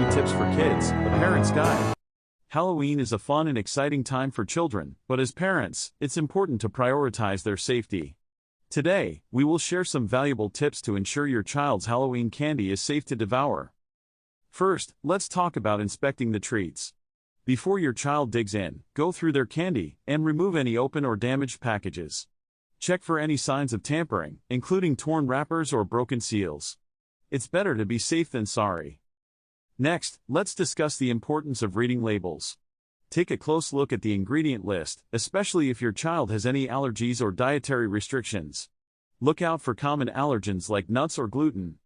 Spooky Tips for Kids, a Parent's Guide. Halloween is a fun and exciting time for children, but as parents, it's important to prioritize their safety. Today, we will share some valuable tips to ensure your child's Halloween candy is safe to devour. First, let's talk about inspecting the treats. Before your child digs in, go through their candy and remove any open or damaged packages. Check for any signs of tampering, including torn wrappers or broken seals. It's better to be safe than sorry. Next, let's discuss the importance of reading labels. Take a close look at the ingredient list, especially if your child has any allergies or dietary restrictions. Look out for common allergens like nuts or gluten.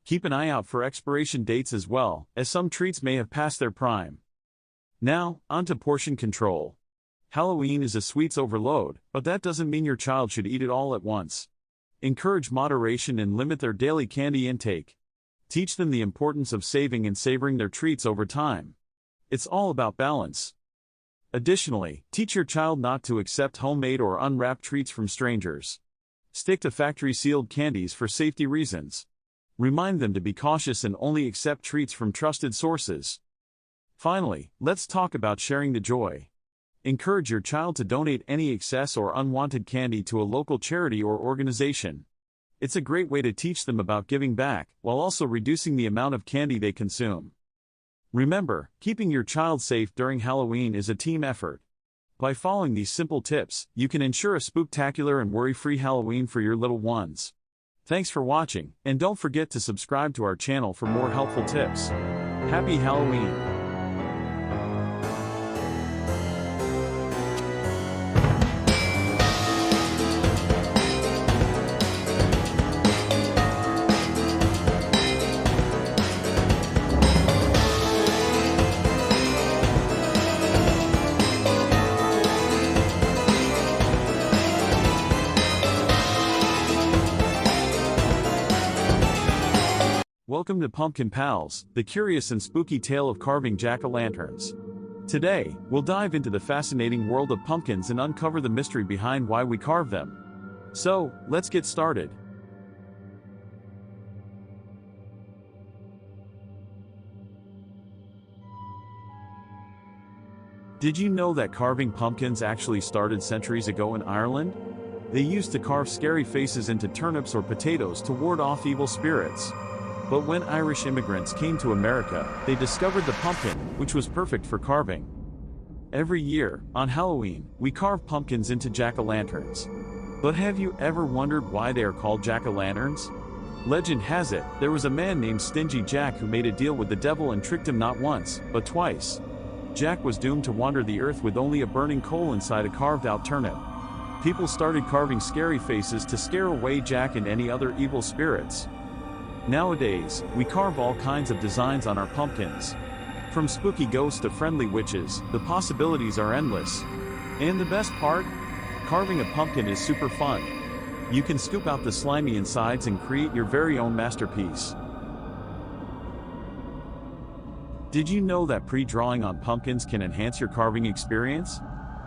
Keep an eye out for expiration dates as well, as some treats may have passed their prime. Now, onto portion control. Halloween is a sweets overload, but that doesn't mean your child should eat it all at once. Encourage moderation and limit their daily candy intake. Teach them the importance of saving and savoring their treats over time. It's all about balance. Additionally, teach your child not to accept homemade or unwrapped treats from strangers. Stick to factory-sealed candies for safety reasons. Remind them to be cautious and only accept treats from trusted sources. Finally, let's talk about sharing the joy. Encourage your child to donate any excess or unwanted candy to a local charity or organization. It's a great way to teach them about giving back, while also reducing the amount of candy they consume. Remember, keeping your child safe during Halloween is a team effort. By following these simple tips, you can ensure a spooktacular and worry-free Halloween for your little ones. Thanks for watching, and don't forget to subscribe to our channel for more helpful tips. Happy Halloween! Welcome to Pumpkin Pals, the curious and spooky tale of carving jack-o'-lanterns. Today, we'll dive into the fascinating world of pumpkins and uncover the mystery behind why we carve them. So, let's get started. Did you know that carving pumpkins actually started centuries ago in Ireland? They used to carve scary faces into turnips or potatoes to ward off evil spirits. But when Irish immigrants came to America, they discovered the pumpkin, which was perfect for carving. Every year, on Halloween, we carve pumpkins into jack-o'-lanterns. But have you ever wondered why they are called jack-o'-lanterns? Legend has it, there was a man named Stingy Jack who made a deal with the devil and tricked him not once, but twice. Jack was doomed to wander the earth with only a burning coal inside a carved-out turnip. People started carving scary faces to scare away Jack and any other evil spirits. Nowadays, we carve all kinds of designs on our pumpkins. From spooky ghosts to friendly witches, the possibilities are endless. And the best part? Carving a pumpkin is super fun. You can scoop out the slimy insides and create your very own masterpiece. Did you know that pre-drawing on pumpkins can enhance your carving experience?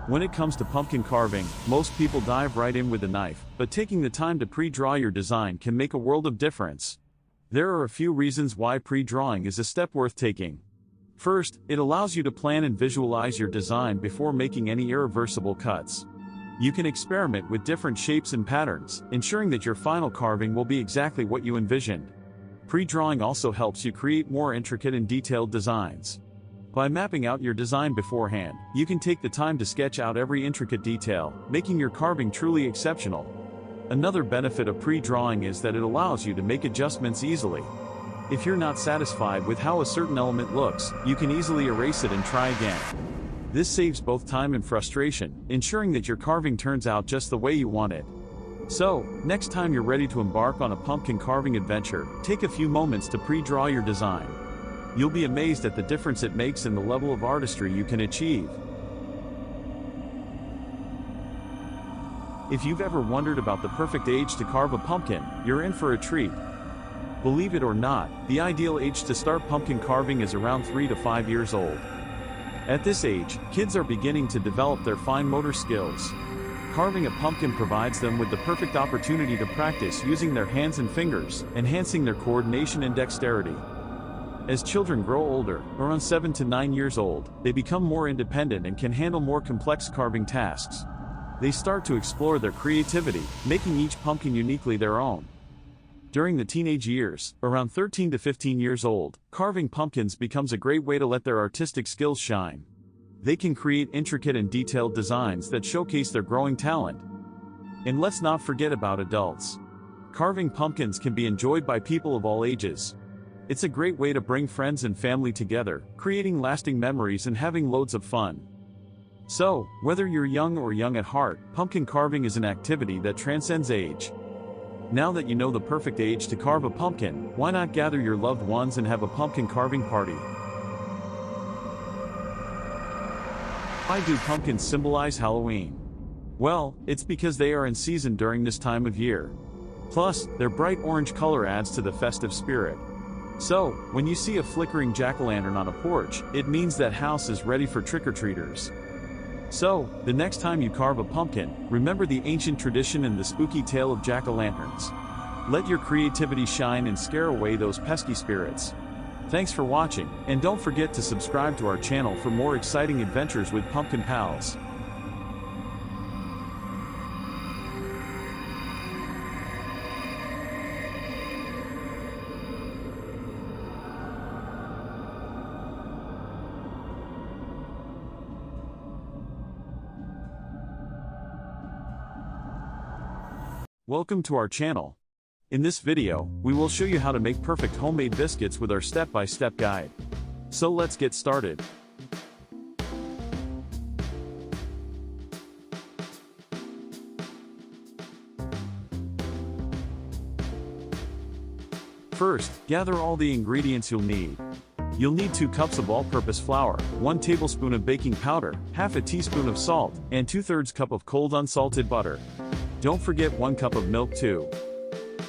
When it comes to pumpkin carving, most people dive right in with a knife, but taking the time to pre-draw your design can make a world of difference. There are a few reasons why pre-drawing is a step worth taking. First, it allows you to plan and visualize your design before making any irreversible cuts. You can experiment with different shapes and patterns, ensuring that your final carving will be exactly what you envisioned. Pre-drawing also helps you create more intricate and detailed designs. By mapping out your design beforehand, you can take the time to sketch out every intricate detail, making your carving truly exceptional. Another benefit of pre-drawing is that it allows you to make adjustments easily. If you're not satisfied with how a certain element looks, you can easily erase it and try again. This saves both time and frustration, ensuring that your carving turns out just the way you want it. So, next time you're ready to embark on a pumpkin carving adventure, take a few moments to pre-draw your design. You'll be amazed at the difference it makes in the level of artistry you can achieve. If you've ever wondered about the perfect age to carve a pumpkin, you're in for a treat. Believe it or not, the ideal age to start pumpkin carving is around 3 to 5 years old. At this age, kids are beginning to develop their fine motor skills. Carving a pumpkin provides them with the perfect opportunity to practice using their hands and fingers, enhancing their coordination and dexterity. As children grow older, around 7 to 9 years old, they become more independent and can handle more complex carving tasks. They start to explore their creativity, making each pumpkin uniquely their own. During the teenage years, around 13 to 15 years old, carving pumpkins becomes a great way to let their artistic skills shine. They can create intricate and detailed designs that showcase their growing talent. And let's not forget about adults. Carving pumpkins can be enjoyed by people of all ages. It's a great way to bring friends and family together, creating lasting memories and having loads of fun. So, whether you're young or young at heart, pumpkin carving is an activity that transcends age. Now that you know the perfect age to carve a pumpkin, why not gather your loved ones and have a pumpkin carving party? Why do pumpkins symbolize Halloween? Well, it's because they are in season during this time of year. Plus, their bright orange color adds to the festive spirit. So, when you see a flickering jack-o'-lantern on a porch, it means that house is ready for trick-or-treaters. So, the next time you carve a pumpkin, remember the ancient tradition and the spooky tale of jack-o'-lanterns. Let your creativity shine and scare away those pesky spirits. Thanks for watching, and don't forget to subscribe to our channel for more exciting adventures with Pumpkin Pals. Welcome to our channel. In this video, we will show you how to make perfect homemade biscuits with our step-by-step guide. So let's get started. First, gather all the ingredients you'll need. You'll need 2 cups of all-purpose flour, 1 tablespoon of baking powder, half a teaspoon of salt, and 2/3 cup of cold unsalted butter. Don't forget 1 cup of milk too.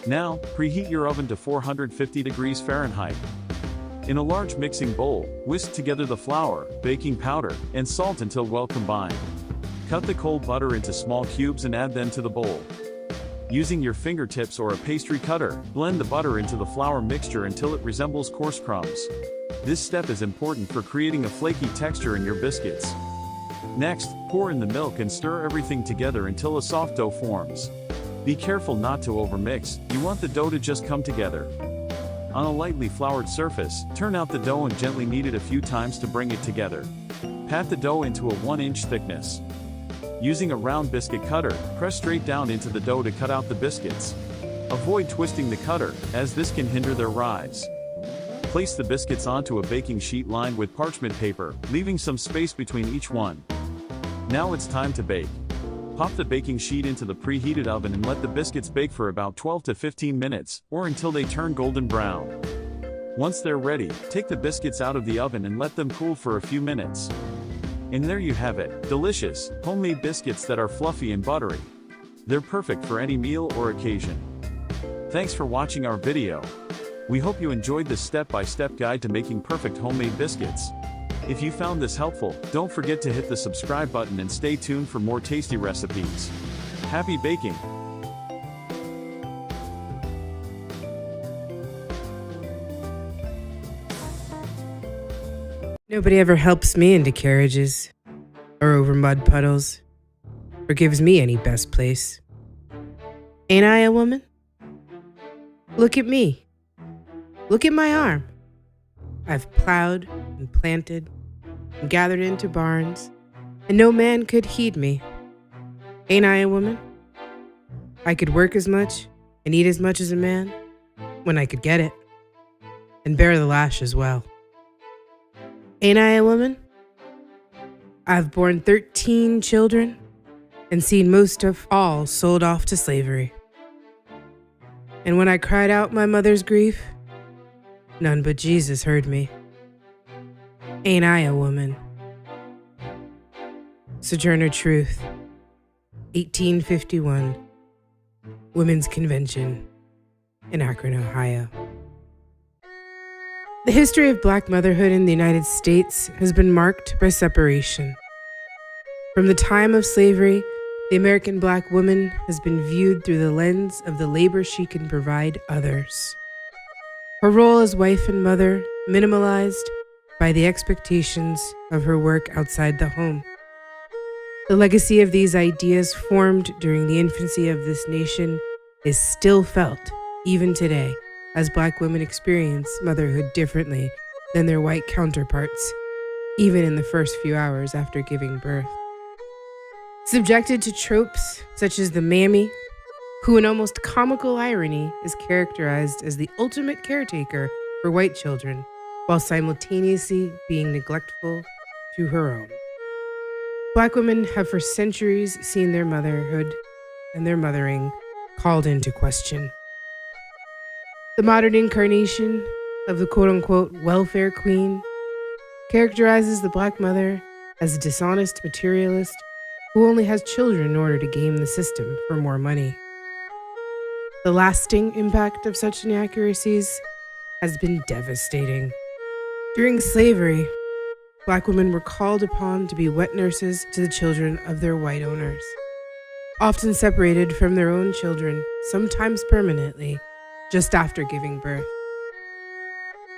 Now, preheat your oven to 450 degrees Fahrenheit. In a large mixing bowl, whisk together the flour, baking powder, and salt until well combined. Cut the cold butter into small cubes and add them to the bowl. Using your fingertips or a pastry cutter, blend the butter into the flour mixture until it resembles coarse crumbs. This step is important for creating a flaky texture in your biscuits. Next, pour in the milk and stir everything together until a soft dough forms. Be careful not to overmix, you want the dough to just come together. On a lightly floured surface, turn out the dough and gently knead it a few times to bring it together. Pat the dough into a 1-inch thickness. Using a round biscuit cutter, press straight down into the dough to cut out the biscuits. Avoid twisting the cutter, as this can hinder their rise. Place the biscuits onto a baking sheet lined with parchment paper, leaving some space between each one. Now it's time to bake. Pop the baking sheet into the preheated oven and let the biscuits bake for about 12 to 15 minutes, or until they turn golden brown. Once they're ready, take the biscuits out of the oven and let them cool for a few minutes. And there you have it, delicious, homemade biscuits that are fluffy and buttery. They're perfect for any meal or occasion. Thanks for watching our video. We hope you enjoyed this step-by-step guide to making perfect homemade biscuits. If you found this helpful, don't forget to hit the subscribe button and stay tuned for more tasty recipes. Happy baking! Nobody ever helps me into carriages, or over mud puddles, or gives me any best place. Ain't I a woman? Look at me. Look at my arm. I've plowed and planted and gathered into barns, and no man could heed me. Ain't I a woman? I could work as much and eat as much as a man when I could get it, and bear the lash as well. Ain't I a woman? I've borne 13 children and seen most of all sold off to slavery. And when I cried out my mother's grief, none but Jesus heard me. Ain't I a woman? Sojourner Truth, 1851, Women's Convention in Akron, Ohio. The history of black motherhood in the United States has been marked by separation. From the time of slavery, the American black woman has been viewed through the lens of the labor she can provide others. Her role as wife and mother minimalized by the expectations of her work outside the home. The legacy of these ideas formed during the infancy of this nation is still felt, even today, as Black women experience motherhood differently than their white counterparts, even in the first few hours after giving birth. Subjected to tropes such as the mammy, who in almost comical irony is characterized as the ultimate caretaker for white children, while simultaneously being neglectful to her own. Black women have for centuries seen their motherhood and their mothering called into question. The modern incarnation of the quote-unquote welfare queen characterizes the Black mother as a dishonest materialist who only has children in order to game the system for more money. The lasting impact of such inaccuracies has been devastating. During slavery, Black women were called upon to be wet nurses to the children of their white owners, often separated from their own children, sometimes permanently, just after giving birth.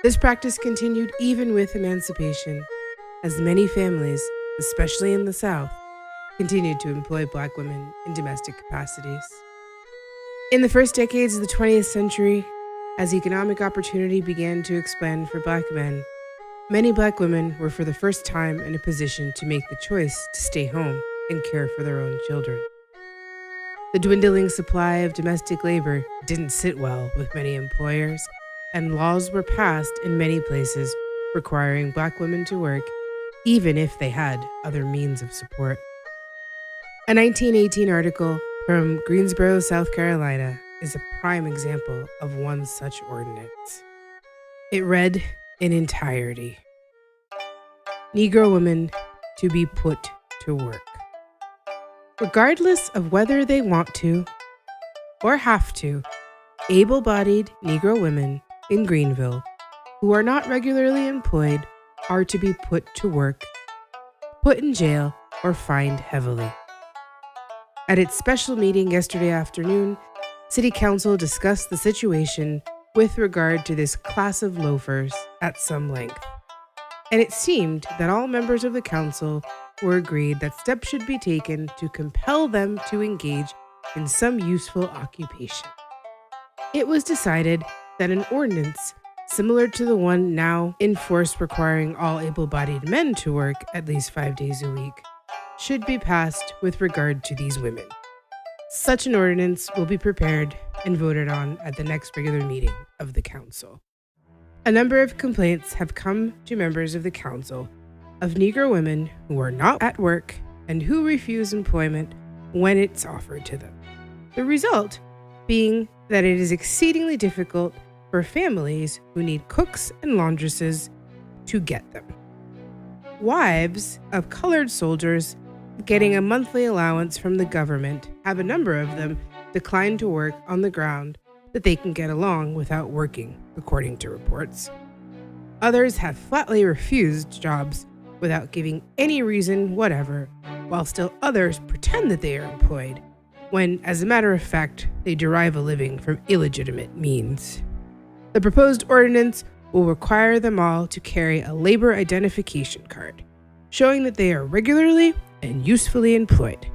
This practice continued even with emancipation, as many families, especially in the South, continued to employ Black women in domestic capacities. In the first decades of the 20th century, as economic opportunity began to expand for Black men, many Black women were for the first time in a position to make the choice to stay home and care for their own children. The dwindling supply of domestic labor didn't sit well with many employers, and laws were passed in many places requiring Black women to work, even if they had other means of support. A 1918 article from Greensboro, South Carolina, is a prime example of one such ordinance. It read in entirety: Negro women to be put to work. Regardless of whether they want to or have to, able-bodied Negro women in Greenville who are not regularly employed are to be put to work, put in jail, or fined heavily. At its special meeting yesterday afternoon, City Council discussed the situation with regard to this class of loafers at some length. And it seemed that all members of the council were agreed that steps should be taken to compel them to engage in some useful occupation. It was decided that an ordinance similar to the one now in force requiring all able-bodied men to work at least 5 days a week should be passed with regard to these women. Such an ordinance will be prepared and voted on at the next regular meeting of the council. A number of complaints have come to members of the council of Negro women who are not at work and who refuse employment when it's offered to them. The result being that it is exceedingly difficult for families who need cooks and laundresses to get them. Wives of colored soldiers getting a monthly allowance from the government have a number of them declined to work on the ground that they can get along without working, according to reports. Others have flatly refused jobs without giving any reason whatever, while still others pretend that they are employed, when, as a matter of fact, they derive a living from illegitimate means. The proposed ordinance will require them all to carry a labor identification card, showing that they are regularly and usefully employed,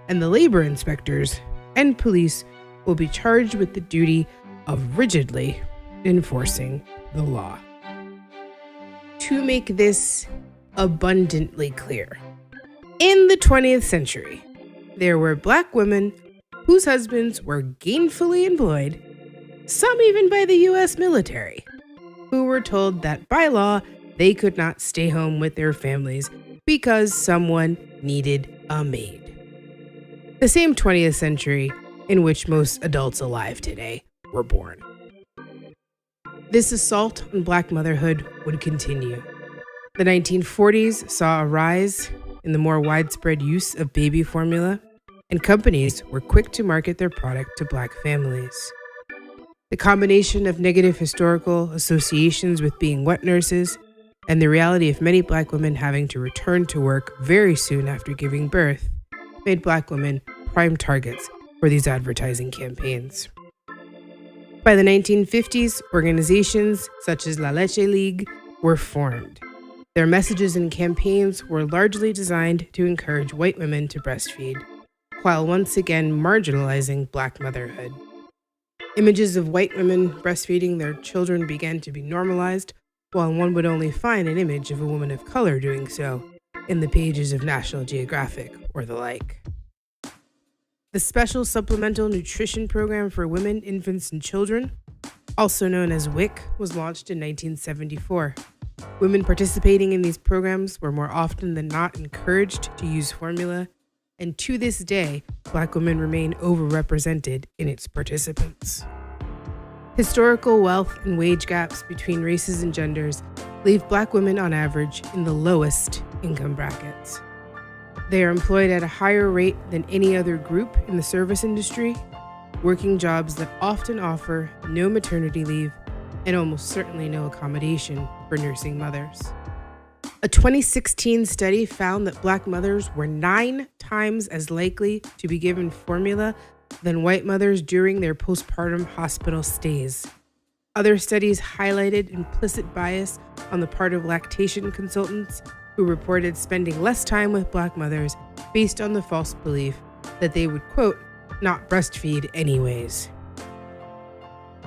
and the labor inspectors and police will be charged with the duty of rigidly enforcing the law. To make this abundantly clear, in the 20th century, there were Black women whose husbands were gainfully employed, some even by the U.S. military, who were told that by law they could not stay home with their families because someone needed a maid. The same 20th century in which most adults alive today were born. This assault on Black motherhood would continue. The 1940s saw a rise in the more widespread use of baby formula, and companies were quick to market their product to Black families. The combination of negative historical associations with being wet nurses and the reality of many Black women having to return to work very soon after giving birth made Black women prime targets for these advertising campaigns. By the 1950s, organizations such as La Leche League were formed. Their messages and campaigns were largely designed to encourage white women to breastfeed, while once again marginalizing Black motherhood. Images of white women breastfeeding their children began to be normalized, while one would only find an image of a woman of color doing so in the pages of National Geographic or the like. The Special Supplemental Nutrition Program for Women, Infants, and Children, also known as WIC, was launched in 1974. Women participating in these programs were more often than not encouraged to use formula, and to this day, Black women remain overrepresented in its participants. Historical wealth and wage gaps between races and genders leave Black women on average in the lowest income brackets. They are employed at a higher rate than any other group in the service industry, working jobs that often offer no maternity leave and almost certainly no accommodation for nursing mothers. A 2016 study found that Black mothers were 9 times as likely to be given formula than white mothers during their postpartum hospital stays. Other studies highlighted implicit bias on the part of lactation consultants who reported spending less time with Black mothers based on the false belief that they would, quote, not breastfeed anyways.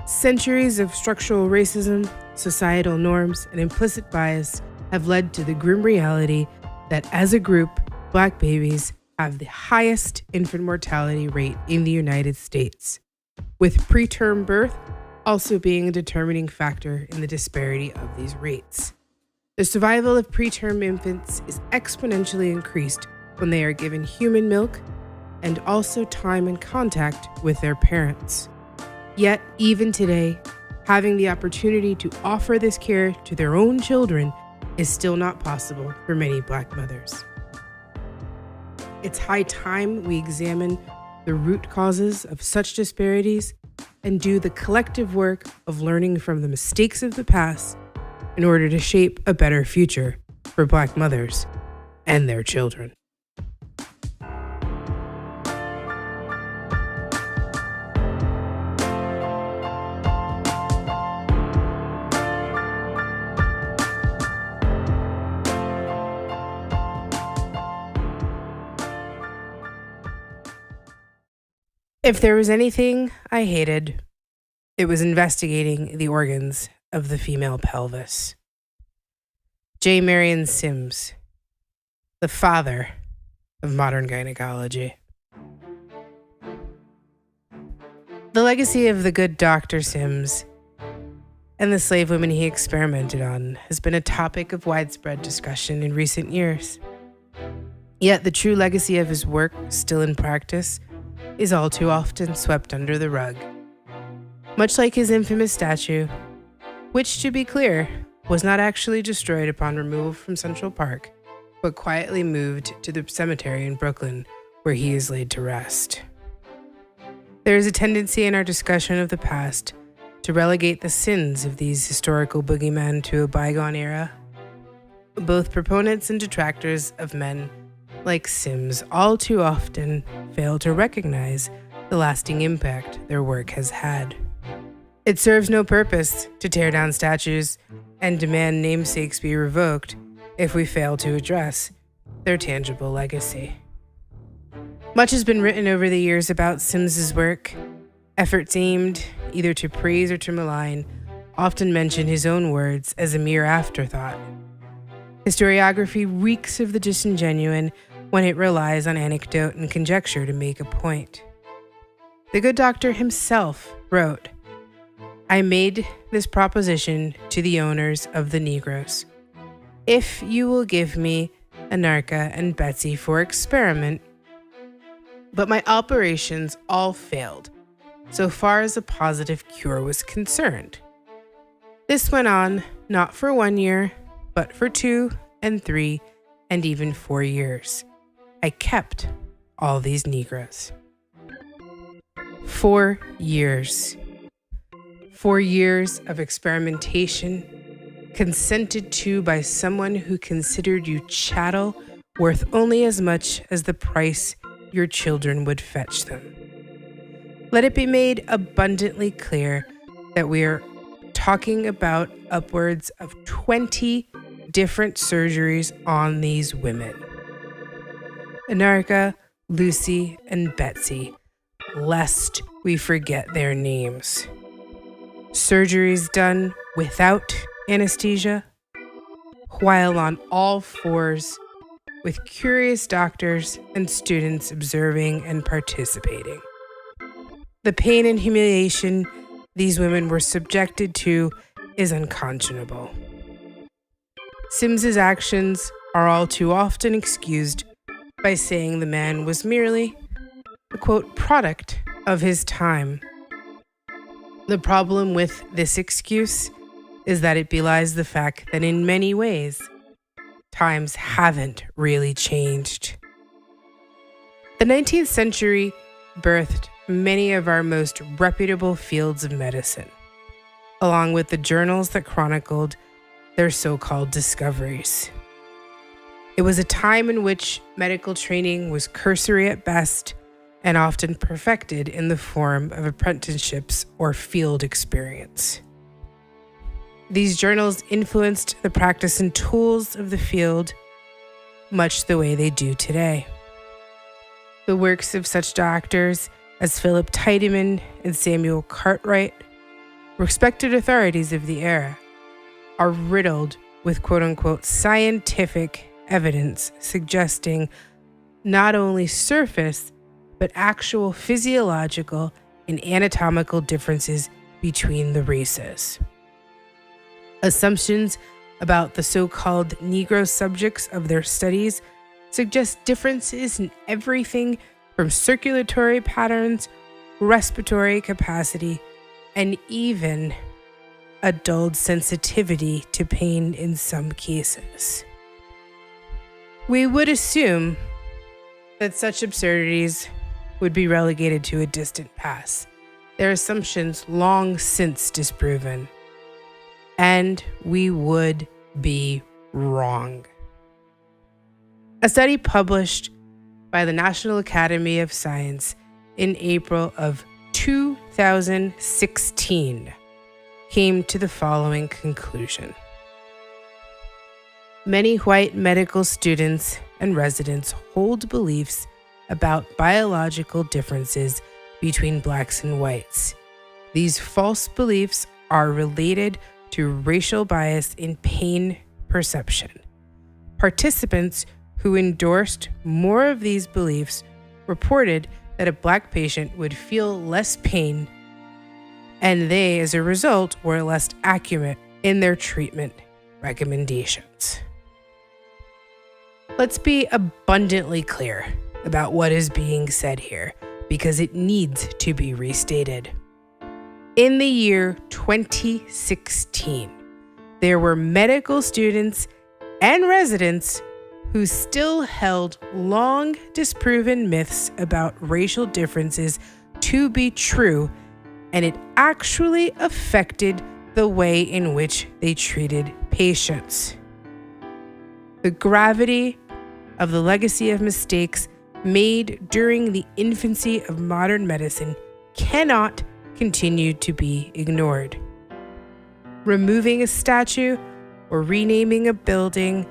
Centuries of structural racism, societal norms, and implicit bias have led to the grim reality that as a group, Black babies have the highest infant mortality rate in the United States, with preterm birth also being a determining factor in the disparity of these rates. The survival of preterm infants is exponentially increased when they are given human milk and also time and contact with their parents. Yet, even today, having the opportunity to offer this care to their own children is still not possible for many Black mothers. It's high time we examine the root causes of such disparities and do the collective work of learning from the mistakes of the past in order to shape a better future for Black mothers and their children. If there was anything I hated, it was investigating the organs of the female pelvis. J. Marion Sims, the father of modern gynecology. The legacy of the good Dr. Sims and the slave women he experimented on has been a topic of widespread discussion in recent years. Yet the true legacy of his work, still in practice, is all too often swept under the rug. Much like his infamous statue, which, to be clear, was not actually destroyed upon removal from Central Park, but quietly moved to the cemetery in Brooklyn, where he is laid to rest. There is a tendency in our discussion of the past to relegate the sins of these historical boogeymen to a bygone era. Both proponents and detractors of men like Sims all too often fail to recognize the lasting impact their work has had. It serves no purpose to tear down statues and demand namesakes be revoked if we fail to address their tangible legacy. Much has been written over the years about Sims's work. Efforts aimed either to praise or to malign often mention his own words as a mere afterthought. Historiography reeks of the disingenuine when it relies on anecdote and conjecture to make a point. The good doctor himself wrote, "I made this proposition to the owners of the Negroes. If you will give me Anarcha and Betsy for experiment, but my operations all failed, so far as a positive cure was concerned. This went on not for 1 year, but for 2 and 3 and even 4 years. I kept all these Negroes." 4 years. 4 years of experimentation, consented to by someone who considered you chattel worth only as much as the price your children would fetch them. Let it be made abundantly clear that we're talking about upwards of 20 different surgeries on these women. Anarcha, Lucy, and Betsy, lest we forget their names. Surgeries done without anesthesia, while on all fours, with curious doctors and students observing and participating. The pain and humiliation these women were subjected to is unconscionable. Sims's actions are all too often excused by saying the man was merely a, quote, product of his time. The problem with this excuse is that it belies the fact that in many ways, times haven't really changed. The 19th century birthed many of our most reputable fields of medicine, along with the journals that chronicled their so-called discoveries. It was a time in which medical training was cursory at best and often perfected in the form of apprenticeships or field experience. These journals influenced the practice and tools of the field much the way they do today. The works of such doctors as Philip Tiedemann and Samuel Cartwright, respected authorities of the era, are riddled with quote-unquote scientific evidence suggesting not only surface but actual physiological and anatomical differences between the races. Assumptions about the so-called Negro subjects of their studies suggest differences in everything from circulatory patterns, respiratory capacity, and even a dulled sensitivity to pain in some cases. We would assume that such absurdities would be relegated to a distant past, their assumptions long since disproven, and we would be wrong. A study published by the National Academy of Science in April of 2016 came to the following conclusion. Many white medical students and residents hold beliefs about biological differences between blacks and whites. These false beliefs are related to racial bias in pain perception. Participants who endorsed more of these beliefs reported that a black patient would feel less pain, and they, as a result, were less accurate in their treatment recommendations. Let's be abundantly clear about what is being said here, because it needs to be restated. In the year 2016, there were medical students and residents who still held long disproven myths about racial differences to be true, and it actually affected the way in which they treated patients. The gravity of the legacy of mistakes made during the infancy of modern medicine cannot continue to be ignored. Removing a statue or renaming a building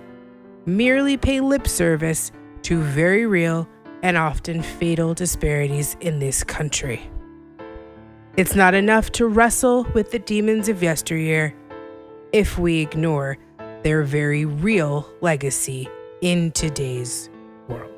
merely pay lip service to very real and often fatal disparities in this country. It's not enough to wrestle with the demons of yesteryear if we ignore their very real legacy in today's world.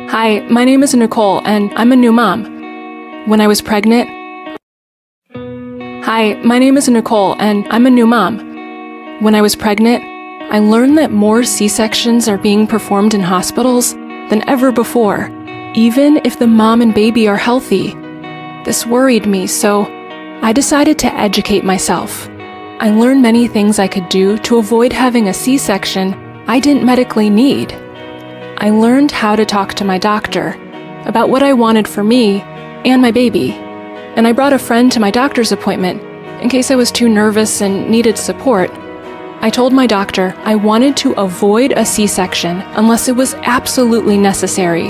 Hi, my name is Nicole, and I'm a new mom. When I was pregnant... Hi, my name is Nicole, and I'm a new mom. When I was pregnant, I learned that more C-sections are being performed in hospitals than ever before, even if the mom and baby are healthy. This worried me, so I decided to educate myself. I learned many things I could do to avoid having a C-section I didn't medically need. I learned how to talk to my doctor about what I wanted for me and my baby, and I brought a friend to my doctor's appointment in case I was too nervous and needed support. I told my doctor I wanted to avoid a C-section unless it was absolutely necessary.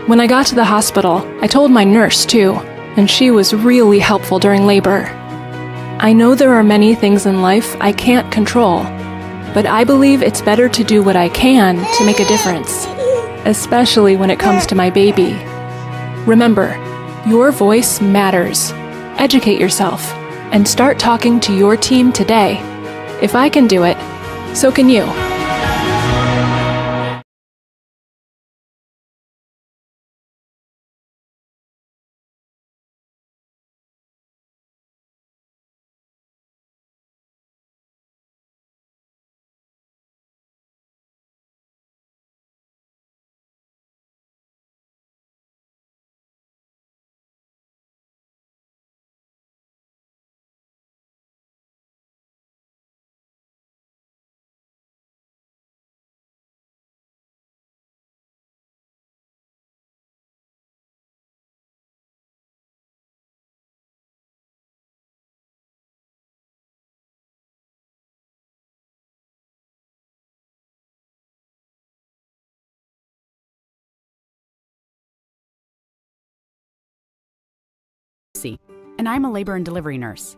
When I got to the hospital, I told my nurse too, and she was really helpful during labor. I know there are many things in life I can't control, but I believe it's better to do what I can to make a difference, especially when it comes to my baby. Remember, your voice matters. Educate yourself and start talking to your team today. If I can do it, so can you. And I'm a labor and delivery nurse.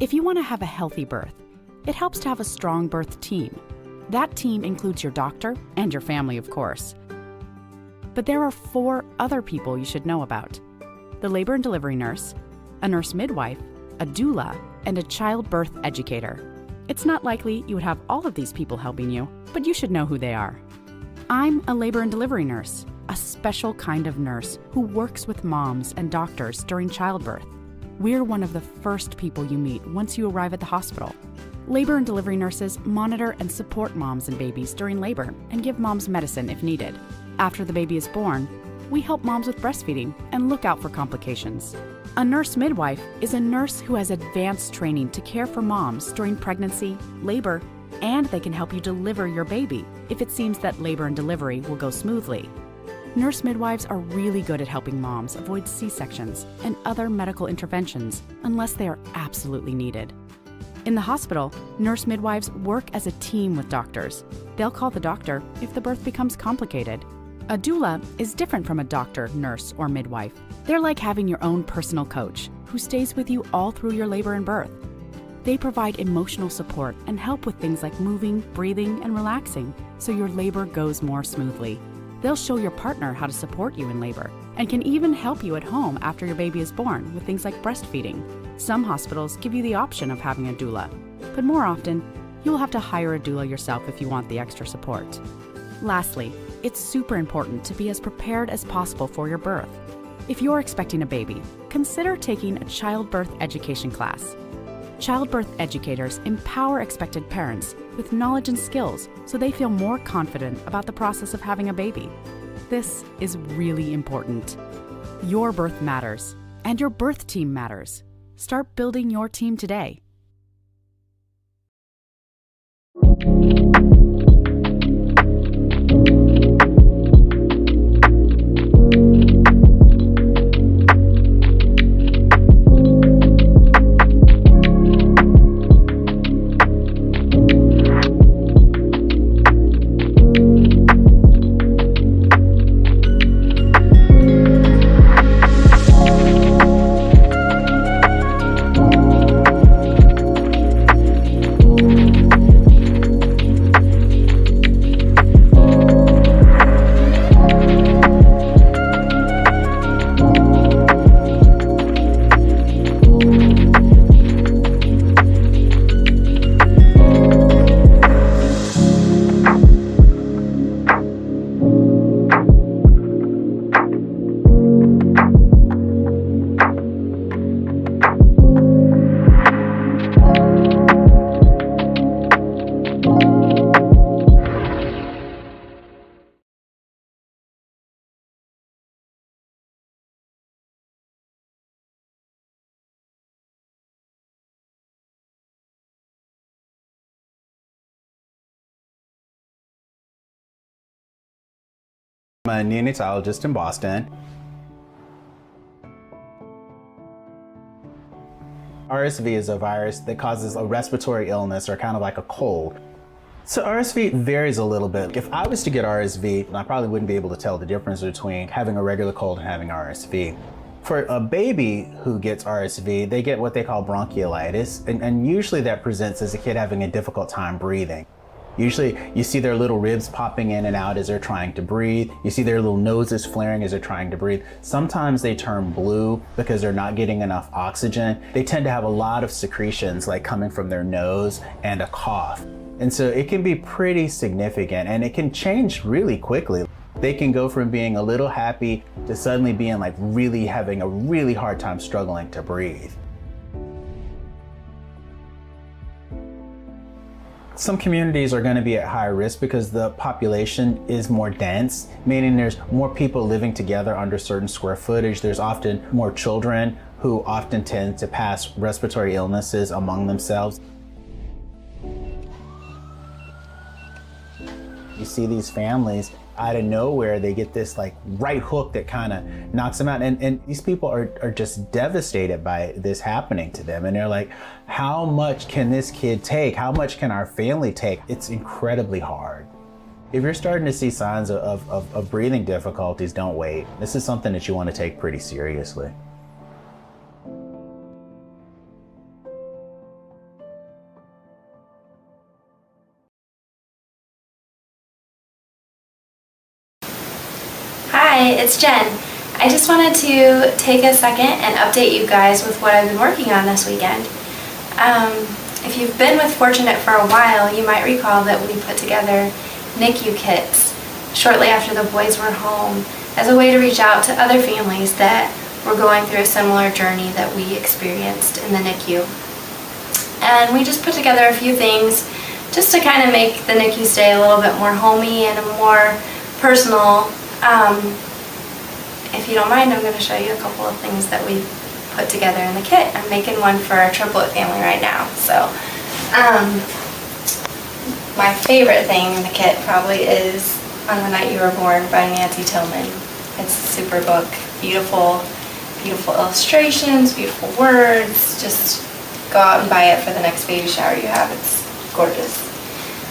If you want to have a healthy birth, it helps to have a strong birth team. That team includes your doctor and your family, of course. But there are 4 other people you should know about: the labor and delivery nurse, a nurse midwife, a doula, and a childbirth educator. It's not likely you would have all of these people helping you, but you should know who they are. I'm a labor and delivery nurse, a special kind of nurse who works with moms and doctors during childbirth. We're one of the first people you meet once you arrive at the hospital. Labor and delivery nurses monitor and support moms and babies during labor and give moms medicine if needed. After the baby is born, we help moms with breastfeeding and look out for complications. A nurse midwife is a nurse who has advanced training to care for moms during pregnancy, labor, and they can help you deliver your baby if it seems that labor and delivery will go smoothly. Nurse midwives are really good at helping moms avoid C-sections and other medical interventions unless they are absolutely needed. In the hospital, nurse midwives work as a team with doctors. They'll call the doctor if the birth becomes complicated. A doula is different from a doctor, nurse, or midwife. They're like having your own personal coach who stays with you all through your labor and birth. They provide emotional support and help with things like moving, breathing, and relaxing so your labor goes more smoothly. They'll show your partner how to support you in labor and can even help you at home after your baby is born with things like breastfeeding. Some hospitals give you the option of having a doula, but more often, you'll have to hire a doula yourself if you want the extra support. Lastly, it's super important to be as prepared as possible for your birth. If you're expecting a baby, consider taking a childbirth education class. Childbirth educators empower expected parents with knowledge and skills so they feel more confident about the process of having a baby. This is really important. Your birth matters, and your birth team matters. Start building your team today. a neonatologist in Boston. RSV is a virus that causes a respiratory illness or kind of like a cold. So RSV varies a little bit. If I was to get RSV, I probably wouldn't be able to tell the difference between having a regular cold and having RSV. For a baby who gets RSV, they get what they call bronchiolitis, and usually that presents as a kid having a difficult time breathing. Usually you see their little ribs popping in and out as they're trying to breathe. You see their little noses flaring as they're trying to breathe. Sometimes they turn blue because they're not getting enough oxygen. They tend to have a lot of secretions like coming from their nose and a cough. And so it can be pretty significant and it can change really quickly. They can go from being a little happy to suddenly being like really having a really hard time struggling to breathe. Some communities are going to be at higher risk because the population is more dense, meaning there's more people living together under certain square footage. There's often more children who often tend to pass respiratory illnesses among themselves. You see these families out of nowhere, they get this like right hook that kind of knocks them out. And these people are just devastated by this happening to them. And they're like, how much can this kid take? How much can our family take? It's incredibly hard. If you're starting to see signs of breathing difficulties, don't wait. This is something that you want to take pretty seriously. Hi, it's Jen. I just wanted to take a second and update you guys with what I've been working on this weekend. If you've been with Fortunate for a while, you might recall that we put together NICU kits shortly after the boys were home as a way to reach out to other families that were going through a similar journey that we experienced in the NICU. And we just put together a few things just to kind of make the NICU stay a little bit more homey and more personal. If you don't mind, I'm going to show you a couple of things that we put together in the kit. I'm making one for our triplet family right now. So, my favorite thing in the kit probably is On the Night You Were Born by Nancy Tillman. It's a super book. Beautiful, beautiful illustrations, beautiful words. Just go out and buy it for the next baby shower you have. It's gorgeous.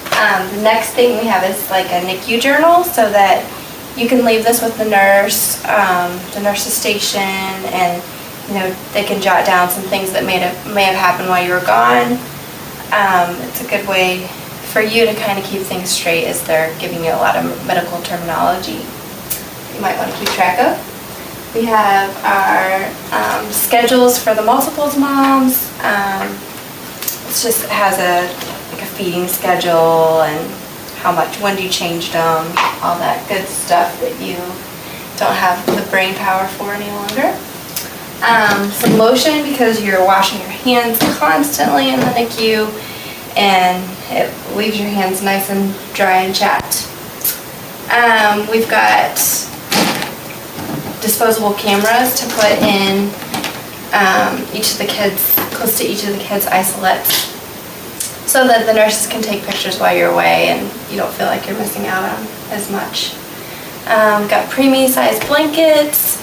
The next thing we have is like a NICU journal so that you can leave this with the nurse's station, and they can jot down some things that may have happened while you were gone. It's a good way for you to kind of keep things straight as they're giving you a lot of medical terminology you might want to keep track of. We have our schedules for the multiples moms. It has a feeding schedule and when you changed them, all that good stuff that you don't have the brain power for any longer. Some lotion because you're washing your hands constantly in the NICU and it leaves your hands nice and dry and chapped. We've got disposable cameras to put in close to each of the kids' isolates, so that the nurses can take pictures while you're away and you don't feel like you're missing out on as much. Got preemie sized blankets.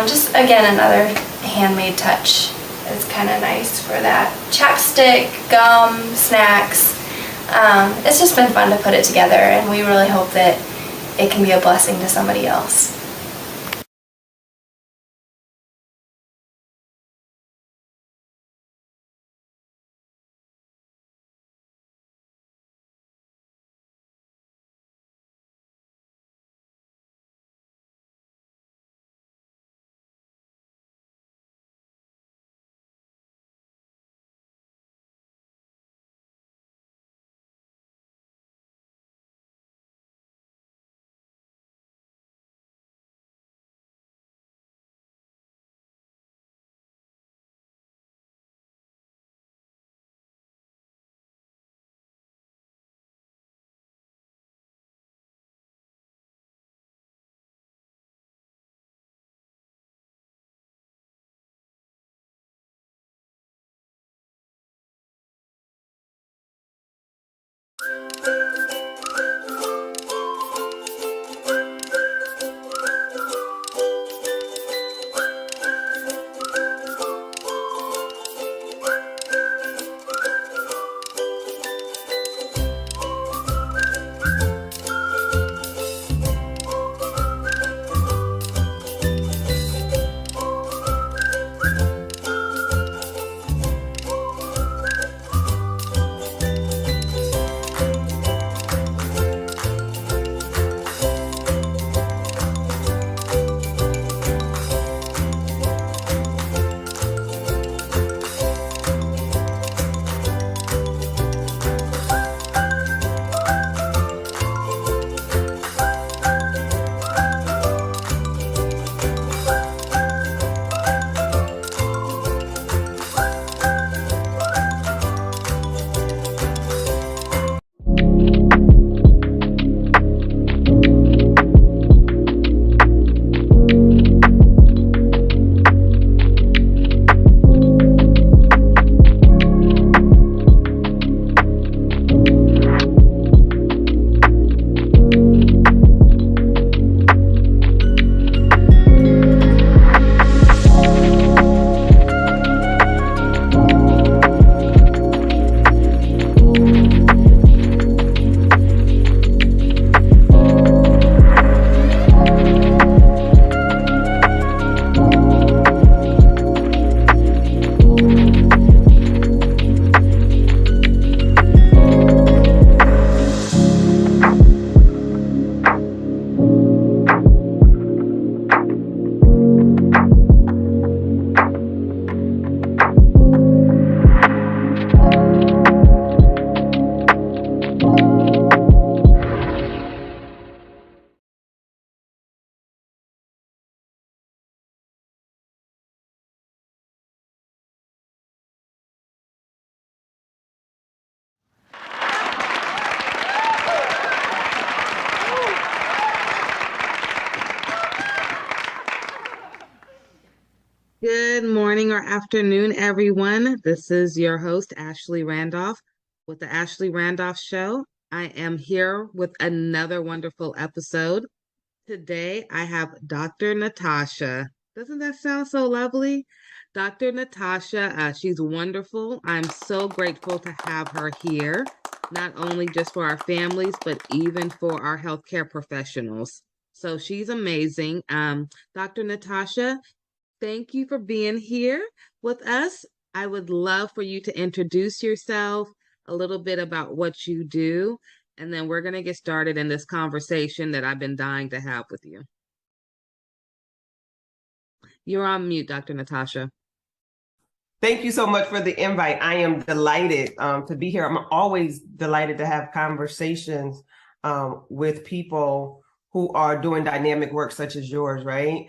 Just again, another handmade touch. It's kind of nice for that. Chapstick, gum, snacks. It's just been fun to put it together, and we really hope that it can be a blessing to somebody else. morning, or afternoon, everyone. This is your host, Ashley Randolph, with the Ashley Randolph Show. I am here with another wonderful episode. Today, I have Dr. Natasha. Doesn't that sound so lovely? Dr. Natasha, she's wonderful. I'm so grateful to have her here, not only just for our families, but even for our healthcare professionals. So she's amazing. Dr. Natasha, thank you for being here with us. I would love for you to introduce yourself, a little bit about what you do, and then we're going to get started in this conversation that I've been dying to have with you. You're on mute, Dr. Natasha. Thank you so much for the invite. I am delighted to be here. I'm always delighted to have conversations with people who are doing dynamic work such as yours, right?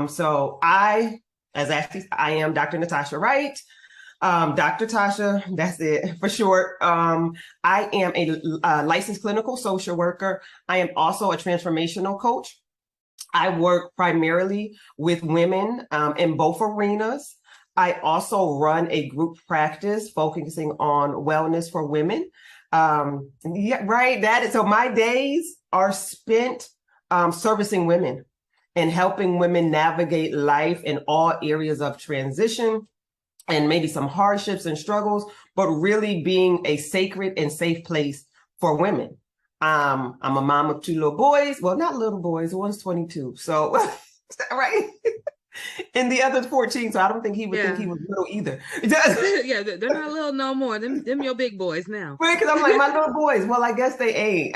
So I am Dr. Natasha Wright. Dr. Tasha, that's it for short. I am a licensed clinical social worker. I am also a transformational coach. I work primarily with women in both arenas. I also run a group practice focusing on wellness for women. So my days are spent servicing women and helping women navigate life in all areas of transition and maybe some hardships and struggles, but really being a sacred and safe place for women. I'm a mom of 2 little boys. Well, not little boys. One's 22. So, right. And the other's 14. So I don't think he would think he was little either. Yeah, they're not little no more. Them your big boys now. Right, because I'm like, my little boys. Well, I guess they ain't.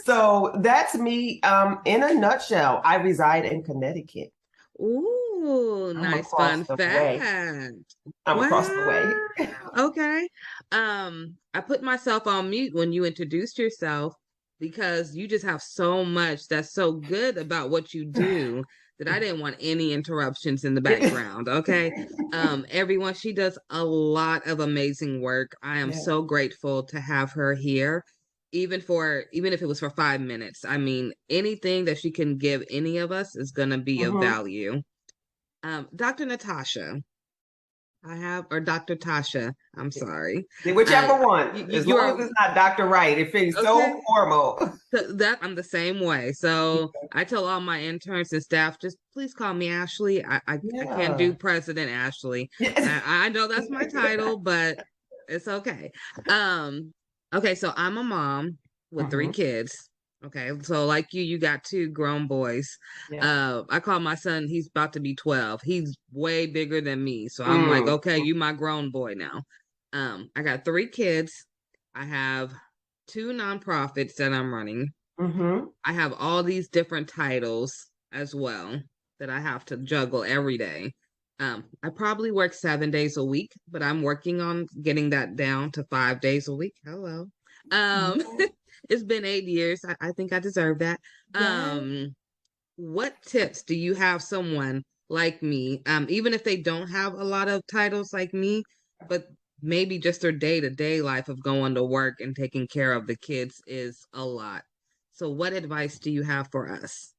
So that's me. In a nutshell, I reside in Connecticut. Ooh, nice fun fact. I'm across the way. Okay. I put myself on mute when you introduced yourself because you just have so much that's so good about what you do that I didn't want any interruptions in the background. Okay. Everyone, she does a lot of amazing work. I am so grateful to have her here. Even if it was for 5 minutes. I mean, anything that she can give any of us is going to be of value. Dr. Natasha, or Dr. Tasha, I'm sorry. Whichever one. As long as it's not Dr. Wright, it feels so formal. That I'm the same way. So I tell all my interns and staff, just please call me Ashley. I can't do President Ashley. I know that's my title, but it's okay. Okay, so I'm a mom with 3 kids. Okay, so like you got 2 grown boys. I call my son, he's about to be 12. He's way bigger than me. So I'm like, okay, you my grown boy now. I got 3 kids. I have 2 nonprofits that I'm running. I have all these different titles as well that I have to juggle every day. I probably work 7 days a week, but I'm working on getting that down to 5 days a week. Hello. It's been 8 years. I think I deserve that. What tips do you have someone like me, even if they don't have a lot of titles like me, but maybe just their day-to-day life of going to work and taking care of the kids is a lot. So what advice do you have for us?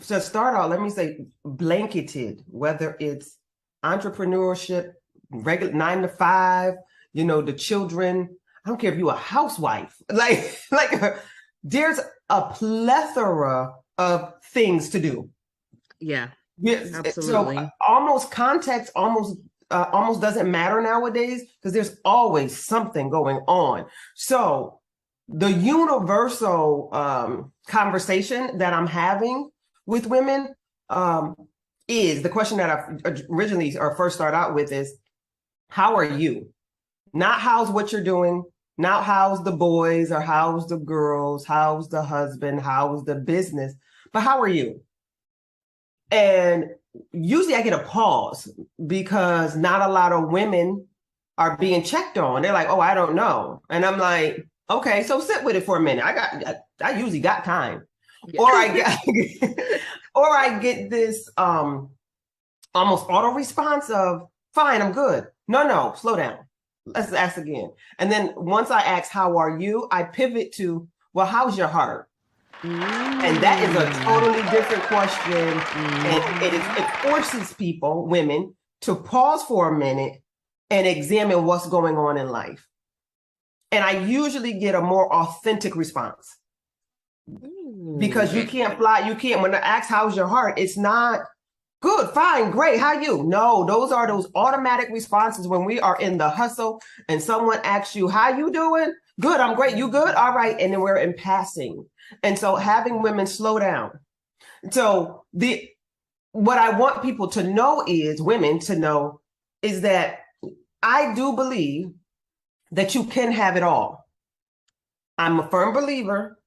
To start off, let me say blanketed, whether it's entrepreneurship, regular 9 to 5, the children. I don't care if you're a housewife, there's a plethora of things to do. Yeah, absolutely. So almost context almost doesn't matter nowadays because there's always something going on. So the universal conversation that I'm having with women is the question that I originally or first start out with is, how are you? Not how's what you're doing, not how's the boys or how's the girls, how's the husband, how's the business, but how are you? And usually I get a pause because not a lot of women are being checked on. They're like, oh, I don't know. And I'm like, okay, so sit with it for a minute. I usually got time. Yeah. Or I get this almost auto response of, fine, I'm good. No, slow down. Let's ask again. And then once I ask, how are you? I pivot to, well, how's your heart? And that is a totally different question. And it forces people, women, to pause for a minute and examine what's going on in life. And I usually get a more authentic response. Because you can't fly, you can't, when I ask how's your heart, it's not good, fine, great, how you? No, those are those automatic responses when we are in the hustle and someone asks you, how you doing? Good, I'm great, you good? All right, and then we're in passing. And so having women slow down. So what I want people to know is, women to know, is that I do believe that you can have it all. I'm a firm believer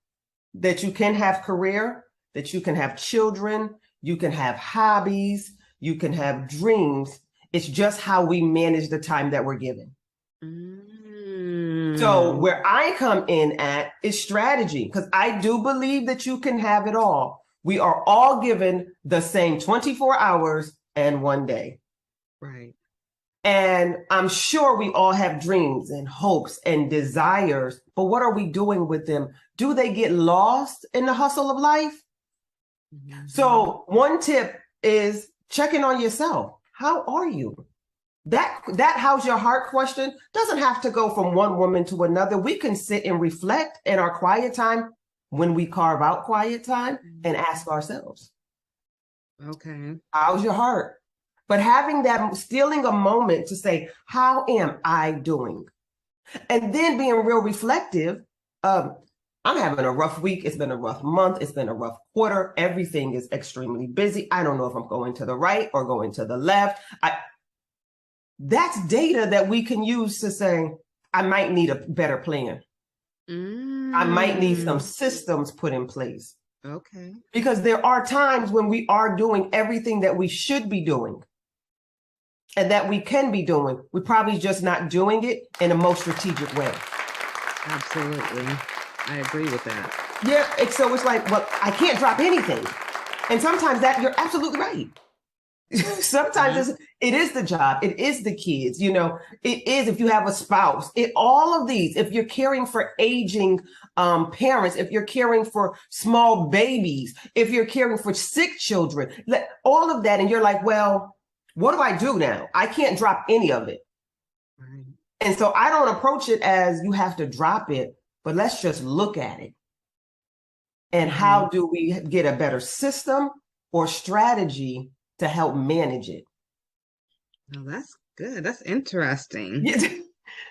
that you can have career, that you can have children, you can have hobbies, you can have dreams. It's just how we manage the time that we're given. So where I come in at is strategy, because I do believe that you can have it all. We are all given the same 24 hours and 1 day. Right. And I'm sure we all have dreams and hopes and desires, but what are we doing with them? Do they get lost in the hustle of life? So one tip is checking on yourself. How are you? That how's your heart question doesn't have to go from one woman to another. We can sit and reflect in our quiet time when we carve out quiet time and ask ourselves, Okay. how's your heart? But having that, stealing a moment to say, how am I doing? And then being real reflective. I'm having a rough week. It's been a rough month. It's been a rough quarter. Everything is extremely busy. I don't know if I'm going to the right or going to the left. That's data that we can use to say, I might need a better plan. I might need some systems put in place. Okay. Because there are times when we are doing everything that we should be doing and that we can be doing. We're probably just not doing it in a most strategic way. Absolutely. I agree with that. Yeah. So it's like, well, I can't drop anything. And sometimes that you're absolutely right. Sometimes it is the job. It is the kids, you know, it is if you have a spouse, all of these, if you're caring for aging parents, if you're caring for small babies, if you're caring for sick children, all of that. And you're like, well, what do I do now? I can't drop any of it. Right. And so I don't approach it as you have to drop it, but let's just look at it. And how do we get a better system or strategy to help manage it? Oh, that's good. That's interesting. Yeah.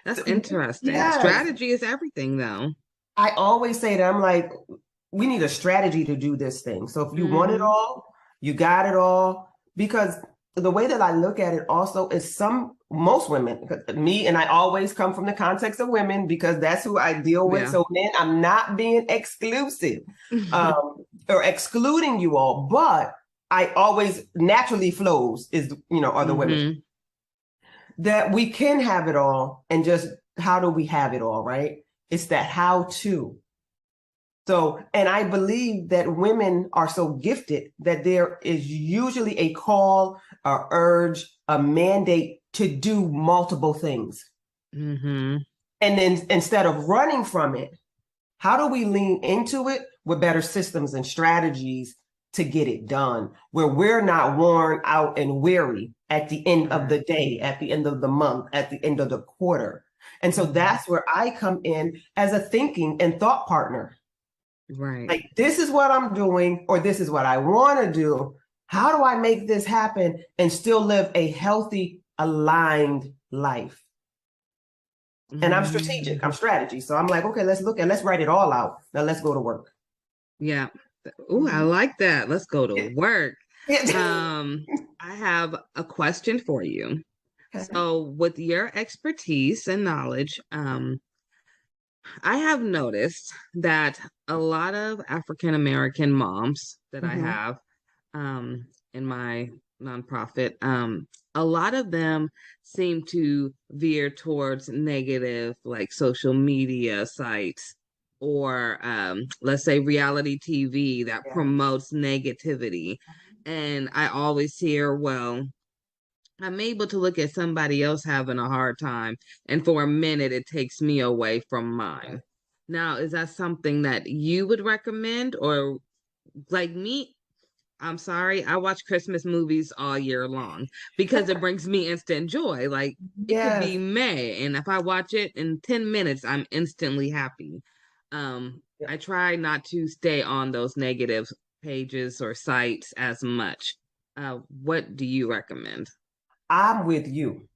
That's interesting. Yes. Strategy is everything, though. I always say that I'm like, we need a strategy to do this thing. So if you want it all, you got it all. Because the way that I look at it also is most women, me, and I always come from the context of women because that's who I deal with. Yeah. So men, I'm not being exclusive or excluding you all, but I always naturally flows is, you know, other women. That we can have it all, and just how do we have it all, right? It's that how to. So, and I believe that women are so gifted that there is usually a call, a urge, a mandate to do multiple things. And then instead of running from it, how do we lean into it with better systems and strategies to get it done, where we're not worn out and weary at the end of the day, at the end of the month, at the end of the quarter. And so that's where I come in as a thinking and thought partner. Right. Like, this is what I'm doing, or this is what I want to do. How do I make this happen and still live a healthy, aligned life? And I'm strategic, I'm strategy. So I'm like, okay, let's look and let's write it all out. Now let's go to work. Yeah. Oh, I like that. Let's go to work. I have a question for you. Okay. So with your expertise and knowledge, I have noticed that a lot of African-American moms that I have in my nonprofit, a lot of them seem to veer towards negative, like social media sites or let's say reality TV that promotes negativity. And I always hear, well, I'm able to look at somebody else having a hard time, and for a minute, it takes me away from mine. Now, is that something that you would recommend, or like me? I'm sorry, I watch Christmas movies all year long because it brings me instant joy. Like it could be Yes. May, and if I watch it in 10 minutes, I'm instantly happy. Yeah. I try not to stay on those negative pages or sites as much. What do you recommend? I'm with you.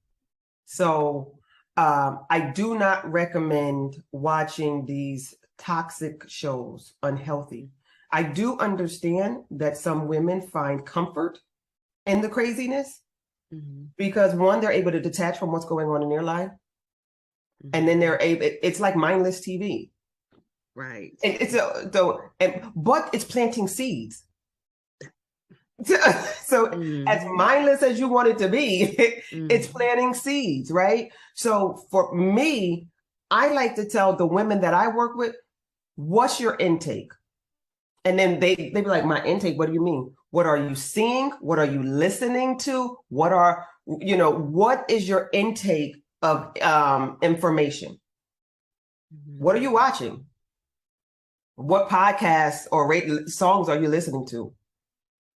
So I do not recommend watching these toxic shows, unhealthy. I do understand that some women find comfort in the craziness because one, they're able to detach from what's going on in their life. And then they're able, it's like mindless TV. Right. But it's planting seeds. So as mindless as you want it to be, it's planting seeds, right? So for me, I like to tell the women that I work with, what's your intake? And then they be like, my intake, what do you mean? What are you seeing? What are you listening to? What is your intake of information? What are you watching? What podcasts or songs are you listening to?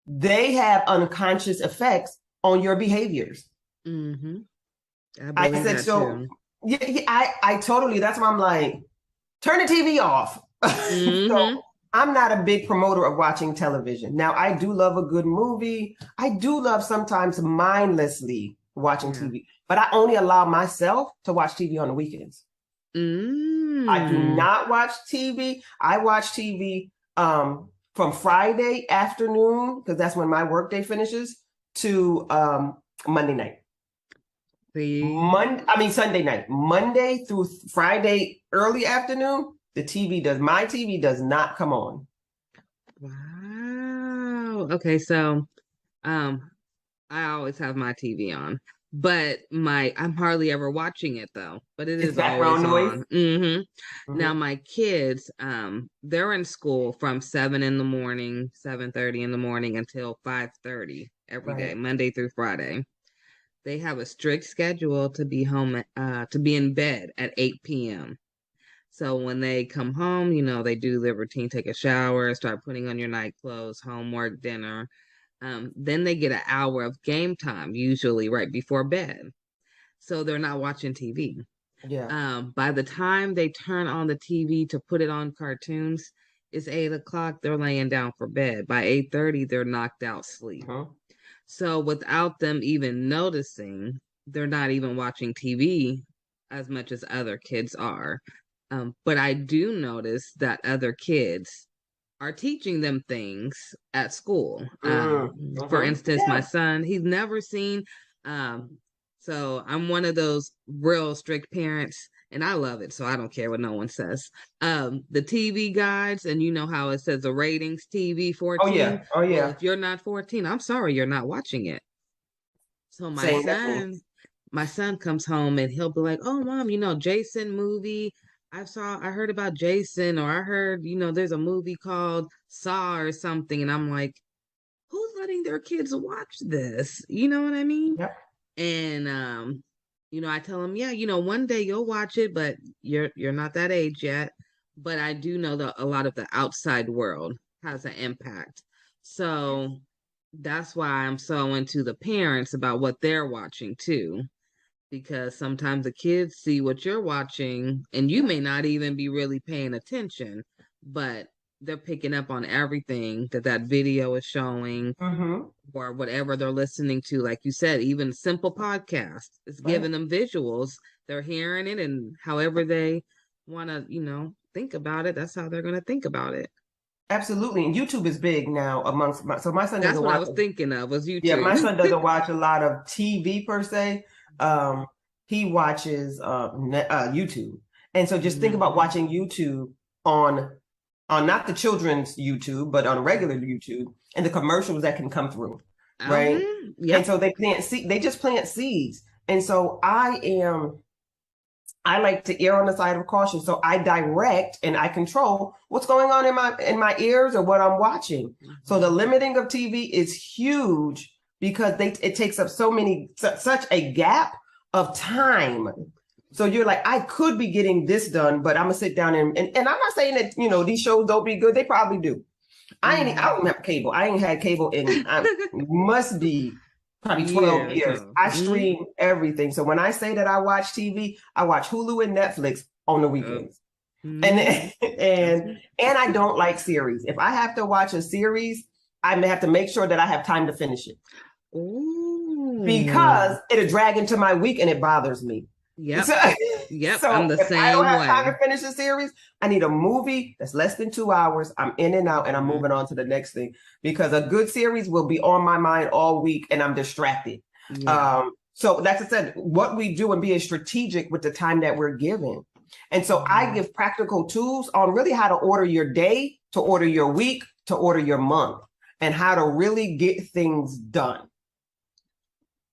They have unconscious effects on your behaviors. I said so. Too. Yeah, I totally. That's why I'm like, turn the TV off. So I'm not a big promoter of watching television. Now, I do love a good movie. I do love sometimes mindlessly watching TV, but I only allow myself to watch TV on the weekends. I do not watch TV. I watch TV from Friday afternoon, because that's when my workday finishes, to Monday night. Sunday night. Monday through Friday early afternoon, my TV does not come on. Wow. Okay, so I always have my TV on, but I'm hardly ever watching it though. But it is always on. Now my kids, they're in school from 7 in the morning, 7:30 in the morning until 5:30 every day, Monday through Friday. They have a strict schedule to be home, to be in bed at 8 p.m. So when they come home, they do their routine, take a shower, start putting on your night clothes, homework, dinner. Then they get an hour of game time, usually right before bed. So they're not watching TV. Yeah. By the time they turn on the TV to put it on cartoons, it's 8 o'clock. They're laying down for bed. By 8:30, they're knocked out sleep. So without them even noticing, they're not even watching TV as much as other kids are. But I do notice that other kids are teaching them things at school. For instance, my son, he's never seen. So I'm one of those real strict parents, and I love it. So I don't care what no one says. The TV guides, and you know how it says the ratings, TV 14. Oh yeah. Well, if you're not 14, I'm sorry, you're not watching it. So my son comes home and he'll be like, "Oh, Mom, Jason movie. I heard about Jason, or I heard, there's a movie called Saw or something." And I'm like, who's letting their kids watch this? You know what I mean? Yep. And I tell him, yeah, one day you'll watch it, but you're not that age yet. But I do know that a lot of the outside world has an impact. So that's why I'm so into the parents about what they're watching too. Because sometimes the kids see what you're watching and you may not even be really paying attention, but they're picking up on everything that video is showing, or whatever they're listening to. Like you said, even simple podcasts, it's giving them visuals. They're hearing it, and however they want to, think about it, that's how they're going to think about it. Absolutely. And YouTube is big now amongst my son. That's what I was thinking of, was YouTube. Yeah, my son doesn't watch a lot of TV per se. He watches YouTube. And so just think about watching YouTube on not the children's YouTube, but on regular YouTube, and the commercials that can come through. Right. Yep. And so they just plant seeds. And so I like to err on the side of caution. So I direct and I control what's going on in my ears or what I'm watching. So the limiting of TV is huge because it takes up such a gap of time So you're like, I could be getting this done, but I'm gonna sit down and I'm not saying that, you know, these shows don't be good. They probably do. I don't even have cable. I ain't had cable in must be probably 12 years. I stream everything. So when I say that I watch TV, I watch Hulu and Netflix on the weekends. And I don't like series. If I have to watch a series, I may have to make sure that I have time to finish it. Because it'll drag into my week and it bothers me. Yep. So I'm the same way. I don't have time to finish a series, I need a movie that's less than 2 hours. I'm in and out and I'm moving on to the next thing, because a good series will be on my mind all week and I'm distracted. So that's what I said, what we do and being strategic with the time that we're given. And so I give practical tools on really how to order your day, to order your week, to order your month, and how to really get things done.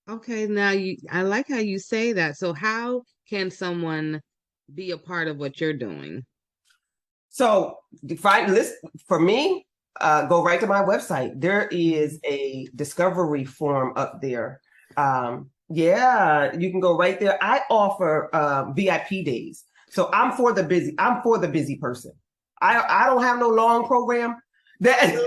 Okay, now I like how you say that. So how can someone be a part of what you're doing? So define list for me, go right to my website. There is a discovery form up there. Yeah, you can go right there. I offer VIP days. So I'm for the busy person. I don't have no long program because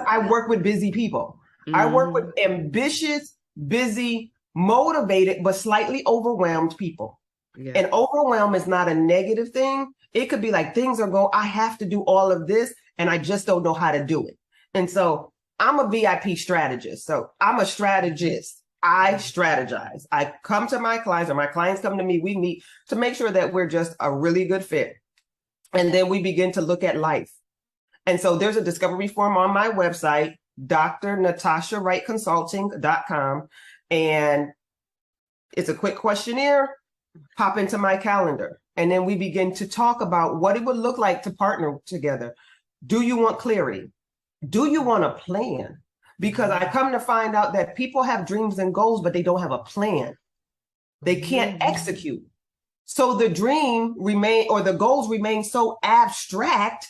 I work with busy people. I work with ambitious, busy, motivated, but slightly overwhelmed people. And overwhelm is not a negative thing. It could be like things are going, I have to do all of this and I just don't know how to do it. And so I'm a VIP strategist. So I'm a strategist. I strategize. I come to my clients or my clients come to me. We meet to make sure that we're just a really good fit. And then we begin to look at life. And so there's a discovery form on my website, drnatashawrightconsulting.com. And it's a quick questionnaire, pop into my calendar. And then we begin to talk about what it would look like to partner together. Do you want clarity? Do you want a plan? Because I come to find out that people have dreams and goals, but they don't have a plan. They can't execute. So the dream remain, or the goals remain so abstract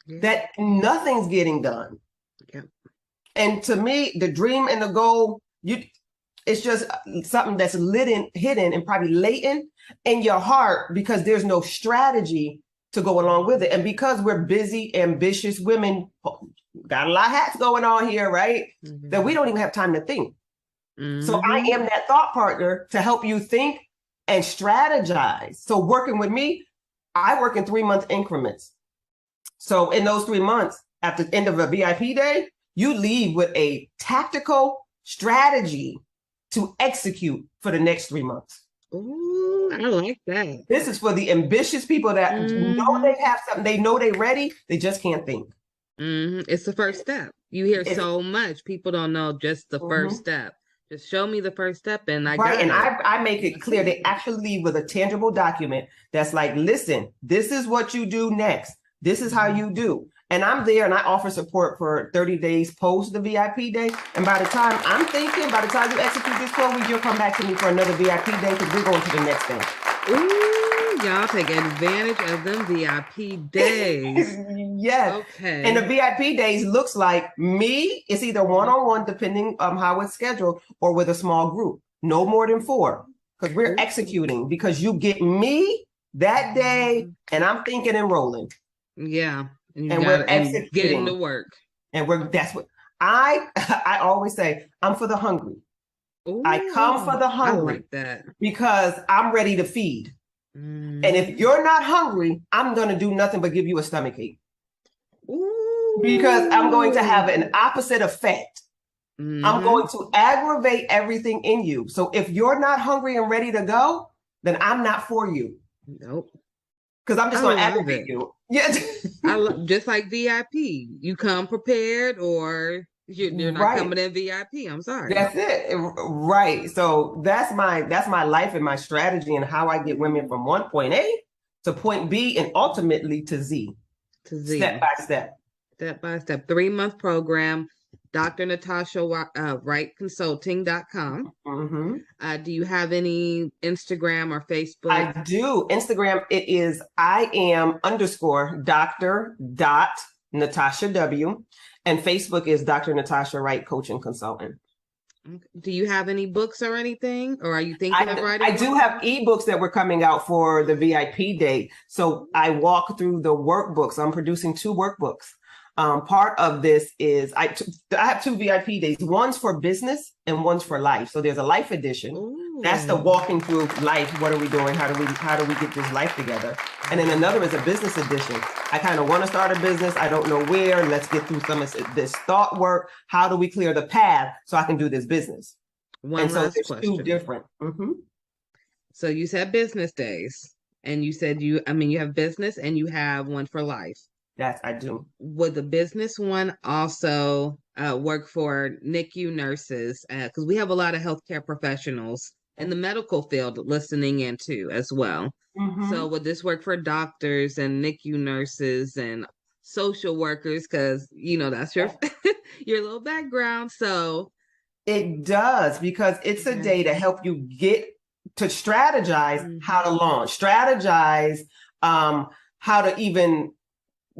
that nothing's getting done. And to me, the dream and the goal, it's just something that's hidden and probably latent in your heart because there's no strategy to go along with it. And because we're busy, ambitious women, got a lot of hats going on here, right? That we don't even have time to think. So I am that thought partner to help you think and strategize. So working with me, I work in 3-month increments. So in those 3 months, at the end of a VIP day, you leave with a tactical strategy to execute for the next 3 months. Ooh, I like that. This is for the ambitious people that know they have something, they know they're ready, they just can't think. It's the first step. You hear so much. People don't know just the first step. Just show me the first step and I got it. And I make it clear. They actually leave with a tangible document that's like, listen, this is what you do next. This is how you do. And I'm there and I offer support for 30 days post the VIP day. And by the time by the time you execute this 12 weeks, you'll come back to me for another VIP day because we're going to the next thing. Ooh, y'all take advantage of them VIP days. Yes. Okay. And the VIP days looks like me. It's either one-on-one, depending on how it's scheduled, or with a small group. No more than 4, because we're executing. Because you get me that day, and I'm thinking and rolling. Yeah. And we're executing, getting to work. And that's what I always say. I'm for the hungry. Ooh, I come for the hungry. I like that. Because I'm ready to feed. And if you're not hungry, I'm going to do nothing but give you a stomachache. Because I'm going to have an opposite effect. I'm going to aggravate everything in you. So if you're not hungry and ready to go, then I'm not for you. Nope. Because I'm just going to aggravate you. Yeah. Just like VIP. You come prepared or you're not coming in VIP. I'm sorry. That's it. Right. So that's my life and my strategy and how I get women from point A to point B and ultimately to Z. Step by step. Step by step. 3-month program. drnatashawrightconsulting.com. Do you have any Instagram or Facebook? I do. Instagram, it is IAM_Dr.Natasha W. And Facebook is Dr. Natasha Wright Coaching Consultant. Do you have any books or anything? Or are you thinking of writing? I do have ebooks that were coming out for the VIP day. So I walk through the workbooks. I'm producing 2 workbooks. Part of this is I have 2 VIP days. One's for business and one's for life. So there's a life edition. Ooh. That's the walking through life. What are we doing? How do we get this life together? And then another is a business edition. I kind of want to start a business. I don't know where. Let's get through some of this thought work. How do we clear the path so I can do this business? One last there's question. 2 different. So you said business days, and you said you have business and you have one for life. Yes, I do. Would the business one also work for NICU nurses? Because we have a lot of healthcare professionals in the medical field listening in too as well. So would this work for doctors and NICU nurses and social workers? Because, that's your your little background. So it does, because it's a day to help you get to strategize how to launch, strategize how to even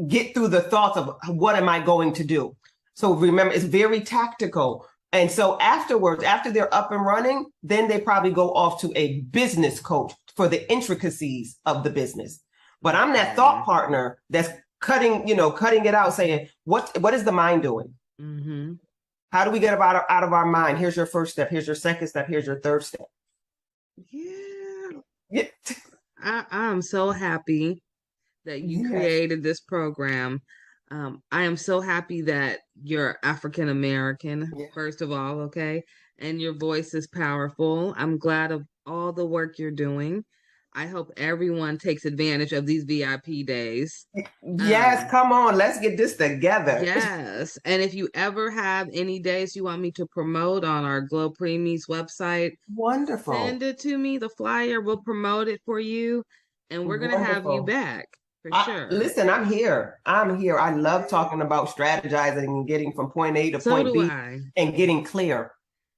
get through the thoughts of what am I going to do? So remember, it's very tactical. And so afterwards, after they're up and running, then they probably go off to a business coach for the intricacies of the business. But I'm that thought partner that's cutting it out, saying, what is the mind doing? How do we get out of our mind? Here's your first step. Here's your second step. Here's your third step. Yeah. I'm so happy that you created this program. I am so happy that you're African American, first of all, okay? And your voice is powerful. I'm glad of all the work you're doing. I hope everyone takes advantage of these VIP days. Yes, come on, let's get this together. Yes. And if you ever have any days you want me to promote on our GLO Preemies website, wonderful. Send it to me, the flyer. We'll promote it for you. And we're going to have you back. For sure. Listen, I'm here. I love talking about strategizing and getting from point A to point B and getting clear.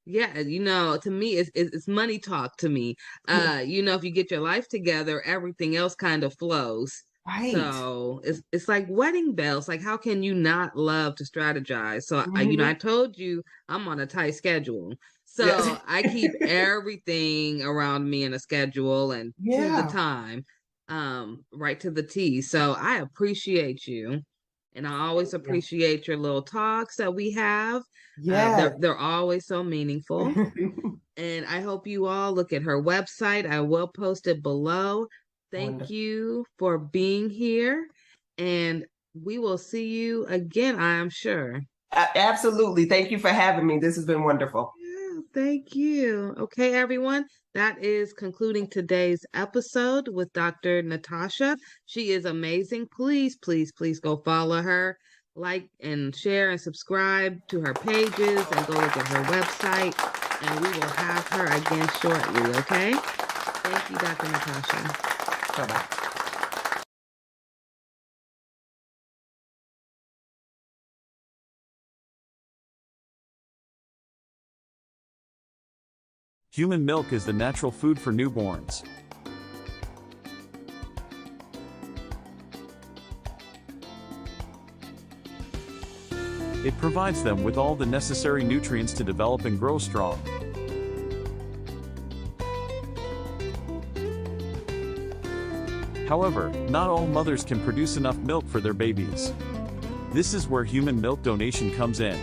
Yeah, to me, it's money talk to me. If you get your life together, everything else kind of flows. Right. So it's like wedding bells. Like, how can you not love to strategize? So, I told you I'm on a tight schedule. So I keep everything around me in a schedule and to the time. Right to the T. So I appreciate you, and I always appreciate your little talks that we have. They're always so meaningful. And I hope you all look at her website. I will post it below. Thank you for being here, and we will see you again, I am sure. Absolutely. Thank you for having me. This has been wonderful. Thank you. Okay, everyone. That is concluding today's episode with Dr. Natasha. She is amazing. Please, please, please go follow her, like and share and subscribe to her pages, and go look at her website. And we will have her again shortly, okay? Thank you, Dr. Natasha. Bye-bye. Human milk is the natural food for newborns. It provides them with all the necessary nutrients to develop and grow strong. However, not all mothers can produce enough milk for their babies. This is where human milk donation comes in.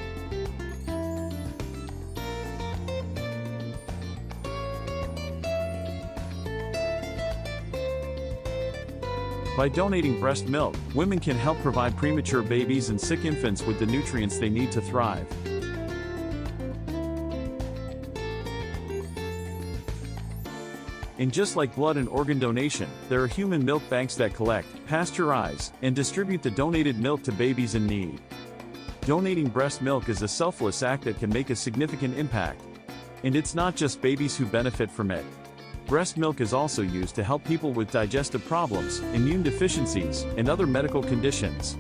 By donating breast milk, women can help provide premature babies and sick infants with the nutrients they need to thrive. And just like blood and organ donation, there are human milk banks that collect, pasteurize, and distribute the donated milk to babies in need. Donating breast milk is a selfless act that can make a significant impact. And it's not just babies who benefit from it. Breast milk is also used to help people with digestive problems, immune deficiencies, and other medical conditions.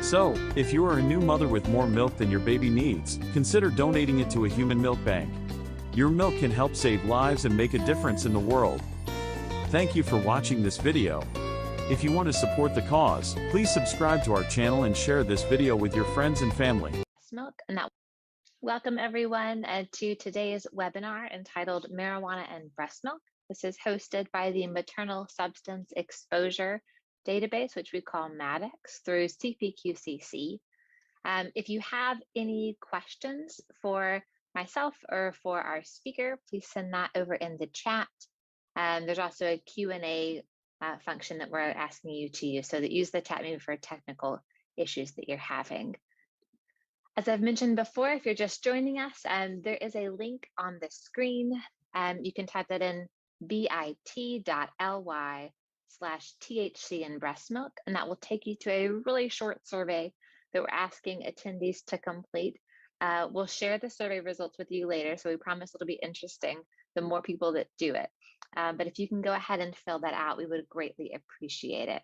So, if you are a new mother with more milk than your baby needs, consider donating it to a human milk bank. Your milk can help save lives and make a difference in the world. Thank you for watching this video. If you want to support the cause, please subscribe to our channel and share this video with your friends and family. Milk, and that welcome everyone to today's webinar entitled Marijuana and Breast Milk. This is hosted by the Maternal Substance Exposure Database, which we call MADEX, through CPQCC. If you have any questions for myself or for our speaker, please send that over in the chat. There's also a Q&A function that we're asking you to use, so that use the chat maybe for technical issues that you're having. As I've mentioned before, if you're just joining us, there is a link on the screen. You can type that in bit.ly/THC and breast milk, and that will take you to a really short survey that we're asking attendees to complete. We'll share the survey results with you later, so we promise it'll be interesting the more people that do it. But if you can go ahead and fill that out, we would greatly appreciate it.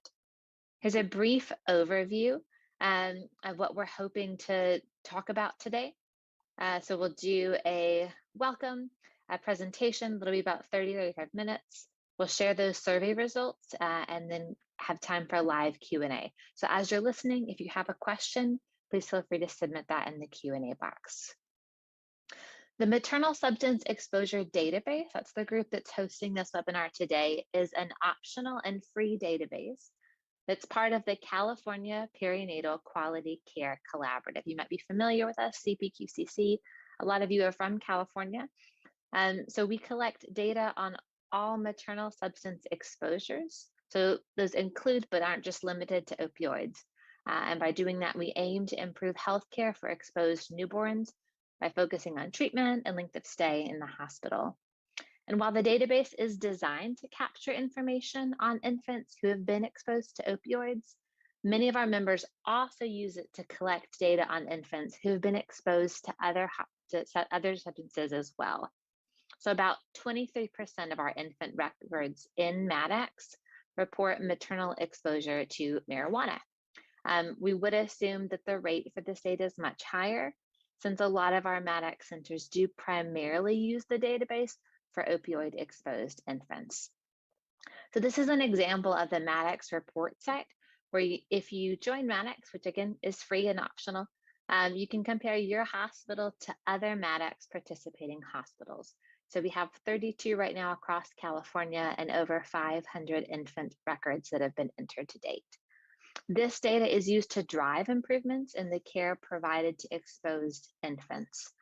Here's a brief overview of what we're hoping to talk about today. So we'll do a welcome, a presentation that'll be about 30-35 minutes. We'll share those survey results and then have time for live Q&A. So as you're listening, if you have a question, please feel free to submit that in the Q&A box. The Maternal Substance Exposure Database, that's the group that's hosting this webinar today, is an optional and free database that's part of the California Perinatal Quality Care Collaborative. You might be familiar with us, CPQCC. A lot of you are from California. So we collect data on all maternal substance exposures. So those include but aren't just limited to opioids. And by doing that, we aim to improve healthcare for exposed newborns by focusing on treatment and length of stay in the hospital. And while the database is designed to capture information on infants who have been exposed to opioids, many of our members also use it to collect data on infants who have been exposed to other substances as well. So about 23% of our infant records in MADEX report maternal exposure to marijuana. We would assume that the rate for this data is much higher, since a lot of our MADEX centers do primarily use the database for opioid exposed infants. So this is an example of the MADEX report site, where if you join MADEX, which again is free and optional, you can compare your hospital to other MADEX participating hospitals. So we have 32 right now across California and over 500 infant records that have been entered to date. This data is used to drive improvements in the care provided to exposed infants.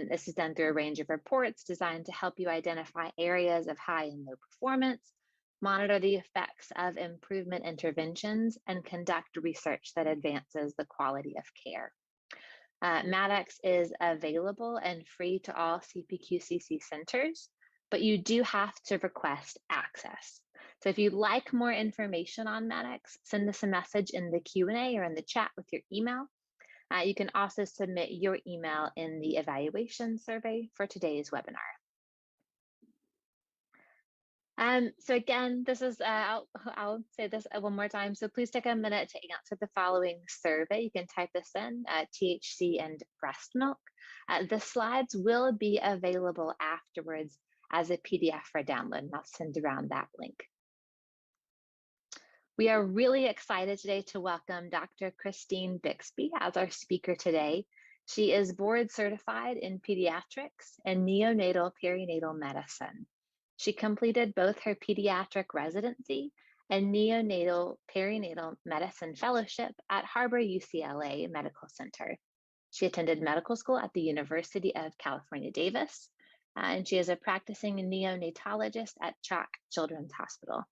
This is done through a range of reports designed to help you identify areas of high and low performance, monitor the effects of improvement interventions, and conduct research that advances the quality of care. MADEX is available and free to all CPQCC centers, but you do have to request access. So if you'd like more information on MADEX, send us a message in the Q&A or in the chat with your email. You can also submit your email in the evaluation survey for today's webinar. So again, this is, I'll say this one more time. So please take a minute to answer the following survey. You can type this in, THC and breast milk. The slides will be available afterwards as a PDF for download, and I'll send around that link. We are really excited today to welcome Dr. Christine Bixby as our speaker today. She is board certified in pediatrics and neonatal perinatal medicine. She completed both her pediatric residency and neonatal perinatal medicine fellowship at Harbor UCLA Medical Center. She attended medical school at the University of California, Davis, and she is a practicing neonatologist at CHOC Children's Hospital.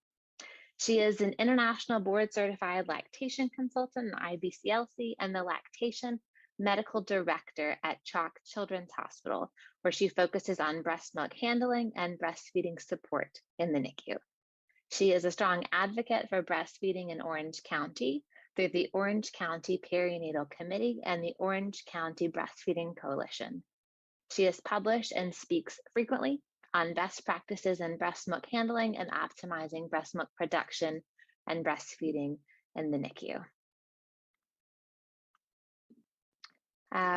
She is an international board certified lactation consultant in IBCLC and the lactation medical director at CHOC Children's Hospital, where she focuses on breast milk handling and breastfeeding support in the NICU. She is a strong advocate for breastfeeding in Orange County through the Orange County Perinatal Committee and the Orange County Breastfeeding Coalition. She has published and speaks frequently on best practices in breast milk handling and optimizing breast milk production and breastfeeding in the NICU.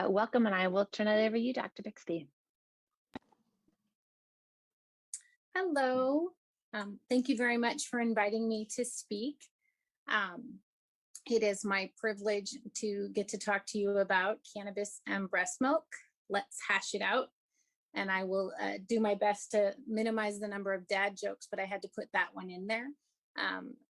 Welcome, and I will turn it over to you, Dr. Bixby. Hello. Thank you very much for inviting me to speak. It is my privilege to get to talk to you about cannabis and breast milk. Let's hash it out. And I will do my best to minimize the number of dad jokes, but I had to put that one in there.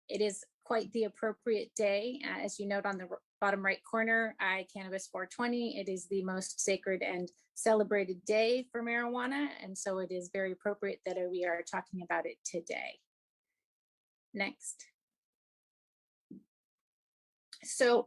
It is quite the appropriate day. As you note on the bottom right corner, Cannabis 420. It is the most sacred and celebrated day for marijuana. And so it is very appropriate that we are talking about it today. Next. So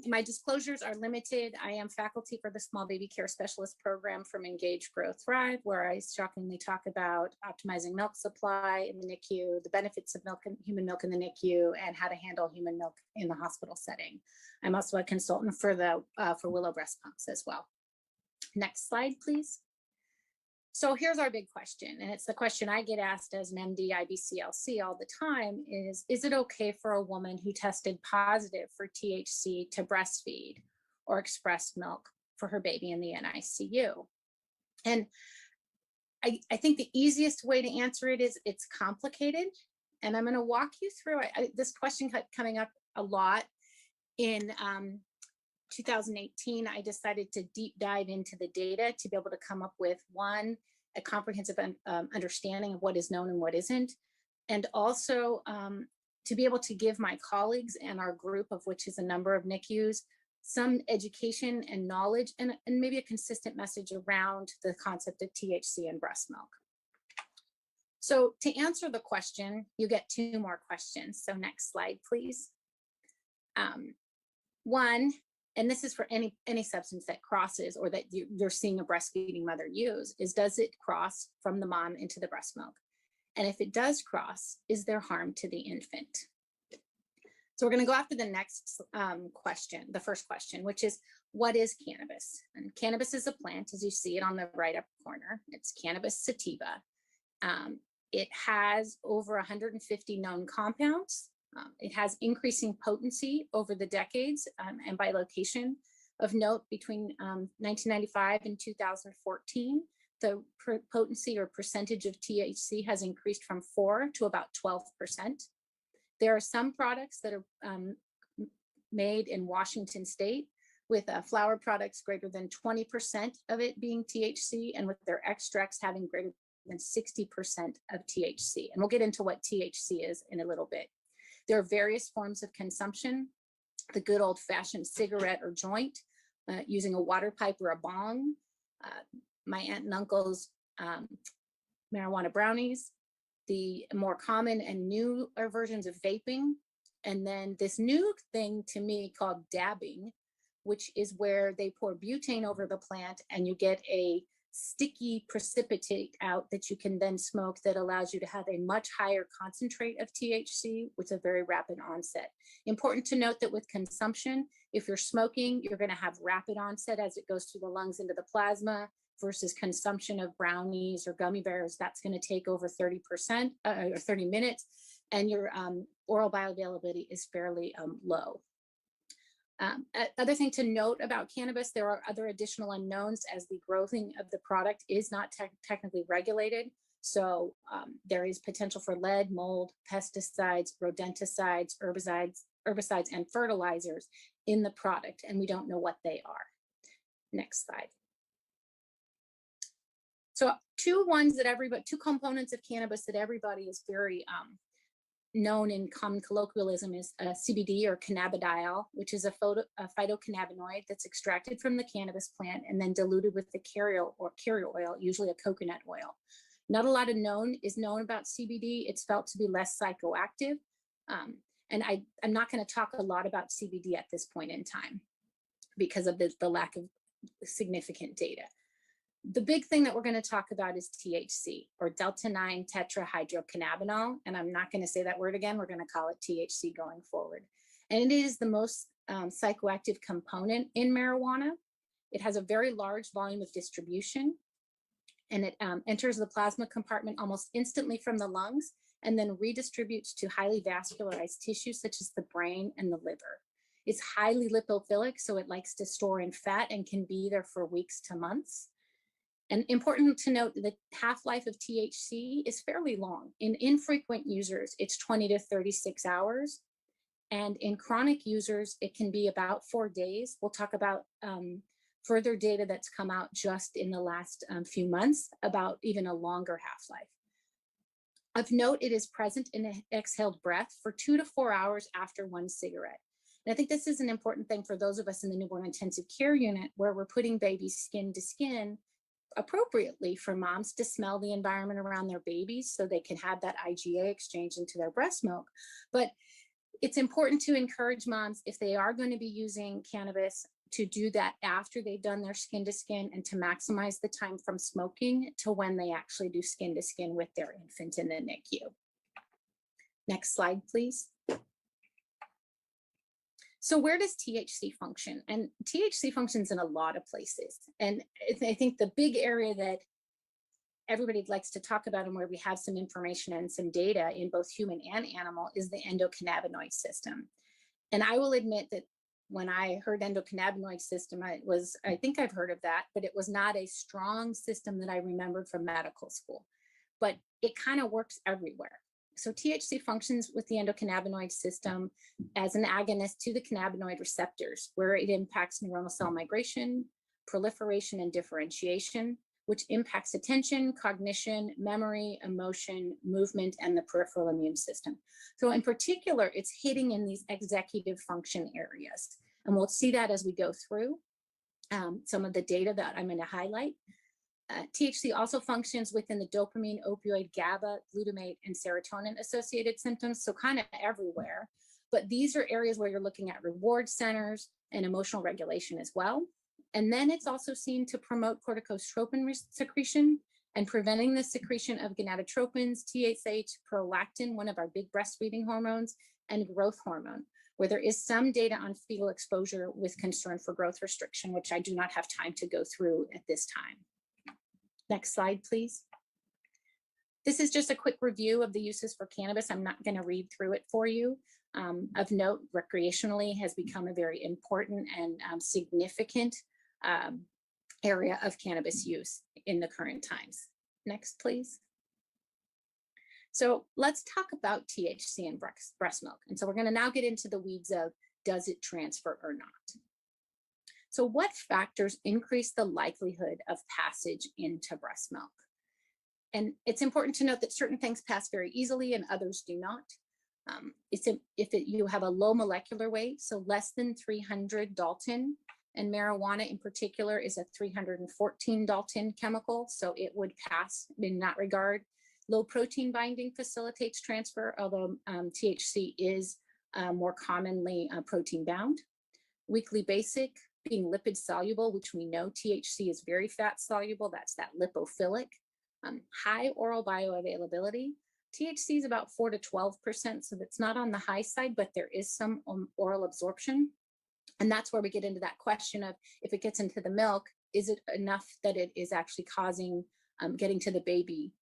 my disclosures are limited. I am faculty for the Small Baby Care Specialist Program from Engage, Grow, Thrive, where I shockingly talk about optimizing milk supply in the NICU, the benefits of human milk in the NICU, and how to handle human milk in the hospital setting. I'm also a consultant for Willow breast pumps as well. Next slide, please. So here's our big question, and it's the question I get asked as an MD IBCLC all the time is it okay for a woman who tested positive for THC to breastfeed or express milk for her baby in the NICU? And I think the easiest way to answer it is it's complicated, and I'm going to walk you through it. This question kept coming up a lot. In 2018, I decided to deep dive into the data to be able to come up with a comprehensive understanding of what is known and what isn't, and also to be able to give my colleagues and our group, of which is a number of NICUs, some education and knowledge and maybe a consistent message around the concept of THC and breast milk. So to answer the question, you get two more questions. So next slide, please. One, and this is for any substance that crosses or that you're seeing a breastfeeding mother use, is does it cross from the mom into the breast milk? And if it does cross, is there harm to the infant? So we're going to go after the next question, the first question, which is, what is cannabis? And cannabis is a plant, as you see it on the right upper corner. It's cannabis sativa. It has over 150 known compounds. It has increasing potency over the decades and by location. Of note, between 1995 and 2014, the potency or percentage of THC has increased from 4 to about 12%. There are some products that are made in Washington State with flower products greater than 20% of it being THC, and with their extracts having greater than 60% of THC. And we'll get into what THC is in a little bit. There are various forms of consumption, the good old-fashioned cigarette or joint, using a water pipe or a bong, my aunt and uncle's marijuana brownies, the more common and newer versions of vaping, and then this new thing to me called dabbing, which is where they pour butane over the plant and you get a sticky precipitate out that you can then smoke that allows you to have a much higher concentrate of THC with a very rapid onset. Important to note that with consumption, if you're smoking, you're going to have rapid onset as it goes through the lungs into the plasma, versus consumption of brownies or gummy bears, that's going to take over 30% or 30 minutes, and your oral bioavailability is fairly low. Other thing to note about cannabis, there are other additional unknowns as the growing of the product is not technically regulated. So there is potential for lead, mold, pesticides, rodenticides, herbicides, and fertilizers in the product, and we don't know what they are. Next slide. So two components of cannabis that everybody is very known in common colloquialism is CBD or cannabidiol, which is a phytocannabinoid that's extracted from the cannabis plant and then diluted with the carrier oil, usually a coconut oil. Not a lot is known about CBD. It's felt to be less psychoactive. And I'm not going to talk a lot about CBD at this point in time because of the lack of significant data. The big thing that we're going to talk about is THC, or delta-9 tetrahydrocannabinol, and I'm not going to say that word again. We're going to call it THC going forward. And it is the most psychoactive component in marijuana. It has a very large volume of distribution, and it enters the plasma compartment almost instantly from the lungs and then redistributes to highly vascularized tissues such as the brain and the liver. It's highly lipophilic, so it likes to store in fat and can be there for weeks to months. And important to note, the half-life of THC is fairly long. In infrequent users, it's 20 to 36 hours. And in chronic users, it can be about 4 days. We'll talk about further data that's come out just in the last few months about even a longer half-life. Of note, it is present in an exhaled breath for 2 to 4 hours after one cigarette. And I think this is an important thing for those of us in the newborn intensive care unit where we're putting babies skin to skin appropriately for moms to smell the environment around their babies so they can have that IgA exchange into their breast milk. But it's important to encourage moms, if they are going to be using cannabis, to do that after they've done their skin to skin and to maximize the time from smoking to when they actually do skin to skin with their infant in the NICU. Next slide, please. So where does THC function? And THC functions in a lot of places. And I think the big area that everybody likes to talk about and where we have some information and some data in both human and animal is the endocannabinoid system. And I will admit that when I heard endocannabinoid system, I think I've heard of that, but it was not a strong system that I remembered from medical school. But it kind of works everywhere. So THC functions with the endocannabinoid system as an agonist to the cannabinoid receptors, where it impacts neuronal cell migration, proliferation, and differentiation, which impacts attention, cognition, memory, emotion, movement, and the peripheral immune system. So in particular, it's hitting in these executive function areas. And we'll see that as we go through some of the data that I'm going to highlight. THC also functions within the dopamine, opioid, GABA, glutamate, and serotonin associated symptoms, so kind of everywhere. But these are areas where you're looking at reward centers and emotional regulation as well. And then it's also seen to promote corticotropin secretion and preventing the secretion of gonadotropins, TSH, prolactin, one of our big breastfeeding hormones, and growth hormone, where there is some data on fetal exposure with concern for growth restriction, which I do not have time to go through at this time. Next slide, please. This is just a quick review of the uses for cannabis. I'm not going to read through it for you. Of note, recreationally has become a very important and significant area of cannabis use in the current times. Next, please. So let's talk about THC in breast milk. And so we're going to now get into the weeds of, does it transfer or not? So what factors increase the likelihood of passage into breast milk? And it's important to note that certain things pass very easily and others do not. You have a low molecular weight, so less than 300 Dalton, and marijuana in particular is a 314 Dalton chemical, so it would pass in that regard. Low protein binding facilitates transfer, although THC is more commonly protein bound. Weakly basic, being lipid soluble, which we know THC is very fat soluble, that's that lipophilic. High oral bioavailability. THC is about 4 to 12%, so that's not on the high side, but there is some oral absorption. And that's where we get into that question of, if it gets into the milk, is it enough that it is actually causing getting to the baby?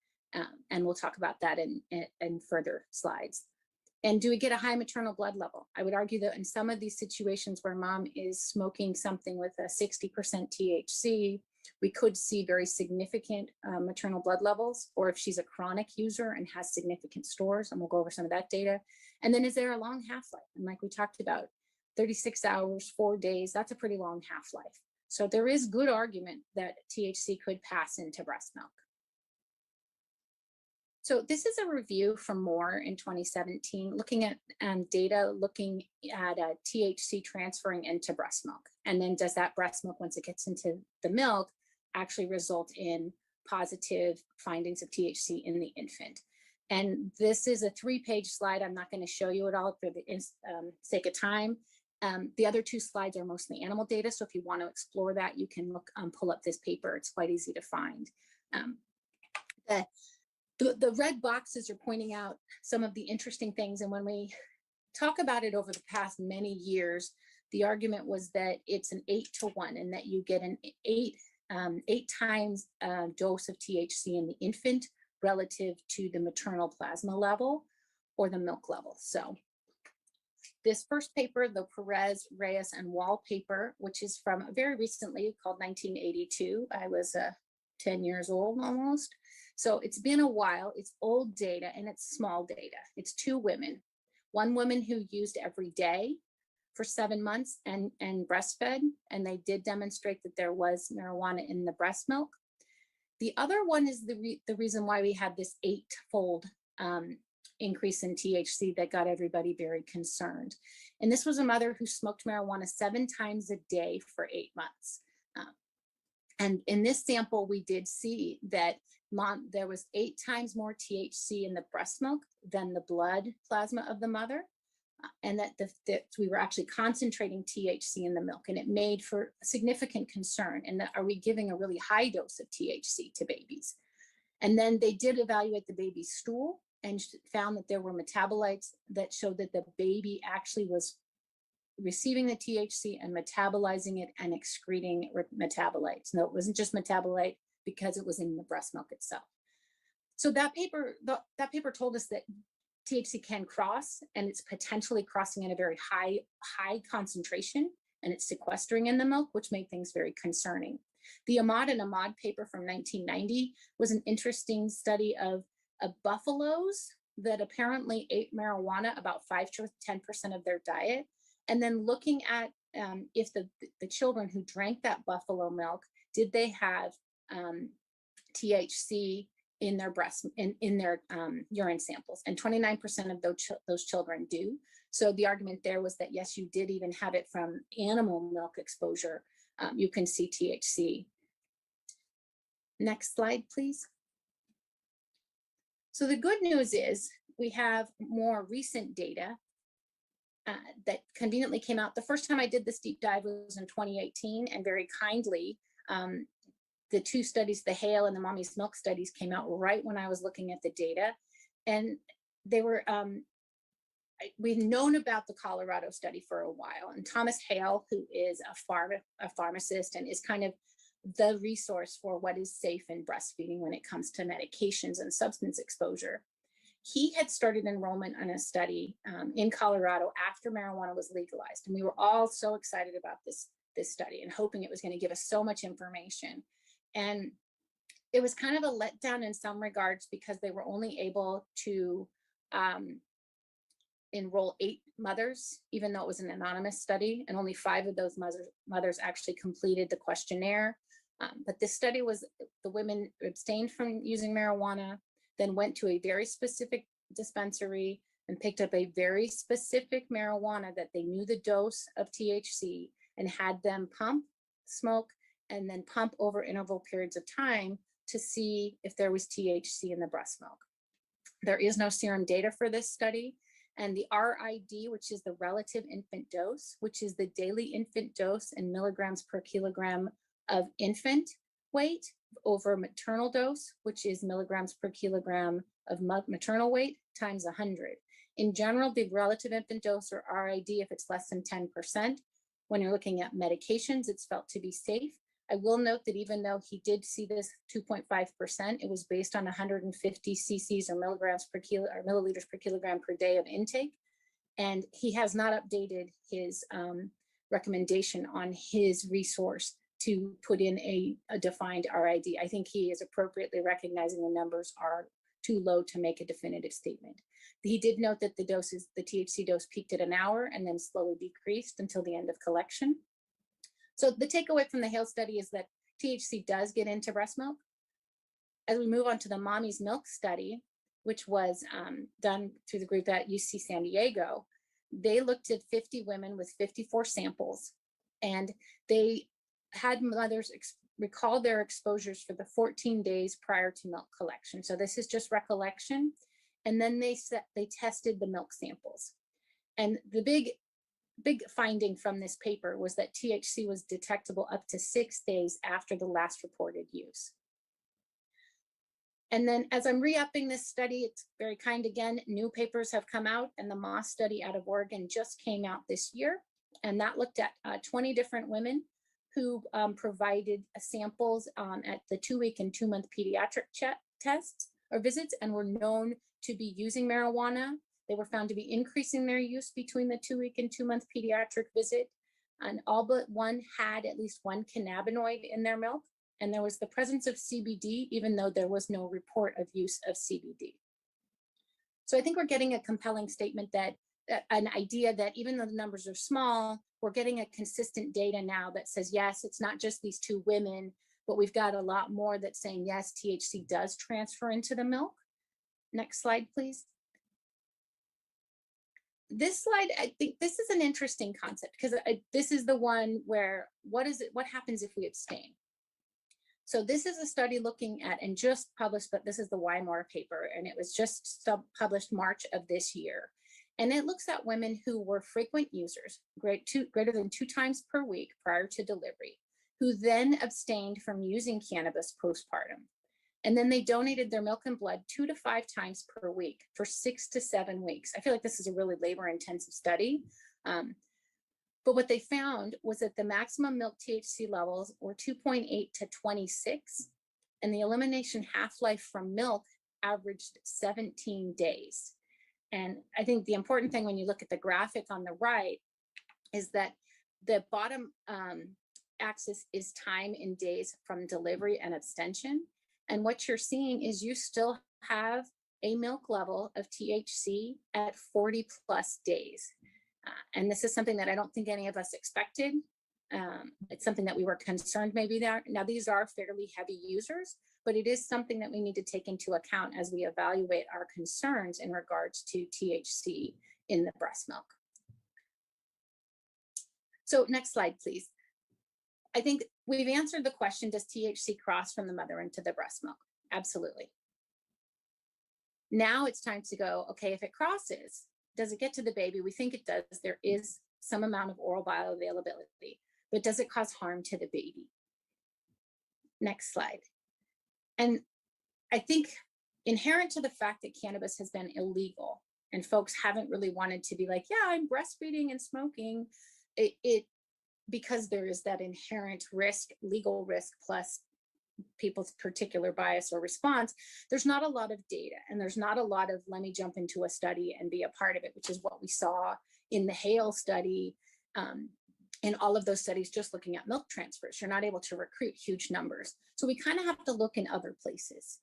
And we'll talk about that in further slides. And do we get a high maternal blood level? I would argue that in some of these situations where mom is smoking something with a 60% THC, we could see very significant maternal blood levels, or if she's a chronic user and has significant stores, and we'll go over some of that data. And then is there a long half-life? And like we talked about, 36 hours, 4 days, that's a pretty long half-life. So there is good argument that THC could pass into breast milk. So this is a review from Moore in 2017, looking at data, looking at THC transferring into breast milk. And then does that breast milk, once it gets into the milk, actually result in positive findings of THC in the infant? And this is a 3-page slide. I'm not going to show you it all for the sake of time. The other 2 slides are mostly animal data. So if you want to explore that, you can look, pull up this paper. It's quite easy to find. The red boxes are pointing out some of the interesting things. And when we talk about it over the past many years, the argument was that it's an 8-to-1 and that you get an 8 times dose of THC in the infant relative to the maternal plasma level or the milk level. So this first paper, the Perez, Reyes, and Wall paper, which is from very recently, called 1982. I was 10 years old almost. So it's been a while, it's old data and it's small data. It's 2 women. one woman who used every day for 7 months and breastfed, and they did demonstrate that there was marijuana in the breast milk. The other one is the reason why we had this 8-fold increase in THC that got everybody very concerned. And this was a mother who smoked marijuana 7 times a day for 8 months. And in this sample, we did see that there was 8 times more THC in the breast milk than the blood plasma of the mother. And that we were actually concentrating THC in the milk, and it made for significant concern. And that, are we giving a really high dose of THC to babies? And then they did evaluate the baby's stool and found that there were metabolites that showed that the baby actually was receiving the THC and metabolizing it and excreting metabolites. No, it wasn't just metabolite because it was in the breast milk itself. So that paper told us that THC can cross, and it's potentially crossing at a very high concentration, and it's sequestering in the milk, which made things very concerning. The Ahmad and Ahmad paper from 1990 was an interesting study of buffaloes that apparently ate marijuana about 5 to 10% of their diet, and then looking at if the children who drank that buffalo milk, did they have THC in their in their urine samples, and 29% of those children do. So the argument there was that yes, you did even have it from animal milk exposure. You can see THC. Next slide, please. So the good news is we have more recent data that conveniently came out. The first time I did this deep dive was in 2018, and very kindly, the 2 studies, the Hale and the Mommy's Milk studies, came out right when I was looking at the data. And they were, we've known about the Colorado study for a while. And Thomas Hale, who is a pharmacist and is kind of the resource for what is safe in breastfeeding when it comes to medications and substance exposure, he had started enrollment on a study in Colorado after marijuana was legalized. And we were all so excited about this study and hoping it was going to give us so much information. And it was kind of a letdown in some regards because they were only able to enroll 8 mothers, even though it was an anonymous study, and only 5 of those mothers actually completed the questionnaire. But this study was, the women abstained from using marijuana, then went to a very specific dispensary and picked up a very specific marijuana that they knew the dose of THC, and had them pump, smoke, and then pump over interval periods of time to see if there was THC in the breast milk. There is no serum data for this study. And the RID, which is the relative infant dose, which is the daily infant dose in milligrams per kilogram of infant weight over maternal dose, which is milligrams per kilogram of maternal weight times 100. In general, the relative infant dose, or RID, if it's less than 10%, when you're looking at medications, it's felt to be safe. I will note that even though he did see this 2.5%, it was based on 150 cc's or milligrams per kilo or milliliters per kilogram per day of intake. And he has not updated his recommendation on his resource to put in a defined RID. I think he is appropriately recognizing the numbers are too low to make a definitive statement. He did note that the THC dose peaked at an hour and then slowly decreased until the end of collection. So the takeaway from the Hale study is that THC does get into breast milk. As we move on to the Mommy's Milk study, which was done through the group at UC San Diego, they looked at 50 women with 54 samples, and they had mothers recall their exposures for the 14 days prior to milk collection. So this is just recollection. And then they tested the milk samples. And the big finding from this paper was that THC was detectable up to 6 days after the last reported use. And then as I'm re-upping this study, it's very kind again, new papers have come out, and the Moss study out of Oregon just came out this year. And that looked at 20 different women who provided samples at the 2-week and 2-month pediatric tests or visits and were known to be using marijuana. They were found to be increasing their use between the 2-week and 2-month pediatric visit. And all but one had at least one cannabinoid in their milk. And there was the presence of CBD, even though there was no report of use of CBD. So I think we're getting a compelling statement that an idea that even though the numbers are small, we're getting a consistent data now that says, yes, it's not just these 2 women, but we've got a lot more that's saying, yes, THC does transfer into the milk. Next slide, please. This slide, I think this is an interesting concept because this is the one where what happens if we abstain? So this is a study looking at, and just published, but this is the Weimar paper, and it was just published March of this year. And it looks at women who were frequent users, greater than 2 times per week prior to delivery, who then abstained from using cannabis postpartum. And then they donated their milk and blood 2 to 5 times per week for 6 to 7 weeks. I feel like this is a really labor-intensive study. But what they found was that the maximum milk THC levels were 2.8 to 26, and the elimination half-life from milk averaged 17 days. And I think the important thing when you look at the graphic on the right is that the bottom axis is time in days from delivery and abstention. And what you're seeing is you still have a milk level of THC at 40 plus days. And this is something that I don't think any of us expected. It's something that we were concerned maybe there. Now, these are fairly heavy users, but it is something that we need to take into account as we evaluate our concerns in regards to THC in the breast milk. So next slide, please. I think we've answered the question, does THC cross from the mother into the breast milk? Absolutely. Now it's time to go, okay, if it crosses, does it get to the baby? We think it does. There is some amount of oral bioavailability, but does it cause harm to the baby? Next slide. And I think inherent to the fact that cannabis has been illegal and folks haven't really wanted to be like, yeah, I'm breastfeeding and smoking, because there is that inherent risk, legal risk, plus people's particular bias or response, there's not a lot of data, and there's not a lot of let me jump into a study and be a part of it, which is what we saw in the Hale study, in all of those studies just looking at milk transfers. You're not able to recruit huge numbers. So we kind of have to look in other places.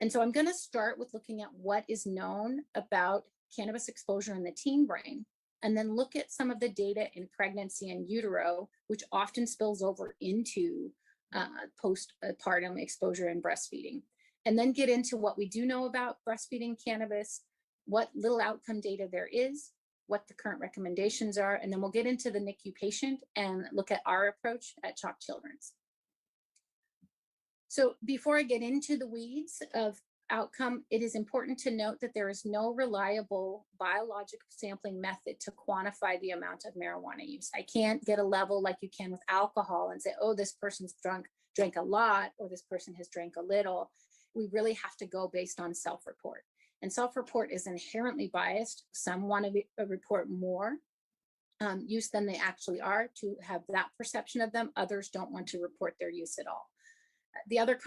And so I'm going to start with looking at what is known about cannabis exposure in the teen brain, and then look at some of the data in pregnancy and utero, which often spills over into postpartum exposure and breastfeeding. And then get into what we do know about breastfeeding cannabis, what little outcome data there is, what the current recommendations are, and then we'll get into the NICU patient and look at our approach at Chalk Children's. So before I get into the weeds of outcome, it is important to note that there is no reliable biologic sampling method to quantify the amount of marijuana use. I can't get a level like you can with alcohol and say, oh, this person's drank a lot, or this person has drank a little. We really have to go based on self-report. And self-report is inherently biased. Some want to report more use than they actually are to have that perception of them. Others don't want to report their use at all. The other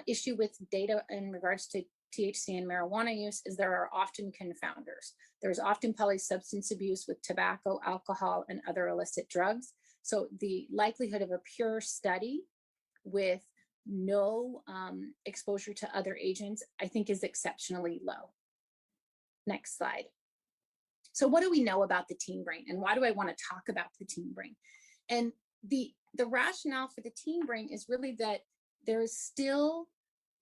issue with data in regards to THC and marijuana use is there are often confounders. There's often polysubstance abuse with tobacco, alcohol, and other illicit drugs. So the likelihood of a pure study with no exposure to other agents, I think, is exceptionally low. Next slide. So what do we know about the teen brain, and why do I want to talk about the teen brain? And the rationale for the teen brain is really that there is still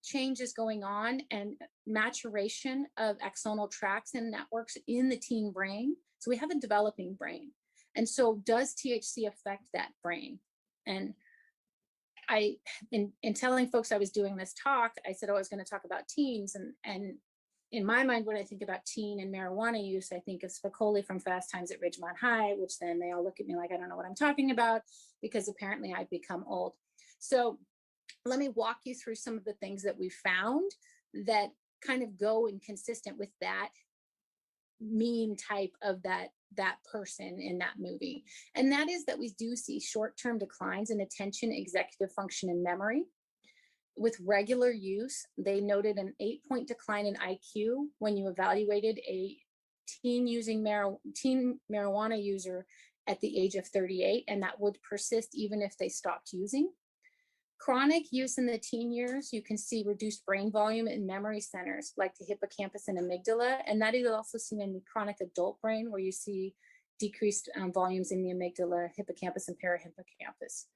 changes going on and maturation of axonal tracts and networks in the teen brain. So we have a developing brain. And so does THC affect that brain? And in telling folks I was doing this talk, I said, oh, I was going to talk about teens. And in my mind, when I think about teen and marijuana use, I think of Spicoli from Fast Times at Ridgemont High, which then they all look at me like I don't know what I'm talking about, because apparently I've become old. So let me walk you through some of the things that we found that kind of go inconsistent with that meme type of that person in that movie. And that is that we do see short-term declines in attention, executive function, and memory. With regular use, they noted an 8-point decline in IQ when you evaluated a teen marijuana user at the age of 38, and that would persist even if they stopped using. Chronic use in the teen years, you can see reduced brain volume in memory centers like the hippocampus and amygdala. And that is also seen in the chronic adult brain, where you see decreased volumes in the amygdala, hippocampus, and parahippocampus.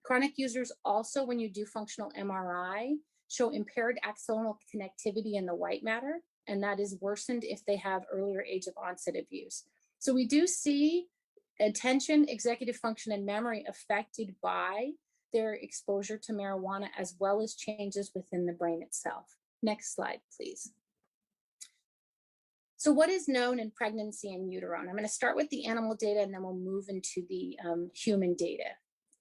Chronic users also, when you do functional MRI, show impaired axonal connectivity in the white matter, and that is worsened if they have earlier age of onset of use. So we do see attention, executive function, and memory affected by their exposure to marijuana, as well as changes within the brain itself. Next slide, please. So what is known in pregnancy in utero? And I'm going to start with the animal data, and then we'll move into the human data.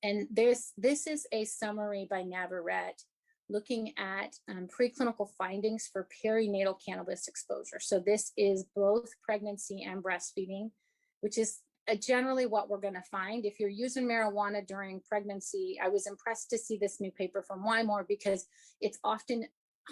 And this is a summary by Navarrete looking at preclinical findings for perinatal cannabis exposure. So this is both pregnancy and breastfeeding, which is generally what we're going to find. If you're using marijuana during pregnancy, I was impressed to see this new paper from Wymore, because it's often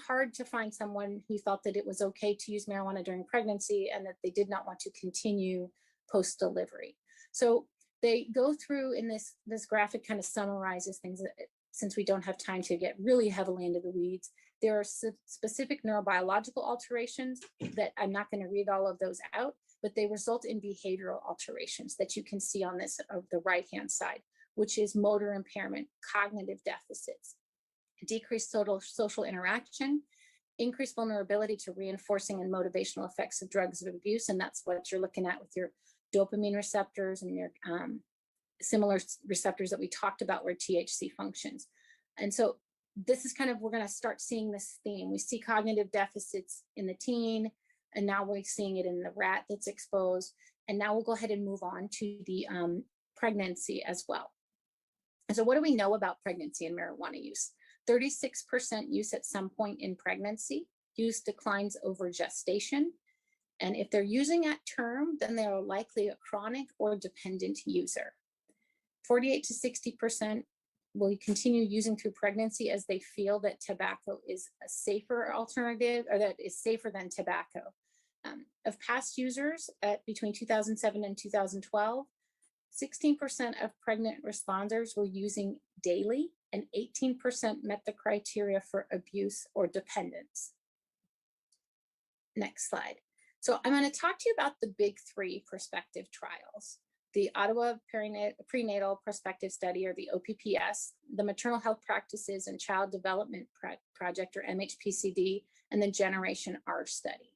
hard to find someone who thought that it was okay to use marijuana during pregnancy and that they did not want to continue post-delivery. So they go through in this graphic, kind of summarizes things that, since we don't have time to get really heavily into the weeds. There are specific neurobiological alterations that I'm not going to read all of those out, but they result in behavioral alterations that you can see on this of the right-hand side, which is motor impairment, cognitive deficits, decreased social interaction, increased vulnerability to reinforcing and motivational effects of drugs of abuse. And that's what you're looking at with your dopamine receptors and your similar receptors that we talked about where THC functions. And so this is kind of, we're going to start seeing this theme. We see cognitive deficits in the teen, and now we're seeing it in the rat that's exposed. And now we'll go ahead and move on to the pregnancy as well. And so what do we know about pregnancy and marijuana use? 36% use at some point in pregnancy. Use declines over gestation. And if they're using at term, then they are likely a chronic or dependent user. 48 to 60% will continue using through pregnancy as they feel that tobacco is a safer alternative, or that is safer than tobacco. Of past users at between 2007 and 2012, 16% of pregnant responders were using daily, and 18% met the criteria for abuse or dependence. Next slide. So I'm going to talk to you about the big three prospective trials: the Ottawa Prenatal Prospective Study, or the OPPS, the Maternal Health Practices and Child Development Project, or MHPCD, and the Generation R study.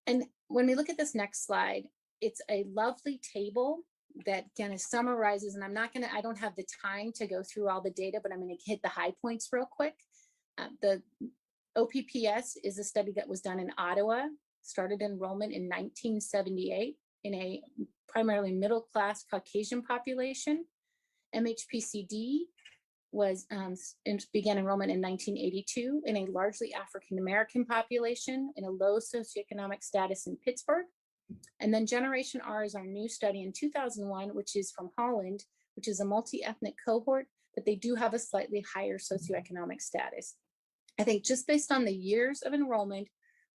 And when we look at this next slide, it's a lovely table that kind of summarizes, and I don't have the time to go through all the data, but I'm going to hit the high points real quick. The OPPS is a study that was done in Ottawa, started enrollment in 1978 in a primarily middle-class Caucasian population. MHPCD began enrollment in 1982 in a largely African-American population in a low socioeconomic status in Pittsburgh. And then Generation R is our new study in 2001, which is from Holland, which is a multi-ethnic cohort, but they do have a slightly higher socioeconomic status. I think just based on the years of enrollment,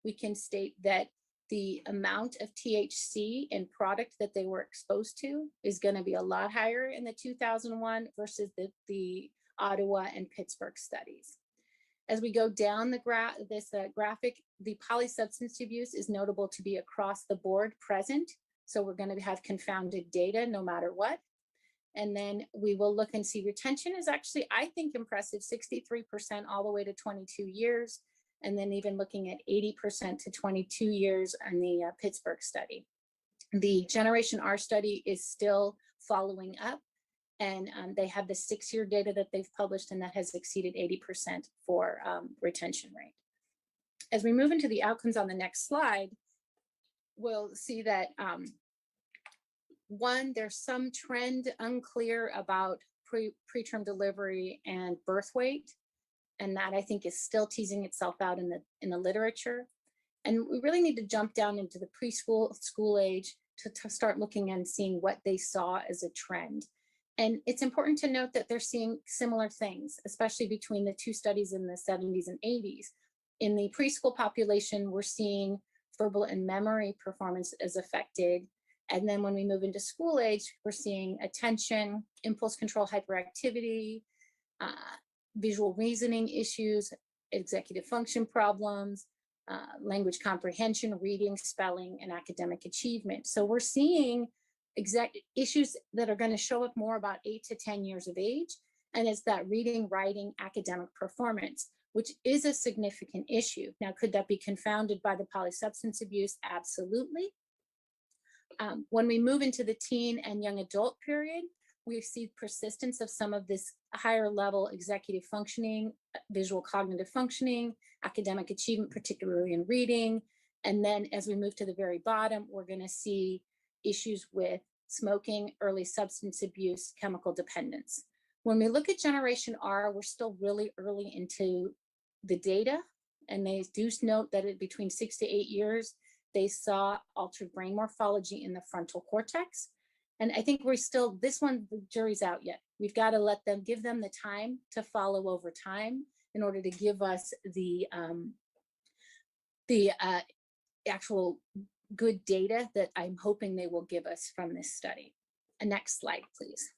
we can state that the amount of THC in product that they were exposed to is going to be a lot higher in the 2001 versus the Ottawa and Pittsburgh studies. As we go down the graphic, the polysubstance abuse is notable to be across the board present. So we're going to have confounded data no matter what. And then we will look and see retention is actually, I think, impressive, 63% all the way to 22 years. And then even looking at 80% to 22 years on the Pittsburgh study. The Generation R study is still following up, and they have the 6-year data that they've published, and that has exceeded 80% for retention rate. As we move into the outcomes on the next slide, we'll see that one, there's some trend unclear about preterm delivery and birth weight. And that, I think, is still teasing itself out in the literature. And we really need to jump down into the preschool, school age to start looking and seeing what they saw as a trend. And it's important to note that they're seeing similar things, especially between the two studies in the 70s and 80s. In the preschool population, we're seeing verbal and memory performance is affected. And then when we move into school age, we're seeing attention, impulse control, hyperactivity, visual reasoning issues, executive function problems, language comprehension, reading, spelling, and academic achievement. So we're seeing issues that are going to show up more about 8 to 10 years of age. And it's that reading, writing, academic performance, which is a significant issue. Now, could that be confounded by the polysubstance abuse? Absolutely. When we move into the teen and young adult period, we see persistence of some of this higher level executive functioning, visual cognitive functioning, academic achievement, particularly in reading. And then as we move to the very bottom, we're going to see issues with smoking, early substance abuse, chemical dependence. When we look at Generation R, we're still really early into the data, and they do note that between 6 to 8 years, they saw altered brain morphology in the frontal cortex. And I think we're still, this one, the jury's out yet. We've got to give them the time to follow over time in order to give us the actual good data that I'm hoping they will give us from this study. Next slide, please.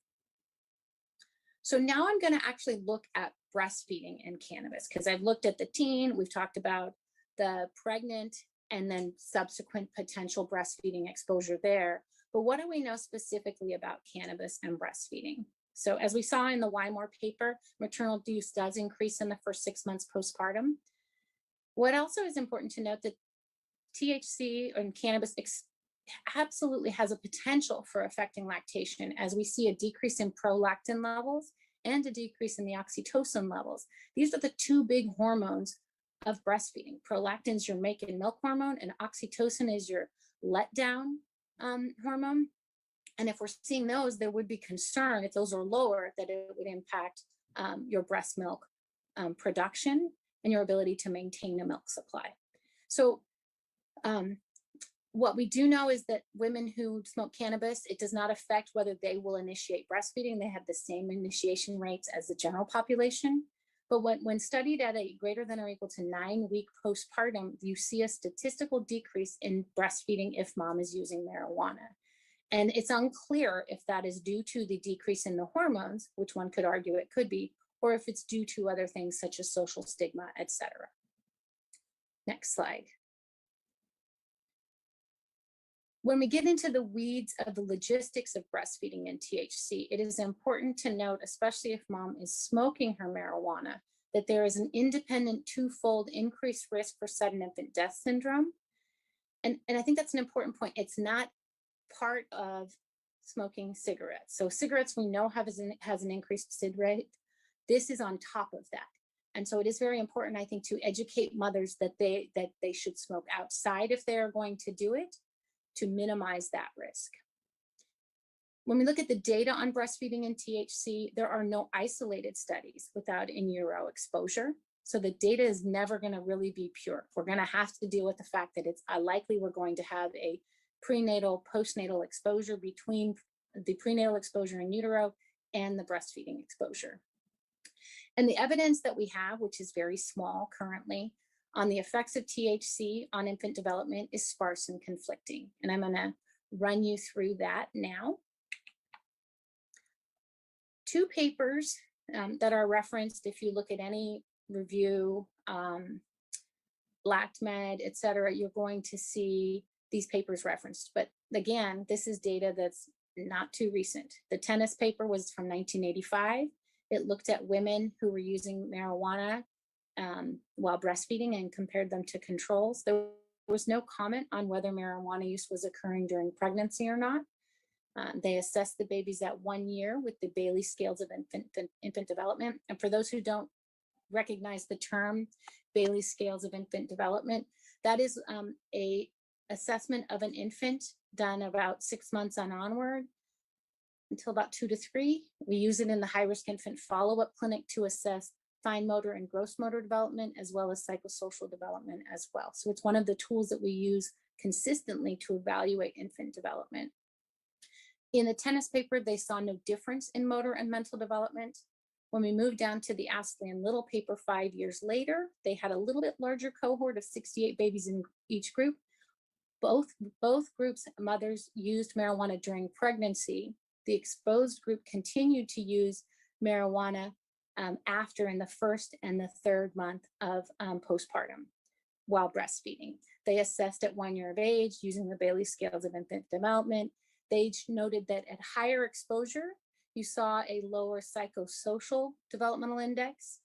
So now I'm going to actually look at breastfeeding and cannabis, because I've looked at the teen, we've talked about the pregnant, and then subsequent potential breastfeeding exposure there. But what do we know specifically about cannabis and breastfeeding? So as we saw in the Wymore paper, maternal use does increase in the first 6 months postpartum. What also is important to note that THC and cannabis absolutely has a potential for affecting lactation, as we see a decrease in prolactin levels and a decrease in the oxytocin levels. These are the two big hormones of breastfeeding. Prolactin is your make and milk hormone, and oxytocin is your letdown hormone. And if we're seeing those, there would be concern if those are lower that it would impact your breast milk production and your ability to maintain a milk supply. So what we do know is that women who smoke cannabis, it does not affect whether they will initiate breastfeeding. They have the same initiation rates as the general population. But when studied at a greater than or equal to 9-week postpartum, you see a statistical decrease in breastfeeding if mom is using marijuana. And it's unclear if that is due to the decrease in the hormones, which one could argue it could be, or if it's due to other things such as social stigma, etc. Next slide. When we get into the weeds of the logistics of breastfeeding and THC, it is important to note, especially if mom is smoking her marijuana, that there is an independent twofold increased risk for sudden infant death syndrome. And I think that's an important point. It's not part of smoking cigarettes. So cigarettes we know has an increased SID rate. This is on top of that. And so it is very important, I think, to educate mothers that they should smoke outside if they are going to do it, to minimize that risk. When we look at the data on breastfeeding and THC, there are no isolated studies without in utero exposure. So the data is never going to really be pure. We're going to have to deal with the fact that it's likely we're going to have a prenatal, postnatal exposure between the prenatal exposure in utero and the breastfeeding exposure. And the evidence that we have, which is very small currently, on the effects of THC on infant development is sparse and conflicting. And I'm going to run you through that now. 2 papers that are referenced, if you look at any review, LactMed, et cetera, you're going to see these papers referenced. But again, this is data that's not too recent. The tennis paper was from 1985. It looked at women who were using marijuana while breastfeeding and compared them to controls. There was no comment on whether marijuana use was occurring during pregnancy or not. They assessed the babies at 1 year with the Bailey scales of infant development. And for those who don't recognize the term Bailey scales of infant development, that is a assessment of an infant done about 6 months on onward until about 2 to 3. We use it in the high-risk infant follow-up clinic to assess fine motor and gross motor development, as well as psychosocial development as well. So it's one of the tools that we use consistently to evaluate infant development. In the tennis paper, they saw no difference in motor and mental development. When we moved down to the Astley and Little paper 5 years later, they had a little bit larger cohort of 68 babies in each group. Both groups, mothers used marijuana during pregnancy. The exposed group continued to use marijuana after in the first and the third month of postpartum while breastfeeding. They assessed at 1 year of age using the Bailey scales of infant development. They noted that at higher exposure, you saw a lower psychosocial developmental index,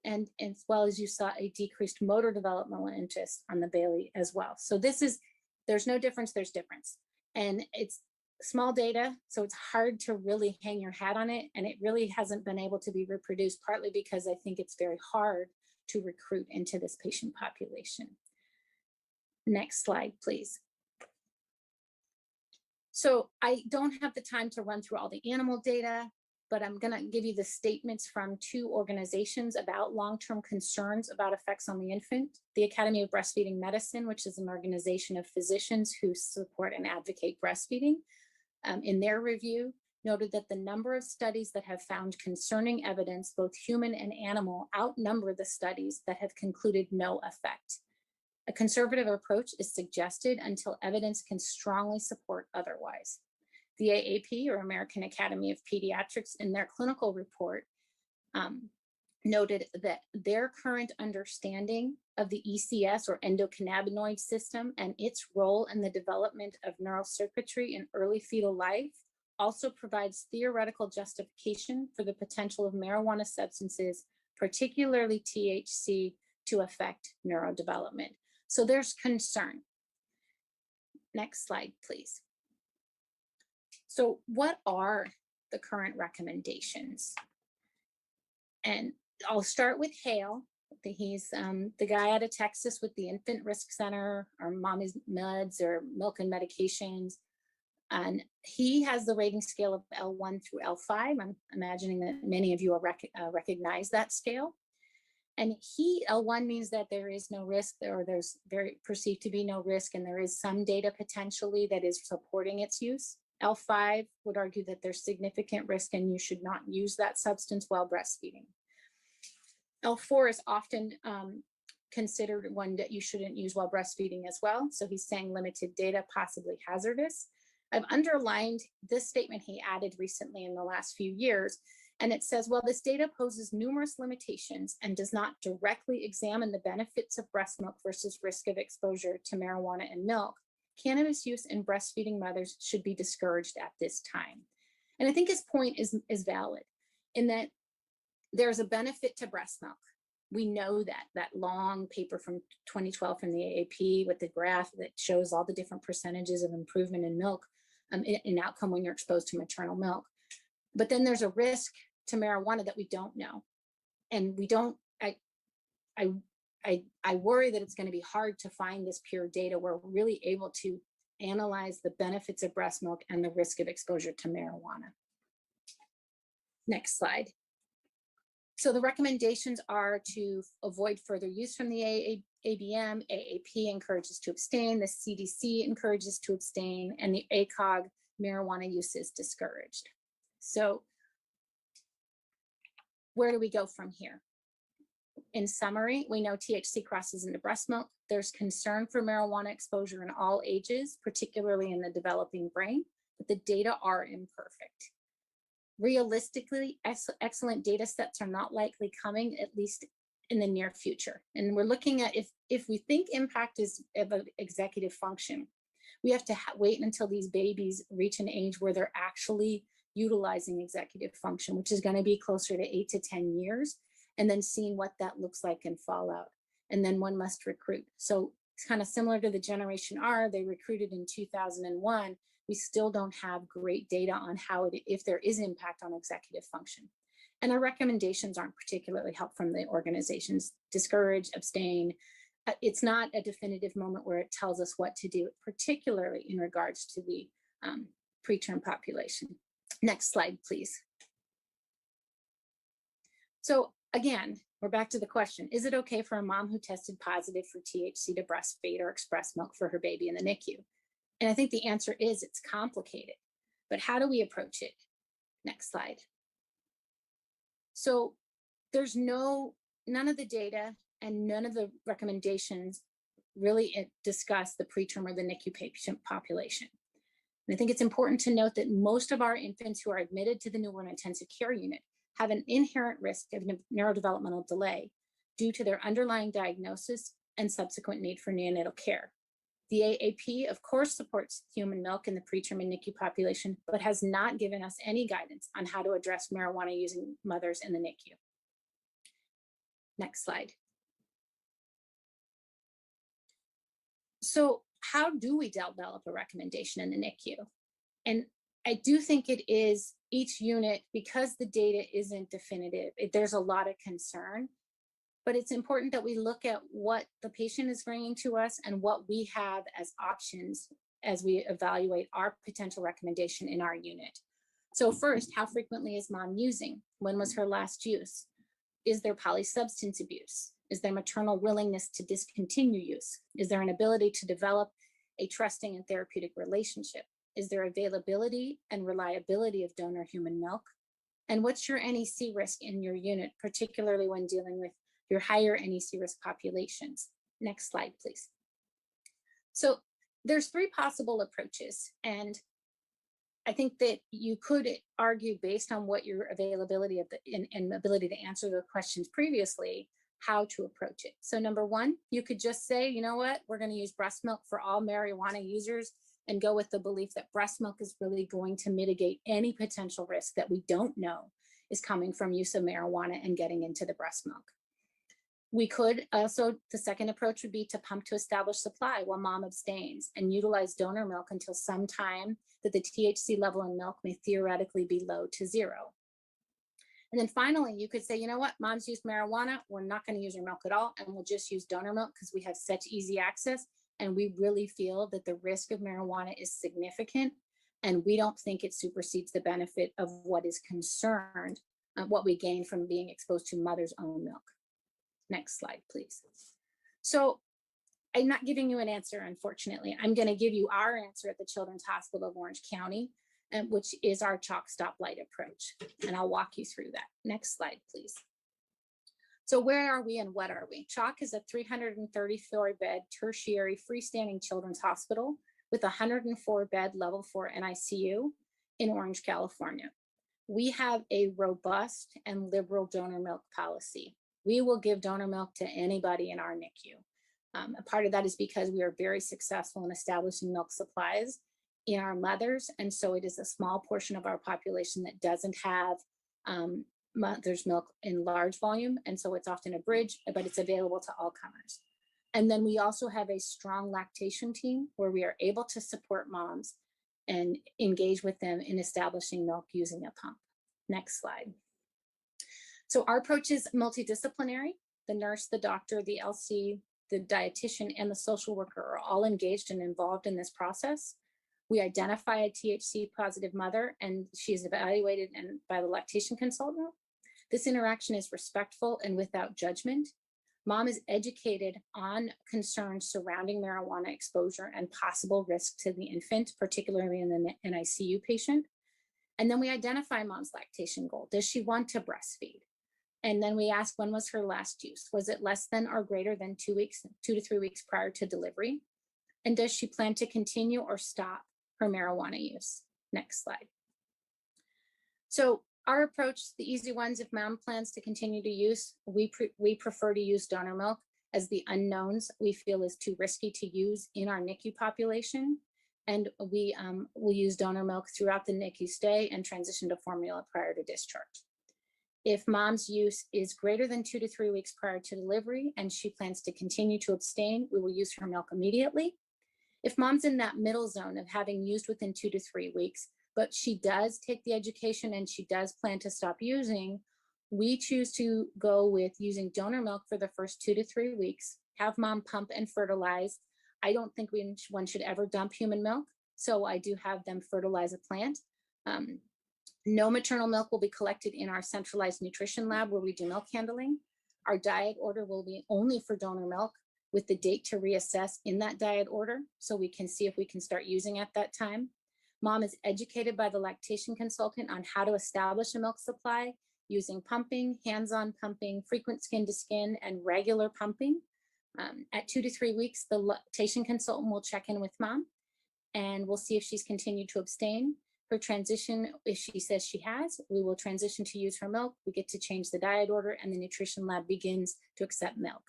and as well as you saw a decreased motor developmental interest on the Bailey as well. So there's no difference, there's difference. And it's small data, so it's hard to really hang your hat on it. And it really hasn't been able to be reproduced, partly because I think it's very hard to recruit into this patient population. Next slide, please. So I don't have the time to run through all the animal data, but I'm gonna give you the statements from 2 organizations about long-term concerns about effects on the infant. The Academy of Breastfeeding Medicine, which is an organization of physicians who support and advocate breastfeeding, in their review, noted that the number of studies that have found concerning evidence, both human and animal, outnumber the studies that have concluded no effect. A conservative approach is suggested until evidence can strongly support otherwise. The AAP, or American Academy of Pediatrics, in their clinical report, noted that their current understanding of the ECS, or endocannabinoid system, and its role in the development of neurocircuitry in early fetal life also provides theoretical justification for the potential of marijuana substances, particularly THC, to affect neurodevelopment. So there's concern. Next slide, please. So what are the current recommendations? And I'll start with Hale. He's the guy out of Texas with the Infant Risk Center, or Mommy's Meds, or Milk and Medications. And he has the rating scale of L1 through L5. I'm imagining that many of you are recognize that scale. And L1 means that there is no risk, or there's perceived to be no risk, and there is some data potentially that is supporting its use. L5 would argue that there's significant risk and you should not use that substance while breastfeeding. L4 is often considered one that you shouldn't use while breastfeeding as well. So he's saying limited data, possibly hazardous. I've underlined this statement he added recently in the last few years. And it says, well, this data poses numerous limitations and does not directly examine the benefits of breast milk versus risk of exposure to marijuana and milk. Cannabis use in breastfeeding mothers should be discouraged at this time. And I think his point is valid in that there's a benefit to breast milk. We know that long paper from 2012 from the AAP with the graph that shows all the different percentages of improvement in milk in outcome when you're exposed to maternal milk. But then there's a risk to marijuana that we don't know. And we don't, I worry that it's going to be hard to find this pure data where we're really able to analyze the benefits of breast milk and the risk of exposure to marijuana. Next slide. So the recommendations are to avoid further use from the ABM, AAP encourages to abstain, the CDC encourages to abstain, and the ACOG, marijuana use is discouraged. So where do we go from here? In summary, we know THC crosses into breast milk. There's concern for marijuana exposure in all ages, particularly in the developing brain, but the data are imperfect. Realistically, excellent data sets are not likely coming, at least in the near future. And we're looking at if we think impact is of executive function, we have to wait until these babies reach an age where they're actually utilizing executive function, which is going to be closer to 8 to 10 years, and then seeing what that looks like in fallout. And then one must recruit. So it's kind of similar to the Generation R. They recruited in 2001. We still don't have great data on how if there is impact on executive function. And our recommendations aren't particularly helpful from the organizations. Discourage, abstain. It's not a definitive moment where it tells us what to do, particularly in regards to the preterm population. Next slide, please. So again, we're back to the question, is it okay for a mom who tested positive for THC to breastfeed or express milk for her baby in the NICU? And I think the answer is it's complicated, but how do we approach it? Next slide. So there's none of the data and none of the recommendations really discuss the preterm or the NICU patient population. And I think it's important to note that most of our infants who are admitted to the newborn intensive care unit have an inherent risk of neurodevelopmental delay due to their underlying diagnosis and subsequent need for neonatal care. The AAP, of course, supports human milk in the preterm and NICU population, but has not given us any guidance on how to address marijuana-using mothers in the NICU. Next slide. So how do we develop a recommendation in the NICU? And I do think it is each unit, because the data isn't definitive, there's a lot of concern, but it's important that we look at what the patient is bringing to us and what we have as options as we evaluate our potential recommendation in our unit. So first, how frequently is mom using? When was her last use? Is there polysubstance abuse? Is there maternal willingness to discontinue use? Is there an ability to develop a trusting and therapeutic relationship? Is there availability and reliability of donor human milk? And what's your NEC risk in your unit, particularly when dealing with your higher NEC risk populations? Next slide, please. So there's 3 possible approaches. And I think that you could argue, based on what your availability of and ability to answer the questions previously, how to approach it. So number 1, you could just say, you know what, we're going to use breast milk for all marijuana users, and go with the belief that breast milk is really going to mitigate any potential risk that we don't know is coming from use of marijuana and getting into the breast milk. We could also, the second approach would be to pump to establish supply while mom abstains and utilize donor milk until some time that the THC level in milk may theoretically be low to 0. And then finally, you could say, you know what, mom's used marijuana, we're not going to use her milk at all, and we'll just use donor milk because we have such easy access, and we really feel that the risk of marijuana is significant, and we don't think it supersedes the benefit of what is concerned, what we gain from being exposed to mother's own milk. Next slide, please. So I'm not giving you an answer, unfortunately. I'm going to give you our answer at the Children's Hospital of Orange County, which is our chalk stoplight approach. And I'll walk you through that. Next slide, please. So where are we and what are we? CHOC is a 334-bed tertiary freestanding children's hospital with a 104-bed level 4 NICU in Orange, California. We have a robust and liberal donor milk policy. We will give donor milk to anybody in our NICU. A part of that is because we are very successful in establishing milk supplies in our mothers, and so it is a small portion of our population that doesn't have mother's milk in large volume, and so it's often a bridge, but it's available to all comers. And then we also have a strong lactation team where we are able to support moms and engage with them in establishing milk using a pump. Next slide. So our approach is multidisciplinary. The nurse, the doctor, the LC, the dietitian, and the social worker are all engaged and involved in this process. We identify a THC positive mother, and she is evaluated by the lactation consultant. This interaction is respectful and without judgment. Mom is educated on concerns surrounding marijuana exposure and possible risk to the infant, particularly in the NICU patient. And then we identify mom's lactation goal. Does she want to breastfeed? And then we ask, when was her last use? Was it less than or greater than 2 to 3 weeks prior to delivery? And does she plan to continue or stop her marijuana use? Next slide. So our approach, the easy ones, if mom plans to continue to use, we prefer to use donor milk, as the unknowns we feel is too risky to use in our NICU population. And we will use donor milk throughout the NICU stay and transition to formula prior to discharge. If mom's use is greater than 2 to 3 weeks prior to delivery and she plans to continue to abstain, we will use her milk immediately. If mom's in that middle zone of having used within 2 to 3 weeks, but she does take the education and she does plan to stop using, we choose to go with using donor milk for the first 2 to 3 weeks, have mom pump and fertilize. I don't think one should ever dump human milk, so I do have them fertilize a plant. No maternal milk will be collected in our centralized nutrition lab where we do milk handling. Our diet order will be only for donor milk, with the date to reassess in that diet order, so we can see if we can start using at that time. Mom is educated by the lactation consultant on how to establish a milk supply using pumping, hands-on pumping, frequent skin to skin, and regular pumping. At 2 to 3 weeks, the lactation consultant will check in with mom and we'll see if she's continued to abstain. Her transition, if she says she has, we will transition to use her milk. We get to change the diet order, and the nutrition lab begins to accept milk.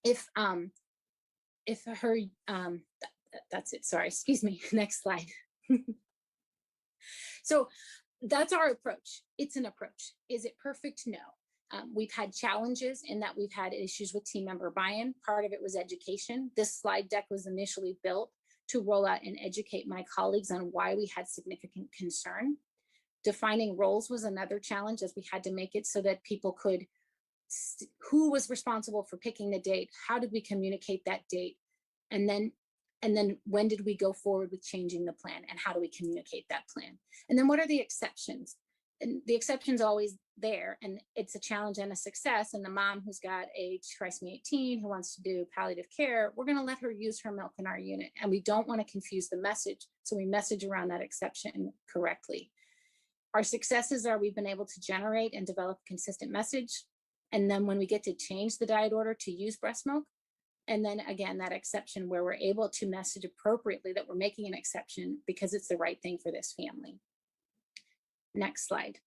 If her, that's it. Sorry, excuse me. Next slide. So that's our approach. It's an approach. Is it perfect? No. We've had challenges in that we've had issues with team member buy-in. Part of it was education. This slide deck was initially built to roll out and educate my colleagues on why we had significant concern. Defining roles was another challenge, as we had to make it so that people could, who was responsible for picking the date, how did we communicate that date, and then when did we go forward with changing the plan, and how do we communicate that plan? And then what are the exceptions? And the exception's always there, and it's a challenge and a success. And the mom who's got a trisomy 18 who wants to do palliative care, we're going to let her use her milk in our unit, and we don't want to confuse the message, so we message around that exception correctly. Our successes are we've been able to generate and develop a consistent message, and then when we get to change the diet order to use breast milk, and then again, that exception where we're able to message appropriately that we're making an exception because it's the right thing for this family. Next slide.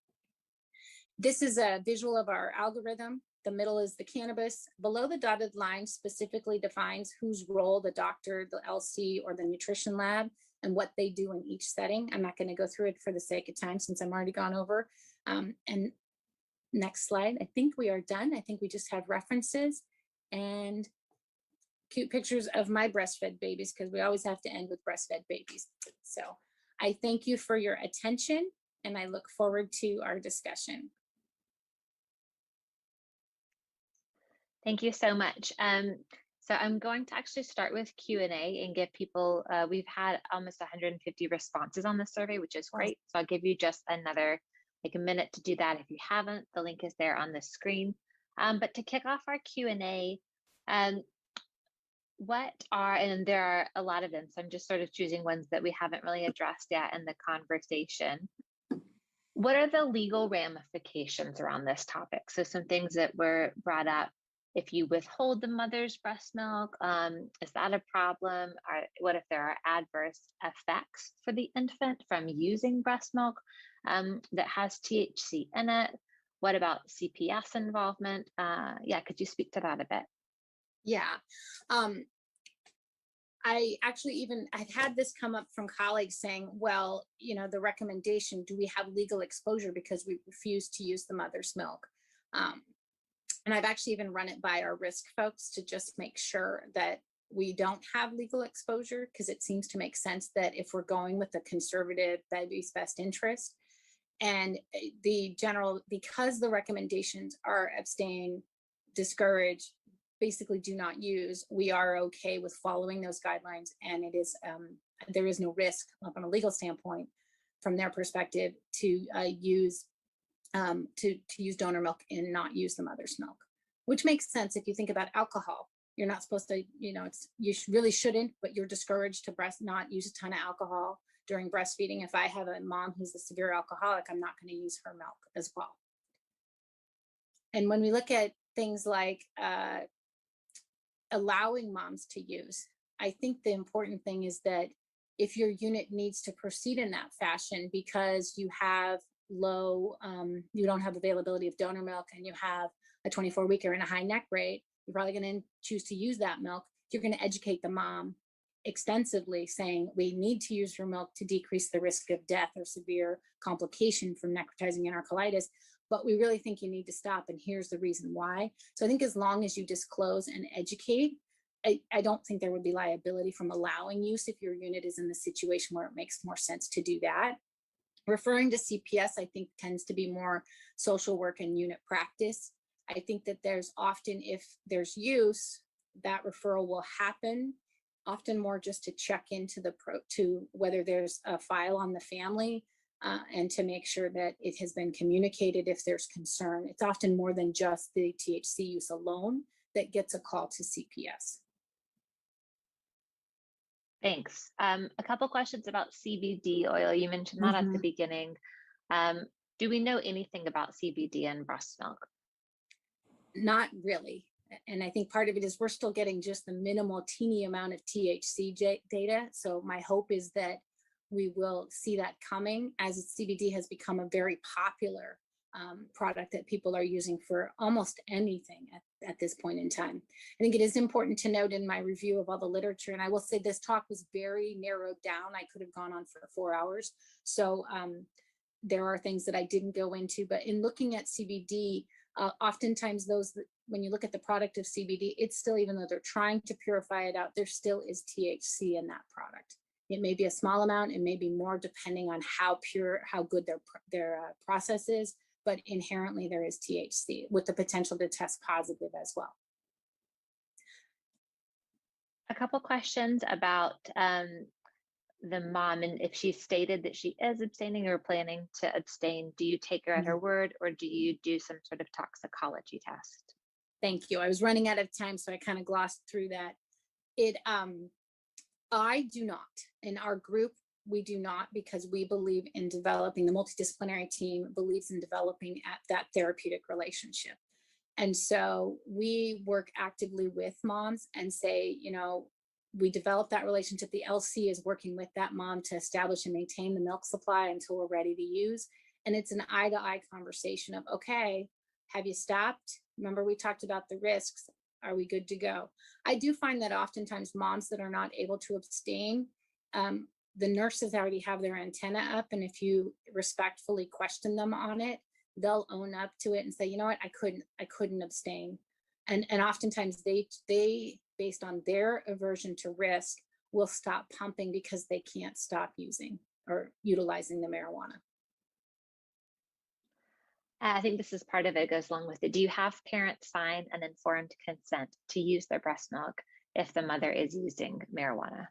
This is a visual of our algorithm. The middle is the cannabis. Below the dotted line specifically defines whose role the doctor, the LC, or the nutrition lab, and what they do in each setting. I'm not going to go through it for the sake of time since I'm already gone over. And next slide. I think we are done. I think we just have references and cute pictures of my breastfed babies, because we always have to end with breastfed babies. So I thank you for your attention, and I look forward to our discussion. Thank you so much. So I'm going to actually start with Q&A and give people, we've had almost 150 responses on the survey, which is great. So I'll give you just another, like a minute to do that if you haven't. The link is there on the screen. But to kick off our Q&A, what are, and there are a lot of them, so I'm just sort of choosing ones that we haven't really addressed yet in the conversation. What are the legal ramifications around this topic? So some things that were brought up. If you withhold the mother's breast milk, is that a problem? Or what if there are adverse effects for the infant from using breast milk that has THC in it? What about CPS involvement? Yeah, could you speak to that a bit? Yeah. I actually I've had this come up from colleagues saying, well, you know, the recommendation, do we have legal exposure because we refuse to use the mother's milk? And I've actually even run it by our risk folks to just make sure that we don't have legal exposure, because it seems to make sense that if we're going with the conservative baby's best interest, and the general, because the recommendations are abstain, discourage, basically do not use, we are okay with following those guidelines, and it is there is no risk from a legal standpoint from their perspective to use donor milk and not use the mother's milk, which makes sense if you think about alcohol. You're not supposed to, you know, really shouldn't, but you're discouraged to not use a ton of alcohol during breastfeeding. If I have a mom who's a severe alcoholic, I'm not going to use her milk as well. And when we look at things like allowing moms to use, I think the important thing is that if your unit needs to proceed in that fashion because you have low, you don't have availability of donor milk, and you have a 24-weeker and a high neck rate, you're probably going to choose to use that milk. You're going to educate the mom extensively, saying we need to use your milk to decrease the risk of death or severe complication from necrotizing enterocolitis, but we really think you need to stop, and here's the reason why. So I think as long as you disclose and educate, I don't think there would be liability from allowing use if your unit is in the situation where it makes more sense to do that. Referring to CPS, I think, tends to be more social work and unit practice. I think that there's often, if there's use, that referral will happen, often more just to check into to whether there's a file on the family, and to make sure that it has been communicated if there's concern. It's often more than just the THC use alone that gets a call to CPS. Thanks. A couple questions about CBD oil. You mentioned that at the beginning. Do we know anything about CBD in breast milk? Not really. And I think part of it is we're still getting just the minimal teeny amount of THC data. So my hope is that we will see that coming as CBD has become a very popular product that people are using for almost anything at this point in time. I think it is important to note in my review of all the literature, and I will say this talk was very narrowed down. I could have gone on for 4 hours. So there are things that I didn't go into, but in looking at CBD, oftentimes when you look at the product of CBD, it's still, even though they're trying to purify it out, there still is THC in that product. It may be a small amount, it may be more depending on how pure, how good their process is, but inherently there is THC with the potential to test positive as well. A couple questions about the mom, and if she stated that she is abstaining or planning to abstain, do you take her at her word, or do you do some sort of toxicology test? Thank you. I was running out of time, so I kind of glossed through that. I do not. In our group, we do not, because we believe in developing, the multidisciplinary team believes in developing at that therapeutic relationship. And so we work actively with moms and say, you know, we develop that relationship. The LC is working with that mom to establish and maintain the milk supply until we're ready to use. And it's an eye-to-eye conversation of, okay, have you stopped? Remember, we talked about the risks. Are we good to go? I do find that oftentimes moms that are not able to abstain, the nurses already have their antenna up. And if you respectfully question them on it, they'll own up to it and say, you know what, I couldn't abstain. And oftentimes they, based on their aversion to risk, will stop pumping because they can't stop using or utilizing the marijuana. I think this is part of it, goes along with it. Do you have parents sign an informed consent to use their breast milk if the mother is using marijuana?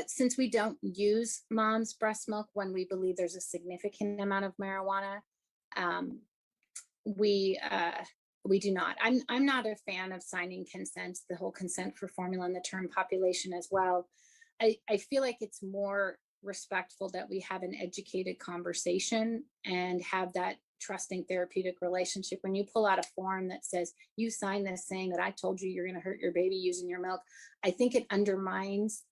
Since we don't use mom's breast milk when we believe there's a significant amount of marijuana, we do not. I'm not a fan of signing consents, the whole consent for formula and the term population as well. I feel like it's more respectful that we have an educated conversation and have that trusting therapeutic relationship. When you pull out a form that says you sign this saying that I told you you're going to hurt your baby using your milk, I think it undermines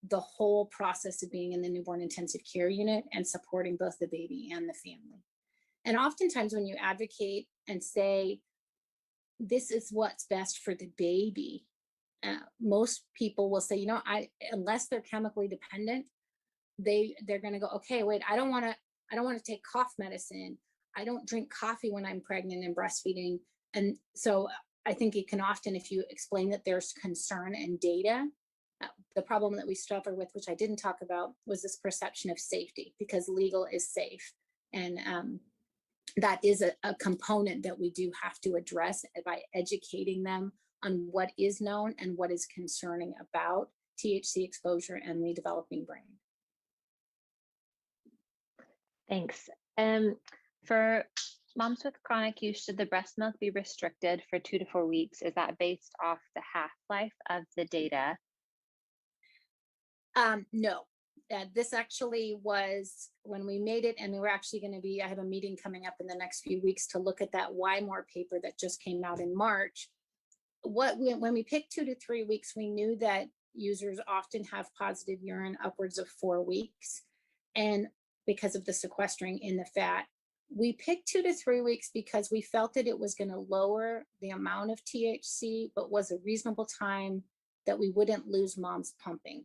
the whole process of being in the newborn intensive care unit and supporting both the baby and the family. And oftentimes when you advocate and say, this is what's best for the baby, most people will say, you know, unless they're chemically dependent, they're going to go, okay, wait, I don't want to take cough medicine. I don't drink coffee when I'm pregnant and breastfeeding. And so I think it can often, if you explain that there's concern and data, the problem that we suffer with, which I didn't talk about, was this perception of safety, because legal is safe. And that is a component that we do have to address by educating them on what is known and what is concerning about THC exposure and the developing brain. Thanks. For moms with chronic use, should the breast milk be restricted for 2 to 4 weeks? Is that based off the half-life of the data? No, this actually was when we made it, and we were actually going to be, I have a meeting coming up in the next few weeks to look at that Why More paper that just came out in March. When we picked 2 to 3 weeks, we knew that users often have positive urine upwards of 4 weeks. And because of the sequestering in the fat, we picked 2 to 3 weeks because we felt that it was going to lower the amount of THC, but was a reasonable time that we wouldn't lose mom's pumping.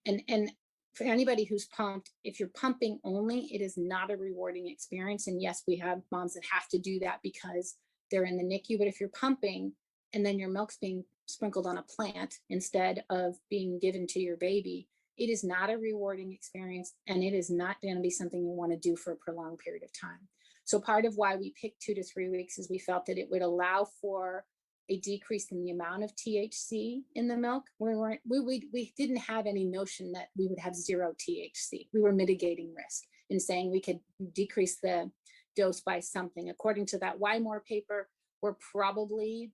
And for anybody who's pumped, if you're pumping only, it is not a rewarding experience. And yes, we have moms that have to do that because they're in the NICU, but if you're pumping and then your milk's being sprinkled on a plant instead of being given to your baby, it is not a rewarding experience, and it is not going to be something you want to do for a prolonged period of time. So part of why we picked 2 to 3 weeks is we felt that it would allow for a decrease in the amount of THC in the milk. We didn't have any notion that we would have 0 THC. We were mitigating risk in saying we could decrease the dose by something. According to that Why More paper, we're probably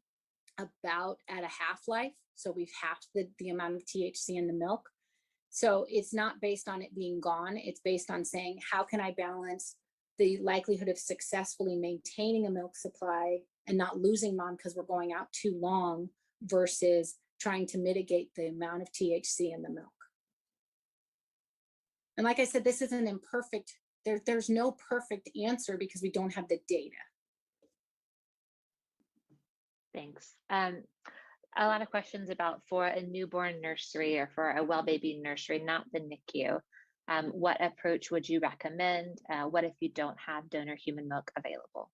about at a half-life. So we've halved the amount of THC in the milk. So it's not based on it being gone. It's based on saying, how can I balance the likelihood of successfully maintaining a milk supply and not losing mom because we're going out too long versus trying to mitigate the amount of THC in the milk. And like I said, this is an imperfect, there's no perfect answer because we don't have the data. Thanks. A lot of questions about for a newborn nursery or for a well baby nursery, not the NICU. What approach would you recommend? What if you don't have donor human milk available?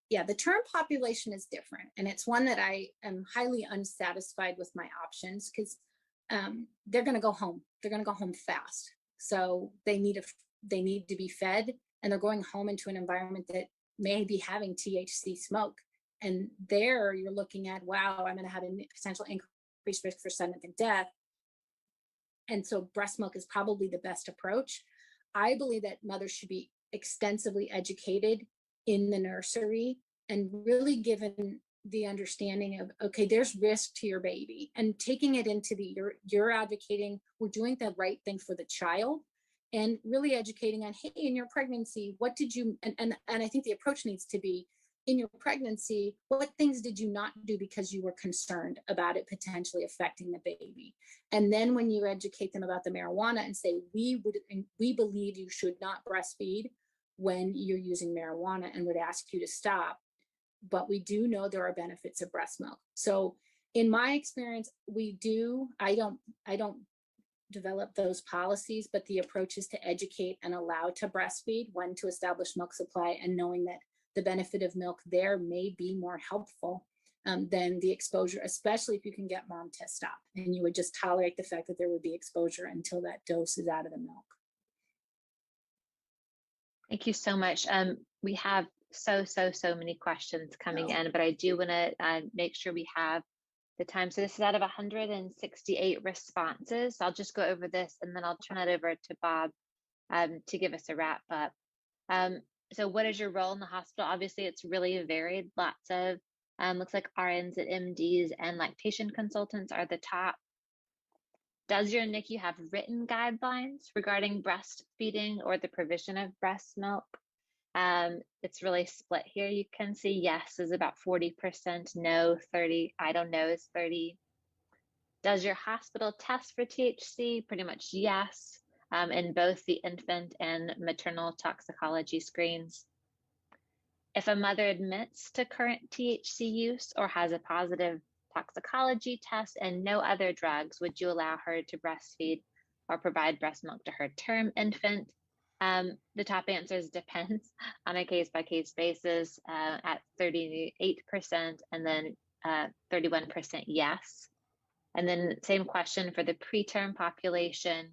Yeah, the term population is different. And it's one that I am highly unsatisfied with my options because they're going to go home. They're going to go home fast. So they need to be fed, and they're going home into an environment that may be having THC smoke. And there you're looking at, wow, I'm going to have a potential increased risk for sudden infant death. And so breast milk is probably the best approach. I believe that mothers should be extensively educated in the nursery and really given the understanding of, okay, there's risk to your baby, and taking it into the, you're advocating, we're doing the right thing for the child, and really educating on, hey, in your pregnancy, what did you, and I think the approach needs to be, in your pregnancy, what things did you not do because you were concerned about it potentially affecting the baby? And then when you educate them about the marijuana and say, we believe you should not breastfeed when you're using marijuana and would ask you to stop, but we do know there are benefits of breast milk. So in my experience, I don't develop those policies, but the approach is to educate and allow to breastfeed, when to establish milk supply, and knowing that the benefit of milk there may be more helpful than the exposure, especially if you can get mom to stop, and you would just tolerate the fact that there would be exposure until that dose is out of the milk. Thank you so much. We have so many questions coming in, but I do want to make sure we have the time. So this is out of 168 responses. So I'll just go over this and then I'll turn it over to Bob to give us a wrap up. So what is your role in the hospital? Obviously, it's really varied. Lots of, looks like RNs and MDs and lactation consultants are the top. Does your NICU have written guidelines regarding breastfeeding or the provision of breast milk? It's really split here. You can see yes is about 40%, no 30, I don't know is 30. Does your hospital test for THC? Pretty much yes. In both the infant and maternal toxicology screens. If a mother admits to current THC use or has a positive toxicology test and no other drugs, would you allow her to breastfeed or provide breast milk to her term infant? The top answers depends on a case-by-case basis at 38%, and then 31% yes. And then same question for the preterm population.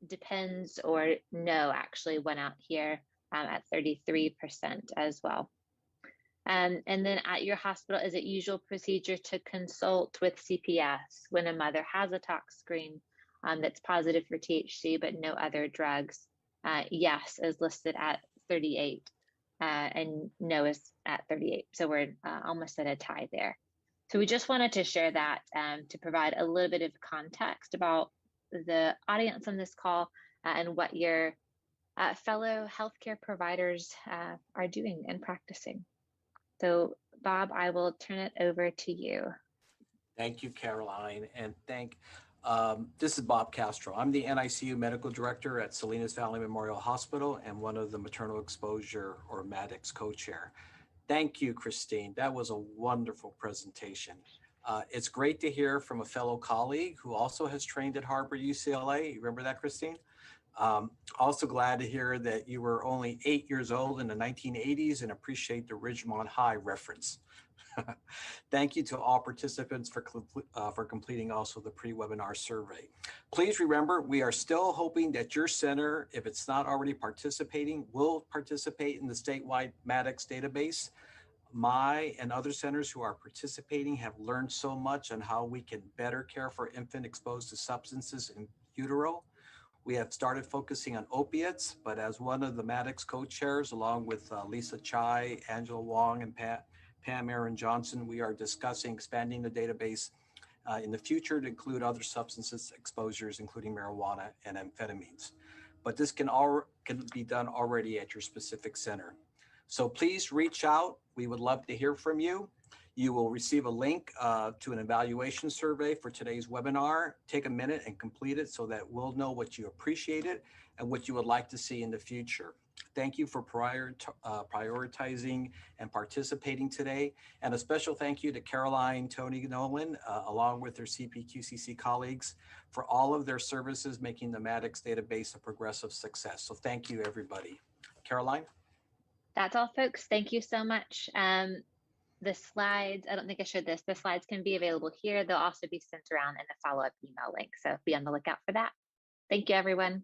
Depends or no actually went out here at 33% as well. And then at your hospital, is it usual procedure to consult with CPS when a mother has a tox screen that's positive for THC but no other drugs? Yes is listed at 38 and no is at 38. So we're almost at a tie there. So we just wanted to share that to provide a little bit of context about the audience on this call and what your fellow healthcare providers are doing and practicing. So Bob, I will turn it over to you. Thank you, Caroline, and this is Bob Castro. I'm the NICU Medical Director at Salinas Valley Memorial Hospital and one of the maternal exposure or MADEX co-chair. Thank you, Christine. That was a wonderful presentation. It's great to hear from a fellow colleague who also has trained at Harvard UCLA. You remember that, Christine? Also glad to hear that you were only 8 years old in the 1980s and appreciate the Ridgemont High reference. Thank you to all participants for completing also the pre-webinar survey. Please remember, we are still hoping that your center, if it's not already participating, will participate in the statewide MADEX database. My and other centers who are participating have learned so much on how we can better care for infant exposed to substances in utero. We have started focusing on opiates, but as one of the MADEX co-chairs, along with Lisa Chai, Angela Wong, and Pam Aaron Johnson, we are discussing expanding the database in the future to include other substances exposures, including marijuana and amphetamines. But this can be done already at your specific center. So please reach out. We would love to hear from you. You will receive a link to an evaluation survey for today's webinar. Take a minute and complete it so that we'll know what you appreciated and what you would like to see in the future. Thank you for prioritizing and participating today. And a special thank you to Caroline, Tony Nolan, along with their CPQCC colleagues for all of their services making the Maddox database a progressive success. So thank you, everybody. Caroline? That's all, folks. Thank you so much. The slides, I don't think I showed this, the slides can be available here. They'll also be sent around in a follow-up email link. So be on the lookout for that. Thank you, everyone.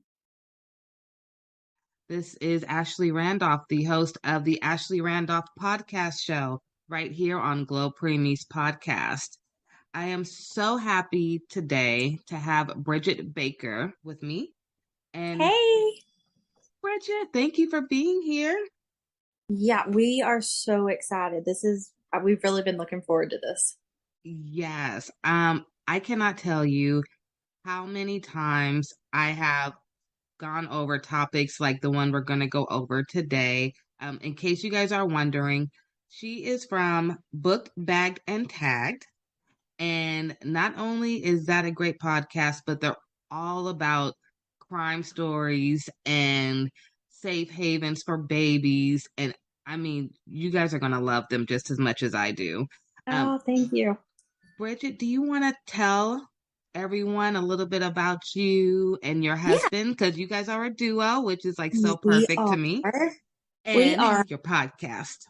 This is Ashley Randolph, the host of the Ashley Randolph podcast show right here on Glo Preemies podcast. I am so happy today to have Bridget Baker with me. And hey, Bridget, thank you for being here. Yeah, we are so excited. We've really been looking forward to this. Yes. I cannot tell you how many times I have gone over topics like the one we're going to go over today. In case you guys are wondering, she is from Booked, Bagged, and Tagged. And not only is that a great podcast, but they're all about crime stories and safe havens for babies. And I mean, you guys are going to love them just as much as I do. Oh, thank you. Bridget, do you want to tell everyone a little bit about you and your husband? Because you guys are a duo, which is like so perfect to me. And we are. Your podcast.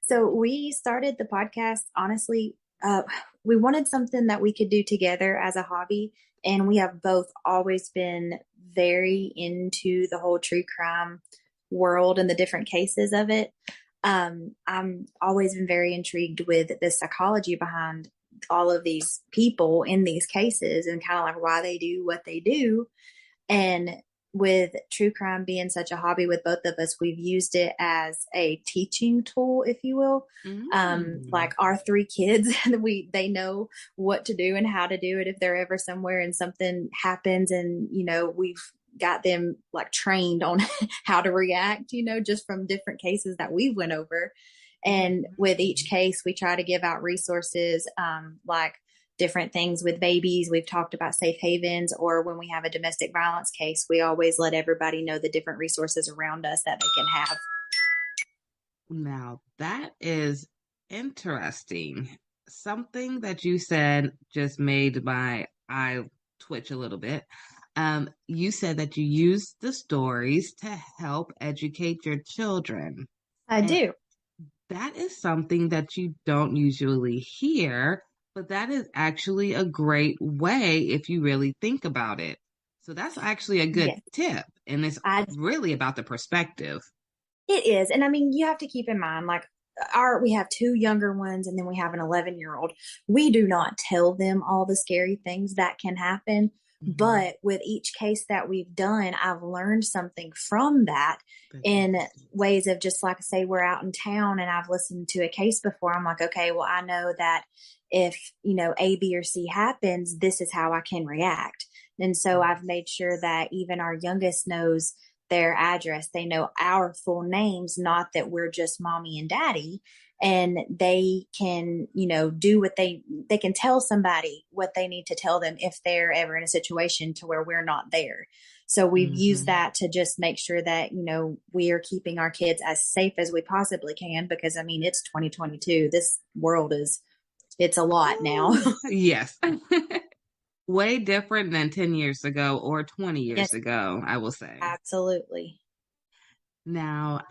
So we started the podcast, honestly, we wanted something that we could do together as a hobby. And we have both always been very into the whole true crime world and the different cases of it. I'm always been very intrigued with the psychology behind all of these people in these cases and kind of like why they do what they do. And with true crime being such a hobby with both of us, we've used it as a teaching tool, if you will. Like our three kids, they know what to do and how to do it if they're ever somewhere and something happens, and we've got them like trained on how to react, just from different cases that we went over. And with each case, we try to give out resources, like different things with babies. We've talked about safe havens, or when we have a domestic violence case, we always let everybody know the different resources around us that they can have. Now, that is interesting. Something that you said just made my eye twitch a little bit. You said that you use the stories to help educate your children. I do. That is something that you don't usually hear, but that is actually a great way if you really think about it. So that's actually a good tip. And it's really about the perspective. It is. And I mean, you have to keep in mind, like we have two younger ones and then we have an 11-year-old. We do not tell them all the scary things that can happen. But with each case that we've done, I've learned something from that in ways of just like, say, we're out in town and I've listened to a case before. I'm like, okay, well, I know that if, A, B, or C happens, this is how I can react. And so I've made sure that even our youngest knows their address. They know our full names, not that we're just mommy and daddy. And they can, do what they can tell somebody what they need to tell them if they're ever in a situation to where we're not there. So we've used that to just make sure that, we are keeping our kids as safe as we possibly can, because I mean, it's 2022. This world it's a lot now. Yes. Way different than 10 years ago or 20 years ago, I will say. Absolutely. Now,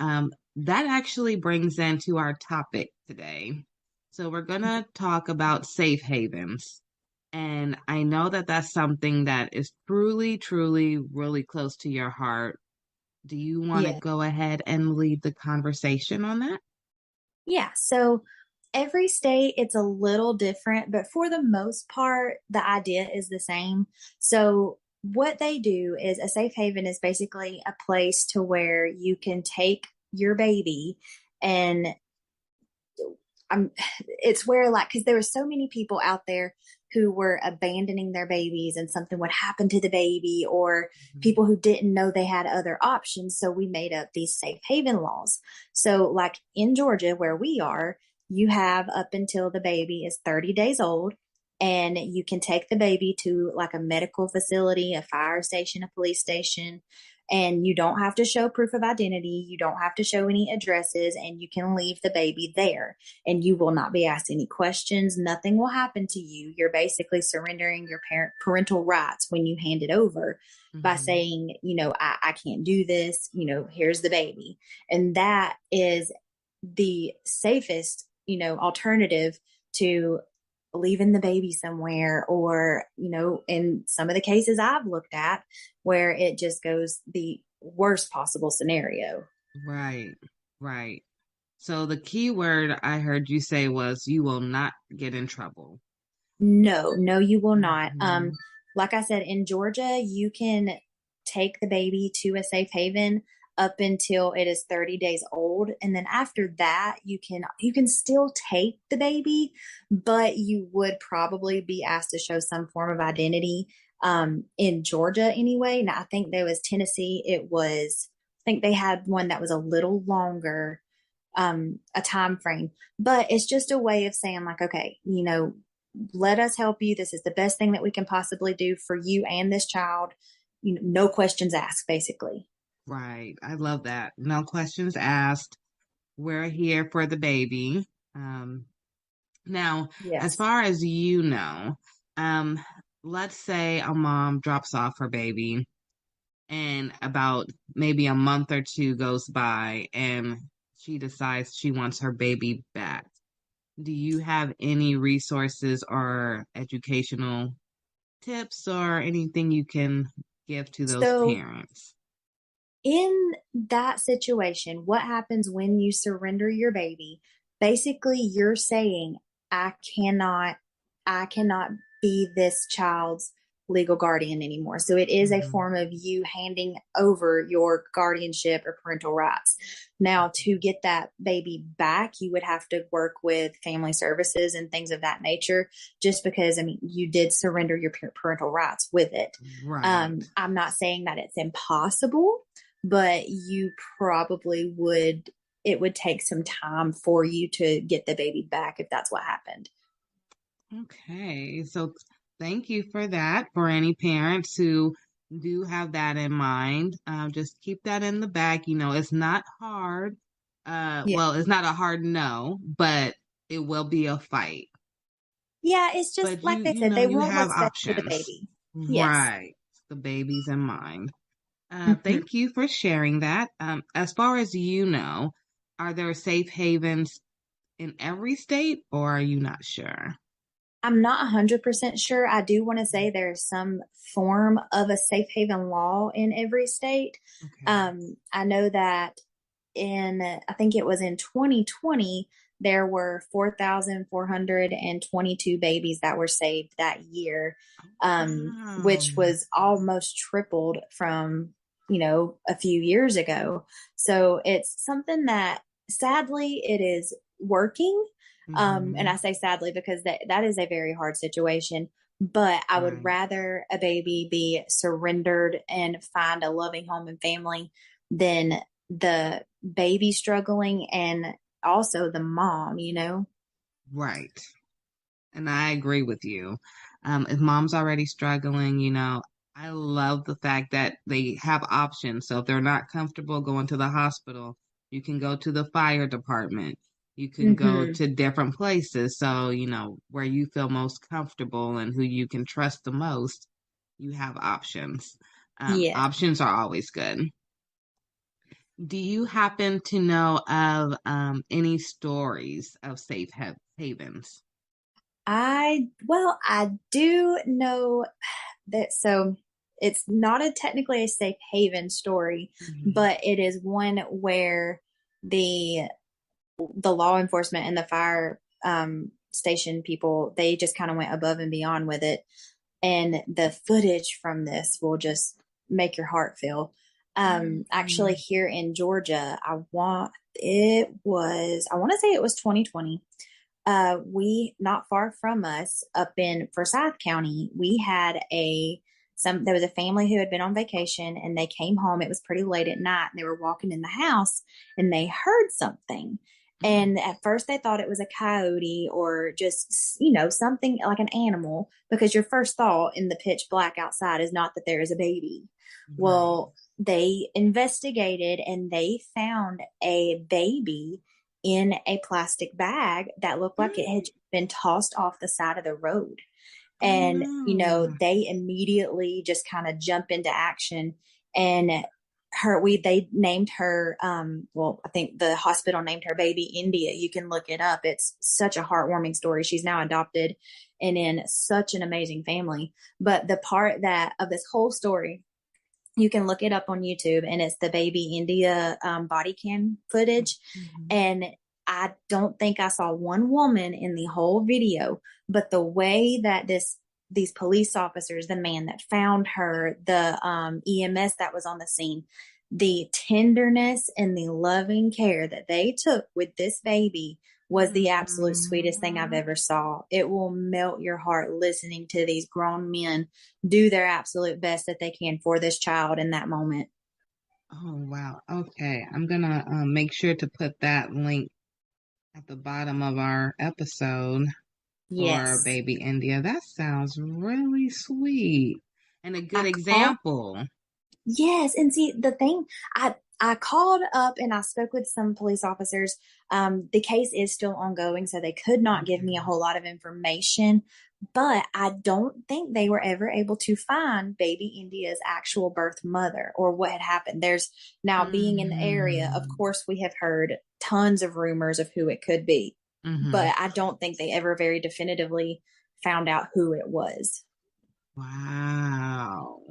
that actually brings into our topic today. So we're going to talk about safe havens. And I know that that's something that is truly, truly, really close to your heart. Do you want to go ahead and lead the conversation on that? Yeah. So every state, it's a little different, but for the most part, the idea is the same. So what they do is a safe haven is basically a place to where you can take your baby, and it's where, like, because there were so many people out there who were abandoning their babies and something would happen to the baby, or people who didn't know they had other options. So we made up these safe haven laws. So like in Georgia, where we are, you have up until the baby is 30 days old, and you can take the baby to like a medical facility, a fire station, a police station, and you don't have to show proof of identity. You don't have to show any addresses, and you can leave the baby there, and you will not be asked any questions. Nothing will happen to you. You're basically surrendering your parental rights when you hand it over by saying, I can't do this, here's the baby. And that is the safest, alternative to leaving the baby somewhere, or, in some of the cases I've looked at where it just goes the worst possible scenario. Right, right. So the key word I heard you say was you will not get in trouble. No, you will not. Like I said, in Georgia, you can take the baby to a safe haven up until it is 30 days old. And then after that, you can still take the baby, but you would probably be asked to show some form of identity. In Georgia anyway. Now I think there was Tennessee. I think they had one that was a little longer, a time frame, but it's just a way of saying like, okay, let us help you. This is the best thing that we can possibly do for you and this child. No questions asked, basically. Right. I love that. No questions asked. We're here for the baby. Now, Yes. as far as let's say a mom drops off her baby and about maybe a month or two goes by and she decides she wants her baby back. Do you have any resources or educational tips or anything you can give to those parents? In that situation, what happens when you surrender your baby? Basically, you're saying, I cannot be this child's legal guardian anymore. So it is a form of you handing over your guardianship or parental rights. Now, to get that baby back, you would have to work with family services and things of that nature, just because, you did surrender your parental rights with it. Right. I'm not saying that it's impossible, but you probably it would take some time for you to get the baby back if that's what happened. Okay, so thank you for that. For any parents who do have that in mind, just keep that in the back. It's not hard. Well, it's not a hard no, but it will be a fight. Yeah, it's just but like they said, they want have what's best for the options. baby. Right, the baby's in mind. Thank you for sharing that. As far as are there safe havens in every state, or are you not sure? I'm not 100% sure. I do want to say there's some form of a safe haven law in every state. Okay. I know that I think it was in 2020, there were 4,422 babies that were saved that year, which was almost tripled from, a few years ago. So it's something that sadly it is working. And I say sadly because that is a very hard situation, but I would rather a baby be surrendered and find a loving home and family than the baby struggling and also the mom, Right. And I agree with you. If mom's already struggling, I love the fact that they have options. So if they're not comfortable going to the hospital, you can go to the fire department. You can go to different places. So, where you feel most comfortable and who you can trust the most, you have options. Options are always good. Do you happen to know of any stories of safe havens? I do know that. So it's not technically a safe haven story, but it is one where the law enforcement and the fire station people, they just kind of went above and beyond with it. And the footage from this will just make your heart feel. Actually here in Georgia, I want to say it was 2020. We, not far from us up in Forsyth County, we had there was a family who had been on vacation and they came home. It was pretty late at night and they were walking in the house and they heard something. And at first they thought it was a coyote or just, you know, something like an animal, because your first thought in the pitch black outside is not that there is a baby. Well, they investigated and they found a baby in a plastic bag that looked like it had been tossed off the side of the road. And, you know, they immediately just kind of jump into action, and they named her, well, I think the hospital named her baby India. You can look it up. It's such a heartwarming story. She's now adopted and in such an amazing family. But the part that of this whole story, you can look it up on YouTube, and it's the baby India body cam footage. And I don't think I saw one woman in the whole video, but the way that these police officers, the man that found her, the EMS that was on the scene, the tenderness and the loving care that they took with this baby was the absolute sweetest thing I've ever saw. It will melt your heart listening to these grown men do their absolute best that they can for this child in that moment. Oh, wow. Okay. I'm going to make sure to put that link at the bottom of our episode for baby India. That sounds really sweet and a good example. Yes. And see, the thing, I called up and I spoke with some police officers. The case is still ongoing, so they could not give me a whole lot of information, but I don't think they were ever able to find baby India's actual birth mother or what had happened. There's now, being in the area, of course, we have heard tons of rumors of who it could be, but I don't think they ever very definitively found out who it was. Wow.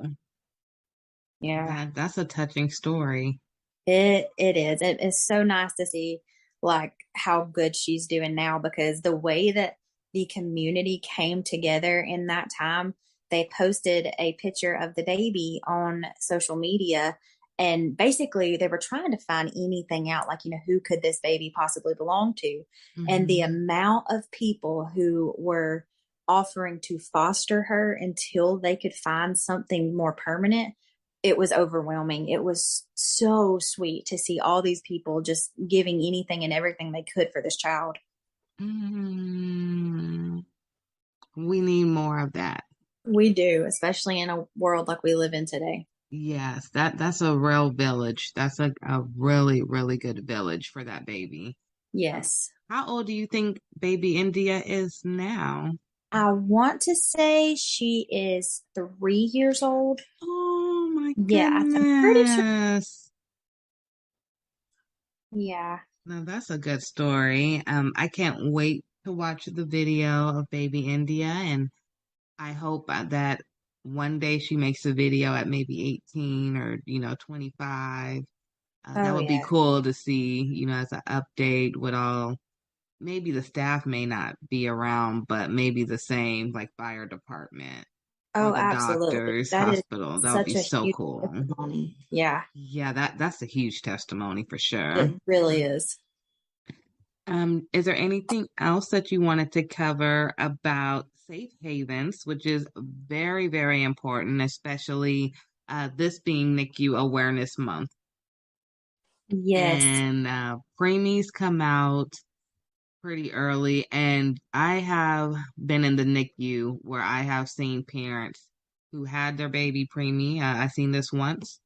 Yeah. That's a touching story. It is. It is so nice to see like how good she's doing now, because the way that the community came together in that time, they posted a picture of the baby on social media, and basically they were trying to find anything out, like, you know, who could this baby possibly belong to? And the amount of people who were offering to foster her until they could find something more permanent, it was overwhelming. It was so sweet to see all these people just giving anything and everything they could for this child. We need more of that. We do, especially in a world like we live in today. Yes, that's a real village. That's a really, really good village for that baby. Yes. How old do you think baby India is now? I want to say she is 3 years old. Oh my goodness. Yeah, I'm pretty sure. Yeah. No, that's a good story. I can't wait to watch the video of baby India, and I hope that one day she makes a video at maybe 18 or, 25. That would be cool to see, as an update with all. Maybe the staff may not be around, but maybe the same, like fire department or the doctors, hospital. That would be so cool. Testimony. Yeah. Yeah, that's a huge testimony for sure. It really is. Is there anything else that you wanted to cover about safe havens, which is very, very important, especially this being NICU Awareness Month? Yes. And preemies come out pretty early, and I have been in the NICU where I have seen parents who had their baby preemie. I've seen this once.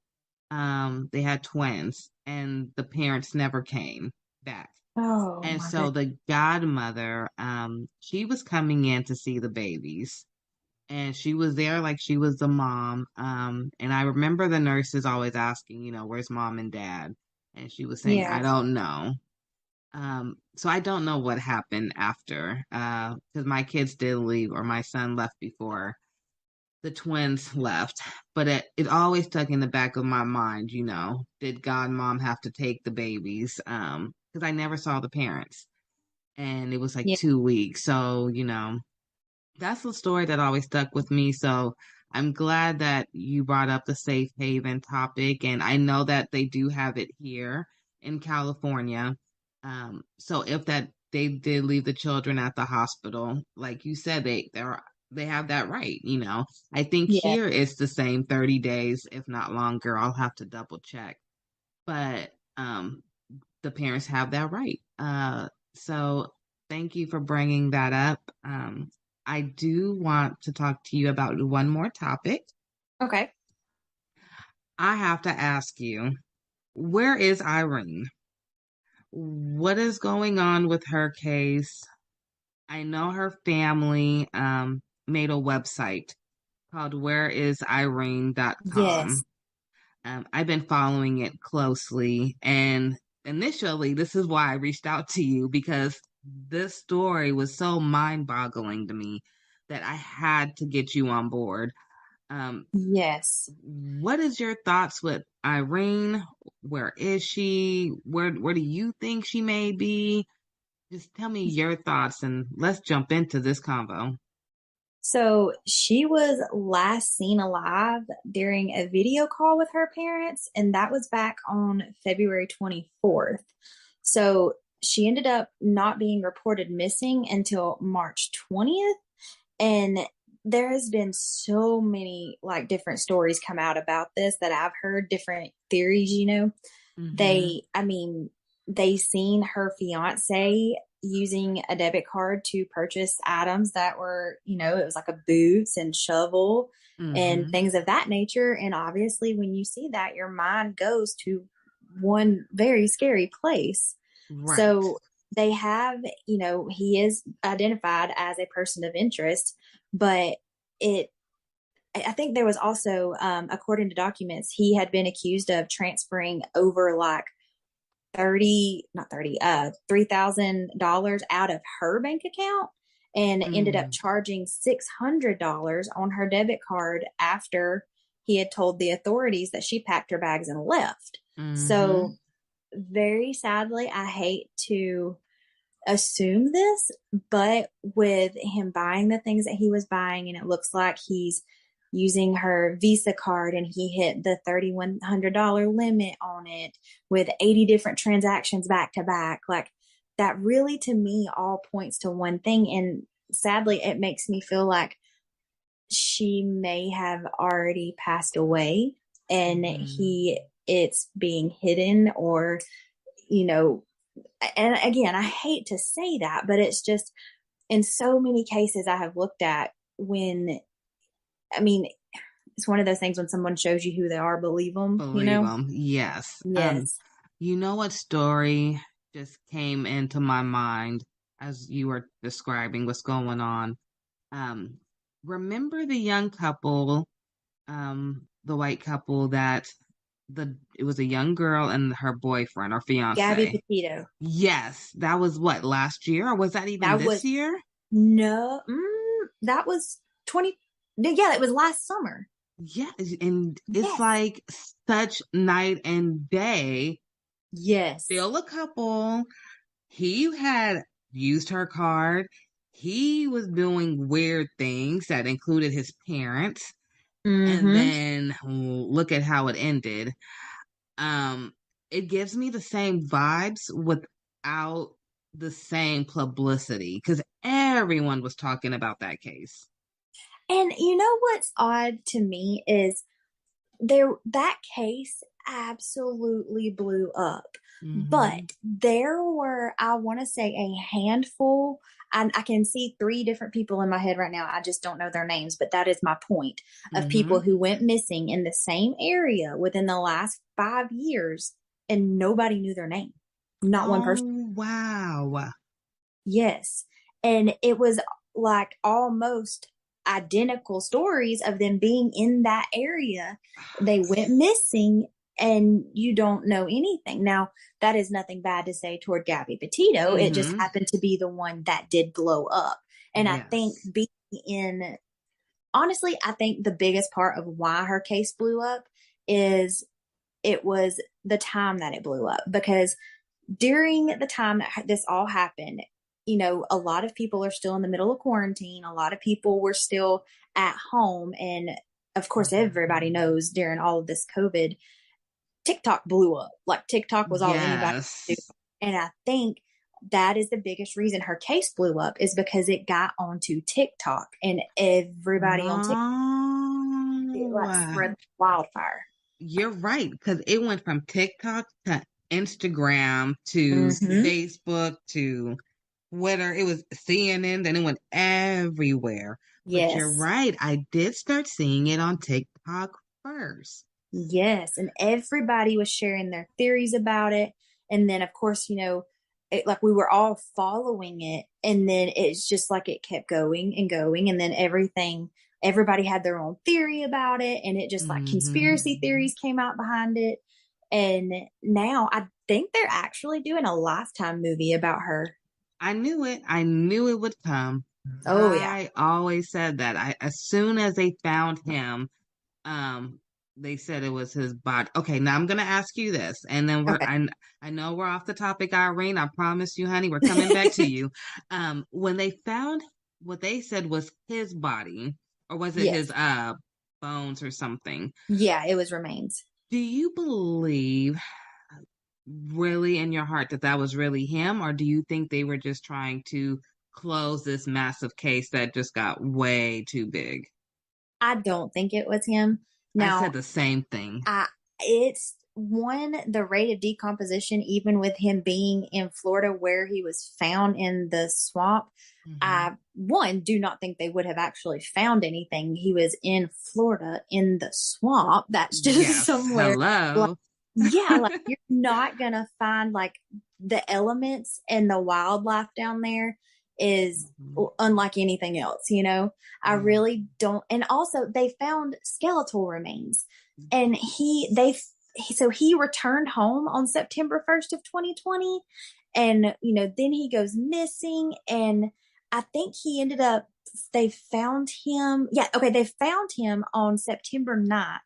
They had twins, and the parents never came back. Oh, and so the godmother, she was coming in to see the babies, and she was there like she was the mom. And I remember the nurses always asking, where's mom and dad? And she was saying, I don't know. So I don't know what happened after, because my kids did leave, or my son left before the twins left. But it always stuck in the back of my mind, did godmom have to take the babies? Because I never saw the parents, and it was like 2 weeks. So, that's the story that always stuck with me. So I'm glad that you brought up the safe haven topic, and I know that they do have it here in California. So if they did leave the children at the hospital, like you said, they have that right, I think here it's the same 30 days, if not longer. I'll have to double check. But the parents have that right. So thank you for bringing that up. I do want to talk to you about one more topic. Okay. I have to ask you, where is Irene? What is going on with her case? I know her family made a website called whereisirene.com. Yes. I've been following it closely, and initially, this is why I reached out to you, because this story was so mind-boggling to me that I had to get you on board. Yes. What is your thoughts with Irene? Where is she? Where do you think she may be? Just tell me your thoughts and let's jump into this convo. So she was last seen alive during a video call with her parents, and that was back on February 24th. So she ended up not being reported missing until March 20th. And there has been so many like different stories come out about this that I've heard, different theories, Mm-hmm. They seen her fiance using a debit card to purchase items that were, it was like a boots and shovel and Mm-hmm. things of that nature. And obviously, when you see that, your mind goes to one very scary place. Right. So they have, he is identified as a person of interest, but I think there was also, according to documents, he had been accused of transferring over like $3,000 out of her bank account and ended up charging $600 on her debit card after he had told the authorities that she packed her bags and left. Mm-hmm. So very sadly, I hate to assume this, but with him buying the things that he was buying, and it looks like he's using her Visa card and he hit the $3,100 limit on it with 80 different transactions back to back. Like that really, to me, all points to one thing. And sadly, it makes me feel like she may have already passed away and it's being hidden, or, and again, I hate to say that, but it's just in so many cases I have looked at it's one of those things when someone shows you who they are, believe them, Yes. Yes. You know what story just came into my mind as you were describing what's going on? Remember the young couple, the white couple that it was a young girl and her boyfriend or fiance. Gabby Petito. Yes. That was what, last year? Or was that even this year? No. That was it was last summer. Yeah, and it's like such night and day. Yes. Still a couple. He had used her card. He was doing weird things that included his parents. Mm-hmm. And then look at how it ended. It gives me the same vibes without the same publicity because everyone was talking about that case. And what's odd to me is that case absolutely blew up. Mm-hmm. But there were, I want to say, a handful. I can see 3 different people in my head right now. I just don't know their names, but that is my point of people who went missing in the same area within the last 5 years, and nobody knew their name. Not one person. Wow. Yes. And it was like almost identical stories of them being in that area. They went missing and you don't know anything. Now, that is nothing bad to say toward Gabby Petito. It just happened to be the one that did blow up. And I think honestly, I think the biggest part of why her case blew up is it was the time that it blew up, because during the time that this all happened, a lot of people are still in the middle of quarantine. A lot of people were still at home. And of course, everybody knows during all of this COVID, TikTok blew up. Like TikTok was all anybody could do. And I think that is the biggest reason her case blew up, is because it got onto TikTok and everybody on TikTok spread wildfire. You're right, because it went from TikTok to Instagram to Facebook to Twitter. It was CNN, then it went everywhere. But you're Yes. right. I did start seeing it on TikTok first. Yes. And everybody was sharing their theories about it. And then, of course, like we were all following it. And then it's just like it kept going and going. And then everybody had their own theory about it. And it just like conspiracy theories came out behind it. And now I think they're actually doing a Lifetime movie about her. I knew it. I knew it would come. Oh, yeah. I always said that. As soon as they found him, they said it was his body. Okay, now I'm gonna ask you this, and then I know we're off the topic, Irene. I promise you, honey, we're coming back to you. When they found what they said was his body, or was it his bones or something? Yeah, it was remains. Do you believe really in your heart that was really him, or do you think they were just trying to close this massive case that just got way too big? I don't think it was him. Now, I said the same thing. It's the rate of decomposition, even with him being in Florida where he was found in the swamp. I do not think they would have actually found anything. He was in Florida in the swamp. That's just somewhere. Hello. Like you're not gonna find like the elements and the wildlife down there is unlike anything else, I really don't. And also they found skeletal remains, and he returned home on September 1st of 2020, and then he goes missing, and I think they found him on September 9th.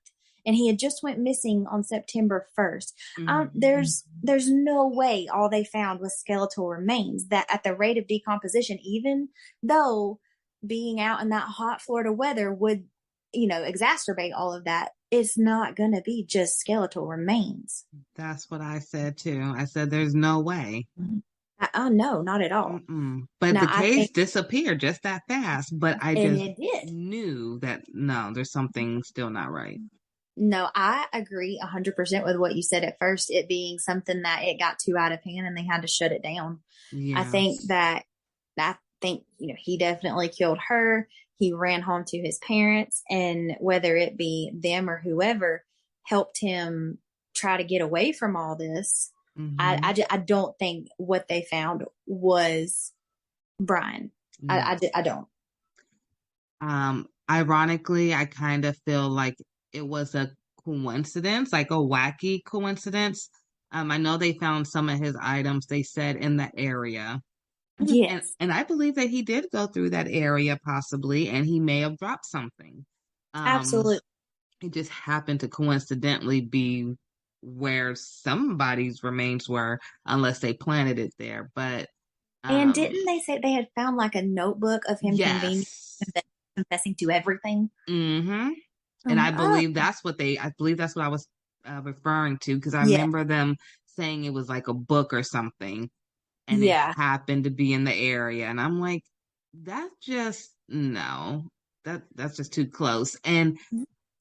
And he had just went missing on September 1st. There's no way all they found was skeletal remains. That at the rate of decomposition, even though being out in that hot Florida weather would, exacerbate all of that, it's not going to be just skeletal remains. That's what I said too. I said there's no way. No, not at all. But now, the case disappeared just that fast. But I just knew that no, there's something still not right. No, I agree 100% with what you said at first, it being something that it got too out of hand and they had to shut it down. Yes. I think, he definitely killed her. He ran home to his parents, and whether it be them or whoever helped him try to get away from all this. I don't think what they found was Brian. I don't. Ironically, I kind of feel like it was a coincidence, like a wacky coincidence. I know they found some of his items, they said, in the area. Yes. And I believe that he did go through that area possibly, and he may have dropped something. Absolutely. It just happened to coincidentally be where somebody's remains were, unless they planted it there. But and didn't they say they had found like a notebook of him confessing to everything? And I believe that's what I was referring to, because I remember them saying it was like a book or something, and it happened to be in the area. And I'm like, that's just too close. And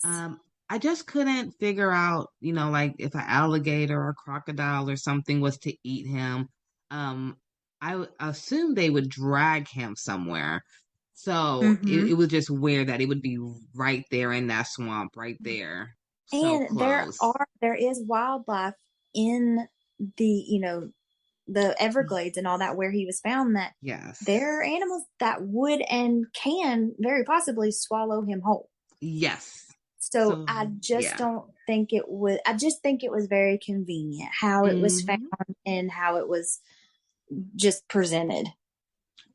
I just couldn't figure out, like if an alligator or crocodile or something was to eat him. I assumed they would drag him somewhere. So it was just weird that it would be right there in that swamp, right there. And there is wildlife in the Everglades and all that where he was found, that there are animals that would and can very possibly swallow him whole. Yes. So I just don't think it was. I just think it was very convenient how it was found and how it was just presented.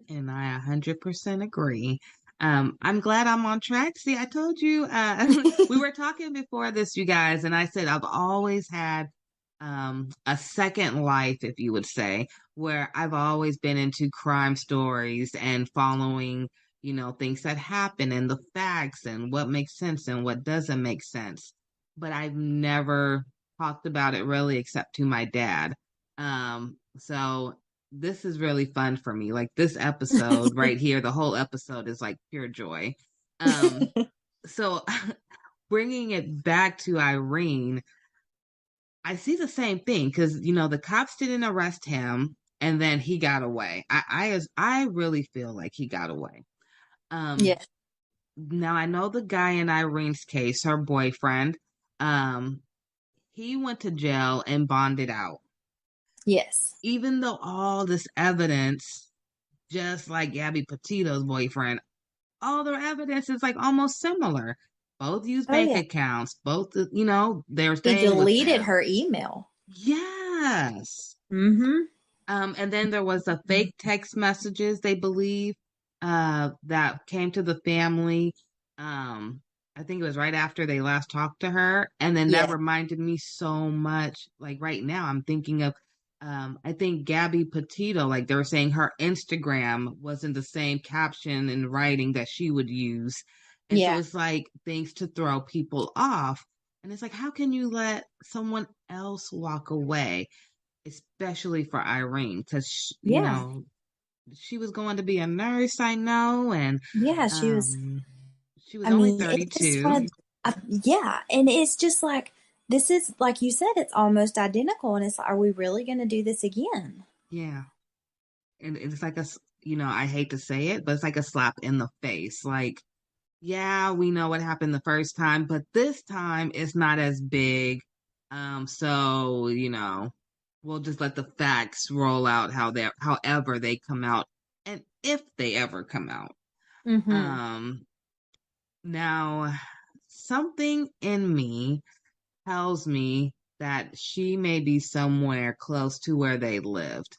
And I 100% agree. I'm glad I'm on track. See, I told you, we were talking before this, you guys, and I said I've always had a second life, if you would say, where I've always been into crime stories and following, things that happen and the facts and what makes sense and what doesn't make sense. But I've never talked about it really except to my dad. So this is really fun for me. Like this episode right here, the whole episode is like pure joy. So bringing it back to Irene, I see the same thing because the cops didn't arrest him, and then he got away. I really feel like he got away. Um, Yeah. Now I know the guy in Irene's case, her boyfriend. Um, he went to jail and bonded out, Yes. even though all this evidence, just like Gabby Petito's boyfriend, all their evidence is like almost similar. Both use Oh bank yeah. accounts. Both, they're He staying with deleted them. her email. Yes. Mm-hmm. And then there was a fake text messages, they believe, that came to the family. I think it was right after they last talked to her. And then that Yeah. reminded me so much. Like right now, I'm thinking of, I think Gabby Petito, like they were saying her Instagram wasn't the same caption and writing that she would use. And so Yeah. it's like things to throw people off. And it's like, how can you let someone else walk away? Especially for Irene, because Yeah. she was going to be a nurse, I know, and Yeah. um, she was I only mean, it's just 32. one yeah. And it's just like, this is, like you said, it's almost identical. And it's like, are we really going to do this again? Yeah, and it's like I hate to say it, but it's like a slap in the face. Like, yeah, we know what happened the first time, but this time it's not as big. So we'll just let the facts roll out however they come out, and if they ever come out. Mm-hmm. Um, Now, something in me tells me that she may be somewhere close to where they lived.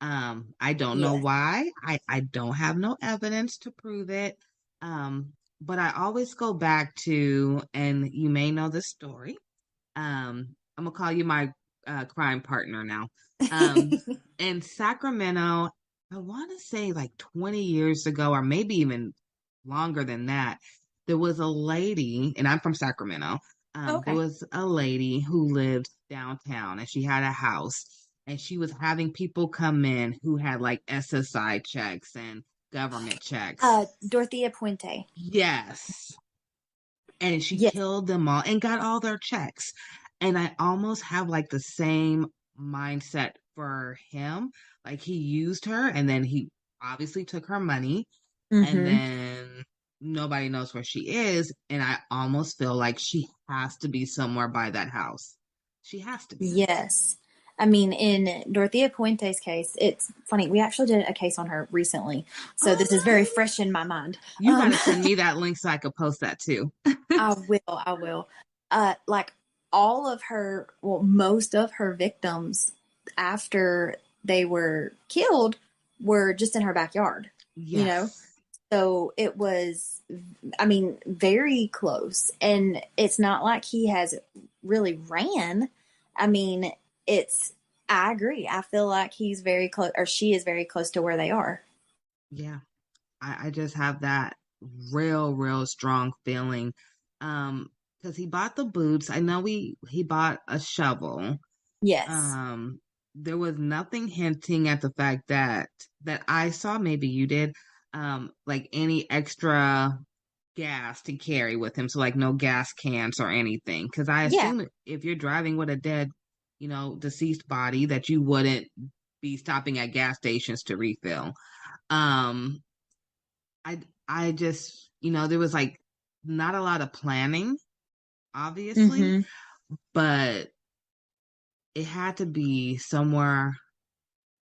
I don't know Yeah. why. I don't have no evidence to prove it. But I always go back to, and you may know this story. I'm gonna call you my crime partner now. In Sacramento, I want to say like 20 years ago, or maybe even longer than that, there was a lady, and I'm from Sacramento. There Okay. was a lady who lived downtown, and she had a house, and she was having people come in who had like SSI checks and government checks. Dorothea Puente. Yes. And she Yes. killed them all and got all their checks. And I almost have like the same mindset for him. Like he used her and then he obviously took her money and Mm-hmm. then nobody knows where she is. And I almost feel like she has to be somewhere by that house. She has to be. Yes. I mean, in Dorothea Puente's case, it's funny. We actually did a case on her recently. So Oh, this is very fresh in my mind. you got to send me that link so I could post that too. I will. I will. Like all of her, well, most of her victims after they were killed were just in her backyard, Yes. So it was, I mean, very close. And it's not like he has really ran. I mean, I agree. I feel like he's very close, or she is very close to where they are. Yeah. I just have that real strong feeling. Because he bought the boots. I know he bought a shovel. Yes. Um, there was nothing hinting at the fact that I saw, maybe you did, like any extra gas to carry with him. So like no gas cans or anything. Because I Yeah. assume if you're driving with a dead, deceased body, that you wouldn't be stopping at gas stations to refill. Um, I just, there was like not a lot of planning, obviously, Mm-hmm. but it had to be somewhere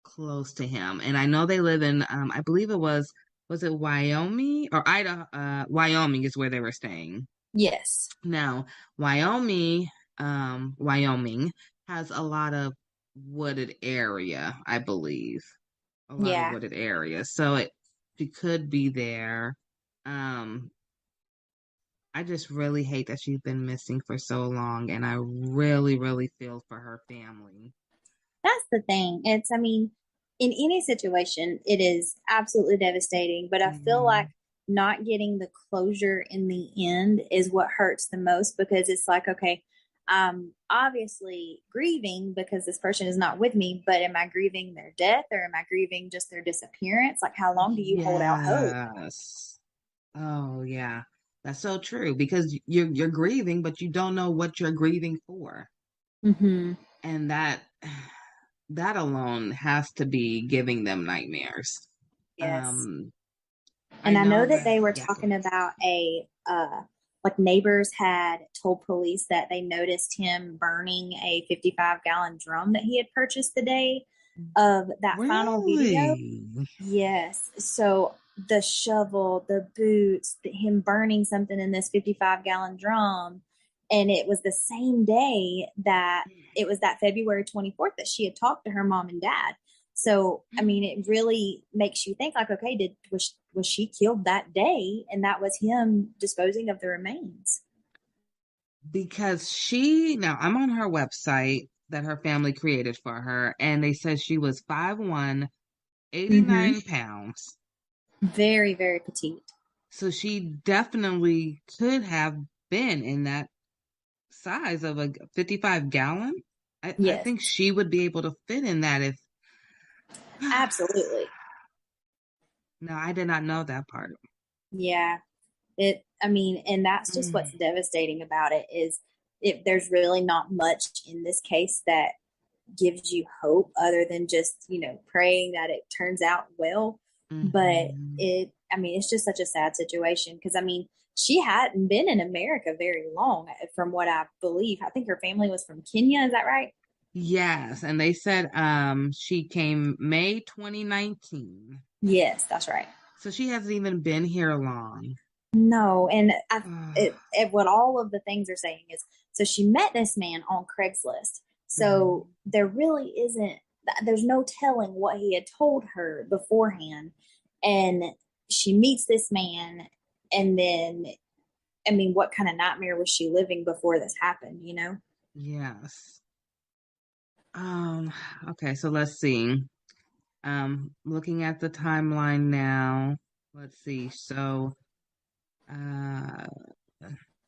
close to him. And I know they live in, I believe was it Wyoming or Idaho? Wyoming is where they were staying. Yes. Now, Wyoming has a lot of wooded area, I believe. A lot of Yeah. wooded area. So she could be there. Um, I just really hate that she's been missing for so long, and I really feel for her family. That's the thing. I mean, in any situation, it is absolutely devastating, but I feel Mhm. like not getting the closure in the end is what hurts the most because it's like, okay, I'm obviously grieving because this person is not with me, but am I grieving their death or am I grieving just their disappearance? Like, how long do you hold out hope? Yes. Oh, yeah. That's so true because you're grieving, but you don't know what you're grieving for. Mm-hmm. And that alone has to be giving them nightmares. Yes. I And I know know that that, they were yeah. talking about like neighbors had told police that they noticed him burning a 55-gallon drum that he had purchased the day of that final video. Really? Yes. So the shovel, the boots, him burning something in this 55-gallon drum. And it was the same day that it was that February 24th that she had talked to her mom and dad. So, I mean, it really makes you think like, okay, was she killed that day? And that was him disposing of the remains. Because now I'm on her website that her family created for her, and they said she was 5'1", 89 pounds. Very, very petite. So she definitely could have been in that size of a 55-gallon. I Yes. think she would be able to fit in that if. Absolutely. No, I did not know that part. Yeah. And that's just what's devastating about it is there's really not much in this case that gives you hope other than just, praying that it turns out well. But it's just such a sad situation because, she hadn't been in America very long from what I believe. I think her family was from Kenya. Is that right? Yes. And they said she came May 2019. Yes, that's right. So she hasn't even been here long. No, and what all of the things are saying is, so she met this man on Craigslist. So there really there's no telling what he had told her beforehand. And she meets this man, and then, what kind of nightmare was she living before this happened, Yes. Okay, so let's see. Looking at the timeline now. Let's see. So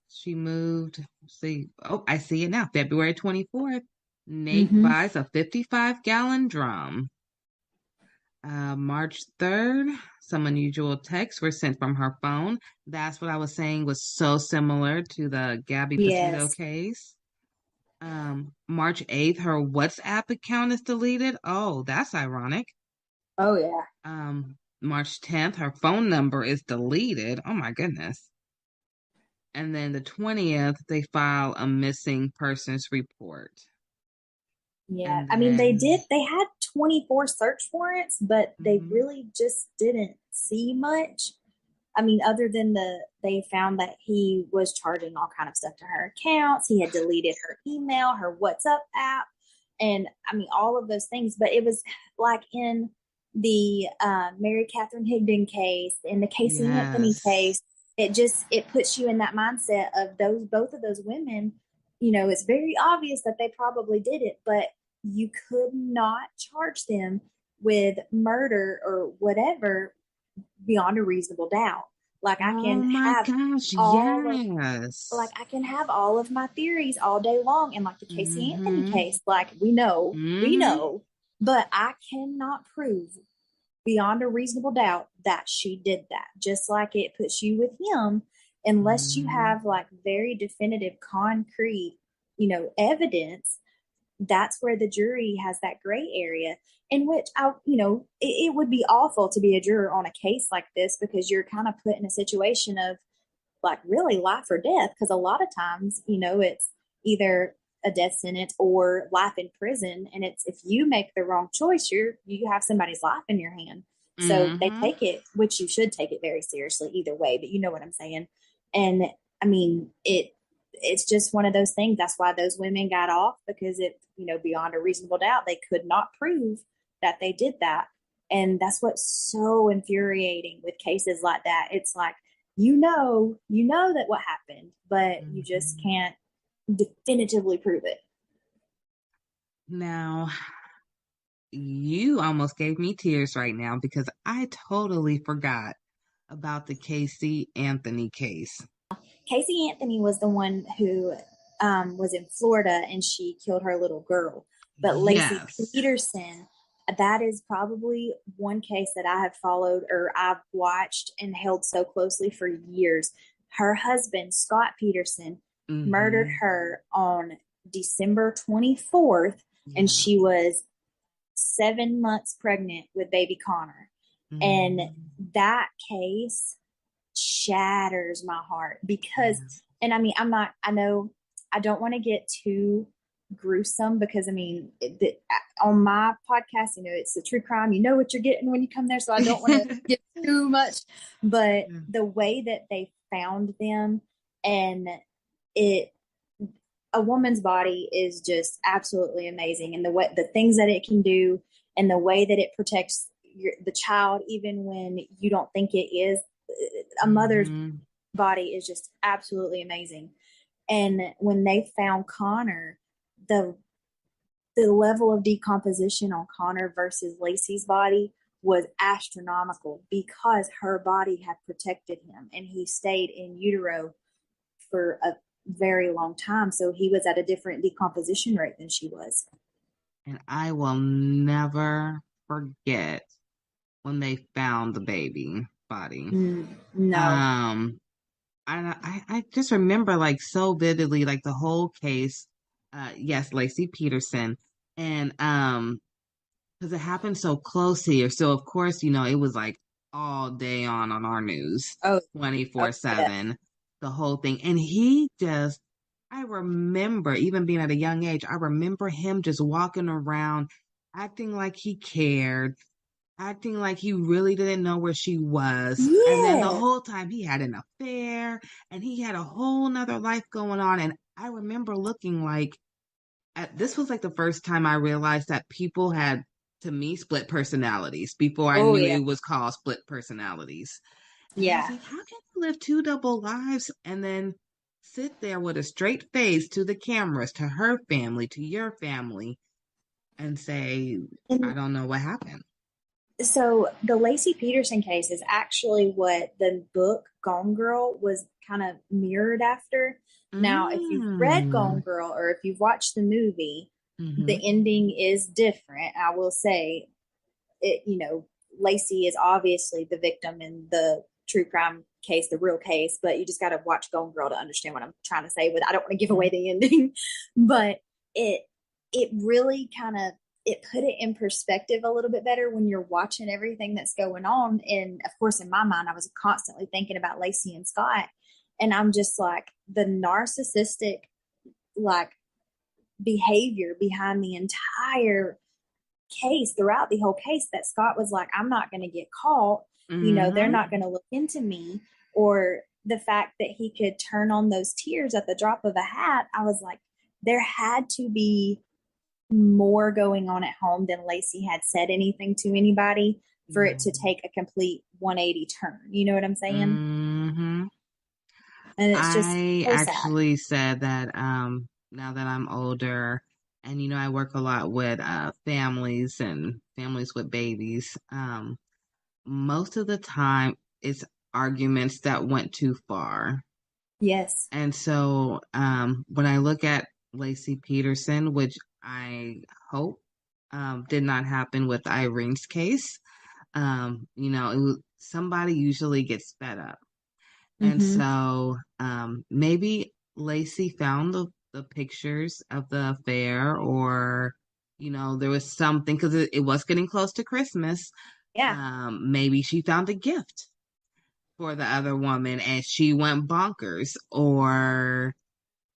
she moved. See, I see it now. February 24th. Nate buys a 55-gallon drum. March 3rd, some unusual texts were sent from her phone. That's what I was saying was so similar to the Gabby Petito case. March 8th, her WhatsApp account is deleted. Oh, that's ironic. Oh, yeah. March 10th, her phone number is deleted. Oh, my goodness. And then the 20th, they file a missing persons report. Yeah. They had 24 search warrants, but they really just didn't see much. Other than they found that he was charging all kind of stuff to her accounts. He had deleted her email, her WhatsApp app, and all of those things. But it was like in the Mary Catherine Higdon case, in the Casey Anthony case, it puts you in that mindset of both of those women. It's very obvious that they probably did it, but you could not charge them with murder or whatever beyond a reasonable doubt. Like I can I can have all of my theories all day long, and like the Casey Anthony case, like we know, but I cannot prove beyond a reasonable doubt that she did that. Just like it puts you with him, unless you have like very definitive, concrete, evidence. That's where the jury has that gray area in which it would be awful to be a juror on a case like this because you're kind of put in a situation of like really life or death. Because a lot of times, it's either a death sentence or life in prison. And it's, if you make the wrong choice, you have somebody's life in your hand. So they take it, which you should take it very seriously either way, but you know what I'm saying? And it's just one of those things. That's why those women got off, because beyond a reasonable doubt, they could not prove that they did that. And that's what's so infuriating with cases like that. It's like, you know that what happened, but you just can't definitively prove it. Now, you almost gave me tears right now because I totally forgot about the Casey Anthony case. Casey Anthony was the one who was in Florida and she killed her little girl. But Lacey Peterson, that is probably one case that I have followed or I've watched and held so closely for years. Her husband, Scott Peterson, murdered her on December 24th, and she was 7 months pregnant with baby Connor. And that case shatters my heart because, and I mean, I know I don't want to get too gruesome because I mean, on my podcast, it's a true crime. You know what you're getting when you come there. So I don't want to get too much, but the way that they found them and a woman's body is just absolutely amazing. And the things that it can do and the way that it protects the child, even when you don't think it is, a mother's body is just absolutely amazing. And when they found Connor, the level of decomposition on Connor versus Lacey's body was astronomical because her body had protected him and he stayed in utero for a very long time. So he was at a different decomposition rate than she was. And I will never forget when they found the baby body. No. I just remember like so vividly, like the whole case. Yes, Lacey Peterson. And because it happened so close here. So of course, it was like all day on our news, 24/7, the whole thing. And I remember even being at a young age, I remember him just walking around, acting like he cared, acting like he really didn't know where she was. Yeah. And then the whole time he had an affair and he had a whole nother life going on. And I remember looking like, this was like the first time I realized that people had, to me, split personalities before I knew it was called split personalities. And I was like, how can you live two double lives and then sit there with a straight face to the cameras, to her family, to your family, and say, I don't know what happened? So the Lacey Peterson case is actually what the book Gone Girl was kind of mirrored after. Now, if you've read Gone Girl or if you've watched the movie, the ending is different. I will say Lacey is obviously the victim in the true crime case, the real case, but you just got to watch Gone Girl to understand what I'm trying to say. But I don't want to give away the ending, but it really kind of, it put it in perspective a little bit better when you're watching everything that's going on. And of course, in my mind, I was constantly thinking about Lacey and Scott. And I'm just like, the narcissistic, like, behavior behind the entire case, throughout the whole case, that Scott was like, I'm not going to get caught. They're not going to look into me. Or the fact that he could turn on those tears at the drop of a hat. I was like, there had to be more going on at home than Lacey had said anything to anybody for it to take a complete 180 turn. You know what I'm saying? And it's just I so actually said that now that I'm older and I work a lot with families and families with babies, most of the time it's arguments that went too far. Yes. And so when I look at Lacey Peterson, which I hope did not happen with Irene's case, somebody usually gets fed up. And so maybe Lacey found the pictures of the affair, or, there was something, because it was getting close to Christmas. Yeah. Maybe she found a gift for the other woman and she went bonkers, or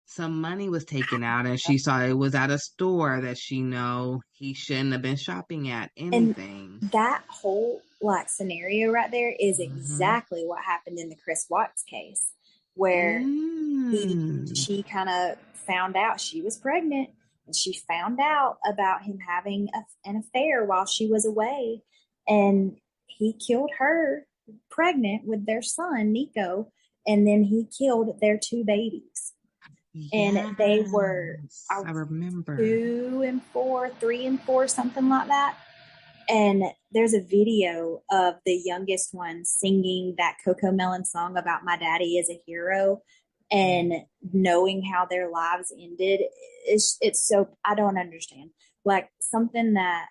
some money was taken out and she saw it was at a store that he shouldn't have been shopping at, anything. And that whole scenario right there is exactly what happened in the Chris Watts case, where she kind of found out she was pregnant, and she found out about him having an affair while she was away, and he killed her pregnant with their son Nico, and then he killed their two babies. And they were, I remember, 2 and 4, 3 and 4, something like that. And there's a video of the youngest one singing that Coco Melon song about my daddy is a hero, and knowing how their lives ended. It's so, I don't understand. Like, something that,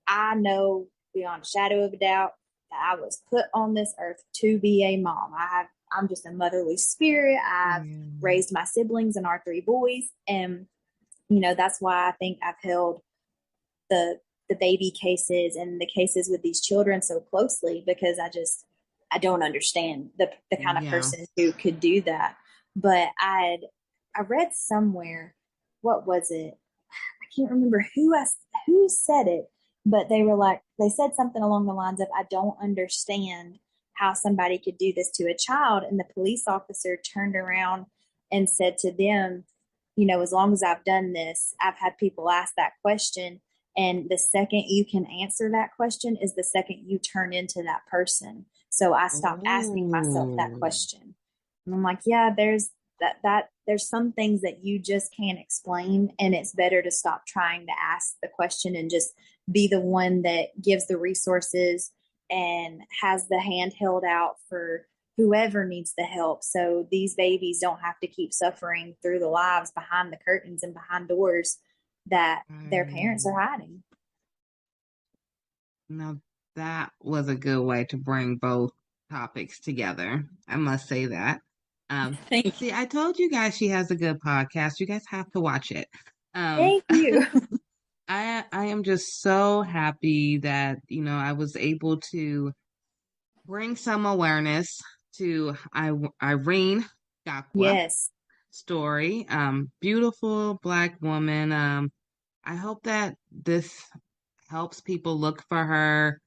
I know beyond a shadow of a doubt that I was put on this earth to be a mom. I'm just a motherly spirit. I've raised my siblings and our 3 boys. And, you know, that's why I think I've held the baby cases and the cases with these children so closely, because I don't understand the kind of person who could do that. But I read somewhere, what was it? I can't remember who said it, but they said something along the lines of, I don't understand how somebody could do this to a child. And the police officer turned around and said to them, you know, as long as I've done this, I've had people ask that question. And the second you can answer that question is the second you turn into that person. So I stopped asking myself that question. And I'm like, yeah, there's some things that you just can't explain. And it's better to stop trying to ask the question and just be the one that gives the resources and has the hand held out for whoever needs the help. So these babies don't have to keep suffering through the lives behind the curtains and behind doors that their parents are hiding. Now, that was a good way to bring both topics together. I must say that. See, I told you guys she has a good podcast. You guys have to watch it. Thank you. I am just so happy that, you know, I was able to bring some awareness to Irene Gakwa story. Beautiful Black woman. I hope that this helps people look for her.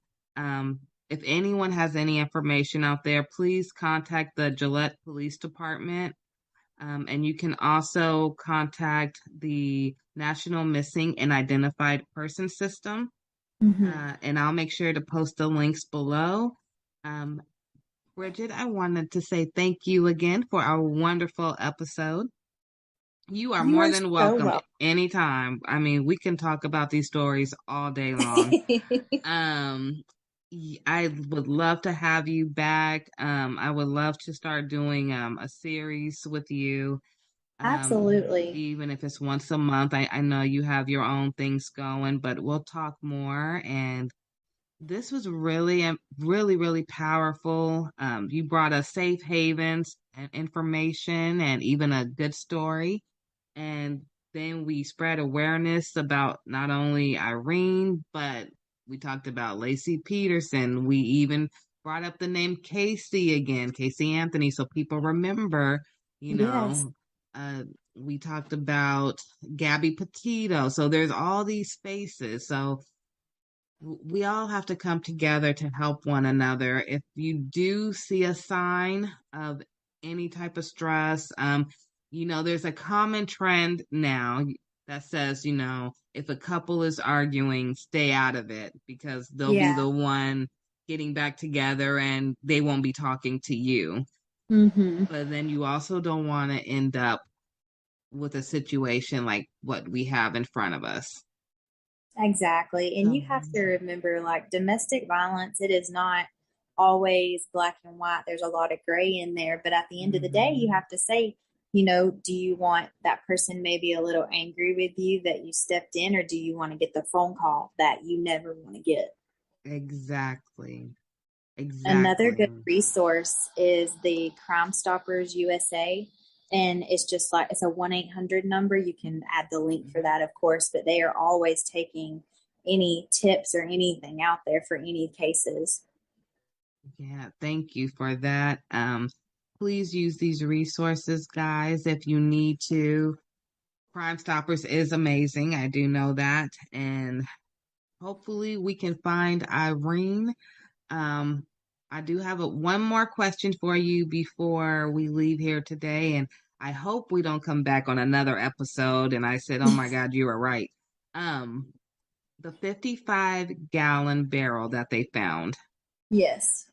If anyone has any information out there, please contact the Gillette Police Department. And you can also contact the National Missing and Identified Person System. And I'll make sure to post the links below. Bridget, I wanted to say thank you again for our wonderful episode. You are more than welcome anytime. I mean, we can talk about these stories all day long. I would love to have you back. I would love to start doing a series with you. Absolutely. Even if it's once a month. I know you have your own things going, but we'll talk more. And this was really, really powerful. You brought us safe havens and information and even a good story. And then we spread awareness about not only Irene, but we talked about Lacey Peterson. We even brought up the name Casey again, Casey Anthony, so people remember, you know. We talked about Gabby Petito. So there's all these faces. So we all have to come together to help one another. If you do see a sign of any type of stress, you know, there's a common trend now that says, you know, if a couple is arguing, stay out of it because they'll be the one getting back together and they won't be talking to you. But then you also don't want to end up with a situation like what we have in front of us. Exactly. And you have to remember, like, domestic violence, it is not always black and white. There's a lot of gray in there. But at the end of the day, you have to say, you know, do you want that person maybe a little angry with you that you stepped in, or do you want to get the phone call that you never want to get? Exactly. Another good resource is the Crime Stoppers USA. And it's just like, it's a 1-800 number. You can add the link for that, of course, but they are always taking any tips or anything out there for any cases. Yeah, thank you for that. Please use these resources, guys, if you need to. Crime Stoppers is amazing. I do know that. And hopefully we can find Irene. I do have one more question for you before we leave here today. And I hope we don't come back on another episode. And I said, oh my God, you were right. The 55-gallon barrel that they found. Yes.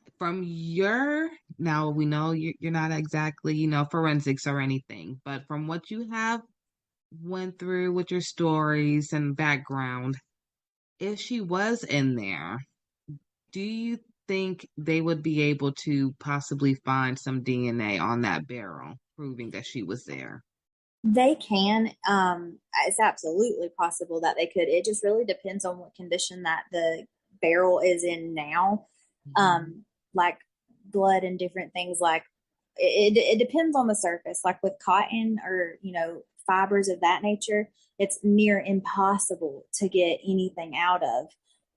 Now we know you're not exactly, you know, forensics or anything, but from what you have went through with your stories and background, if she was in there, do you think they would be able to possibly find some DNA on that barrel proving that she was there? They can. It's absolutely possible that they could. It just really depends on what condition that the barrel is in now. Like blood and different things like it depends on the surface. Like with cotton or, fibers of that nature, it's near impossible to get anything out of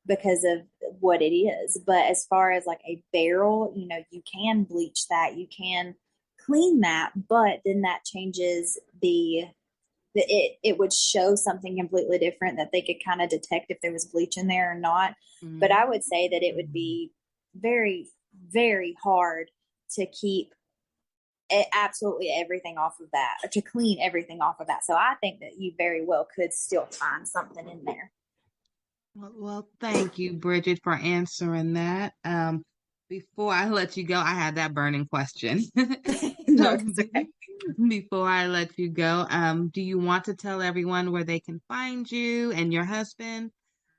because of what it is. But as far as like a barrel, you can bleach that, you can clean that, but then that changes it would show something completely different that they could kind of detect if there was bleach in there or not. Mm-hmm. But I would say that it would be very, very hard to keep absolutely everything off of that, or to clean everything off of that. So I think that you very well could still find something in there. Well, thank you, Bridget, for answering that. Before I let you go, I had that burning question. No, it's okay. Before I let you go, do you want to tell everyone where they can find you and your husband?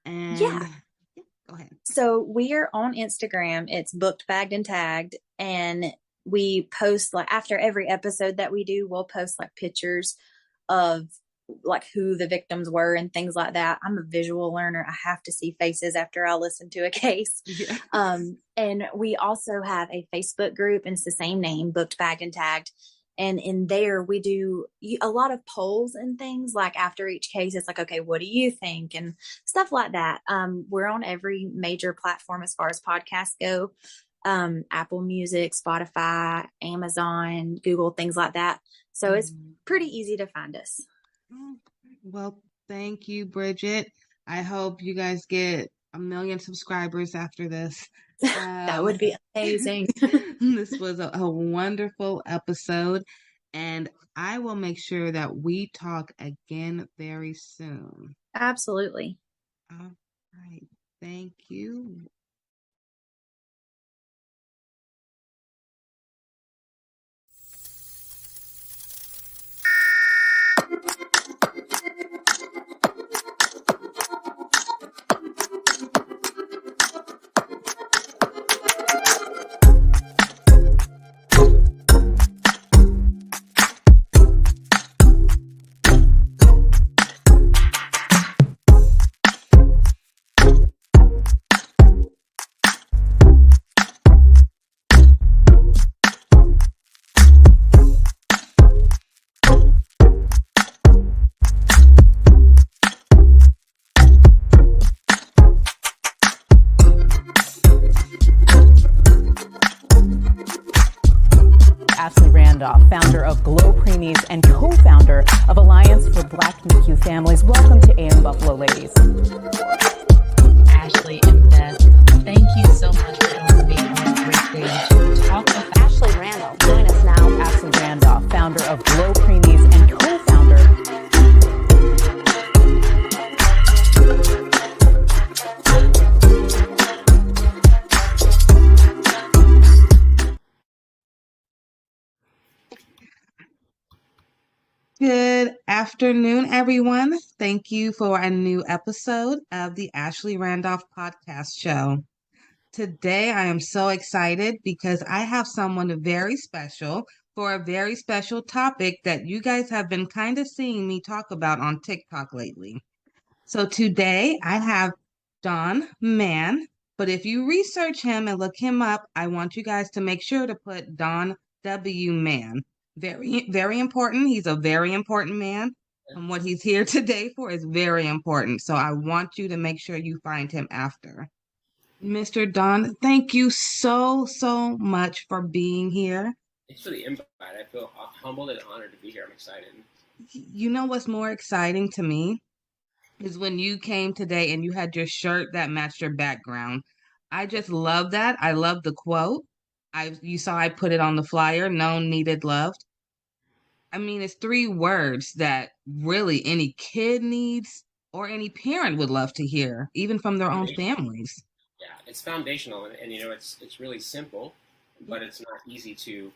And yeah, go ahead. So we are on Instagram. It's Booked, Bagged, and Tagged, and we post like after every episode that we do, we'll post like pictures of like who the victims were and things like that. I'm a visual learner. I have to see faces after I listen to a case. Yeah. And we also have a Facebook group, and it's the same name, Booked, Bagged, and Tagged. And in there, we do a lot of polls and things. Like after each case, it's like, okay, what do you think? And stuff like that. We're on every major platform as far as podcasts go. Apple Music, Spotify, Amazon, Google, things like that. So it's pretty easy to find us. Well, thank you, Bridget. I hope you guys get 1 million subscribers after this. That would be amazing. This was a wonderful episode, and I will make sure that we talk again very soon. Absolutely. All right. Thank you. Founder of GLO Preemies and co-founder of Alliance for Black NICU Families. Welcome to AM Buffalo, ladies. Ashley and Beth, thank you so much for joining me on this great day to talk about Ashley Randolph. Join us now. Ashley Randolph, founder of GLO Preemies and co-founder. Good afternoon, everyone. Thank you for a new episode of the Ashley Randolph podcast show. Today, I am so excited because I have someone very special for a very special topic that you guys have been kind of seeing me talk about on TikTok lately. So today, I have Don Mann, but if you research him and look him up, I want you guys to make sure to put Don W. Mann. Very, very important. He's a very important man. And what he's here today for is very important. So I want you to make sure you find him after. Mr. Don, thank you so much for being here. Thanks for the invite. I feel humbled and honored to be here. I'm excited. You know what's more exciting to me is when you came today and you had your shirt that matched your background. I just love that. I love the quote. You saw I put it on the flyer, known, needed, loved. I mean, it's 3 words that really any kid needs or any parent would love to hear, even from their own families. Yeah, it's foundational, and it's really simple, but it's not easy to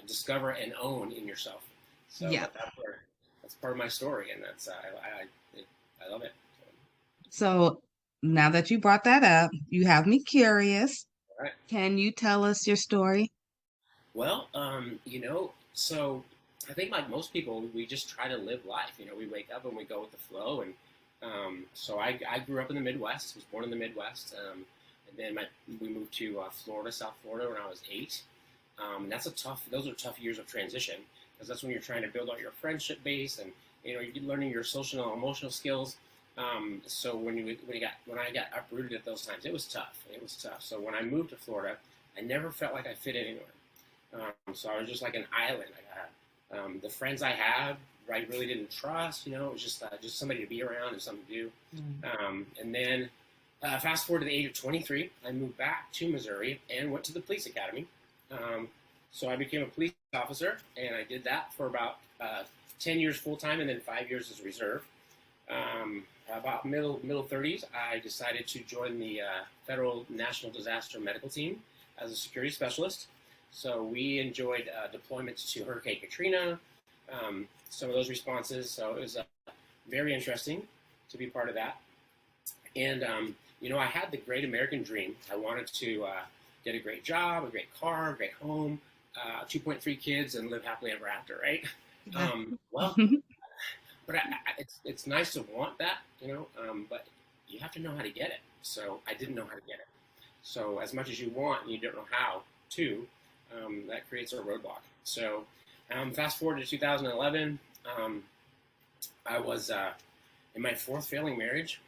discover and own in yourself. So yeah, that's part of my story, and that's I love it. So now that you brought that up, you have me curious. All right. Can you tell us your story? Well, so I think like most people, we just try to live life. We wake up and we go with the flow. And so I grew up in the Midwest, was born in the Midwest. And then we moved to Florida, South Florida, when I was 8. Those are tough years of transition, because that's when you're trying to build out your friendship base, and you're learning your social and emotional skills. So when I got uprooted at those times, it was tough. It was tough. So when I moved to Florida, I never felt like I fit anywhere. So I was just like an island. The friends I had, I really didn't trust. It was just somebody to be around and something to do. And then fast forward to the age of 23, I moved back to Missouri and went to the police academy. So I became a police officer, and I did that for about 10 years full time, and then 5 years as reserve. About middle 30s, I decided to join the Federal National Disaster Medical Team as a security specialist. So we enjoyed deployments to Hurricane Katrina, some of those responses. So it was very interesting to be part of that. And, I had the great American dream. I wanted to get a great job, a great car, a great home, 2.3 kids, and live happily ever after, right? But it's nice to want that, but you have to know how to get it. So I didn't know how to get it. So as much as you want and you don't know how to, that creates a roadblock. So fast forward to 2011, I was in my fourth failing marriage.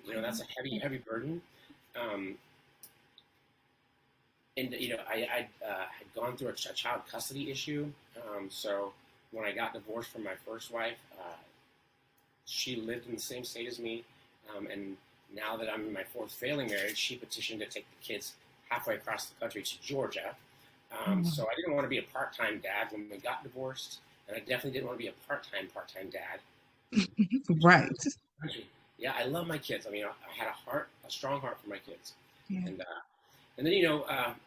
That's a heavy burden. And I had gone through a child custody issue. So when I got divorced from my first wife, she lived in the same state as me. And now that I'm in my fourth failing marriage, she petitioned to take the kids halfway across the country to Georgia. So I didn't want to be a part-time dad when we got divorced, and I definitely didn't want to be a part-time dad. Right. Yeah, I love my kids. I mean, I had a strong heart for my kids. Yeah. And then,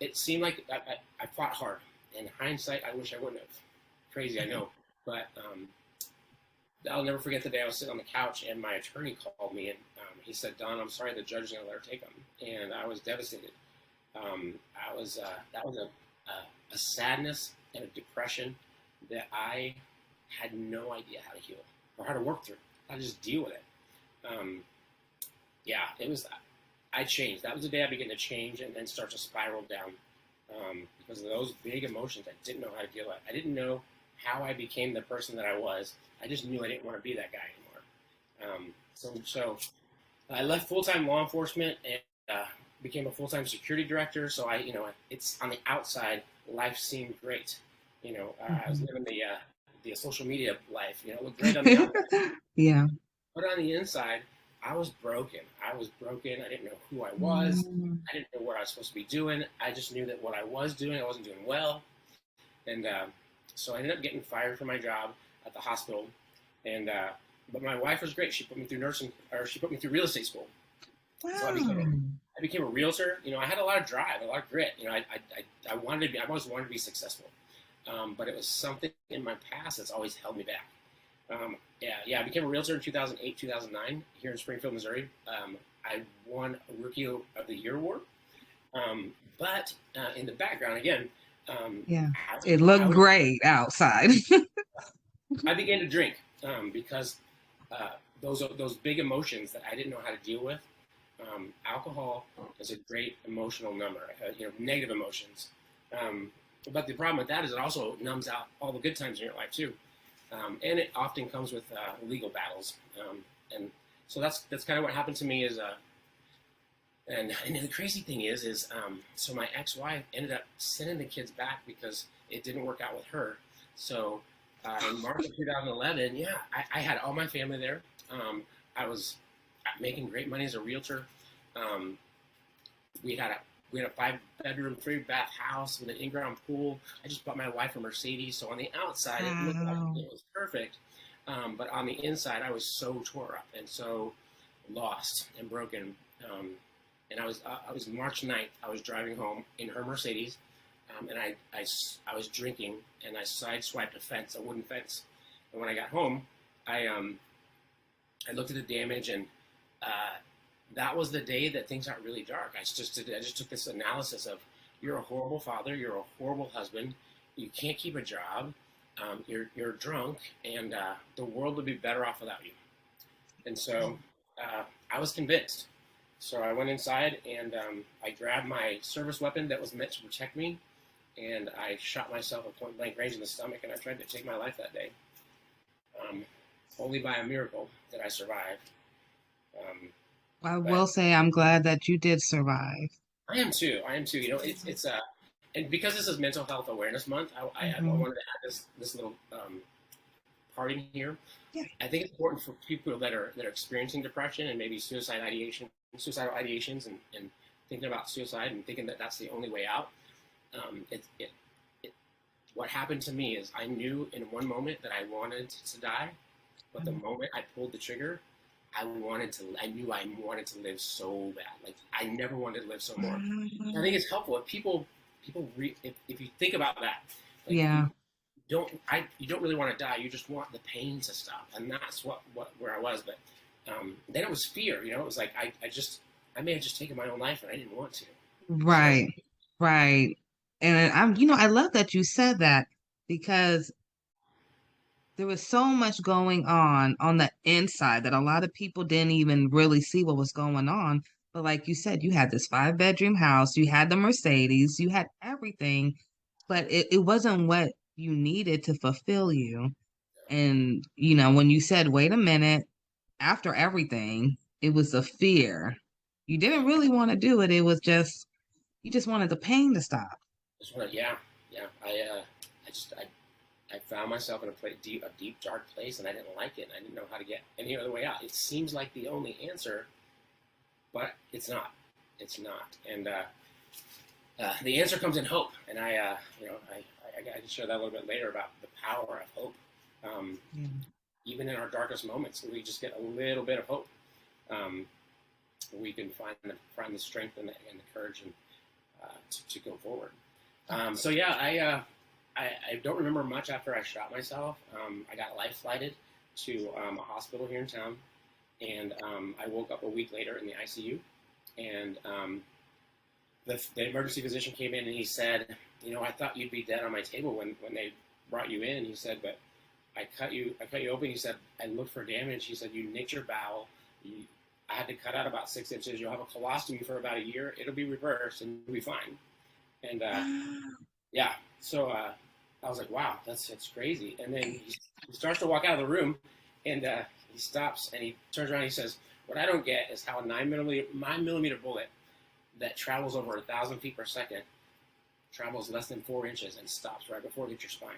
it seemed like I fought hard. In hindsight, I wish I wouldn't have. Crazy, I know. But I'll never forget the day I was sitting on the couch and my attorney called me, and he said, "Don, I'm sorry, the judge is going to let her take them." And I was devastated. That was a sadness and a depression that I had no idea how to heal or how to work through, how to just deal with it. It was that. I changed. That was the day I began to change and then start to spiral down because of those big emotions I didn't know how to deal with. I didn't know how I became the person that I was. I just knew I didn't want to be that guy anymore. So I left full-time law enforcement and became a full-time security director. So it's on the outside, life seemed great. I was living the social media life. It looked great on the outside. Yeah. But on the inside, I was broken. I didn't know who I was. I didn't know what I was supposed to be doing. I just knew that what I was doing, I wasn't doing well. And so I ended up getting fired from my job at the hospital. And but my wife was great. She put me through she put me through real estate school. Wow. So I became a realtor. I had a lot of drive, a lot of grit. I always wanted to be successful. But it was something in my past that's always held me back. I became a realtor in 2008, 2009 here in Springfield, Missouri. I won a Rookie of the Year award. But in the background, again, it looked great outside. I began to drink because those big emotions that I didn't know how to deal with. Alcohol is a great emotional number, negative emotions. But the problem with that is it also numbs out all the good times in your life too. And it often comes with legal battles. And so that's kind of what happened to me is, and the crazy thing is so my ex-wife ended up sending the kids back because it didn't work out with her. So in March of 2011, I had all my family there. I was making great money as a realtor. We had a 5-bedroom, 3-bath house with an in-ground pool. I just bought my wife a Mercedes. So on the outside, it looked like it was perfect. But on the inside, I was so tore up and so lost and broken. And I was March 9th. I was driving home in her Mercedes, and I was drinking, and I sideswiped a wooden fence. And when I got home, I looked at the damage, and that was the day that things got really dark. I just took this analysis of, you're a horrible father, you're a horrible husband, you can't keep a job, you're drunk, and the world would be better off without you. And so I was convinced. So I went inside and I grabbed my service weapon that was meant to protect me, and I shot myself at point blank range in the stomach, and I tried to take my life that day. Only by a miracle did I survive. I will say I'm glad that you did survive. I am too. You know, it's and because this is Mental Health Awareness Month, I wanted to add this little part in here. Yeah. I think it's important for people that are experiencing depression and maybe suicidal ideations, and thinking about suicide and thinking that that's the only way out. What happened to me is I knew in one moment that I wanted to die, but the moment I pulled the trigger, I knew I wanted to live so bad. Like I never wanted to live so more. I think it's helpful if people if you think about that. Like, yeah. You don't really want to die. You just want the pain to stop, and that's where I was. But then it was fear. You know, it was like I may have just taken my own life, and I didn't want to. Right, right. And I love that you said that, because there was so much going on the inside that a lot of people didn't even really see what was going on. But like you said, you had this 5-bedroom house, you had the Mercedes, you had everything, but it wasn't what you needed to fulfill you. And, when you said, wait a minute, after everything, it was a fear. You didn't really want to do it. It was just, you just wanted the pain to stop. Yeah. I found myself in a deep, dark place, and I didn't like it. And I didn't know how to get any other way out. It seems like the only answer, but it's not. It's not. And the answer comes in hope. And I can share that a little bit later about the power of hope. Even in our darkest moments, we just get a little bit of hope. We can find the strength and the courage and to go forward. I don't remember much after I shot myself. I got life flighted to a hospital here in town, and I woke up a week later in the ICU. And the emergency physician came in and he said, I thought you'd be dead on my table when they brought you in. He said, but I cut you open. He said, I looked for damage. He said, you nicked your bowel. I had to cut out about 6 inches. You'll have a colostomy for about a year. It'll be reversed and you'll be fine. And so I was like, wow, that's crazy. And then he starts to walk out of the room, and he stops and he turns around and he says, what I don't get is how a 9mm bullet that travels over 1,000 feet per second travels less than 4 inches and stops right before it hits your spine.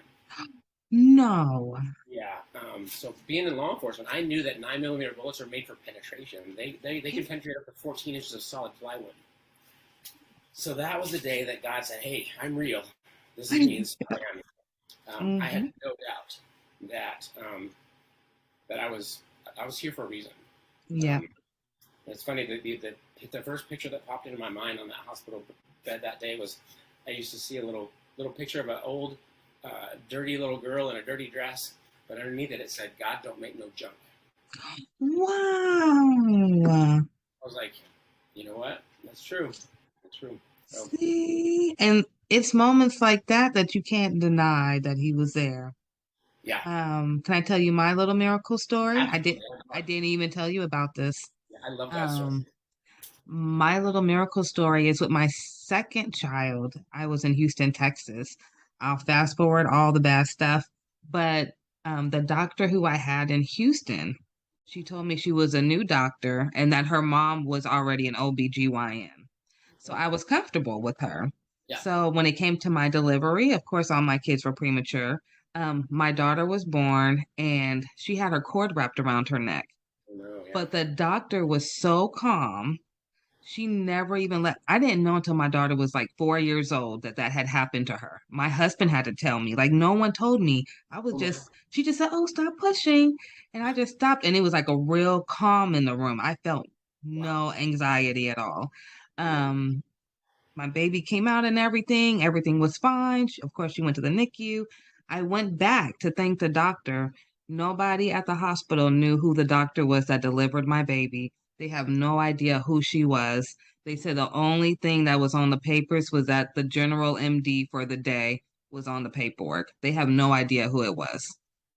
No. Yeah. So being in law enforcement, I knew that 9mm bullets are made for penetration. They can penetrate up to 14 inches of solid plywood. So that was the day that God said, hey, I'm real. This is me. This is who I am. I had no doubt that I was here for a reason. Yeah. It's funny, the first picture that popped into my mind on that hospital bed that day was, I used to see a little picture of an old, dirty little girl in a dirty dress, but underneath it said, God don't make no junk. Wow. I was like, you know what? That's true. That's true. So, see, and it's moments like that you can't deny that he was there. Yeah. Can I tell you my little miracle story? I didn't even tell you about this. Yeah, I love that story. My little miracle story is with my second child. I was in Houston, Texas. I'll fast forward all the bad stuff, but the doctor who I had in Houston, she told me she was a new doctor and that her mom was already an OBGYN. So I was comfortable with her. Yeah. So when it came to my delivery, of course, all my kids were premature. My daughter was born and she had her cord wrapped around her neck. No, yeah. But the doctor was so calm. She never even I didn't know until my daughter was like 4 years old that had happened to her. My husband had to tell me, like no one told me. She just said, oh, stop pushing. And I just stopped. And it was like a real calm in the room. I felt no anxiety at all. My baby came out and everything was fine. Of course, she went to the NICU. I went back to thank the doctor. Nobody at the hospital knew who the doctor was that delivered my baby. They have no idea who she was. They said the only thing that was on the papers was that the general MD for the day was on the paperwork. They have no idea who it was.